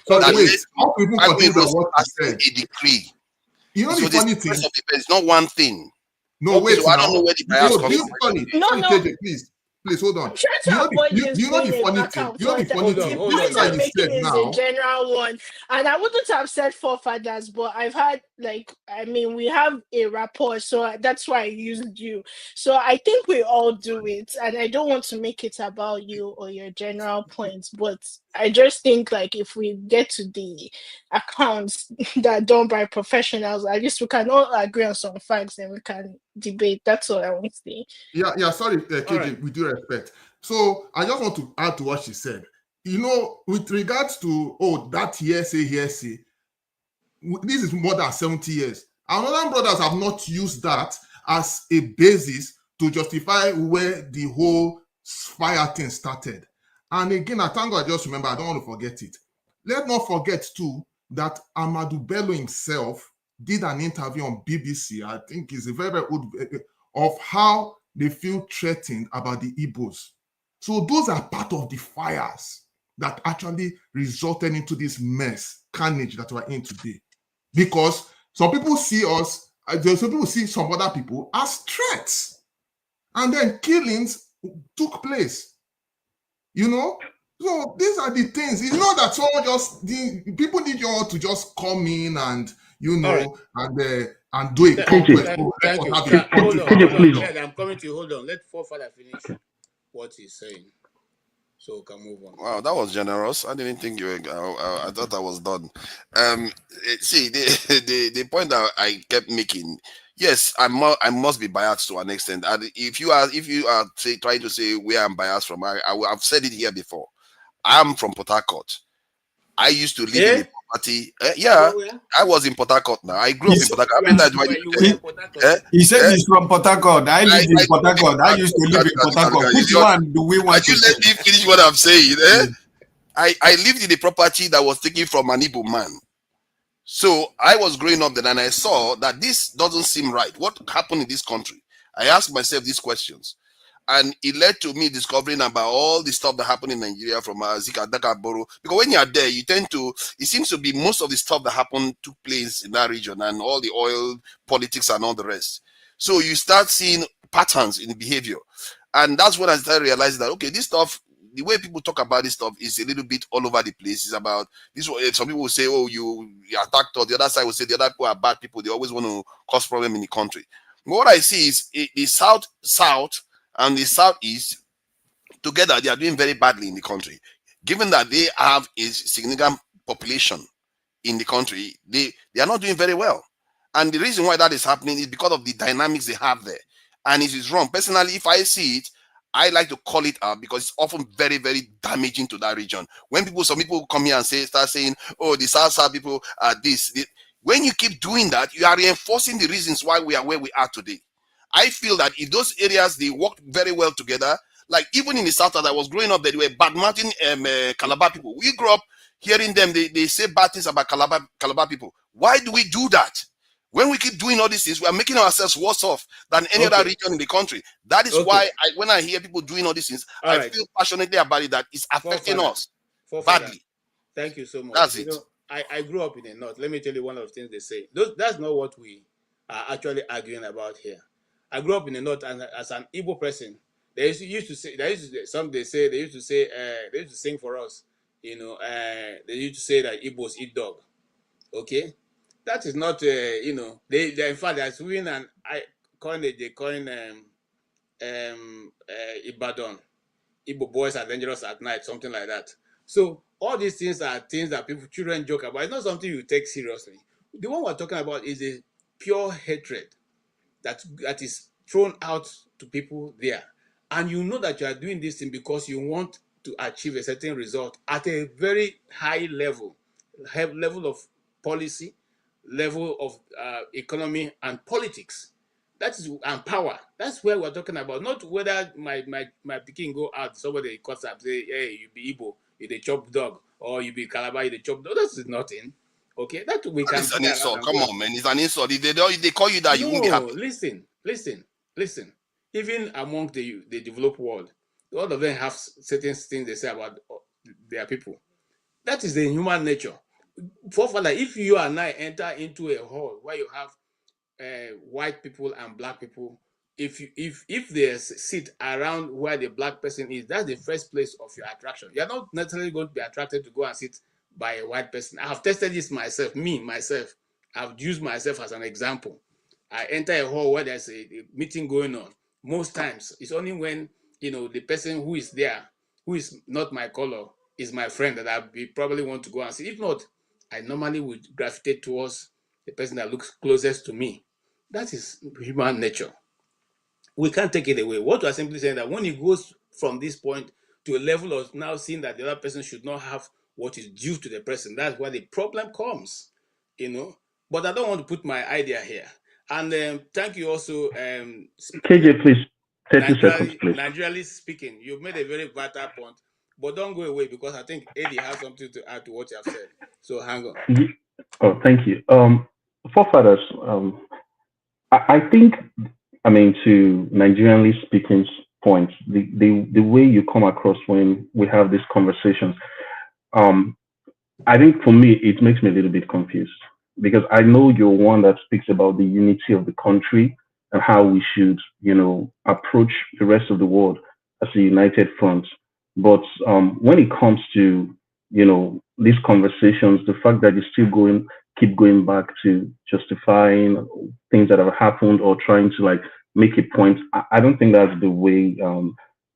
Speaker 13: So
Speaker 20: that
Speaker 13: wait, how people contribute to what you said?
Speaker 20: A decree.
Speaker 13: You know
Speaker 20: so
Speaker 13: the funny thing?
Speaker 20: Of events, not one thing.
Speaker 13: No, wait.
Speaker 20: So I don't know where the bias comes from.
Speaker 13: Sorry, KJ, please hold on.
Speaker 21: You know the funny
Speaker 13: thing? You know the funny thing?
Speaker 21: The point I'm making is a general one, and I wouldn't have said forefathers, but I've had we have a rapport, so that's why I used you. So I think we all do it, and I don't want to make it about you or your general points, but I just think like if we get to the accounts that are done by professionals, at least we can all agree on some facts and we can debate. That's all I want to say.
Speaker 13: Yeah, sorry, KJ, with due respect. So I just want to add to what she said. You know, with regards to, that hearsay, this is more than 70 years. Our northern brothers have not used that as a basis to justify where the whole fire thing started. And again, I thank God I just remember, I don't want to forget it. Let's not forget too that Amadou Bello himself did an interview on BBC, I think it's a very, very old, of how they feel threatened about the Igbos. So those are part of the fires that actually resulted into this mess, carnage that we're in today. Because some people see us, some people see some other people as threats. And then killings took place. You know? So these are the things. It's not that someone people need you all to just come in and, and do a conquest.
Speaker 17: Thank you. Hold on. I'm coming to you. Hold on. Let forefather finish what he's saying, so we can move on.
Speaker 20: Wow, that was generous. I didn't think you were. I thought I was done. See, the point that I kept making. Yes, I must be biased to an extent. And if you are trying to say where I'm biased from, I've said it here before. I'm from Port Harcourt. I used to live in the property. I was in Port Harcourt now. I grew up in Port Harcourt.
Speaker 5: He said he's from Port Harcourt. I lived in Port Harcourt. I used to live in Port Harcourt. Which one do we want to
Speaker 20: let me finish what I'm saying? I lived in the property that was taken from an Igbo man. So I was growing up then and I saw that this doesn't seem right. What happened in this country? I asked myself these questions. And it led to me discovering about all the stuff that happened in Nigeria from Zika Dakaboro. Because when you're there, it seems to be most of the stuff that happened took place in that region and all the oil, politics and all the rest. So you start seeing patterns in behavior. And that's when I started realizing that, okay, this stuff, the way people talk about this stuff is a little bit all over the place. It's about this. Some people will say, "Oh, you attacked," or the other side will say the other people are bad people. They always want to cause problem in the country. But what I see is the South and the Southeast together, they are doing very badly in the country. Given that they have a significant population in the country, they are not doing very well. And the reason why that is happening is because of the dynamics they have there. And it is wrong. Personally, if I see it, I like to call it out because it's often very, very damaging to that region. When some people come here and start saying, "Oh, the South people are this." When you keep doing that, you are reinforcing the reasons why we are where we are today. I feel that if those areas, they work very well together, like even in the South, as I was growing up, there were bad-mouthing Calabar people. We grew up hearing them, they say bad things about Calabar people. Why do we do that? When we keep doing all these things, we are making ourselves worse off than any other region in the country. That is why when I hear people doing all these things, I feel passionately about it, that it's affecting us badly.
Speaker 17: Thank you so much.
Speaker 20: That's it.
Speaker 17: I grew up in the North. Let me tell you one of the things they say. That's not what we are actually arguing about here. I grew up in the North, and as an Igbo person, they used to sing for us. They used to say that Igbos eat dog. Okay, that is not they in fact there's even an Ibadan, Igbo boys are dangerous at night, something like that. So all these things are things that children joke about. It's not something you take seriously. The one we're talking about is a pure hatred that is thrown out to people there. And you know that you are doing this thing because you want to achieve a certain result at a very high level of policy, level of economy and politics. That is, and power. That's where we're talking about. Not whether my pikin go out, somebody cuts up, say, "Hey, you be Igbo, you the chop dog," or "You be Calabar, you the chop dog." That is nothing. Okay, that we can.
Speaker 20: It's an insult. Come on, man. It's an insult. If they call you that, you won't be happy.
Speaker 17: Listen. Even among the developed world, all of them have certain things they say about their people. That is the human nature. If you and I enter into a hall where you have white people and black people, if they sit around where the black person is, that's the first place of your attraction. You're not necessarily going to be attracted to go and sit by a white person. I have tested this myself. I've used myself as an example. I enter a hall where there's a meeting going on. Most times, it's only when the person who is there, who is not my color, is my friend, that I probably want to go and see. If not, I normally would gravitate towards the person that looks closest to me. That is human nature. We can't take it away. What we're simply saying that when it goes from this point to a level of now seeing that the other person should not have what is due to the person, that's where the problem comes. But I don't want to put my idea here. And thank you also.
Speaker 16: KJ, please, 30 seconds, please.
Speaker 17: Nigerially speaking, you've made a very vital point, but don't go away because I think Eddie has something to add to what you have said. So hang on.
Speaker 16: Oh, thank you. Forefathers, I think, to Nigerianly speaking point, the way you come across when we have these conversations, I think for me, it makes me a little bit confused. Because I know you're one that speaks about the unity of the country and how we should, approach the rest of the world as a united front. But when it comes to, these conversations, the fact that you still keep going back to justifying things that have happened or trying to make a point, I don't think that's the way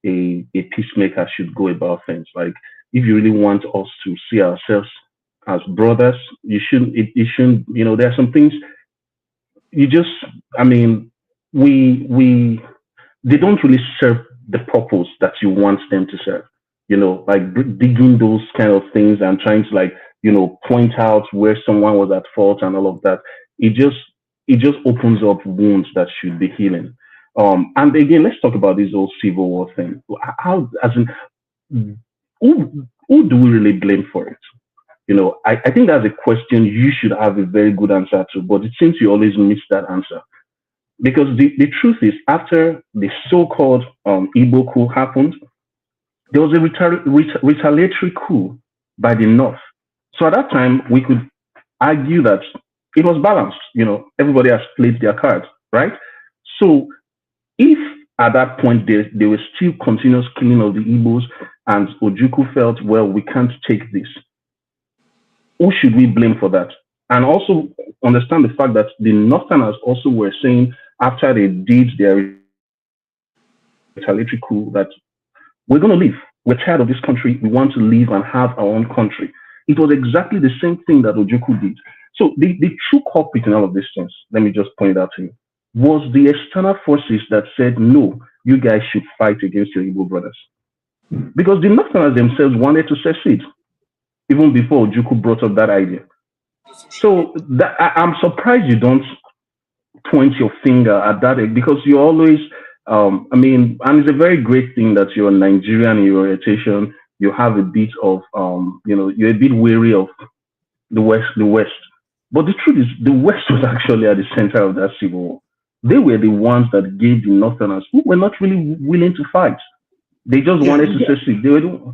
Speaker 16: a peacemaker should go about things. Like, if you really want us to see ourselves as brothers, you shouldn't, there are some things you just, they don't really serve the purpose that you want them to serve, digging those kind of things and trying to point out where someone was at fault and all of that. It just opens up wounds that should be healing. And again, let's talk about this whole Civil War thing. Who do we really blame for it? I think that's a question you should have a very good answer to, but it seems you always miss that answer. Because the truth is, after the so-called Igbo coup happened, there was a retaliatory coup by the North. So at that time, we could argue that it was balanced. Everybody has played their cards, right? So if at that point there was still continuous killing of the Igbos and Ojukwu felt, well, we can't take this. Who should we blame for that? And also understand the fact that the Northerners also were saying after they did their retaliatory coup that we're going to leave. We're tired of this country. We want to leave and have our own country. It was exactly the same thing that Ojukwu did. So the true culprit in all of these things, let me just point it out to you, was the external forces that said, no, you guys should fight against your Igbo brothers. Because the Northerners themselves wanted to secede, even before Ojukwu brought up that idea. So I'm surprised you don't point your finger at that, because you're always, and it's a very great thing that you're Nigerian in your orientation. You have a bit of, you're a bit wary of the West. But the truth is, the West was actually at the center of that civil war. They were the ones that gave the Northerners, who were not really willing to fight. They just wanted to secede. They were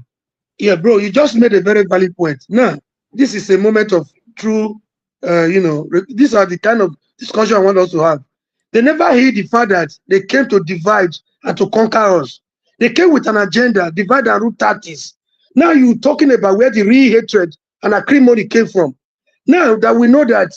Speaker 15: Yeah, bro, you just made a very valid point. Now, this is a moment of true, these are the kind of discussion I want us to have. They never heard the fact that they came to divide and to conquer us. They came with an agenda, divide and rule tactics. Now you're talking about where the real hatred and acrimony came from. Now that we know that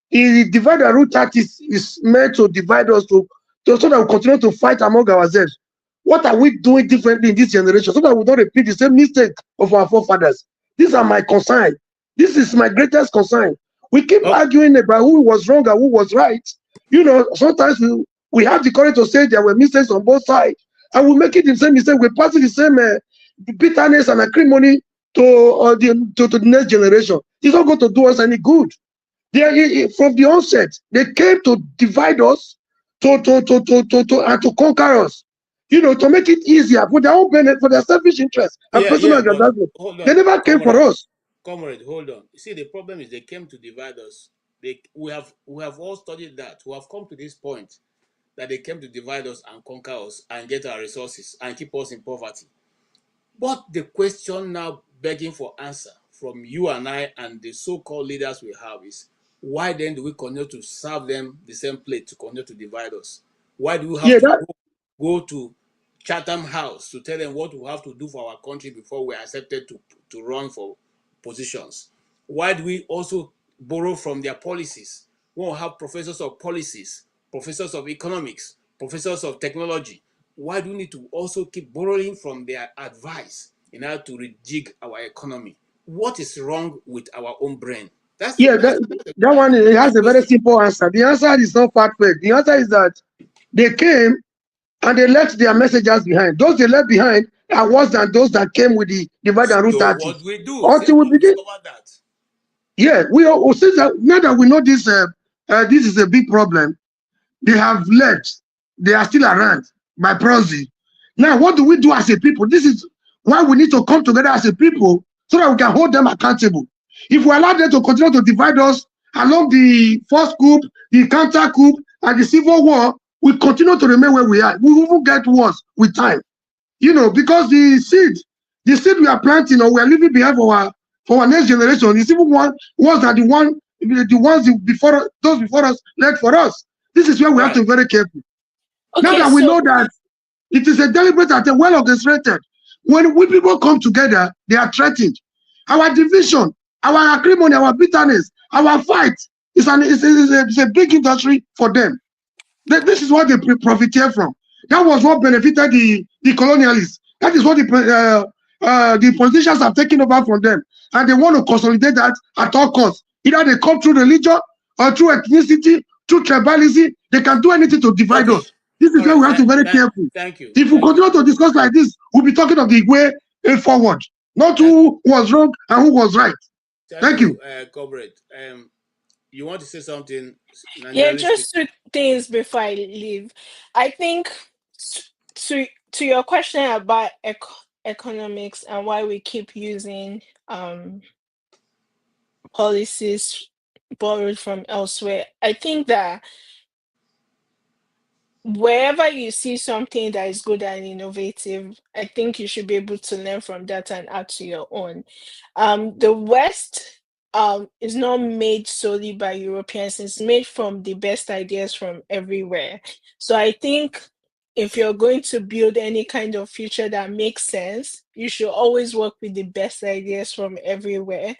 Speaker 15: the divide and rule tactics is meant to divide us so that we continue to fight among ourselves. What are we doing differently in this generation so that we don't repeat the same mistake of our forefathers? These are my concern. This is my greatest concern. We keep arguing about who was wrong and who was right. Sometimes we have the courage to say there were mistakes on both sides, and we make it the same mistake. We pass the same bitterness and acrimony to the next generation. It's not going to do us any good. From the onset, they came to divide us, and to conquer us. To make it easier for their own benefit, for their selfish interest and personal agenda. They never came for us.
Speaker 17: Comrade, hold on. You see, the problem is they came to divide us. We have all studied that. We have come to this point that they came to divide us and conquer us and get our resources and keep us in poverty. But the question now begging for answer from you and I and the so-called leaders we have is, why then do we continue to serve them the same plate to continue to divide us? Why do we have to go to Chatham House to tell them what we have to do for our country before we're accepted to run for positions? Why do we also borrow from their policies? We won't have professors of policies, professors of economics, professors of technology. Why do we need to also keep borrowing from their advice in order to rejig our economy? What is wrong with our own brain?
Speaker 15: That one, it has a very simple answer. The answer is not perfect. The answer is that they came and they left their messengers behind. Those they left behind are worse than those that came with the divide and rule tactics.
Speaker 17: What we do
Speaker 15: until we begin.
Speaker 17: That.
Speaker 15: Yeah, since now that we know this, this is a big problem. They have left. They are still around by proxy. Now, what do we do as a people? This is why we need to come together as a people so that we can hold them accountable. If we allow them to continue to divide us along the first coup, the counter coup, and the civil war, we continue to remain where we are. We will get worse with time. Because the seed we are planting or we are leaving behind for our next generation is even worse than the ones before those before us led for us. This is where we have to be very careful. Okay, now that we know that it is a deliberate and well orchestrated, when we people come together, they are threatened. Our division, our acrimony, our bitterness, our fight is a big industry for them. This is what they profiteer from. That was what benefited the colonialists. That is what the politicians have taken over from them. And they want to consolidate that at all costs. Either they come through religion or through ethnicity, through tribalism. They can do anything to divide us. This is where we have to be very careful.
Speaker 17: Thank you.
Speaker 15: If we continue to discuss like this, we'll be talking of the way forward, not who was wrong and who was right. Thank you.
Speaker 17: Comrade. You want to say something?
Speaker 21: Yeah, just 2 things before I leave. I think to your question about economics and why we keep using policies borrowed from elsewhere, I think that wherever you see something that is good and innovative, I think you should be able to learn from that and add to your own. The West is not made solely by Europeans. It's made from the best ideas from everywhere. So I think if you're going to build any kind of future that makes sense, you should always work with the best ideas from everywhere.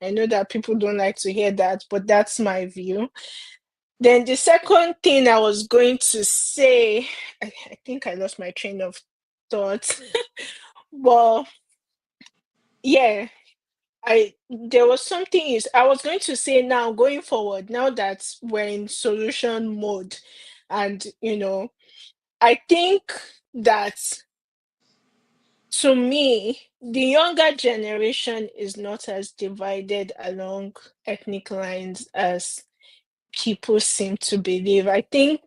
Speaker 21: I know that people don't like to hear that, but that's my view. Then the second thing I was going to say, I think I lost my train of thought. Well, yeah, there was something I was going to say now going forward, now that we're in solution mode, and I think that to me, the younger generation is not as divided along ethnic lines as people seem to believe. I think,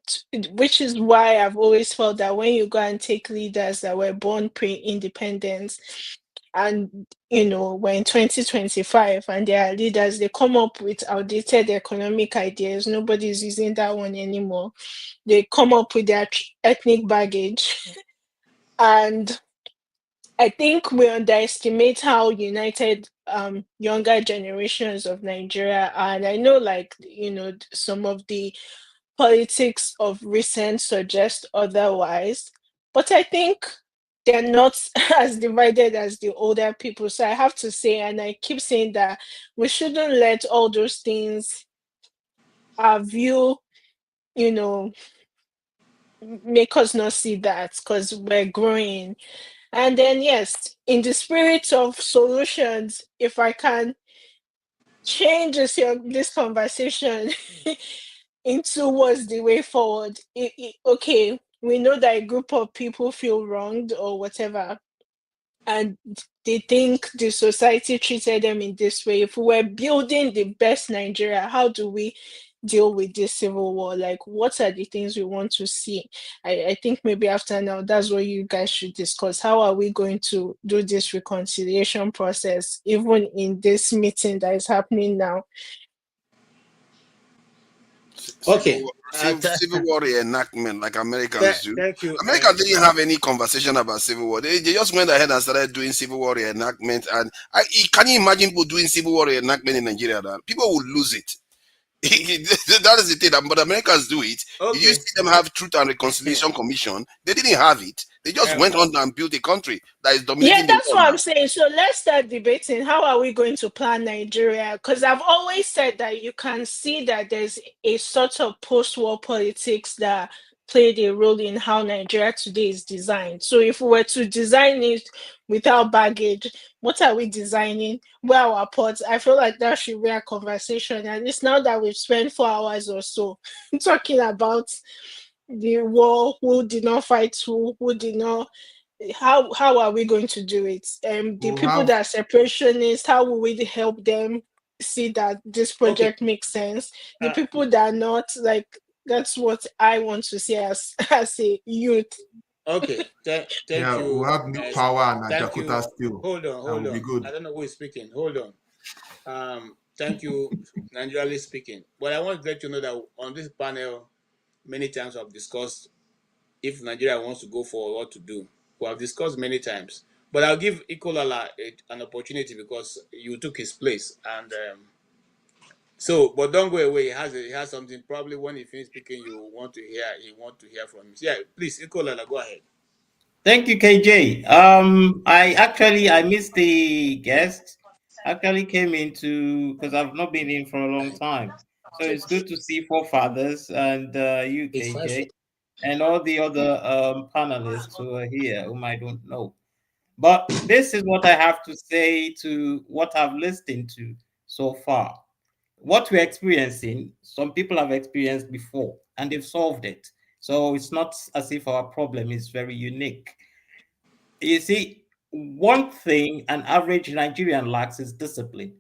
Speaker 21: which is why I've always felt that when you go and take leaders that were born pre-independence, and we're in 2025 and they are leaders, they come up with outdated economic ideas. Nobody's using that one anymore. They come up with their ethnic baggage. And I think we underestimate how united younger generations of Nigeria are. And I know, some of the politics of recent suggest otherwise, but I think they're not as divided as the older people. So I have to say, and I keep saying, that we shouldn't let all those things, our view, make us not see that, because we're growing. And then, yes, in the spirit of solutions, if I can change this conversation into what's the way forward. Okay, we know that a group of people feel wronged or whatever, and they think the society treated them in this way. If we're building the best Nigeria, how do we deal with this civil war? Like, what are the things we want to see? I think maybe after now, that's what you guys should discuss. How are we going to do this reconciliation process, even in this meeting that is happening now?
Speaker 20: Okay. Civil war reenactment like Americans do.
Speaker 17: Thank you.
Speaker 20: America didn't have any conversation about civil war. They just went ahead and started doing civil war reenactment. And can you imagine people doing civil war reenactment in Nigeria? People would lose it. That is the thing. But Americans do it.
Speaker 17: Okay.
Speaker 20: You see them have Truth and Reconciliation Commission. They didn't have it. They just went on and built a country that is dominating.
Speaker 21: Yeah, that's what I'm saying. So let's start debating. How are we going to plan Nigeria? Because I've always said that you can see that there's a sort of post-war politics that played a role in how Nigeria today is designed. So if we were to design it without baggage, what are we designing? Where are our ports? I feel like that should be a conversation. And it's now that we've spent 4 hours or so talking about the war, who did not fight who did not. How are we going to do it? The people that are separationists, how will we help them see that this project makes sense? The people that are not, like, that's what I want to see as a youth.
Speaker 17: Okay, thank you.
Speaker 13: We'll have new power and Dakota still.
Speaker 17: Hold on.
Speaker 13: Good.
Speaker 17: I don't know who is speaking. Hold on. Thank you, Nigerian speaking. But I want to let you know that on this panel, many times I've discussed if Nigeria wants to go for what to do. We have discussed many times. But I'll give Ikolala an opportunity because you took his place. And but don't go away. He has something. Probably when he finishes speaking, you want to hear. He want to hear from him. Yeah, please, Ikolala, go ahead.
Speaker 4: Thank you, KJ. I missed the guest. Actually came into because I've not been in for a long time. So it's good to see forefathers and you, KJ, and all the other panelists who are here whom I don't know. But this is what I have to say to what I've listened to so far. What we're experiencing, some people have experienced before and they've solved it. So it's not as if our problem is very unique. You see, one thing an average Nigerian lacks is discipline,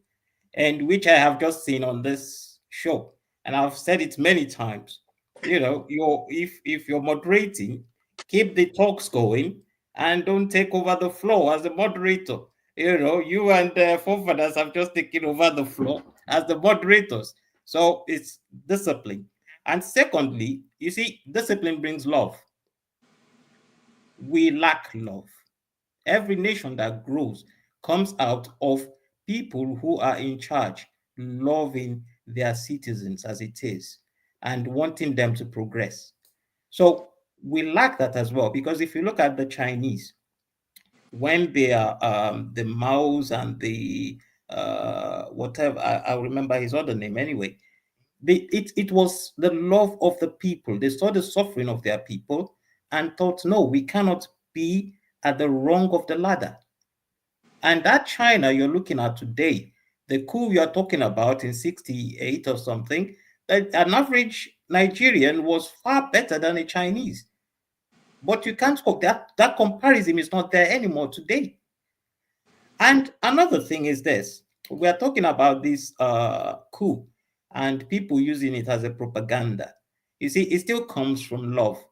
Speaker 4: and which I have just seen on this show. And I've said it many times. If you're moderating, keep the talks going and don't take over the floor as the moderator. You and forefathers have just taken over the floor as the moderators. So it's discipline. And secondly, you see, discipline brings love. We lack love. Every nation that grows comes out of people who are in charge, loving their citizens as it is and wanting them to progress. So we lack that as well, because if you look at the Chinese, when they are the Maos and the whatever, I remember his other name anyway. It was the love of the people. They saw the suffering of their people and thought, no, we cannot be at the rung of the ladder. And that China you're looking at today, the coup you're talking about in 68 or something, an average Nigerian was far better than a Chinese. But you can't talk that comparison is not there anymore today. And another thing is this: we are talking about this coup and people using it as a propaganda. You see, it still comes from love.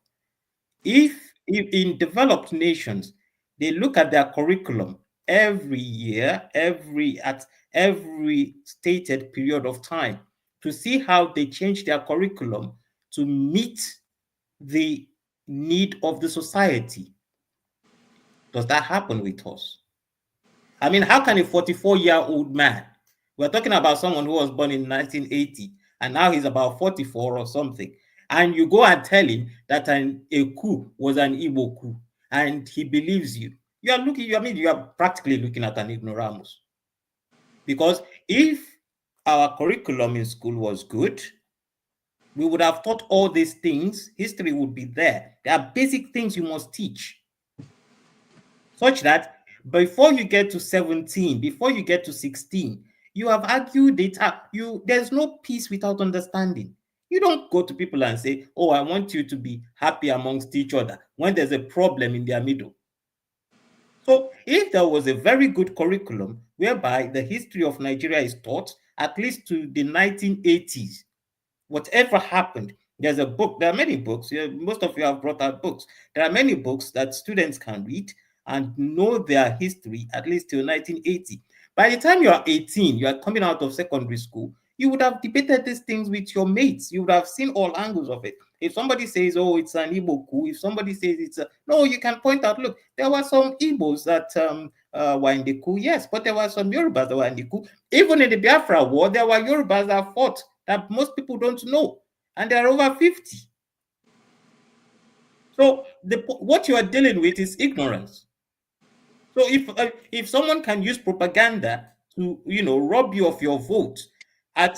Speaker 4: If in developed nations, they look at their curriculum every year, at every stated period of time, to see how they change their curriculum to meet the need of the society. Does that happen with us? I mean, how can a 44-year-old man, we're talking about someone who was born in 1980, and now he's about 44 or something, and you go and tell him that a coup was an Igbo coup, and he believes you. You are practically looking at an ignoramus. Because if our curriculum in school was good, we would have taught all these things. History would be there. There are basic things you must teach, such that before you get to 17, before you get to 16, you have argued it up. There's no peace without understanding. You don't go to people and say, oh, I want you to be happy amongst each other when there's a problem in their middle. So if there was a very good curriculum whereby the history of Nigeria is taught, at least to the 1980s, whatever happened, there's a book, there are many books, most of you have brought out books. There are many books that students can read and know their history at least till 1980. By the time you are 18, you are coming out of secondary school, you would have debated these things with your mates. You would have seen all angles of it. If somebody says, oh, it's an Igbo coup, if somebody says it's no, you can point out, look, there were some Igbos that were in the coup, yes, but there were some Yorubas that were in the coup. Even in the Biafra war, there were Yorubas that fought that most people don't know, and there are over 50. So what you are dealing with is ignorance. So if someone can use propaganda to rob you of your vote at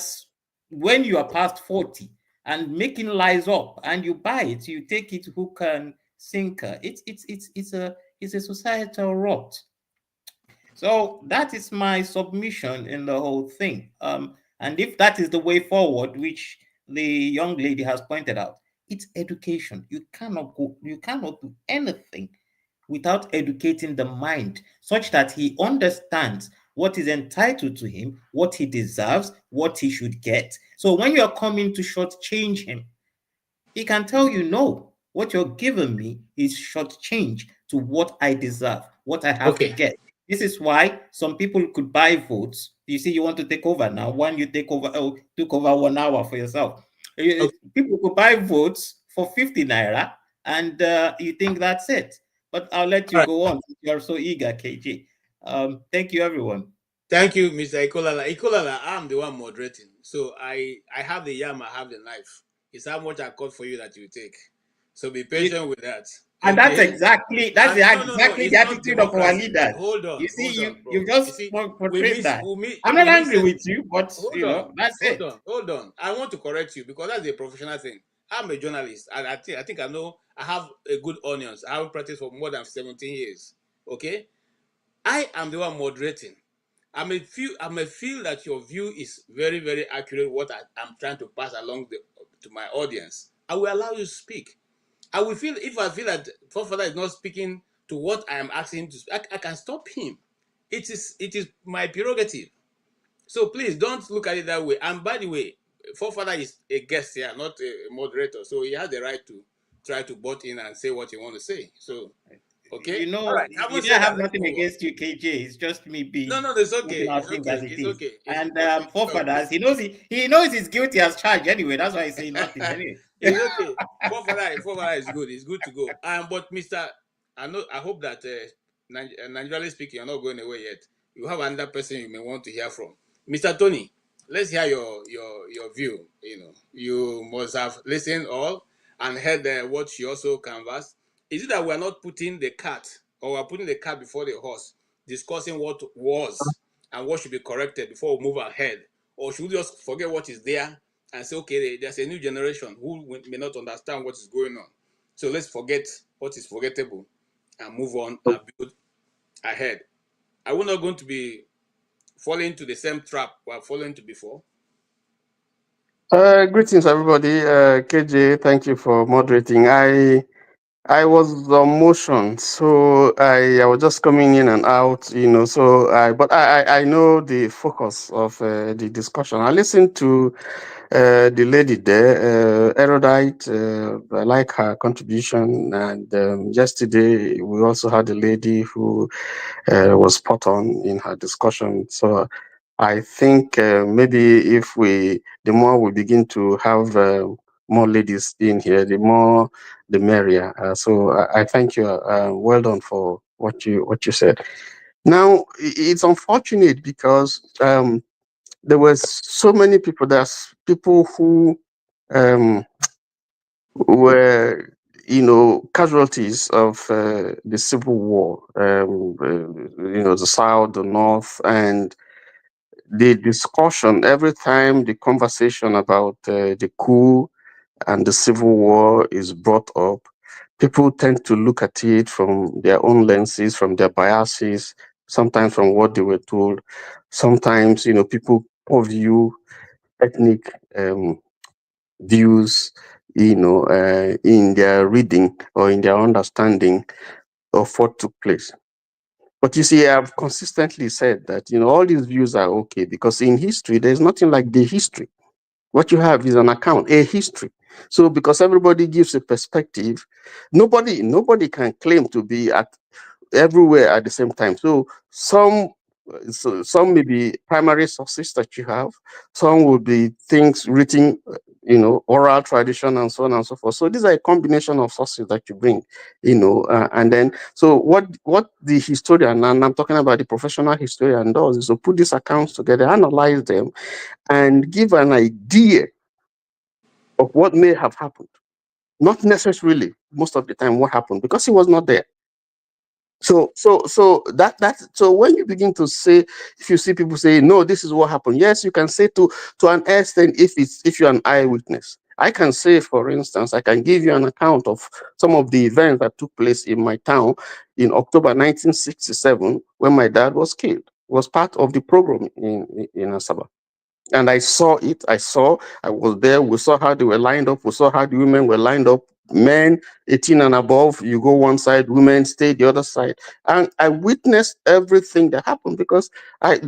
Speaker 4: when you are past 40 and making lies up, and you buy it, you take it hook and sinker, it's a societal rot. So that is my submission in the whole thing. And if that is the way forward, which the young lady has pointed out, it's education. You cannot do anything without educating the mind such that he understands what is entitled to him, what he deserves, what he should get. So when you're coming to shortchange him, he can tell you, no, what you're giving me is shortchange to what I deserve, what I have to get. This is why some people could buy votes. You see, you want to take over now. When you took over 1 hour for yourself. People could buy votes for 50 naira, and you think that's it. But I'll let you go on. You're so eager, KG. Thank you, everyone.
Speaker 17: Thank you, Mr. Ikolala. Ikolala, I'm the one moderating. So I have the yam, I have the knife. It's how much I cut for you that you take. So be patient with that.
Speaker 4: And that's exactly the attitude of our leaders.
Speaker 17: Hold on.
Speaker 4: You see,
Speaker 17: bro.
Speaker 4: you just portray that. I'm not angry with you, but that's it.
Speaker 17: Hold on. I want to correct you because that's a professional thing. I'm a journalist, and I think I know I have a good audience. I have practiced for more than 17 years. Okay, I am the one moderating. I may feel that your view is very, very accurate. What I'm trying to pass along to my audience, I will allow you to speak. I will feel if I feel that Forefather is not speaking to what I am asking him to speak, I can stop him. It is my prerogative. So please don't look at it that way. And by the way, Forefather is a guest here, not a moderator, so he has the right to try to butt in and say what he wants to say. So. Okay.
Speaker 4: All right. I have nothing against you, KJ. It's just me being.
Speaker 17: No, it's okay. It's okay.
Speaker 4: And Forefathers, he knows he's guilty as charged anyway. That's why he's saying nothing anyway.
Speaker 17: It's okay. Forefather is good. It's good to go. But Mr. I hope that Nigerian speaking, you're not going away yet. You have another person you may want to hear from, Mr. Tony. Let's hear your view. You must have listened all, and heard what she also canvassed? Is it that we are not putting the cart, or we are putting the cart before the horse, discussing what was and what should be corrected before we move ahead? Or should we just forget what is there and say, okay, there's a new generation who may not understand what is going on, so let's forget what is forgettable and move on and build ahead? Are we not going to be falling into the same trap we have fallen into before?
Speaker 6: Greetings, everybody. KJ, thank you for moderating. I was on motion, so I was just coming in and out, So but I know the focus of the discussion. I listened to the lady there, erudite. I like her contribution, and yesterday we also had a lady who was spot on in her discussion. So I think maybe if the more we begin to have more ladies in here, the merrier. So I thank you. Well done for what you said. Now it's unfortunate because there were so many people. There's people who were casualties of the Civil War. The South, the North, and the discussion every time the conversation about the coup and the Civil War is brought up, people tend to look at it from their own lenses, from their biases, sometimes from what they were told. Sometimes, people view ethnic views, in their reading or in their understanding of what took place. But you see, I've consistently said that, all these views are okay because in history, there's nothing like the history. What you have is an account, a history. So because everybody gives a perspective, nobody can claim to be at everywhere at the same time. So some may be primary sources that you have, some will be things written, oral tradition and so on and so forth. So these are a combination of sources that you bring, and then so what the historian, and I'm talking about the professional historian, does is to put these accounts together, analyze them, and give an idea of what may have happened. Not necessarily most of the time what happened because he was not there. So when you begin to say, if you see people say, no, this is what happened. Yes, you can say to an extent if you're an eyewitness. I can say, for instance, I can give you an account of some of the events that took place in my town in October 1967 when my dad was killed. It was part of the program in Asaba. And I saw it. I was there. We saw how they were lined up. We saw how the women were lined up. Men 18 and above, you go one side, women stay the other side. And I witnessed everything that happened because I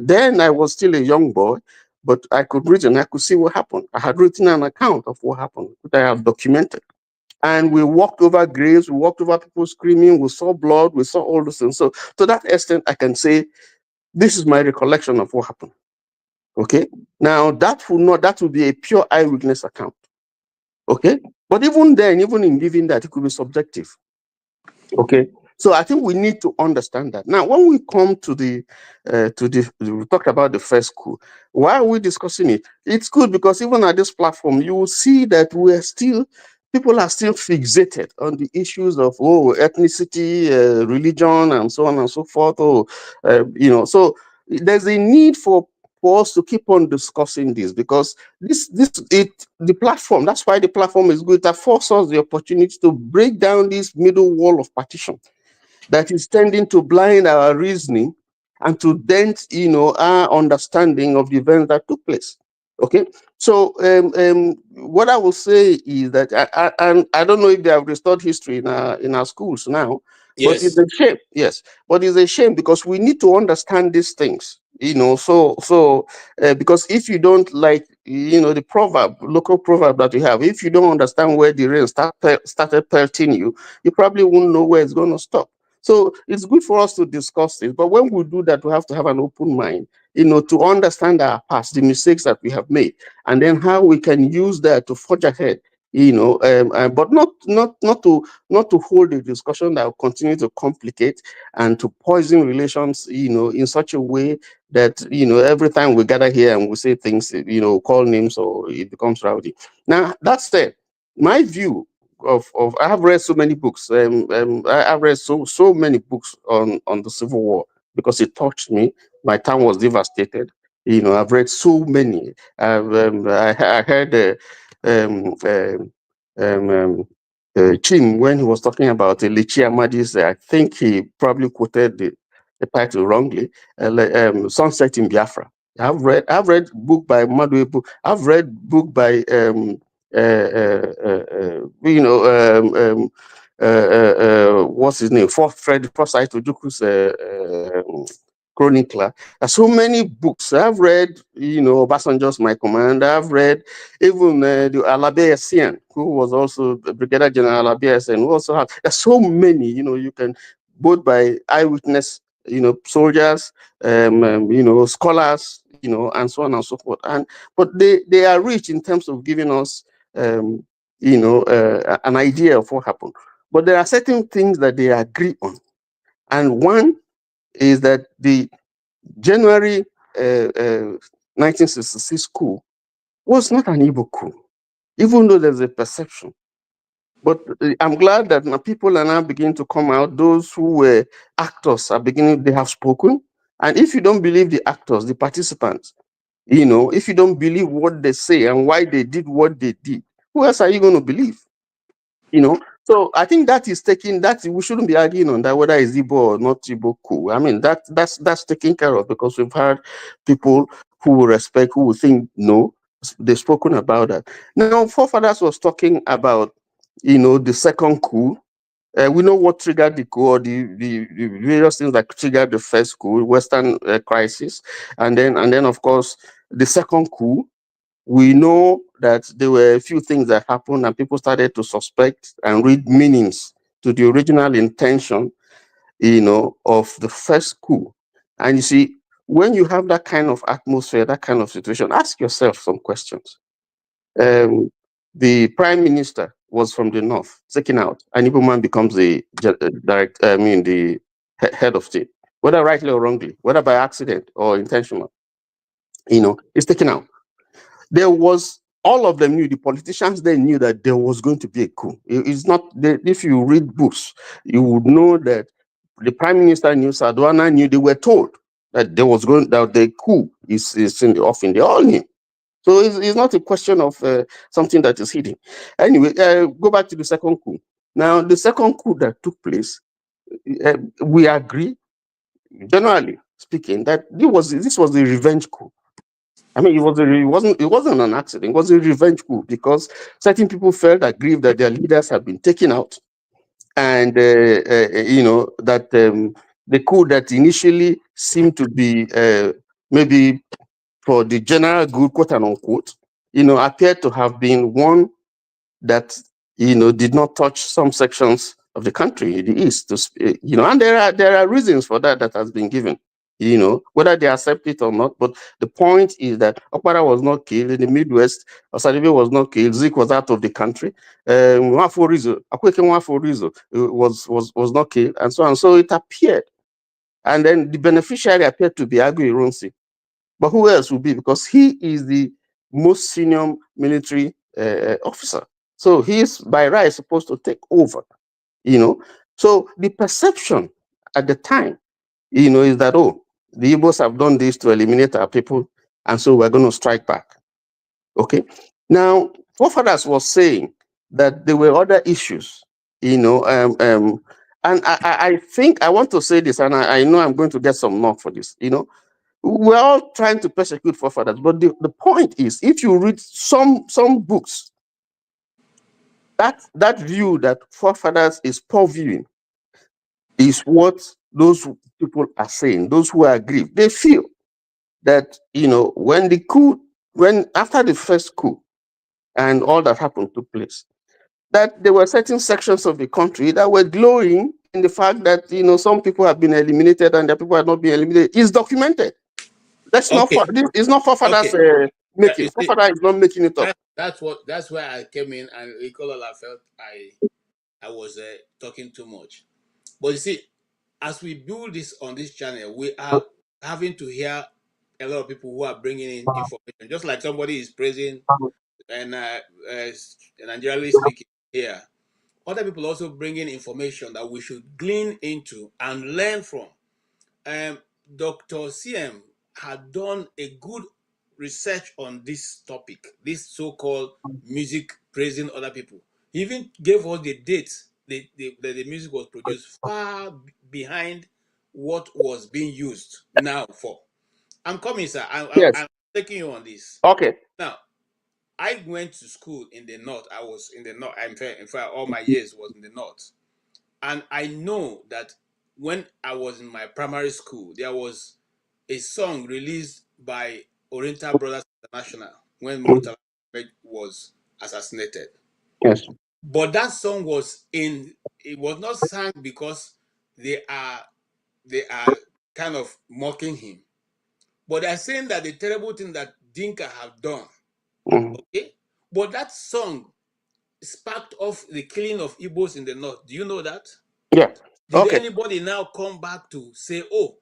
Speaker 6: was still a young boy, but I could read and I could see what happened. I had written an account of what happened that I have documented. And we walked over graves, we walked over people screaming, we saw blood, we saw all those things. So to that extent, I can say, this is my recollection of what happened. Okay, now that will be a pure eyewitness account. Okay, but even then, even in giving that, it could be subjective. Okay, so I think we need to understand that. Now, when we come to we talked about the first coup. Why are we discussing it? It's good because even at this platform, you will see that people are still fixated on the issues of ethnicity, religion, and so on and so forth. So there's a need for us to keep on discussing this because the platform, that's why the platform is good. That forces us the opportunity to break down this middle wall of partition that is tending to blind our reasoning and to dent, our understanding of the events that took place. Okay, so what I will say is that I don't know if they have restored history in our schools now, but it's a shame. Yes, but it's a shame because we need to understand these things. Because if you don't the local proverb that we have, if you don't understand where the rain started pelting you, you probably won't know where it's going to stop. So it's good for us to discuss this, but when we do that, we have to have an open mind, to understand our past, the mistakes that we have made, and then how we can use that to forge ahead. But not to hold a discussion that will continue to complicate and to poison relations, in such a way that every time we gather here and we say things, call names, or it becomes rowdy. Now that said, my view, I have read so many books. I've read so many books on the Civil War because it touched me. My town was devastated. I've read so many. I heard Chin when he was talking about Lichi Amadi's. I think he probably quoted the title wrongly. Sunset in Biafra. I've read book by Maduebu. I've read book by what's his name? Fred Forsyth Ojukwu's chronicler. There's so many books I've read. Obasanjo's My Commander. I've read even the Alabe Essien, who was also Brigadier General Alabe Essien, who also have. There's so many. You can both by eyewitness, soldiers, scholars, and so on and so forth. But they are rich in terms of giving us an idea of what happened. But there are certain things that they agree on. And one is that the January 1966 coup was not an Igbo coup, even though there's a perception. But I'm glad that my people are now beginning to come out. Those who were actors are beginning, they have spoken. And if you don't believe the actors, the participants, if you don't believe what they say and why they did what they did, who else are you going to believe? So I think that is taking that we shouldn't be arguing on that whether it's Igbo or not Igbo cool. I mean that's taken care of because we've had people who will respect, who will think no, they've spoken about that. Now forefathers was talking about the second coup. We know what triggered the coup or the various things that triggered the first coup, Western crisis, and then of course the second coup. We know that there were a few things that happened and people started to suspect and read meanings to the original intention, of the first coup. And you see, when you have that kind of atmosphere, that kind of situation, ask yourself some questions. The prime minister was from the north, taken out, and Igbo man becomes the head of state, whether rightly or wrongly, whether by accident or intentional, it's taken out. There was, all of them knew, the politicians they knew that there was going to be a coup. It's not, if you read books, you would know that the prime minister knew, Sadwana knew, they were told that there was going, that the coup is in the offing. They all knew. So it's not a question of something that is hidden. Anyway, go back to the second coup. Now, the second coup that took place, we agree, generally speaking, that this was the revenge coup. I mean, it wasn't an accident. It was a revenge coup because certain people felt aggrieved that their leaders had been taken out, and that the coup that initially seemed to be maybe for the general good, quote and unquote, appeared to have been one that did not touch some sections of the country, the east, and there are reasons for that has been given. Whether they accept it or not. But the point is that Okpara was not killed in the Midwest. Osadibe was not killed. Zik was out of the country. Nwafo Akweke Nwafo was not killed, and so on. So it appeared. And then the beneficiary appeared to be Agui Ironsi. But who else would be? Because he is the most senior military officer. So he is, by right, supposed to take over. So the perception at the time, is that, the Igbos have done this to eliminate our people, and so we're going to strike back. Okay. Now, forefathers was saying that there were other issues, and I think I want to say this, and I know I'm going to get some knock for this. We're all trying to persecute forefathers, but the point is, if you read some books, that view that forefathers is poor viewing is what those people are saying. Those who are aggrieved, they feel that when after the first coup and all that happened took place, that there were certain sections of the country that were glowing in the fact that some people have been eliminated and the people have not been eliminated. It's documented. It's not forefathers making. Forefather is not making it up.
Speaker 17: That's where I came in, and I felt I was talking too much. But you see, as we build this on this channel, we are having to hear a lot of people who are bringing in information. Just like somebody is praising and Nigerianly speaking here, other people also bring in information that we should glean into and learn from. Dr. CM had done a good research on this topic, this so-called music praising other people. He even gave us the dates that the music was produced far behind what was being used now for. I'm coming, sir. I'm taking you on this.
Speaker 6: Okay.
Speaker 17: Now, I went to school in the north. I was in the north. In fact, all my years was in the north. And I know that when I was in my primary school, there was a song released by Oriental Brothers International when Murtala was assassinated.
Speaker 6: Yes.
Speaker 17: But that song it was not sung because they are kind of mocking him. But they're saying that the terrible thing that Dinka have done. Okay? But that song sparked off the killing of Igbos in the north. Do you know that?
Speaker 6: Yeah.
Speaker 17: Did anybody now come back to say, oh,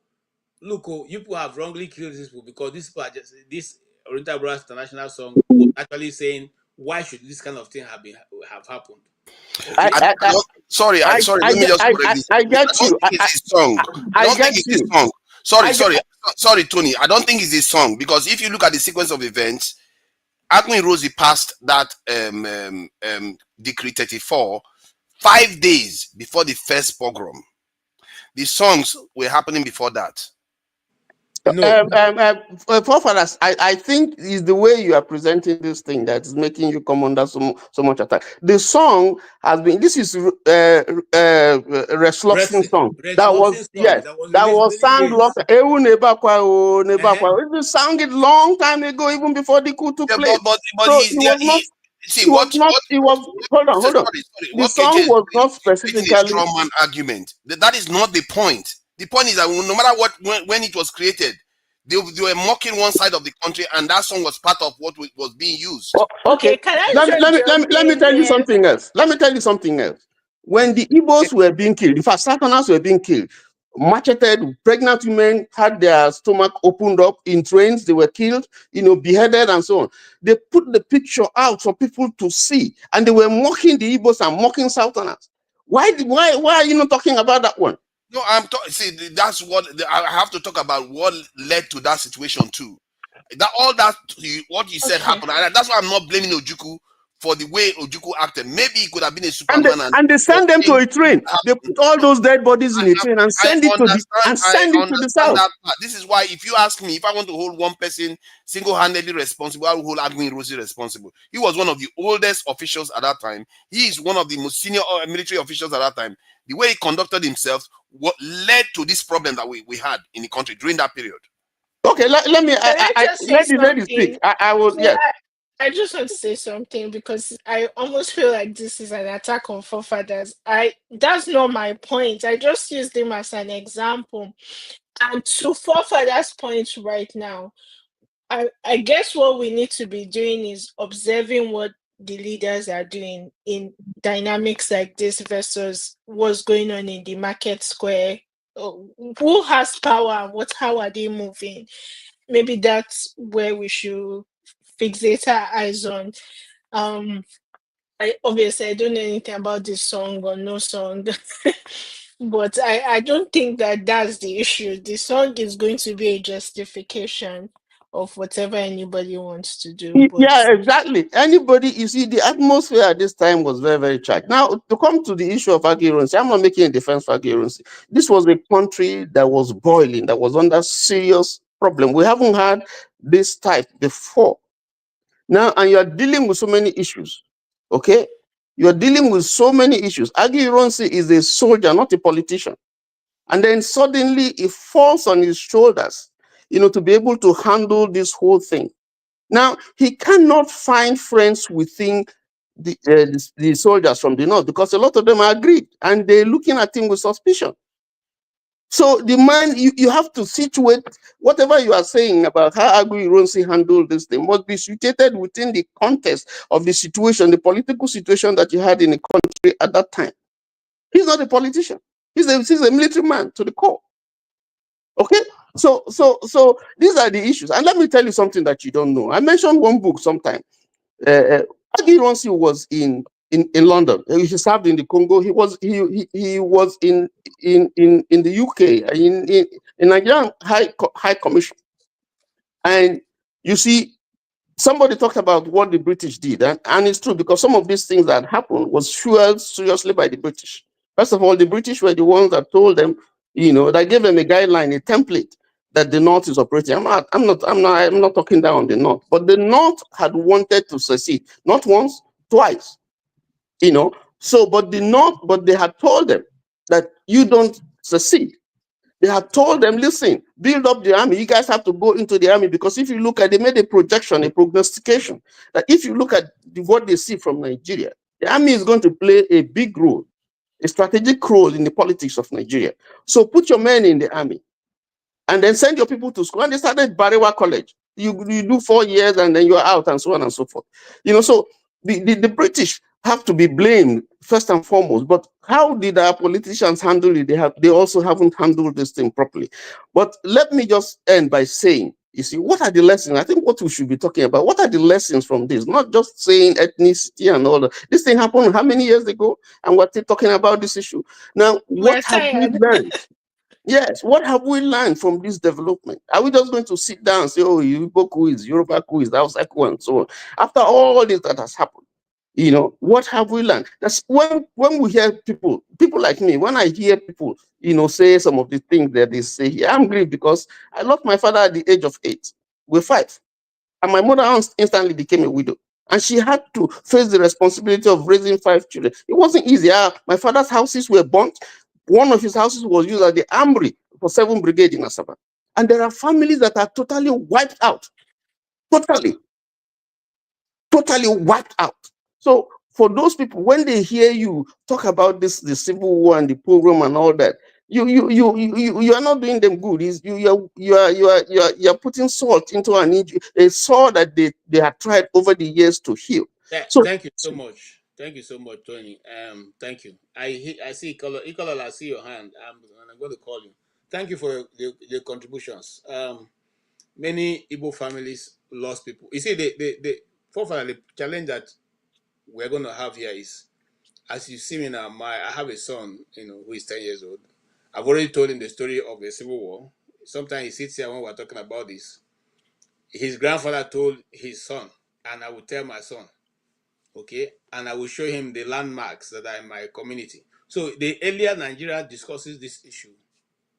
Speaker 17: look, oh, you people have wrongly killed these people because this Oriental Brothers International song was actually saying, why should this kind of thing have happened? Okay.
Speaker 20: Sorry. Let me just correct this.
Speaker 6: I get you.
Speaker 20: It's his song. I don't think it's his song. Sorry, Tony. I don't think it's his song because if you look at the sequence of events, Agui Rosie passed that Decree 34 5 days before the first pogrom. The songs were happening before that.
Speaker 17: No.
Speaker 6: Forefathers, I think is the way you are presenting this thing that is making you come under so much attack. The song has been. This is Resolution song. That was sung long. It was sung it long time ago, even before the coup took place.
Speaker 20: But
Speaker 6: so it was not. Hold on. The song was not specifically
Speaker 20: a strongman argument. That is not the point. The point is that no matter what, when it was created, they were mocking one side of the country, and that song was part of what was being used.
Speaker 6: Okay, can I let me tell you something else. When the Igbos were being killed, in fact, Southerners were being killed, macheted, pregnant women had their stomach opened up in trains, they were killed, beheaded and so on. They put the picture out for people to see, and they were mocking the Igbos and mocking Southerners. Why are you not talking about that one?
Speaker 20: No, see, that's what I have to talk about. What led to that situation too? What you said happened, and that's why I'm not blaming Ojukwu for the way Ojukwu acted. Maybe he could have been a Superman,
Speaker 6: and they send them to a train. They put all those dead bodies in a train and send it to the south.
Speaker 20: This is why, if you ask me, if I want to hold one person single-handedly responsible, I will hold Agui Rosie responsible. He was one of the oldest officials at that time. He is one of the most senior military officials at that time. The way he conducted himself, what led to this problem that we had in the country during that period.
Speaker 6: Okay, let me speak. I will. Yes.
Speaker 21: I just want to say something because I almost feel like this is an attack on forefathers. That's not my point. I just used him as an example. And to forefathers' point right now, I guess what we need to be doing is observing what the leaders are doing in dynamics like this versus what's going on in the market square. Who has power? How are they moving? Maybe that's where we should fixate our eyes on. I don't know anything about this song or no song, but I don't think that's the issue. The song is going to be a justification of whatever anybody wants to do.
Speaker 6: Yeah, exactly. Anybody, you see, the atmosphere at this time was very, very charged. Now, to come to the issue of Agui Ironsi, I'm not making a defense for Agui Ironsi. This was a country that was boiling, that was under serious problem. We haven't had this type before. Now, and you are dealing with so many issues. Okay? You are dealing with so many issues. Agui Ironsi is a soldier, not a politician. And then suddenly it falls on his shoulders, to be able to handle this whole thing. Now, he cannot find friends within the soldiers from the north because a lot of them are aggrieved and they're looking at him with suspicion. So the man, you have to situate whatever you are saying about how Agui Ironsi handled this thing must be situated within the context of the situation, the political situation that you had in the country at that time. He's not a politician. He's a military man to the core. Okay? So these are the issues. And let me tell you something that you don't know. I mentioned one book sometime. Agui Ironsi was in in London. He served in the Congo. He was in the UK, in Nigerian High Commission. And you see, somebody talked about what the British did, and it's true, because some of these things that happened was fueled seriously by the British. First of all, the British were the ones that told them, that gave them a guideline, a template that the North is operating. I'm not talking down on the North, but the North had wanted to secede, not once, twice. But they had told them that you don't secede. They had told them, listen, build up the army. You guys have to go into the army, because if you look at, they made a projection, a prognostication, that if you look at what they see from Nigeria, the army is going to play a big role, a strategic role in the politics of Nigeria. So put your men in the army and then send your people to school. And they started Barewa College. You do 4 years and then you're out, and so on and so forth. So the British have to be blamed first and foremost. But how did our politicians handle it? They also haven't handled this thing properly. But let me just end by saying, you see, what are the lessons? I think what we should be talking about, what are the lessons from this? Not just saying ethnicity and all that. This thing happened how many years ago? And we're still talking about this issue. Now, what have we learned? Yes, what have we learned from this development? Are we just going to sit down and say, oh, Igbo quiz, Yoruba quiz, Hausa quiz, and so on? After all this that has happened, what have we learned? That's when we hear people like me, when I hear people, say some of the things that they say here, I'm grieved, because I lost my father at the age of 8. We're 5. And my mother instantly became a widow. And she had to face the responsibility of raising 5 children. It wasn't easy. My father's houses were burnt. One of his houses was used as the armory for 7th Brigade in Asaba. And there are families that are totally wiped out. Totally wiped out. So for those people, when they hear you talk about the Civil War and the pogrom and all that, you are not doing them good. You are putting salt into a sore that they have tried over the years to heal. So
Speaker 17: Thank you so much. Thank you so much, Tony. Thank you. I see Ikola, I see your hand. I'm going to call you. Thank you for the contributions. Many Igbo families lost people. You see, the challenge that we're going to have here is, as you see me now, I have a son, who is 10 years old. I've already told him the story of the Civil War. Sometimes he sits here when we're talking about this. His grandfather told his son, and I will tell my son, okay, and I will show him the landmarks that are in my community. So the earlier Nigeria discusses this issue,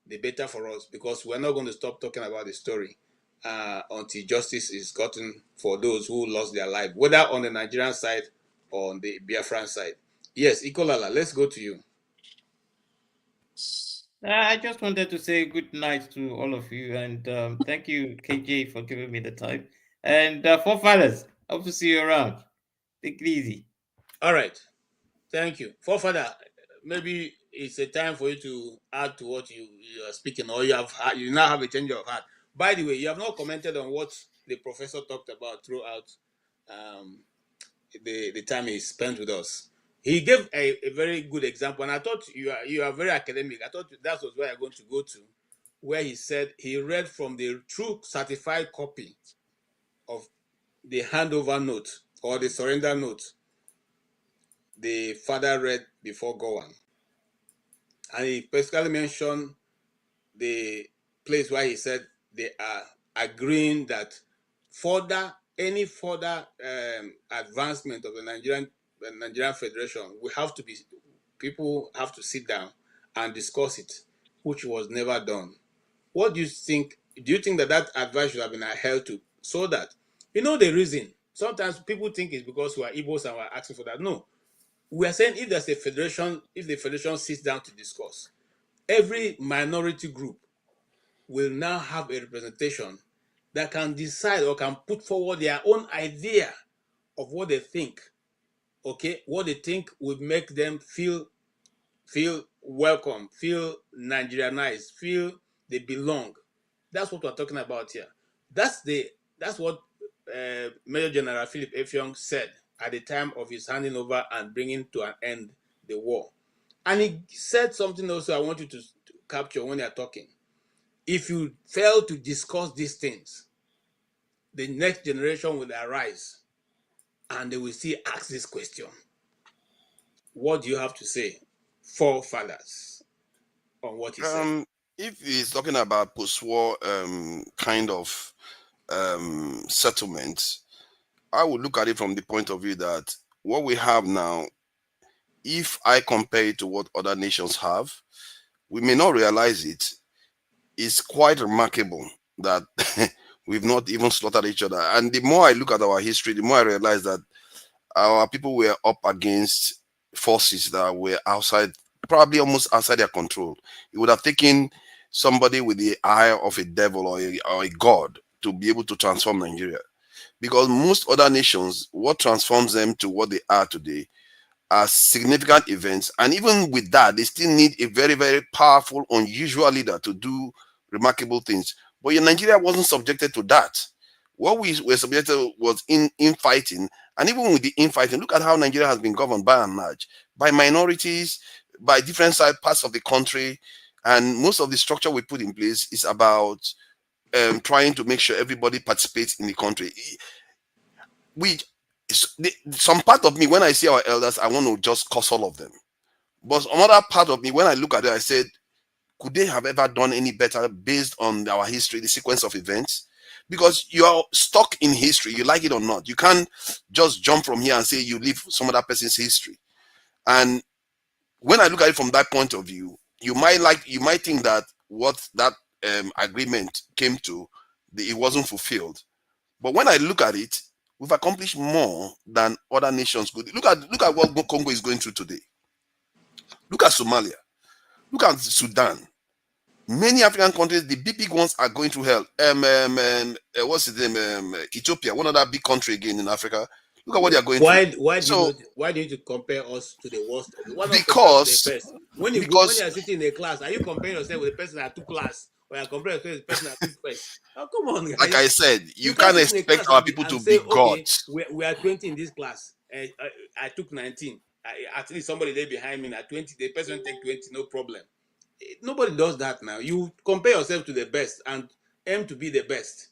Speaker 17: the better for us, because we're not going to stop talking about the story until justice is gotten for those who lost their life, whether on the Nigerian side or on the Biafran side. Yes, Ikolala, let's go to you.
Speaker 4: I just wanted to say good night to all of you, and thank you, KJ, for giving me the time. And forefathers, hope to see you around. Take it easy.
Speaker 17: All right. Thank you. Forefather, maybe it's a time for you to add to what you are speaking, or you now have a change of heart. By the way, you have not commented on what the professor talked about throughout the time he spent with us. He gave a very good example, and I thought you are very academic. I thought that was where you're going to go to, where he said he read from the true certified copy of the handover note or the surrender note the father read before Gowan. And he specifically mentioned the place where he said they are agreeing that any further advancement of the Nigerian Federation, people have to sit down and discuss it, which was never done. What do you think? Do you think that advice should have been held to, so that, the reason? Sometimes people think it's because we are Igbos and we're asking for that. No. We are saying if there's a federation, if the federation sits down to discuss, every minority group will now have a representation that can decide or can put forward their own idea of what they think, okay? What they think would make them feel welcome, feel Nigerianized, feel they belong. That's what we're talking about here. That's what Major General Philip Effiong said at the time of his handing over and bringing to an end the war. And he said something also I want you to capture when you're talking. If you fail to discuss these things, the next generation will arise and they will still ask this question. what do you have to say, forefathers, on what he said?
Speaker 20: If he's talking about post-war kind of settlement, I would look at it from the point of view that what we have now, if I compare it to what other nations have, we may not realize it. It's quite remarkable that we've not even slaughtered each other. And the more I look at our history, the more I realize that our people were up against forces that were outside, probably almost outside their control. It would have taken somebody with the eye of a devil or a god to be able to transform Nigeria. Because most other nations, what transforms them to what they are today are significant events. And even with that, they still need a very, very powerful, unusual leader to do remarkable things. But Nigeria wasn't subjected to that. What we were subjected to was infighting. And even with the infighting, look at how Nigeria has been governed by and large, by minorities, by different parts of the country. And most of the structure we put in place is about trying to make sure everybody participates in the country. Some part of me, when I see our elders, I want to just curse all of them. But another part of me, when I look at it, I said, could they have ever done any better based on our history, the sequence of events? Because you are stuck in history, you like it or not. You can't just jump from here and say you live some other person's history. And when I look at it from that point of view, you might think that what that agreement came to, it wasn't fulfilled. But when I look at it, we've accomplished more than other nations could. Look at what Congo is going through today. Look at Somalia. Look at Sudan. Many African countries, the big ones, are going through hell. What's his name? Ethiopia, one other big country again in Africa. Look at what they are going through.
Speaker 17: Why do you need to compare us to the worst of it?
Speaker 20: Because
Speaker 17: the best? When you are sitting in a class, are you comparing yourself with the person that took class, or are you comparing yourself with the person that took first? Oh, come on, guys.
Speaker 20: Like I said, you can't expect our people to be gods.
Speaker 17: We are 20 in this class. I took 19. At least somebody there behind me at 20. The person take 20, no problem. Nobody does that now. You compare yourself to the best and aim to be the best.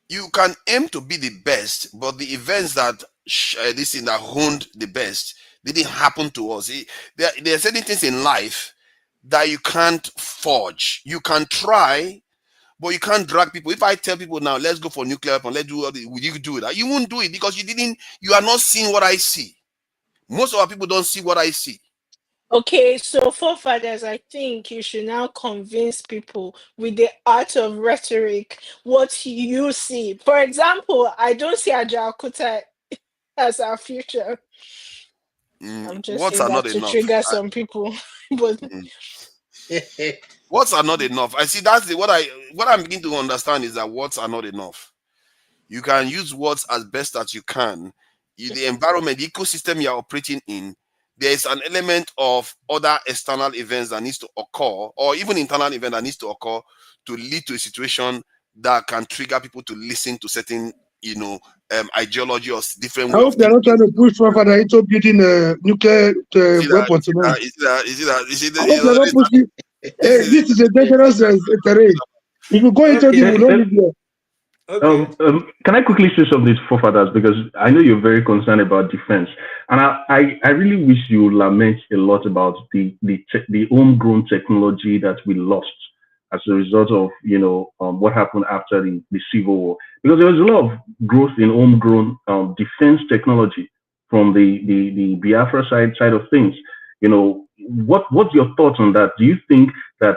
Speaker 20: You can aim to be the best, but the events that that honed the best didn't happen to us. There are certain things in life that you can't forge. You can try, but you can't drag people. If I tell people now, let's go for nuclear weapon, let's do all this, will you do it? You won't do it because you are not seeing what I see. Most of our people don't see what I see.
Speaker 21: Okay, so forefathers, I think you should now convince people with the art of rhetoric what you see. For example, I don't see Ajaokuta as our future. I'm just saying that to trigger some people. But
Speaker 20: words are not enough. I see that's what I'm beginning to understand is that words are not enough. You can use words as best as you can. The environment, the ecosystem you're operating in, there is an element of other external events that needs to occur, or even internal event that needs to occur to lead to a situation that can trigger people to listen to certain, ideology or different.
Speaker 15: I hope they're not trying to push further into building nuclear weapons. This is a dangerous terrain. If you go into it, we don't live
Speaker 16: there. Can I quickly say something to forefathers, because I know you're very concerned about defense, and I really wish you lament a lot about the homegrown technology that we lost as a result of what happened after the Civil War, because there was a lot of growth in homegrown defense technology from the Biafra side of things. What's your thoughts on that? Do you think that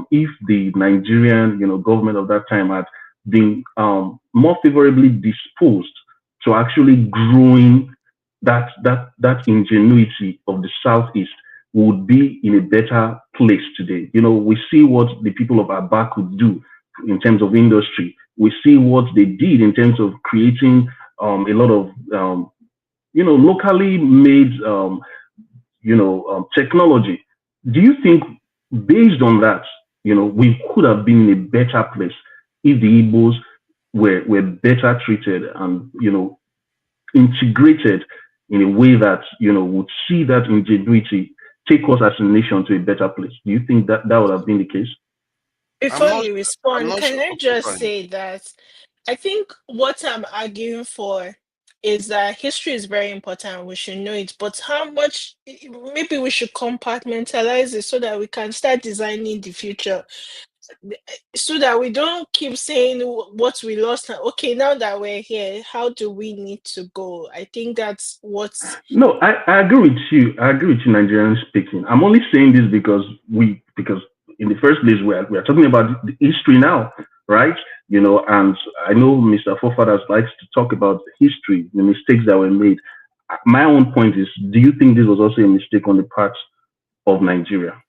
Speaker 16: if the Nigerian government of that time had been more favorably disposed to actually growing that ingenuity of the Southeast, we would be in a better place today? We see what the people of Aba could do in terms of industry. We see what they did in terms of creating a lot of locally made technology. Do you think, based on that, we could have been in a better place if the Igbos were better treated and integrated in a way that would see that ingenuity take us as a nation to a better place? Do you think that would have been the case?
Speaker 21: Before you respond, can I just say that I think what I'm arguing for is that history is very important. We should know it, but how much? Maybe we should compartmentalize it so that we can start designing the future, so that we don't keep saying what we lost. Okay, now that we're here, how do we need to go? I think that's what's.
Speaker 16: No, I agree with you. I agree with you, Nigerian speaking. I'm only saying this because in the first place we are talking about the history now, right? And I know Mr. Forefathers likes to talk about history, the mistakes that were made. My own point is, do you think this was also a mistake on the part of Nigeria?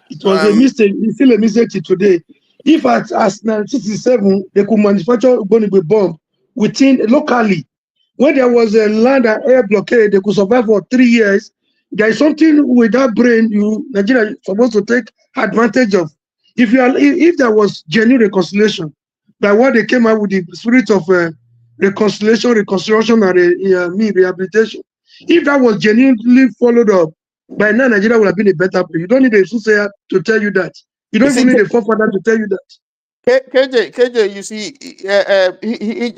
Speaker 15: It was a mistake. It's still a mistake till today. If as 1967 they could manufacture Bonibwe bomb locally, when there was a land and air blockade, they could survive for 3 years. There is something with that brain Nigeria is supposed to take advantage of. If there was genuine reconciliation, by what they came out with the spirit of reconciliation, reconstruction, and rehabilitation, if that was genuinely followed up, by now Nigeria would have been a better place. You don't need a soothsayer to tell you that. You don't even need a forefather to tell you that.
Speaker 6: KJ, you see,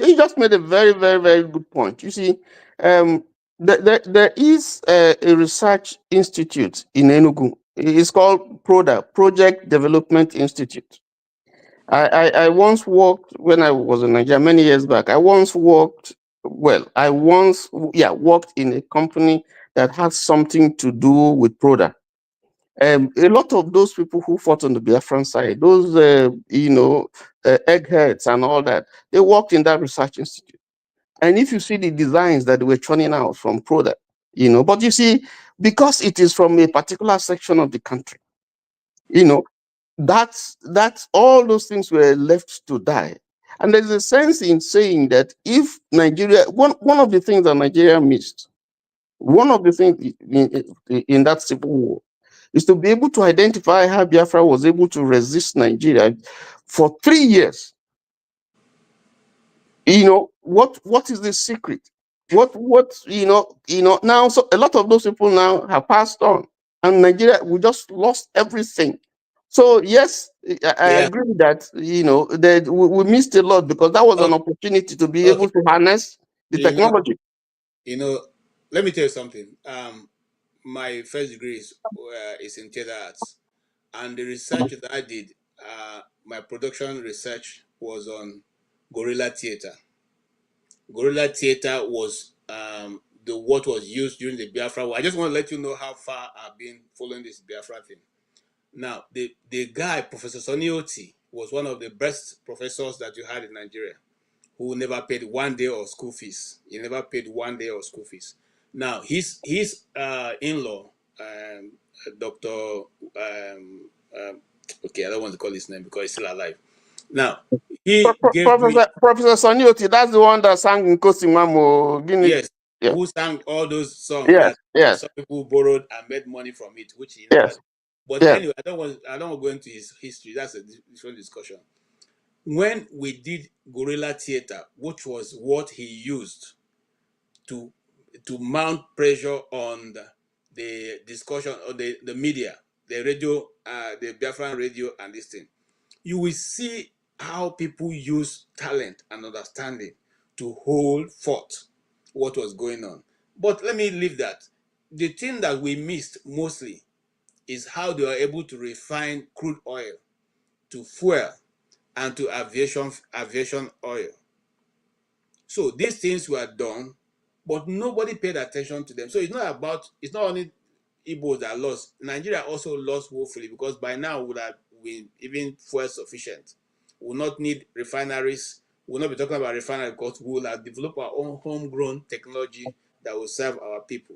Speaker 6: he just made a very, very, very good point. You see, there is a research institute in Enugu. It's called PRODA, Project Development Institute. I once worked, when I was in Nigeria many years back, worked in a company that had something to do with PRODA. A lot of those people who fought on the Biafran side, those eggheads and all that, they worked in that research institute. And if you see the designs that they were churning out from PRODA, but you see, because it is from a particular section of the country, that's all those things were left to die. And there's a sense in saying that if Nigeria, one of the things that Nigeria missed, one of the things in that civil war, is to be able to identify how Biafra was able to resist Nigeria for 3 years. What is the secret? What now, so a lot of those people now have passed on, and Nigeria, we just lost everything. So yes, I agree that that we missed a lot, because that was an opportunity to be able to harness the technology.
Speaker 17: Let me tell you something. My first degree is in theater arts, and the research that I did, my production research was on guerrilla theater. Guerrilla theater was what was used during the Biafra War. I just want to let you know how far I've been following this Biafra thing. Now, the guy, Professor Sonioti, was one of the best professors that you had in Nigeria, who never paid 1 day of school fees. He never paid 1 day of school fees. Now, his in-law, Dr. Okay, I don't want to call his name because he's still alive. Now, he gave
Speaker 6: Professor Sonioti, that's the one that sang in Kosimamo.
Speaker 17: Yes, who sang all those songs that some people borrowed and made money from it, which he never did. But anyway, I don't want to go into his history. That's a different discussion. When we did guerrilla theater, which was what he used to mount pressure on the discussion or the media, the radio, the Biafran radio and this thing, you will see how people use talent and understanding to hold forth what was going on. But let me leave that. The thing that we missed mostly is how they were able to refine crude oil to fuel and to aviation oil. So these things were done, but nobody paid attention to them. So it's not only Igbos that lost. Nigeria also lost woefully, because by now we would have been even fuel sufficient. We will not need refineries. We will not be talking about refineries, because we will have developed our own homegrown technology that will serve our people.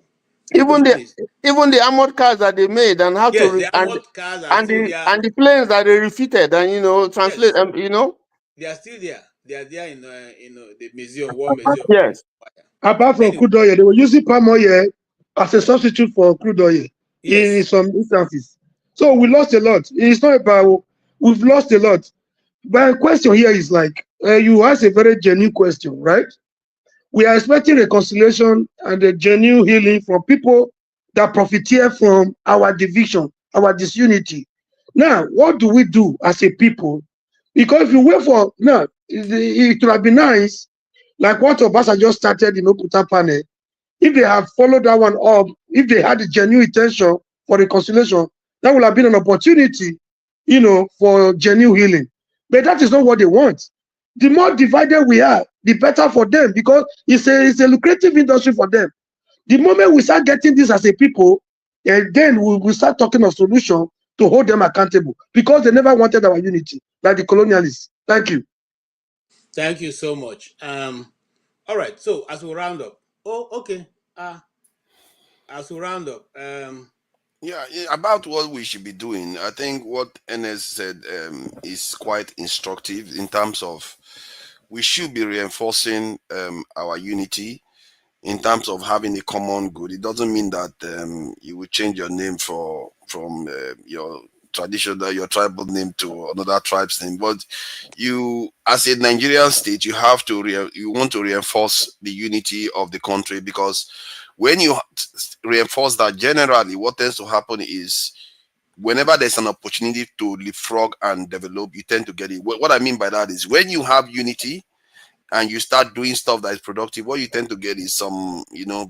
Speaker 6: Even the armored cars that they made, and how
Speaker 17: the armored cars are still there.
Speaker 6: And the planes that they refitted, and translate,
Speaker 17: they are still there. They are there in the museum, War Museum.
Speaker 6: Yes.
Speaker 15: Apart from crude oil, they were using palm oil as a substitute for crude oil in some instances. So we lost a lot. It's not about we've lost a lot. But the question here is like you asked a very genuine question, right? We are expecting reconciliation and a genuine healing from people that profiteer from our division, our disunity. Now, what do we do as a people? Because if you wait for now, it would have been nice like what Obasa just started in Okuta panel, if they have followed that one up, if they had a genuine intention for reconciliation, that would have been an opportunity, for genuine healing. But that is not what they want. The more divided we are, the better for them, because it's a lucrative industry for them. The moment we start getting this as a people, then we will start talking of solution to hold them accountable, because they never wanted our unity, like the colonialists. Thank you.
Speaker 17: Thank you so much. All right. So as we round up, okay. As we round up,
Speaker 20: yeah, about what we should be doing. I think what NS said is quite instructive in terms of we should be reinforcing our unity in terms of having a common good. It doesn't mean that you will change your name from your traditional, your tribal name to another tribe's name. But you, as a Nigerian state, you have to you want to reinforce the unity of the country, because when you reinforce that, generally what tends to happen is whenever there's an opportunity to leapfrog and develop, you tend to get it. What I mean by that is when you have unity and you start doing stuff that is productive, what you tend to get is some,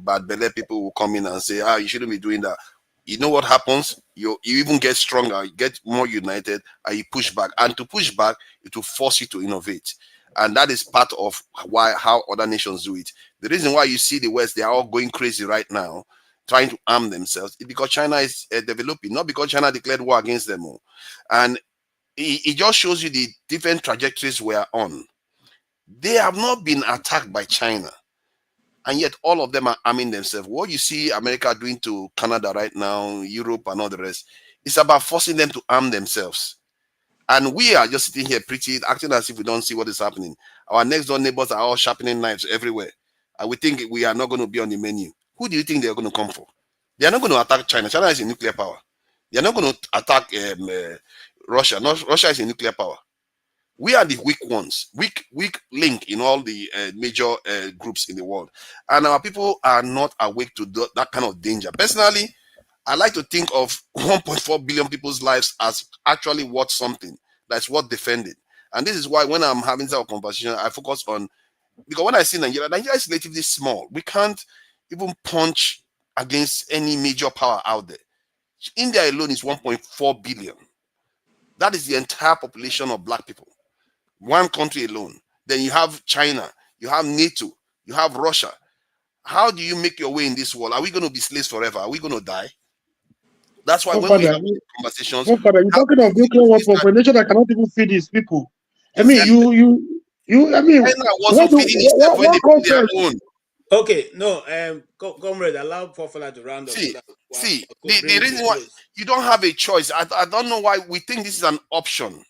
Speaker 20: bad belly people will come in and say, you shouldn't be doing that. You know what happens? You even get stronger, you get more united, and you push back. And to push back, it will force you to innovate. And that is part of how other nations do it. The reason why you see the West, they are all going crazy right now, trying to arm themselves, is because China is developing, not because China declared war against them all. And it just shows you the different trajectories we are on. They have not been attacked by China, and yet all of them are arming themselves. What you see America doing to Canada right now, Europe and all the rest, it's about forcing them to arm themselves. And we are just sitting here acting as if we don't see what is happening. Our next door neighbors are all sharpening knives everywhere, and we think we are not going to be on the menu. Who do you think they're going to come for? They are not going to attack China. China is a nuclear power. They are not going to attack Russia. Russia is a nuclear power. We are the weak ones, weak link in all the major groups in the world. And our people are not awake to that kind of danger. Personally, I like to think of 1.4 billion people's lives as actually worth something that's worth defending. And this is why when I'm having this conversation, I focus on, because when I see Nigeria is relatively small. We can't even punch against any major power out there. India alone is 1.4 billion. That is the entire population of black people. One country alone. Then you have China, you have NATO, you have Russia. How do you make your way in this world? Are we going to be slaves forever? Are we going to die? That's why when we have conversations,
Speaker 15: you're talking of nuclear weapon for a nation that cannot even feed its people. I mean, I mean,
Speaker 20: China wasn't feeding itself when they built their own.
Speaker 17: Okay, no, comrade, allow Fofana to round up.
Speaker 20: See, the reason why you don't have a choice, I don't know why we think this is an option.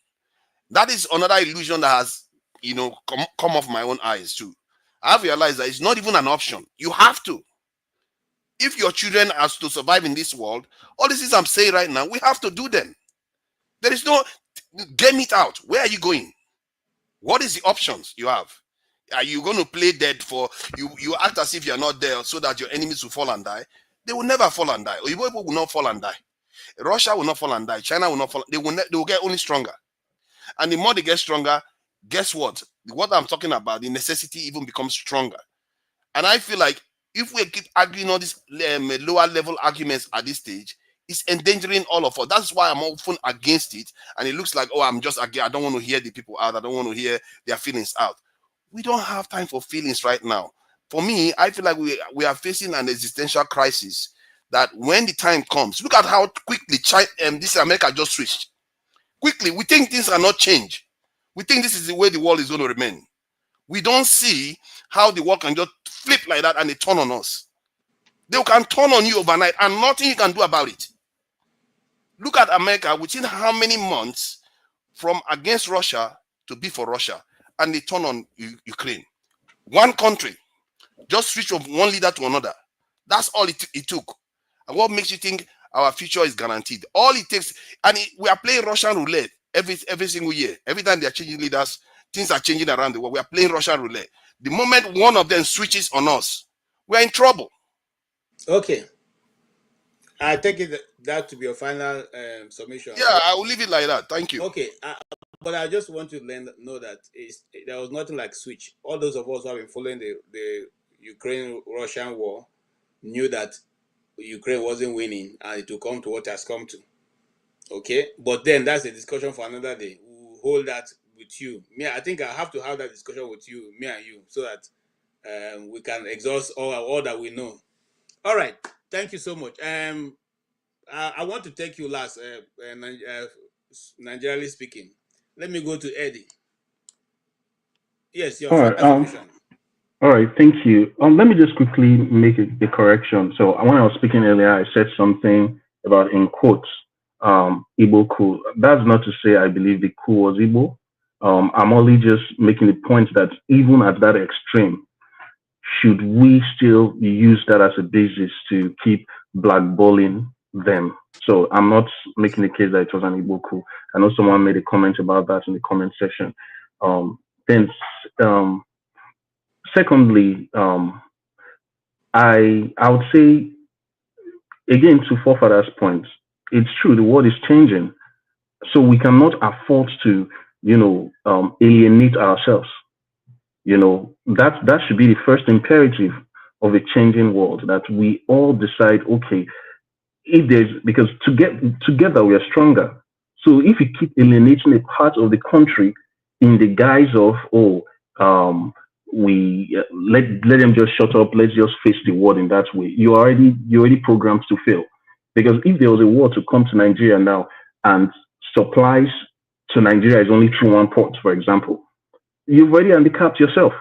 Speaker 20: That is another illusion that has, come off my own eyes too. I've realized that it's not even an option. You have to. If your children are to survive in this world, all these things I'm saying right now, we have to do them. There is no, game it out. Where are you going? What is the options you have? Are you going to play dead for, you act as if you're not there so that your enemies will fall and die? They will never fall and die. People will not fall and die. Russia will not fall and die. China will not fall. They will get only stronger. And the more they get stronger, guess what? What I'm talking about, the necessity even becomes stronger. And I feel like if we keep arguing all these lower level arguments at this stage, it's endangering all of us. That's why I'm often against it. And it looks like, I'm just again, I don't want to hear the people out. I don't want to hear their feelings out. We don't have time for feelings right now. For me, I feel like we are facing an existential crisis that when the time comes, look at how quickly this America just switched. Quickly, we think things cannot change. We think this is the way the world is going to remain. We don't see how the world can just flip like that and they turn on us. They can turn on you overnight and nothing you can do about it. Look at America, within how many months from against Russia to be for Russia, and they turn on Ukraine. One country, just switch from one leader to another. That's all it took. And what makes you think our future is guaranteed? All it takes, and we are playing Russian roulette every single year. Every time they are changing leaders, things are changing around the world. We are playing Russian roulette. The moment one of them switches on us, we are in trouble.
Speaker 17: Okay. I take that to be your final submission.
Speaker 20: Yeah, I will leave it like that. Thank you.
Speaker 17: Okay. But I just want to know that there was nothing like switch. All those of us who have been following the Ukraine-Russian war knew that Ukraine wasn't winning and it will come to what has come to. Okay, but then that's a discussion for another day. We'll hold that with you. Me, I think I have to have that discussion with you, me and you, so that we can exhaust all that we know. All right, thank you so much. I want to take you last, Nigerially speaking. Let me go to Eddie. Yes, your
Speaker 16: All
Speaker 17: final
Speaker 16: right.
Speaker 17: submission.
Speaker 16: All right. Thank you. Let me just quickly make a correction. So when I was speaking earlier, I said something about in quotes, Igbo coup. That's not to say I believe the coup was Igbo. I'm only just making the point that even at that extreme, should we still use that as a basis to keep blackballing them? So I'm not making the case that it was an Igbo coup. I know someone made a comment about that in the comment section. Then, secondly, I would say again to forefathers' points, it's true the world is changing, so we cannot afford to, alienate ourselves. That should be the first imperative of a changing world, that we all decide, okay, because together we are stronger. So if we keep alienating a part of the country in the guise of, let them just shut up, let's just face the world in that way, you're already programmed to fail. Because if there was a war to come to Nigeria now and supplies to Nigeria is only through one port, for example, you've already handicapped yourself.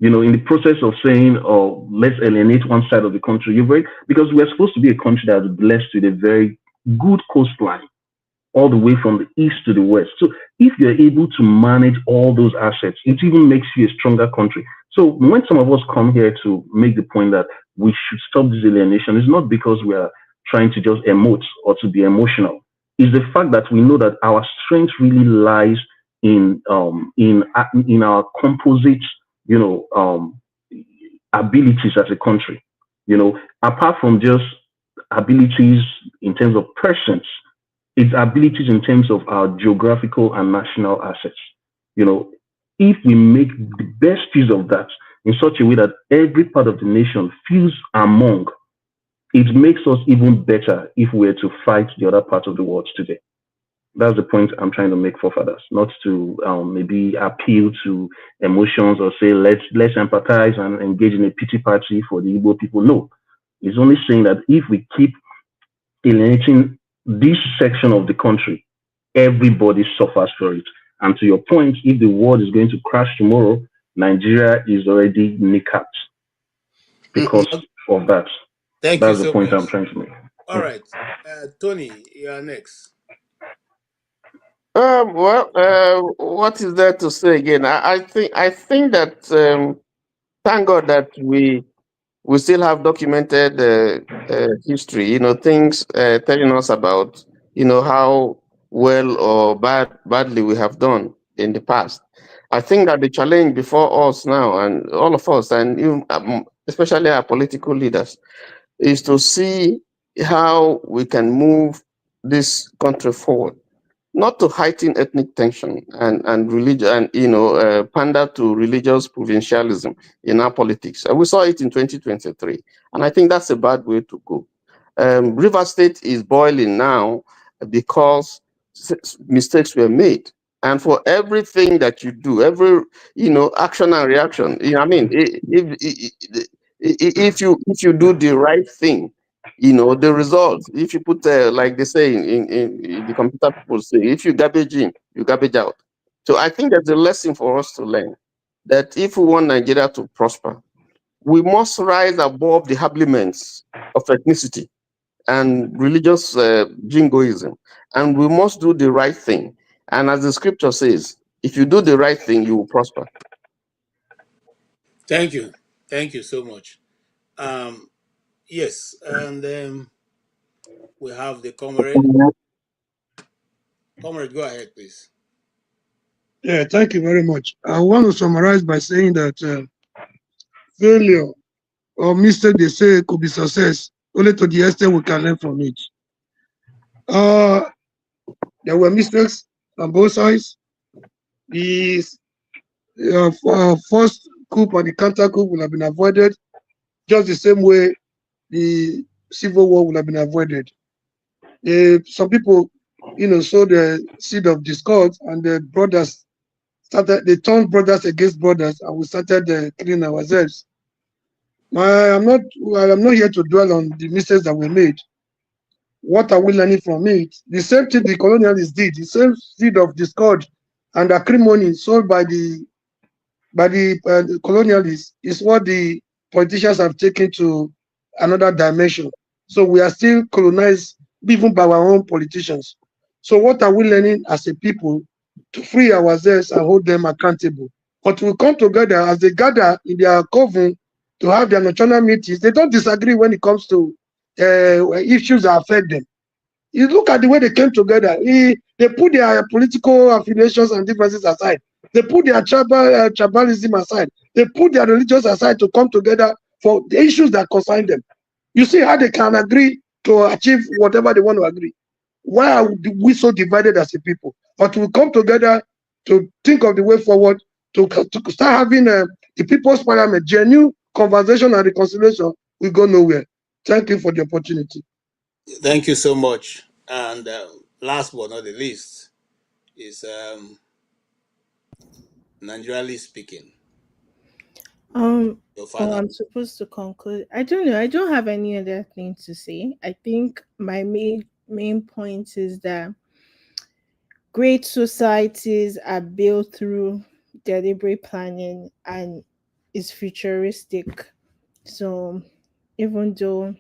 Speaker 16: In the process of saying, oh, let's alienate one side of the country, because we're supposed to be a country that's blessed with a very good coastline, all the way from the east to the west. So if you're able to manage all those assets, it even makes you a stronger country. So when some of us come here to make the point that we should stop this alienation, it's not because we are trying to just emote or to be emotional. It's the fact that we know that our strength really lies in our composite, abilities as a country. Apart from just abilities in terms of persons, it's abilities in terms of our geographical and national assets. If we make the best use of that in such a way that every part of the nation feels among, it makes us even better if we're to fight the other parts of the world today. That's the point I'm trying to make for fathers, not to maybe appeal to emotions or say, let's empathize and engage in a pity party for the Igbo people. No, it's only saying that if we keep alienating this section of the country, everybody suffers for it. And to your point, if the world is going to crash tomorrow, Nigeria is already kneecapped because of that. That's the point I'm trying to make.
Speaker 17: All right. Tony, you are next.
Speaker 6: What is there to say again? I think that thank God that we still have documented history. Things telling us about how well or badly we have done in the past. I think that the challenge before us now, and all of us, and even, especially our political leaders, is to see how we can move this country forward. Not to heighten ethnic tension and religion and pander to religious provincialism in our politics. We saw it in 2023, and I think that's a bad way to go. River State is boiling now because mistakes were made, and for everything that you do, every action and reaction. If you do the right thing, the results, if you put like they say in the computer people say, if you garbage in, you garbage out. So I think that's a lesson for us to learn, that if we want Nigeria to prosper, we must rise above the habiliments of ethnicity and religious jingoism, and we must do the right thing. And as the scripture says, if you do the right thing, you will prosper.
Speaker 17: Thank you so much. Yes, and we have the comrade. Comrade, go ahead, please.
Speaker 15: Yeah, thank you very much. I want to summarize by saying that failure or mistake, they say, could be success only to the extent we can learn from it. There were mistakes on both sides, the first coup or the counter coup would have been avoided, just the same way the Civil War would have been avoided. Some people, sowed the seed of discord, and the brothers they turned brothers against brothers, and we started killing ourselves. I'm not here to dwell on the mistakes that were made. What are we learning from it? The same thing the colonialists did, the same seed of discord and acrimony sold by the colonialists is what the politicians have taken to another dimension. So we are still colonized even by our own politicians. So what are we learning as a people to free ourselves and hold them accountable? But we come together as they gather in their coven to have their national meetings. They don't disagree when it comes to issues that affect them. You look at the way they came together. They put their political affiliations and differences aside. They put their tribalism aside. They put their religions aside to come together for the issues that concern them. You see how they can agree to achieve whatever they want to agree. Why are we so divided as a people? But we come together to think of the way forward, to start having the People's Parliament, genuine conversation and reconciliation. We go nowhere. Thank you for the opportunity.
Speaker 17: Thank you so much. And last but not the least is Nigerially speaking.
Speaker 21: I'm supposed to conclude. I don't know. I don't have any other thing to say. I think my main point is that great societies are built through deliberate planning and is futuristic. So even though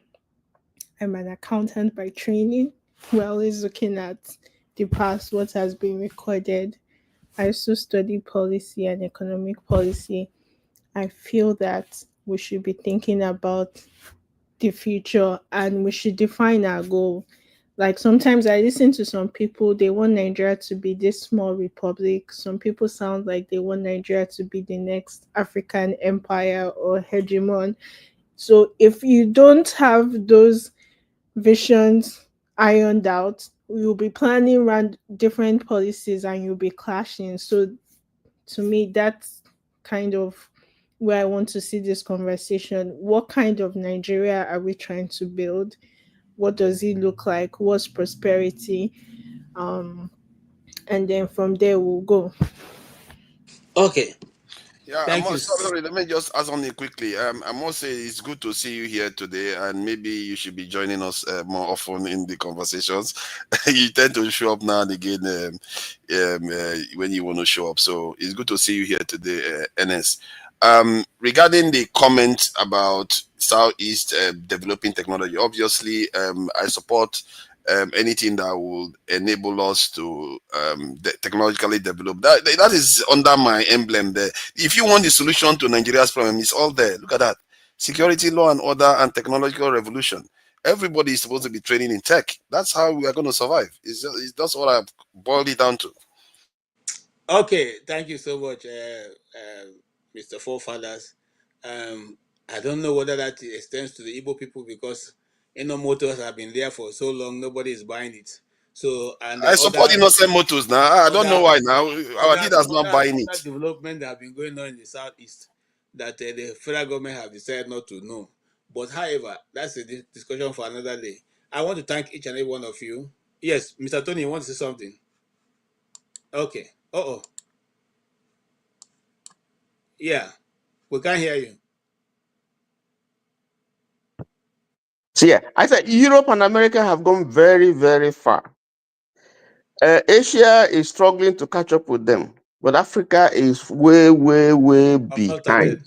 Speaker 21: I'm an accountant by training, we're always looking at the past, what has been recorded. I also study policy and economic policy. I feel that we should be thinking about the future and we should define our goal. Like sometimes I listen to some people, they want Nigeria to be this small republic. Some people sound like they want Nigeria to be the next African empire or hegemon. So if you don't have those visions ironed out, you'll be planning around different policies and you'll be clashing. So to me, that's kind of where I want to see this conversation. What kind of Nigeria are we trying to build? What does it look like? What's prosperity? And then from there we'll go.
Speaker 17: Okay.
Speaker 20: Yeah,
Speaker 17: Thank you.
Speaker 20: sorry, let me just add something quickly. I must say it's good to see you here today, and maybe you should be joining us more often in the conversations. You tend to show up now and again when you want to show up, so it's good to see you here today, NS. Regarding the comment about Southeast developing technology, obviously, I support anything that will enable us to technologically develop. That is under my emblem there. If you want the solution to Nigeria's problem, it's all there. Look at that. Security, law and order, and technological revolution. Everybody is supposed to be training in tech. That's how we are going to survive. That's what I've boiled it down to.
Speaker 17: Okay, thank you so much, Mr. Forefathers. I don't know whether that extends to the Igbo people because motors have been there for so long, nobody is buying it. So, and
Speaker 20: I support innocent motors now. I don't know why now. Our leaders not buying it.
Speaker 17: Other development that have been going on in the Southeast that the federal government have decided not to know. But however, that's a discussion for another day. I want to thank each and every one of you. Yes, Mr. Tony, you want to say something? Okay. Yeah, we can't hear you.
Speaker 6: So yeah, I said Europe and America have gone very, very far. Asia is struggling to catch up with them, but Africa is way, way, way behind.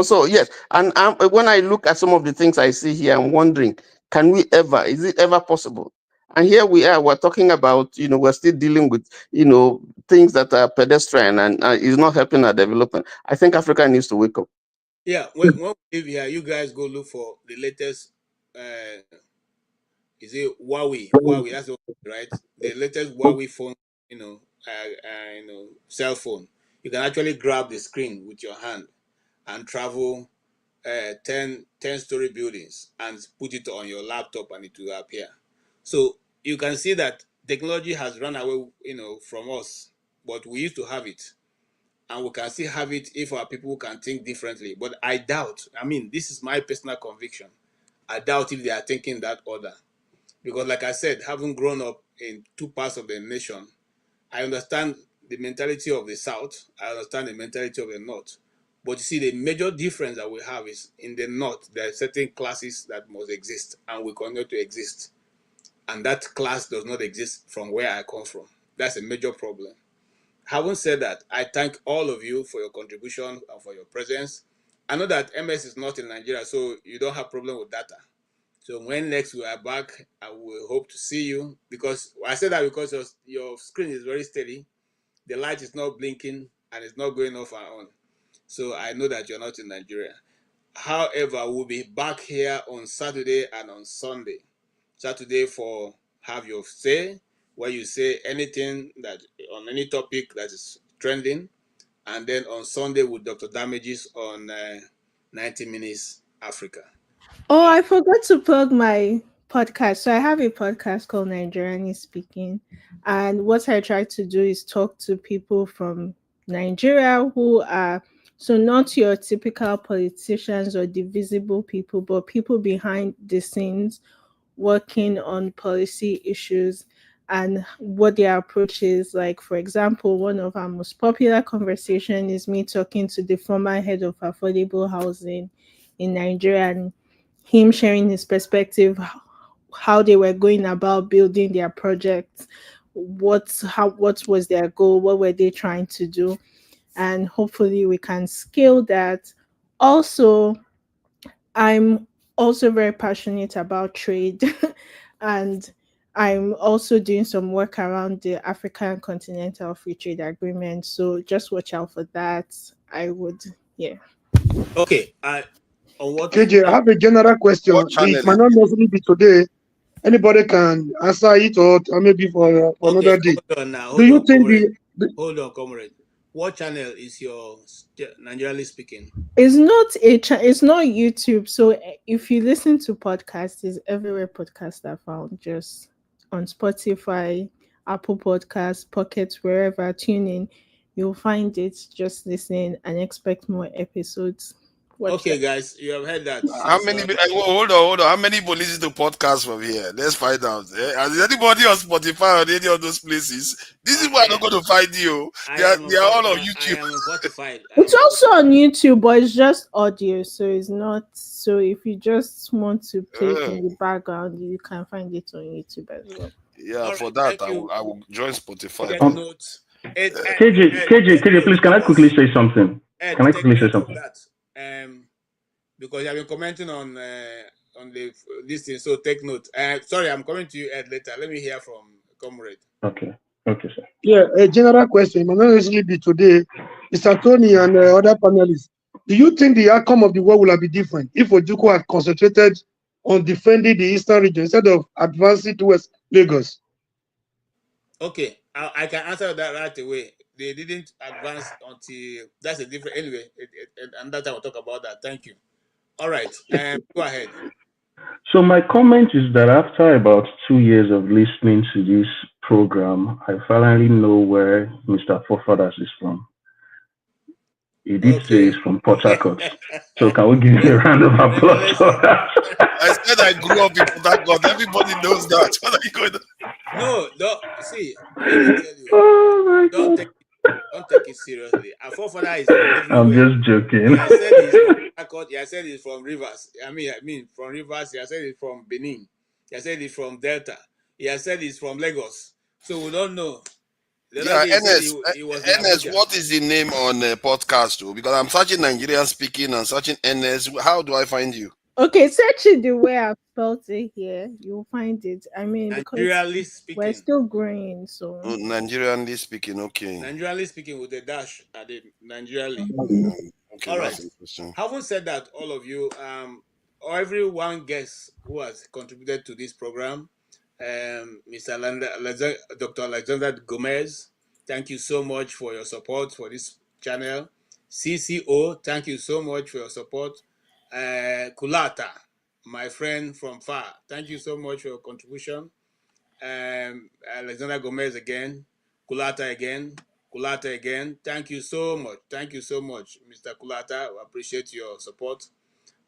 Speaker 6: So yes, and when I look at some of the things I see here, I'm wondering, is it ever possible? And here we are, we're talking about, we're still dealing with, things that are pedestrian and is not helping our development. I think Africa needs to wake up.
Speaker 17: Yeah, when we live here, you guys go look for the latest, is it Huawei? Huawei, that's what, right? The latest Huawei phone, cell phone. You can actually grab the screen with your hand and travel 10-story buildings and put it on your laptop and it will appear. So you can see that technology has run away, from us. but we used to have it. And we can still have it if our people can think differently. But I doubt, I mean, this is my personal conviction. I doubt if they are thinking that order. Because like I said, having grown up in two parts of the nation, I understand the mentality of the South. I understand the mentality of the North. But you see, the major difference that we have is in the North, there are certain classes that must exist and will continue to exist. And that class does not exist from where I come from. That's a major problem. Having said that, I thank all of you for your contribution and for your presence. I know that MS is not in Nigeria, so you don't have problem with data. So when next we are back, I will hope to see you, because I say that because your screen is very steady. The light is not blinking and it's not going off and on. So I know that you're not in Nigeria. However, we'll be back here on Saturday and on Sunday. Saturday for Have Your Say, where you say anything that on any topic that is trending. And then on Sunday with Dr. Damages on 90 Minutes Africa.
Speaker 21: Oh, I forgot to plug my podcast. So I have a podcast called Nigerian Speaking. And what I try to do is talk to people from Nigeria who are, so not your typical politicians or divisible people, but people behind the scenes working on policy issues and what their approach is. Like, for example, one of our most popular conversation is me talking to the former head of affordable housing in Nigeria and him sharing his perspective, how they were going about building their project, what was their goal, what were they trying to do, and hopefully we can scale that. Also, I'm also very passionate about trade and I'm also doing some work around the African Continental Free Trade Agreement. So just watch out for that. I would, yeah.
Speaker 17: Okay. On what
Speaker 15: KJ, I have a general question. It might not necessarily be today. Anybody can answer it, or maybe for another day.
Speaker 17: Hold on now.
Speaker 15: Do you think
Speaker 17: Hold on, comrade. What channel is your Nigerian Speaking?
Speaker 21: It's not it's not YouTube. So if you listen to podcasts, it's everywhere podcasts are found. Just on Spotify, Apple Podcasts, Pockets, wherever. Tune in, you'll find it. Just listen and expect more episodes.
Speaker 17: Okay, guys, you have heard that.
Speaker 20: How many? Hold on. How many people listen to podcasts from here? Let's find out. Is anybody on Spotify or any of those places? This is where I'm not going to find you. They are all on YouTube.
Speaker 17: I am Spotify.
Speaker 21: It's also on YouTube, but it's just audio, so it's not. So if you just want to play it in the background, you can find it on YouTube as well.
Speaker 20: Yeah, for that I will join Spotify.
Speaker 16: KJ, please, can I quickly say something? Can I quickly say something?
Speaker 17: Because you have been commenting on this thing, so take note. Sorry, I'm coming to you, Ed, later. Let me hear from comrade.
Speaker 16: Okay, sir.
Speaker 15: Yeah, a general question. It might not necessarily be today. Mr. Tony and other panelists, do you think the outcome of the war will have been different if Ojukwu had concentrated on defending the eastern region instead of advancing towards Lagos?
Speaker 17: Okay, I can answer that right away. They didn't advance until that's a different. Anyway, and that time we'll talk about that. Thank you. All right, go ahead.
Speaker 16: So my comment is that after about 2 years of listening to this program, I finally know where Mr. Forefathers is from. He did say he's from Port Harcourt. So can we give you a round of applause for that?
Speaker 20: I said I grew up in Port Harcourt. Everybody knows that. What are you going to...
Speaker 17: No, don't see. Let me tell you. Don't take it seriously. Our forefather is everywhere.
Speaker 16: I'm just joking.
Speaker 17: He has said he's from Harcourt. He has said he's from Rivers. I mean from Rivers. He has said he's from Benin. He has said he's from Delta. He has said he's from Lagos. So we don't know.
Speaker 20: Yeah, NS, what is the name on the podcast too? Because I'm searching Nigerian Speaking and searching NS. How do I find you?
Speaker 21: Okay, search it the way I spelled it here. You'll find it. I mean,
Speaker 17: Nigerianly Speaking.
Speaker 21: We're still growing, so.
Speaker 20: Nigerianly Speaking, okay.
Speaker 17: Nigerianly Speaking with a dash at it. Nigerianly.
Speaker 20: Okay,
Speaker 17: all right. Having said that, all of you, or everyone guest who has contributed to this program, Dr. Alexander Gomez, thank you so much for your support for this channel. CCO, thank you so much for your support. Kulata, my friend from far, thank you so much for your contribution. Alexander Gomez again, Kulata again, Kulata again. Thank you so much. Thank you so much, Mr. Kulata. We appreciate your support.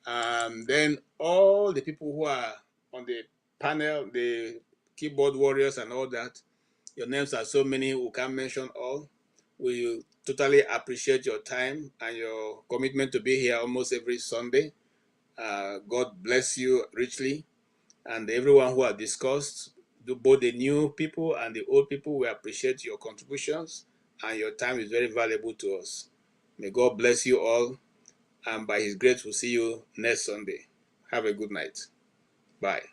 Speaker 17: Then all the people who are on the panel, the keyboard warriors and all that, your names are so many, we can't mention all. We totally appreciate your time and your commitment to be here almost every Sunday. God bless you richly. And everyone who have discussed, both the new people and the old people, we appreciate your contributions, and your time is very valuable to us. May God bless you all, and by His grace, we'll see you next Sunday. Have a good night. Bye.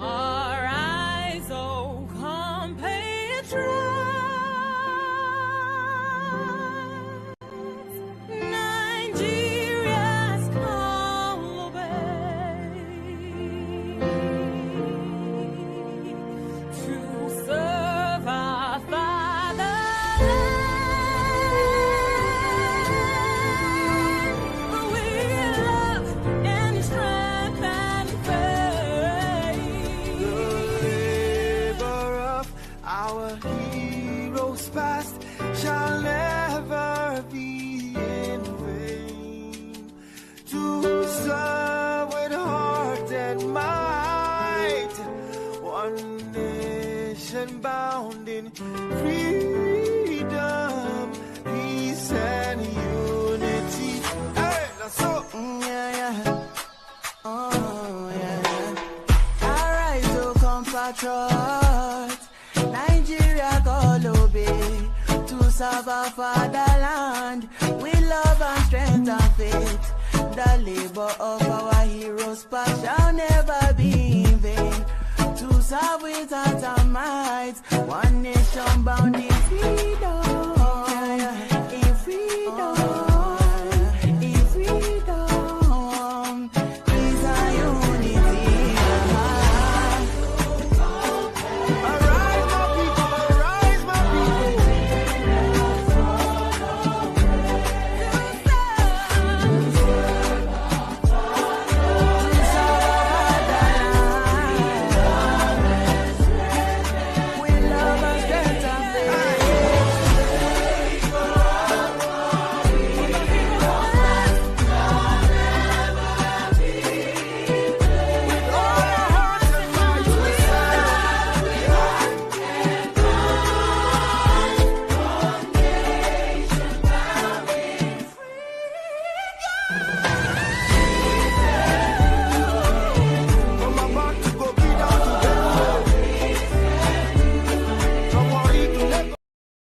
Speaker 18: Arise, O compatriots, Nigeria's call obey, to serve our fatherland, with love and strength and faith.
Speaker 19: Our heroes past shall never be in vain. To serve with heart and might, one nation bound in freedom, peace and unity. Hey, that's so, oh yeah. Arise, O compatriots, Nigeria call obey, to serve our fatherland with love and strength and faith. The labor of our heroes past shall never be in vain. To serve with heart and might, one nation bound in peace.